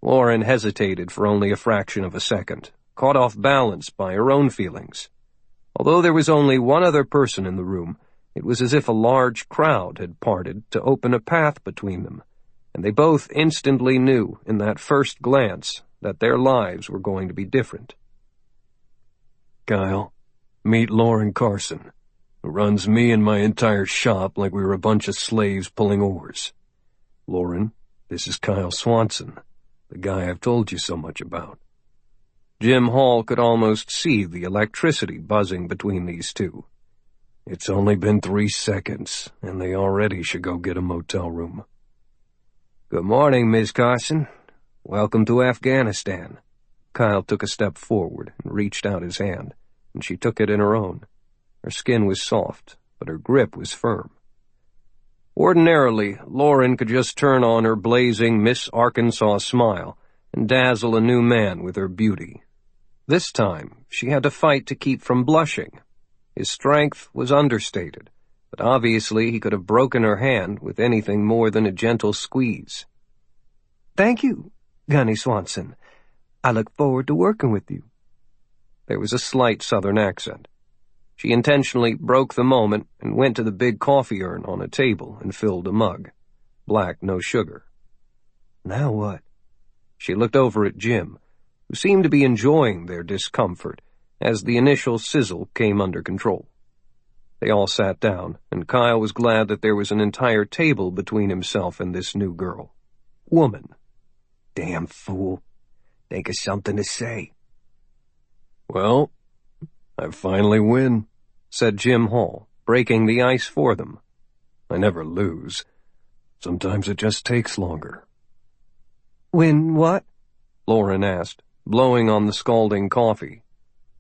Lauren hesitated for only a fraction of a second, caught off balance by her own feelings. Although there was only one other person in the room, it was as if a large crowd had parted to open a path between them, and they both instantly knew in that first glance that their lives were going to be different. Kyle, meet Lauren Carson, who runs me and my entire shop like we were a bunch of slaves pulling oars. Lauren, this is Kyle Swanson, the guy I've told you so much about. Jim Hall could almost see the electricity buzzing between these two. It's only been 3 seconds, and they already should go get a motel room. Good morning, Miss Carson. Welcome to Afghanistan. Kyle took a step forward and reached out his hand, and she took it in her own. Her skin was soft, but her grip was firm. Ordinarily, Lauren could just turn on her blazing Miss Arkansas smile and dazzle a new man with her beauty. This time, she had to fight to keep from blushing. His strength was understated, but obviously he could have broken her hand with anything more than a gentle squeeze. Thank you, Gunnery Swanson. I look forward to working with you. There was a slight southern accent. She intentionally broke the moment and went to the big coffee urn on a table and filled a mug. Black, no sugar. Now what? She looked over at Jim, who seemed to be enjoying their discomfort as the initial sizzle came under control. They all sat down, and Kyle was glad that there was an entire table between himself and this new girl. Woman. Damn fool. Think of something to say. Well, I finally win, said Jim Hall, breaking the ice for them. I never lose. Sometimes it just takes longer. Win what? Lauren asked, blowing on the scalding coffee.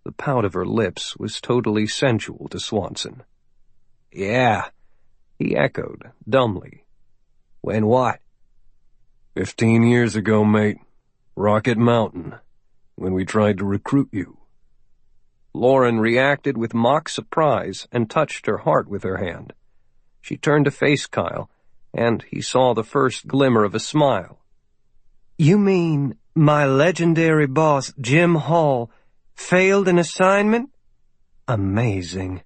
The pout of her lips was totally sensual to Swanson. Yeah, he echoed, dumbly. When what? 15 years ago, mate. Rocket Mountain, when we tried to recruit you. Lauren reacted with mock surprise and touched her heart with her hand. She turned to face Kyle, and he saw the first glimmer of a smile. You mean my legendary boss, Jim Hall, failed an assignment? Amazing.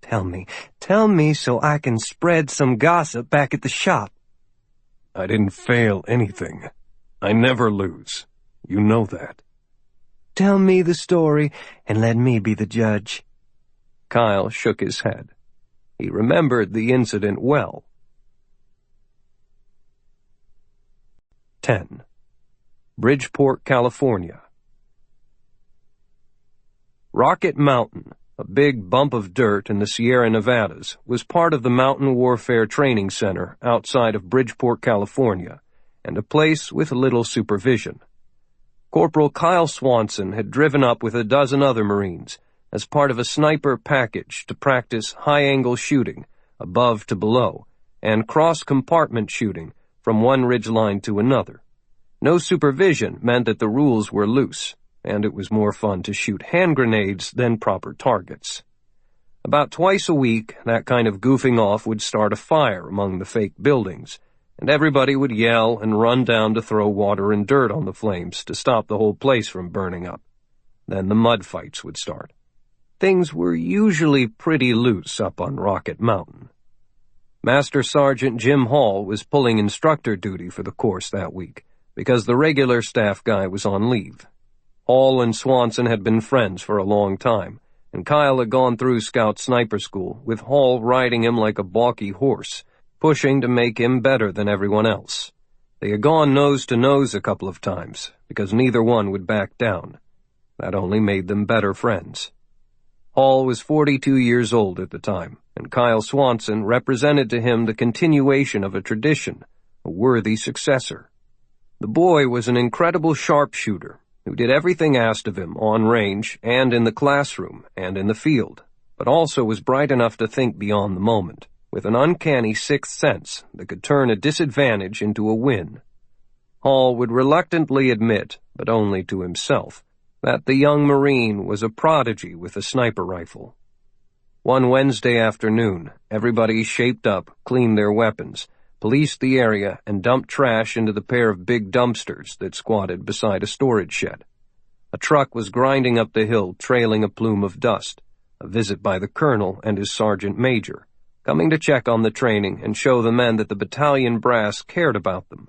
Tell me so I can spread some gossip back at the shop. I didn't fail anything. I never lose. You know that. Tell me the story, and let me be the judge. Kyle shook his head. He remembered the incident well. 10. Bridgeport, California. Rocket Mountain, a big bump of dirt in the Sierra Nevadas, was part of the Mountain Warfare Training Center outside of Bridgeport, California, and a place with little supervision. Corporal Kyle Swanson had driven up with a dozen other Marines as part of a sniper package to practice high-angle shooting, above to below, and cross-compartment shooting from one ridgeline to another. No supervision meant that the rules were loose, and it was more fun to shoot hand grenades than proper targets. About twice a week, that kind of goofing off would start a fire among the fake buildings, and everybody would yell and run down to throw water and dirt on the flames to stop the whole place from burning up. Then the mud fights would start. Things were usually pretty loose up on Rocket Mountain. Master Sergeant Jim Hall was pulling instructor duty for the course that week, because the regular staff guy was on leave. Hall and Swanson had been friends for a long time, and Kyle had gone through Scout Sniper School, with Hall riding him like a balky horse, pushing to make him better than everyone else. They had gone nose to nose a couple of times, because neither one would back down. That only made them better friends. Hall was 42 years old at the time, and and Kyle Swanson represented to him the continuation of a tradition, a worthy successor. The boy was an incredible sharpshooter who did everything asked of him on range and in the classroom and in the field, but also was bright enough to think beyond the moment, with an uncanny sixth sense that could turn a disadvantage into a win. Hall would reluctantly admit, but only to himself, that the young Marine was a prodigy with a sniper rifle. One Wednesday afternoon, everybody shaped up, cleaned their weapons, policed the area, and dumped trash into the pair of big dumpsters that squatted beside a storage shed. A truck was grinding up the hill, trailing a plume of dust, a visit by the colonel and his sergeant major, coming to check on the training and show the men that the battalion brass cared about them.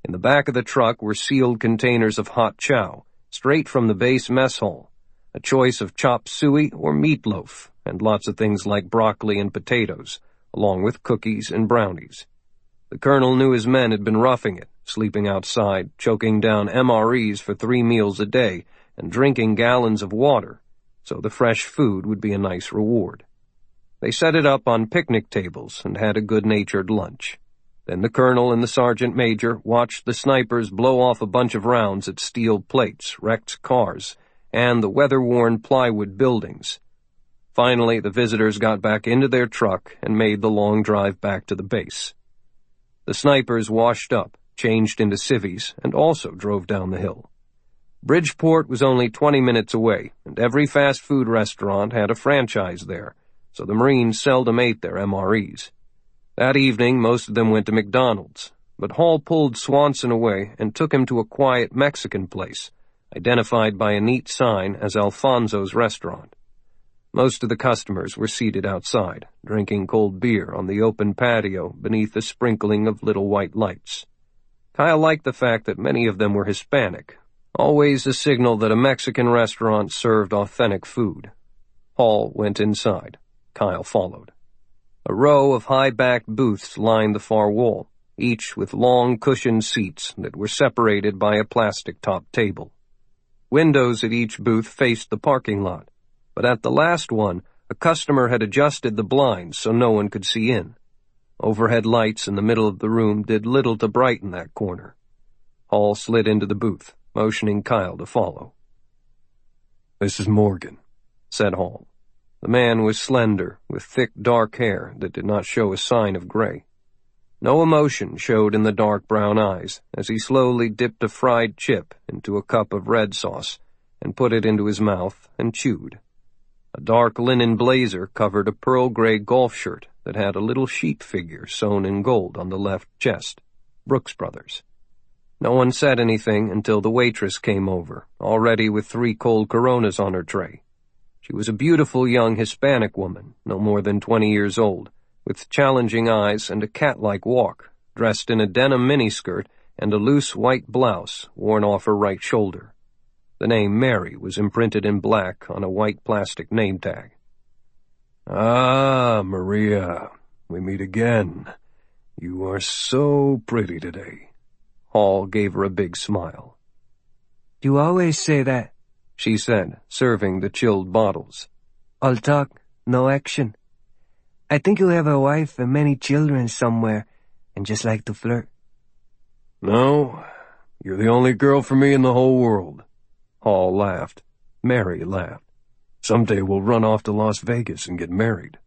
In the back of the truck were sealed containers of hot chow, straight from the base mess hall, a choice of chop suey or meatloaf, and lots of things like broccoli and potatoes, along with cookies and brownies. The colonel knew his men had been roughing it, sleeping outside, choking down MREs for 3 meals a day, and drinking gallons of water, so the fresh food would be a nice reward. They set it up on picnic tables and had a good-natured lunch. Then the colonel and the sergeant major watched the snipers blow off a bunch of rounds at steel plates, wrecked cars, and the weather-worn plywood buildings. Finally, the visitors got back into their truck and made the long drive back to the base. The snipers washed up, changed into civvies, and also drove down the hill. Bridgeport was only 20 minutes away, and every fast food restaurant had a franchise there, so the Marines seldom ate their MREs. That evening, most of them went to McDonald's, but Hall pulled Swanson away and took him to a quiet Mexican place, identified by a neat sign as Alfonso's Restaurant. Most of the customers were seated outside, drinking cold beer on the open patio beneath a sprinkling of little white lights. Kyle liked the fact that many of them were Hispanic, always a signal that a Mexican restaurant served authentic food. Hall went inside. Kyle followed. A row of high-backed booths lined the far wall, each with long cushioned seats that were separated by a plastic-topped table. Windows at each booth faced the parking lot, but at the last one, a customer had adjusted the blinds so no one could see in. Overhead lights in the middle of the room did little to brighten that corner. Hall slid into the booth, motioning Kyle to follow. "This is Morgan," said Hall. The man was slender, with thick dark hair that did not show a sign of gray. No emotion showed in the dark brown eyes as he slowly dipped a fried chip into a cup of red sauce and put it into his mouth and chewed. A dark linen blazer covered a pearl-gray golf shirt that had a little sheep figure sewn in gold on the left chest. Brooks Brothers. No one said anything until the waitress came over, already with 3 cold Coronas on her tray. She was a beautiful young Hispanic woman, no more than 20 years old, with challenging eyes and a cat-like walk, dressed in a denim miniskirt and a loose white blouse worn off her right shoulder. The name Mary was imprinted in black on a white plastic name tag. "Ah, Maria, we meet again. You are so pretty today." Hall gave her a big smile. "You always say that," she said, serving the chilled bottles. "All talk, no action. I think you have a wife and many children somewhere, and just like to flirt." "No, you're the only girl for me in the whole world." Hall laughed. Mary laughed. "Someday we'll run off to Las Vegas and get married."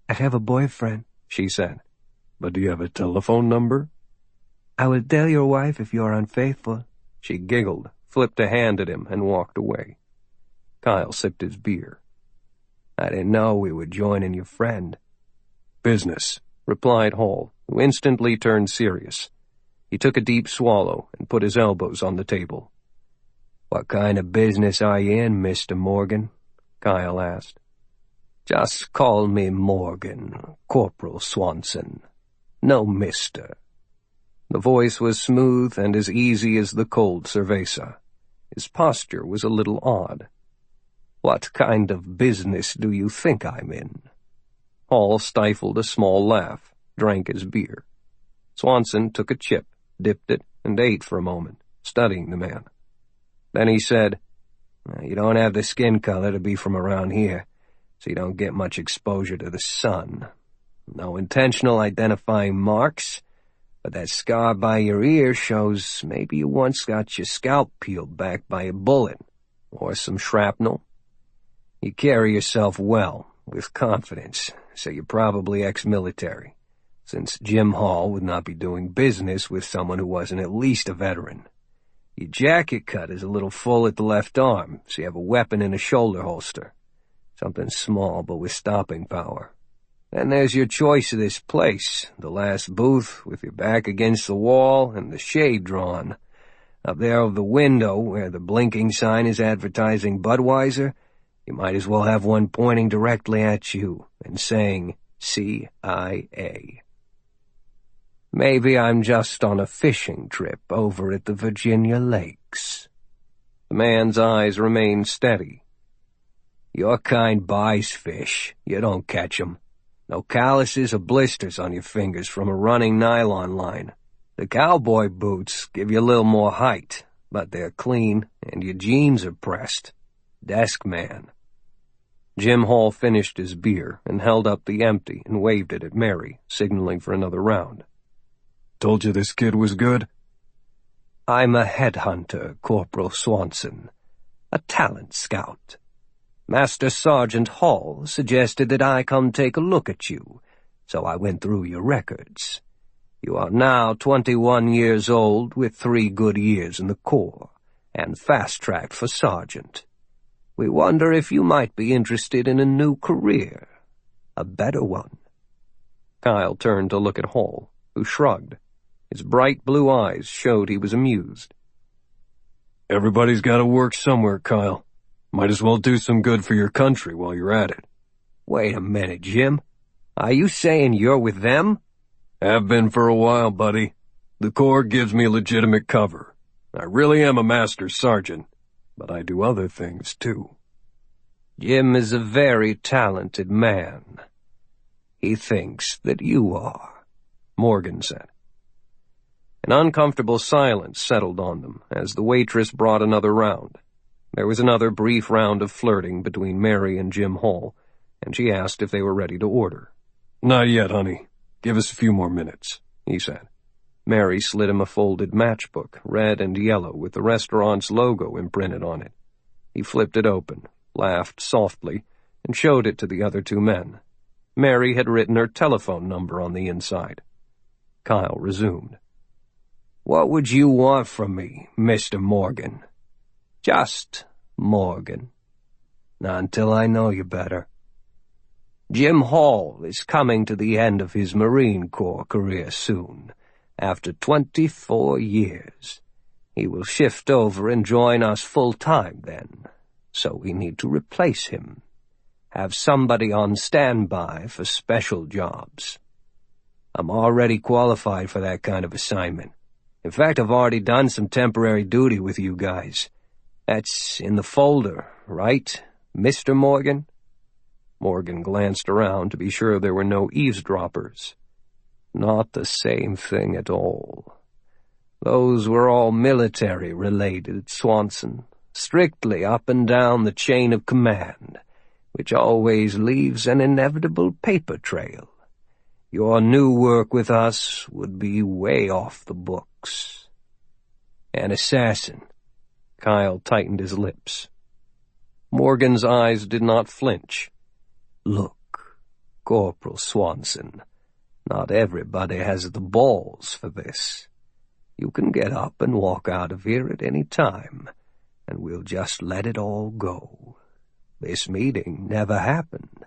"I have a boyfriend," she said. "But do you have a telephone number?" "I will tell your wife if you are unfaithful." She giggled, flipped a hand at him, and walked away. Kyle sipped his beer. "I didn't know we were joining your friend." "Business," replied Hall, who instantly turned serious. He took a deep swallow and put his elbows on the table. "What kind of business are you in, Mr. Morgan?" Kyle asked. "Just call me Morgan, Corporal Swanson. No mister." The voice was smooth and as easy as the cold cerveza. His posture was a little odd. "What kind of business do you think I'm in?" Hall stifled a small laugh, drank his beer. Swanson took a chip, dipped it, and ate for a moment, studying the man. Then he said, "You don't have the skin color to be from around here. so you don't get much exposure to the sun. No intentional identifying marks, but that scar by your ear shows maybe you once got your scalp peeled back by a bullet, or some shrapnel. You carry yourself well, with confidence, so you're probably ex-military, since Jim Hall would not be doing business with someone who wasn't at least a veteran. Your jacket cut is a little full at the left arm, so you have a weapon in a shoulder holster. Something small, but with stopping power. Then there's your choice of this place, the last booth, with your back against the wall and the shade drawn. Up there over the window, where the blinking sign is advertising Budweiser, you might as well have one pointing directly at you and saying, CIA. Maybe I'm just on a fishing trip over at the Virginia Lakes. The man's eyes remained steady. Your kind buys fish. You don't catch 'em. No calluses or blisters on your fingers from a running nylon line. The cowboy boots give you a little more height, but they're clean, and your jeans are pressed. Desk man. Jim Hall finished his beer and held up the empty and waved it at Mary, signaling for another round. Told you this kid was good? I'm a headhunter, Corporal Swanson. A talent scout. Master Sergeant Hall suggested that I come take a look at you, so I went through your records. You are now 21 years old with 3 good years in the Corps, and fast-tracked for sergeant. We wonder if you might be interested in a new career. A better one. Kyle turned to look at Hall, who shrugged. His bright blue eyes showed he was amused. Everybody's got to work somewhere, Kyle. Might as well do some good for your country while you're at it. Wait a minute, Jim. Are you saying you're with them? Have been for a while, buddy. The Corps gives me legitimate cover. I really am a master sergeant, but I do other things, too. Jim is a very talented man. He thinks that you are, Morgan said. An uncomfortable silence settled on them as the waitress brought another round. There was another brief round of flirting between Mary and Jim Hall, and she asked if they were ready to order. Not yet, honey. Give us a few more minutes, he said. Mary slid him a folded matchbook, red and yellow, with the restaurant's logo imprinted on it. He flipped it open, laughed softly, and showed it to the other 2 men. Mary had written her telephone number on the inside. Kyle resumed. What would you want from me, Mr. Morgan? Just Morgan. Not until I know you better. Jim Hall is coming to the end of his Marine Corps career soon, after 24 years. He will shift over and join us full-time then, so we need to replace him. Have somebody on standby for special jobs. I'm already qualified for that kind of assignment. In fact, I've already done some temporary duty with you guys. That's in the folder, right, Mr. Morgan? Morgan glanced around to be sure there were no eavesdroppers. Not the same thing at all. Those were all military-related, Swanson, strictly up and down the chain of command, which always leaves an inevitable paper trail. Your new work with us would be way off the books. An assassin. Kyle tightened his lips. Morgan's eyes did not flinch. Look, Corporal Swanson, not everybody has the balls for this. You can get up and walk out of here at any time, and we'll just let it all go. This meeting never happened.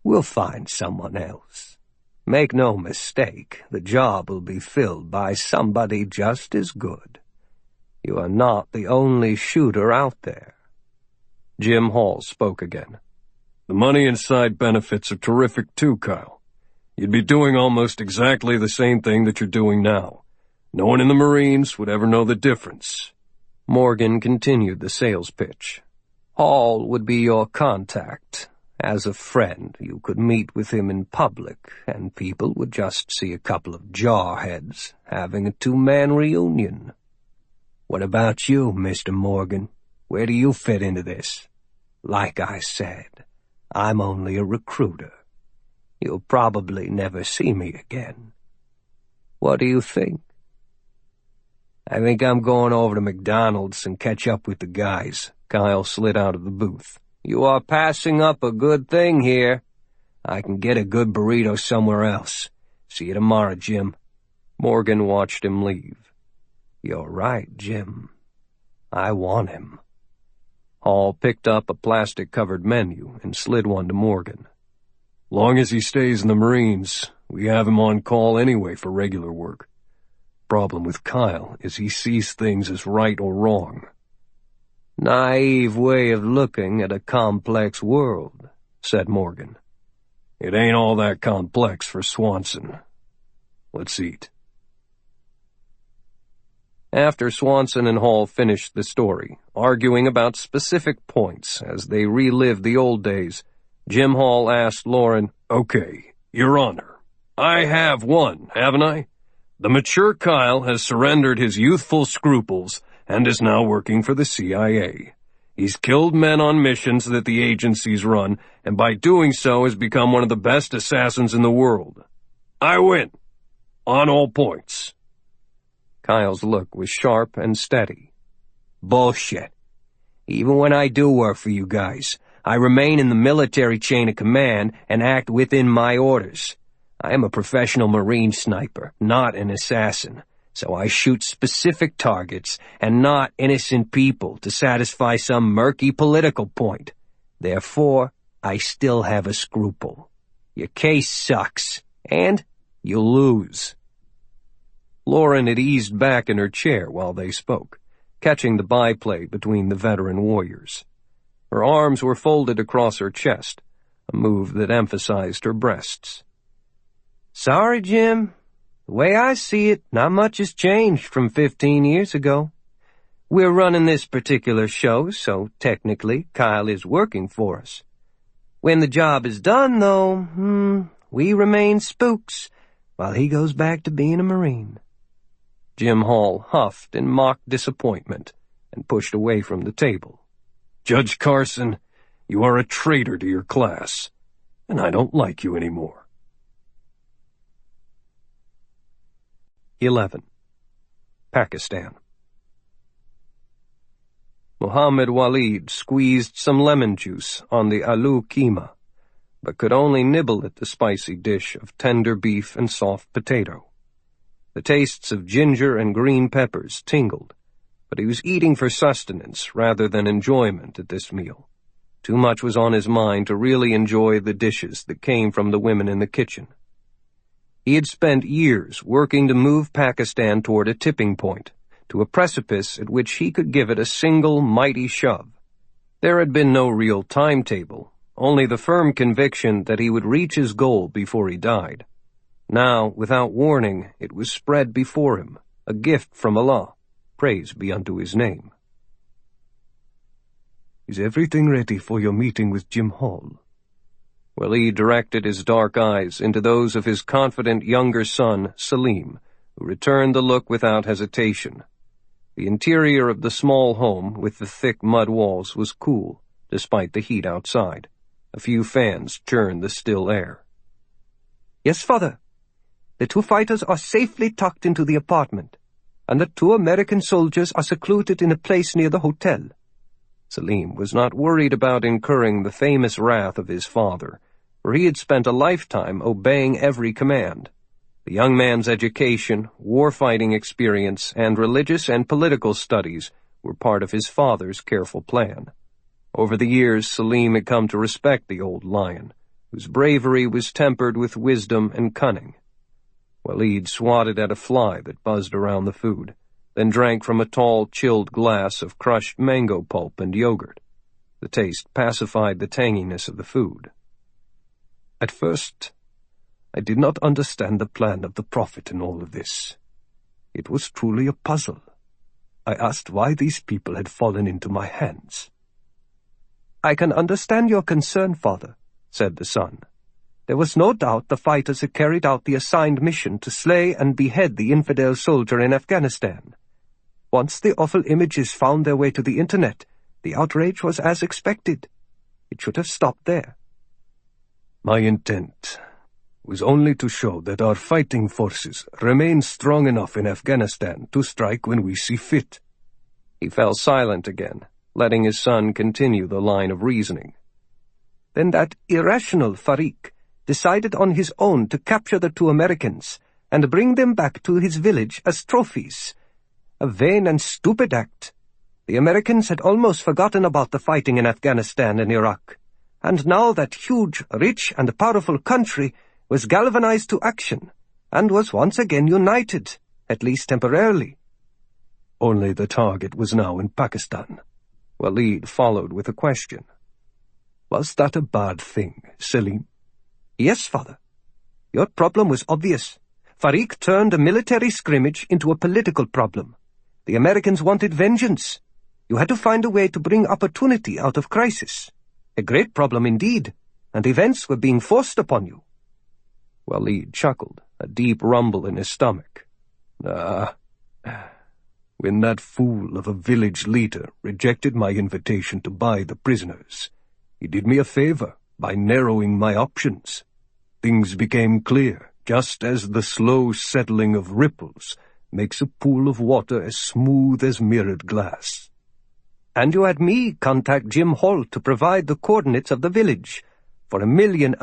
We'll find someone else. Make no mistake, the job will be filled by somebody just as good. You are not the only shooter out there. Jim Hall spoke again. The money and side benefits are terrific too, Kyle. You'd be doing almost exactly the same thing that you're doing now. No one in the Marines would ever know the difference. Morgan continued the sales pitch. Hall would be your contact. As a friend, you could meet with him in public, and people would just see a couple of jarheads having a 2-man reunion. What about you, Mr. Morgan? Where do you fit into this? Like I said, I'm only a recruiter. You'll probably never see me again. What do you think? I think I'm going over to McDonald's and catch up with the guys. Kyle slid out of the booth. You are passing up a good thing here. I can get a good burrito somewhere else. See you tomorrow, Jim. Morgan watched him leave. You're right, Jim. I want him. Hall picked up a plastic-covered menu and slid one to Morgan. Long as he stays in the Marines, we have him on call anyway for regular work. Problem with Kyle is he sees things as right or wrong. Naive way of looking at a complex world, said Morgan. It ain't all that complex for Swanson. Let's eat. After Swanson and Hall finished the story, arguing about specific points as they relived the old days, Jim Hall asked Lauren, Okay, Your Honor, I have won, haven't I? The mature Kyle has surrendered his youthful scruples and is now working for the CIA. He's killed men on missions that the agencies run, and by doing so has become one of the best assassins in the world. I win. On all points. Kyle's look was sharp and steady. Bullshit. Even when I do work for you guys, I remain in the military chain of command and act within my orders. I am a professional Marine sniper, not an assassin, so I shoot specific targets and not innocent people to satisfy some murky political point. Therefore, I still have a scruple. Your case sucks, and you lose. Lauren had eased back in her chair while they spoke, catching the byplay between the veteran warriors. Her arms were folded across her chest, a move that emphasized her breasts. Sorry, Jim. The way I see it, not much has changed from 15 years ago. We're running this particular show, so technically Kyle is working for us. When the job is done, though, we remain spooks while he goes back to being a Marine. Jim Hall huffed in mock disappointment and pushed away from the table. Judge Carson, you are a traitor to your class, and I don't like you anymore. 11. Pakistan. Muhammad Walid squeezed some lemon juice on the aloo keema, but could only nibble at the spicy dish of tender beef and soft potato. The tastes of ginger and green peppers tingled, but he was eating for sustenance rather than enjoyment at this meal. Too much was on his mind to really enjoy the dishes that came from the women in the kitchen. He had spent years working to move Pakistan toward a tipping point, to a precipice at which he could give it a single mighty shove. There had been no real timetable, only the firm conviction that he would reach his goal before he died. Now, without warning, it was spread before him, a gift from Allah, praise be unto his name. Is everything ready for your meeting with Jim Hall? Walid directed his dark eyes into those of his confident younger son, Salim, who returned the look without hesitation. The interior of the small home with the thick mud walls was cool, despite the heat outside. A few fans churned the still air. Yes, Father. The 2 fighters are safely tucked into the apartment, and the 2 American soldiers are secluded in a place near the hotel. Salim was not worried about incurring the famous wrath of his father, for he had spent a lifetime obeying every command. The young man's education, war-fighting experience, and religious and political studies were part of his father's careful plan. Over the years, Salim had come to respect the old lion, whose bravery was tempered with wisdom and cunning. Walid swatted at a fly that buzzed around the food, then drank from a tall, chilled glass of crushed mango pulp and yogurt. The taste pacified the tanginess of the food. At first, I did not understand the plan of the Prophet in all of this. It was truly a puzzle. I asked why these people had fallen into my hands. I can understand your concern, Father, said the son. There was no doubt the fighters had carried out the assigned mission to slay and behead the infidel soldier in Afghanistan. Once the awful images found their way to the internet, the outrage was as expected. It should have stopped there. My intent was only to show that our fighting forces remain strong enough in Afghanistan to strike when we see fit." He fell silent again, letting his son continue the line of reasoning. "Then that irrational Farik decided on his own to capture the 2 Americans and bring them back to his village as trophies. A vain and stupid act. The Americans had almost forgotten about the fighting in Afghanistan and Iraq, and now that huge, rich, and powerful country was galvanized to action, and was once again united, at least temporarily." Only the target was now in Pakistan. Walid followed with a question. "Was that a bad thing, Selim?" "Yes, father. Your problem was obvious. Farik turned a military scrimmage into a political problem. The Americans wanted vengeance. You had to find a way to bring opportunity out of crisis. A great problem indeed, and events were being forced upon you." Walid chuckled, a deep rumble in his stomach. When that fool of a village leader rejected my invitation to buy the prisoners, he did me a favor by narrowing my options. Things became clear, just as the slow settling of ripples makes a pool of water as smooth as mirrored glass. "And you had me contact Jim Holt to provide the coordinates of the village. For $1 million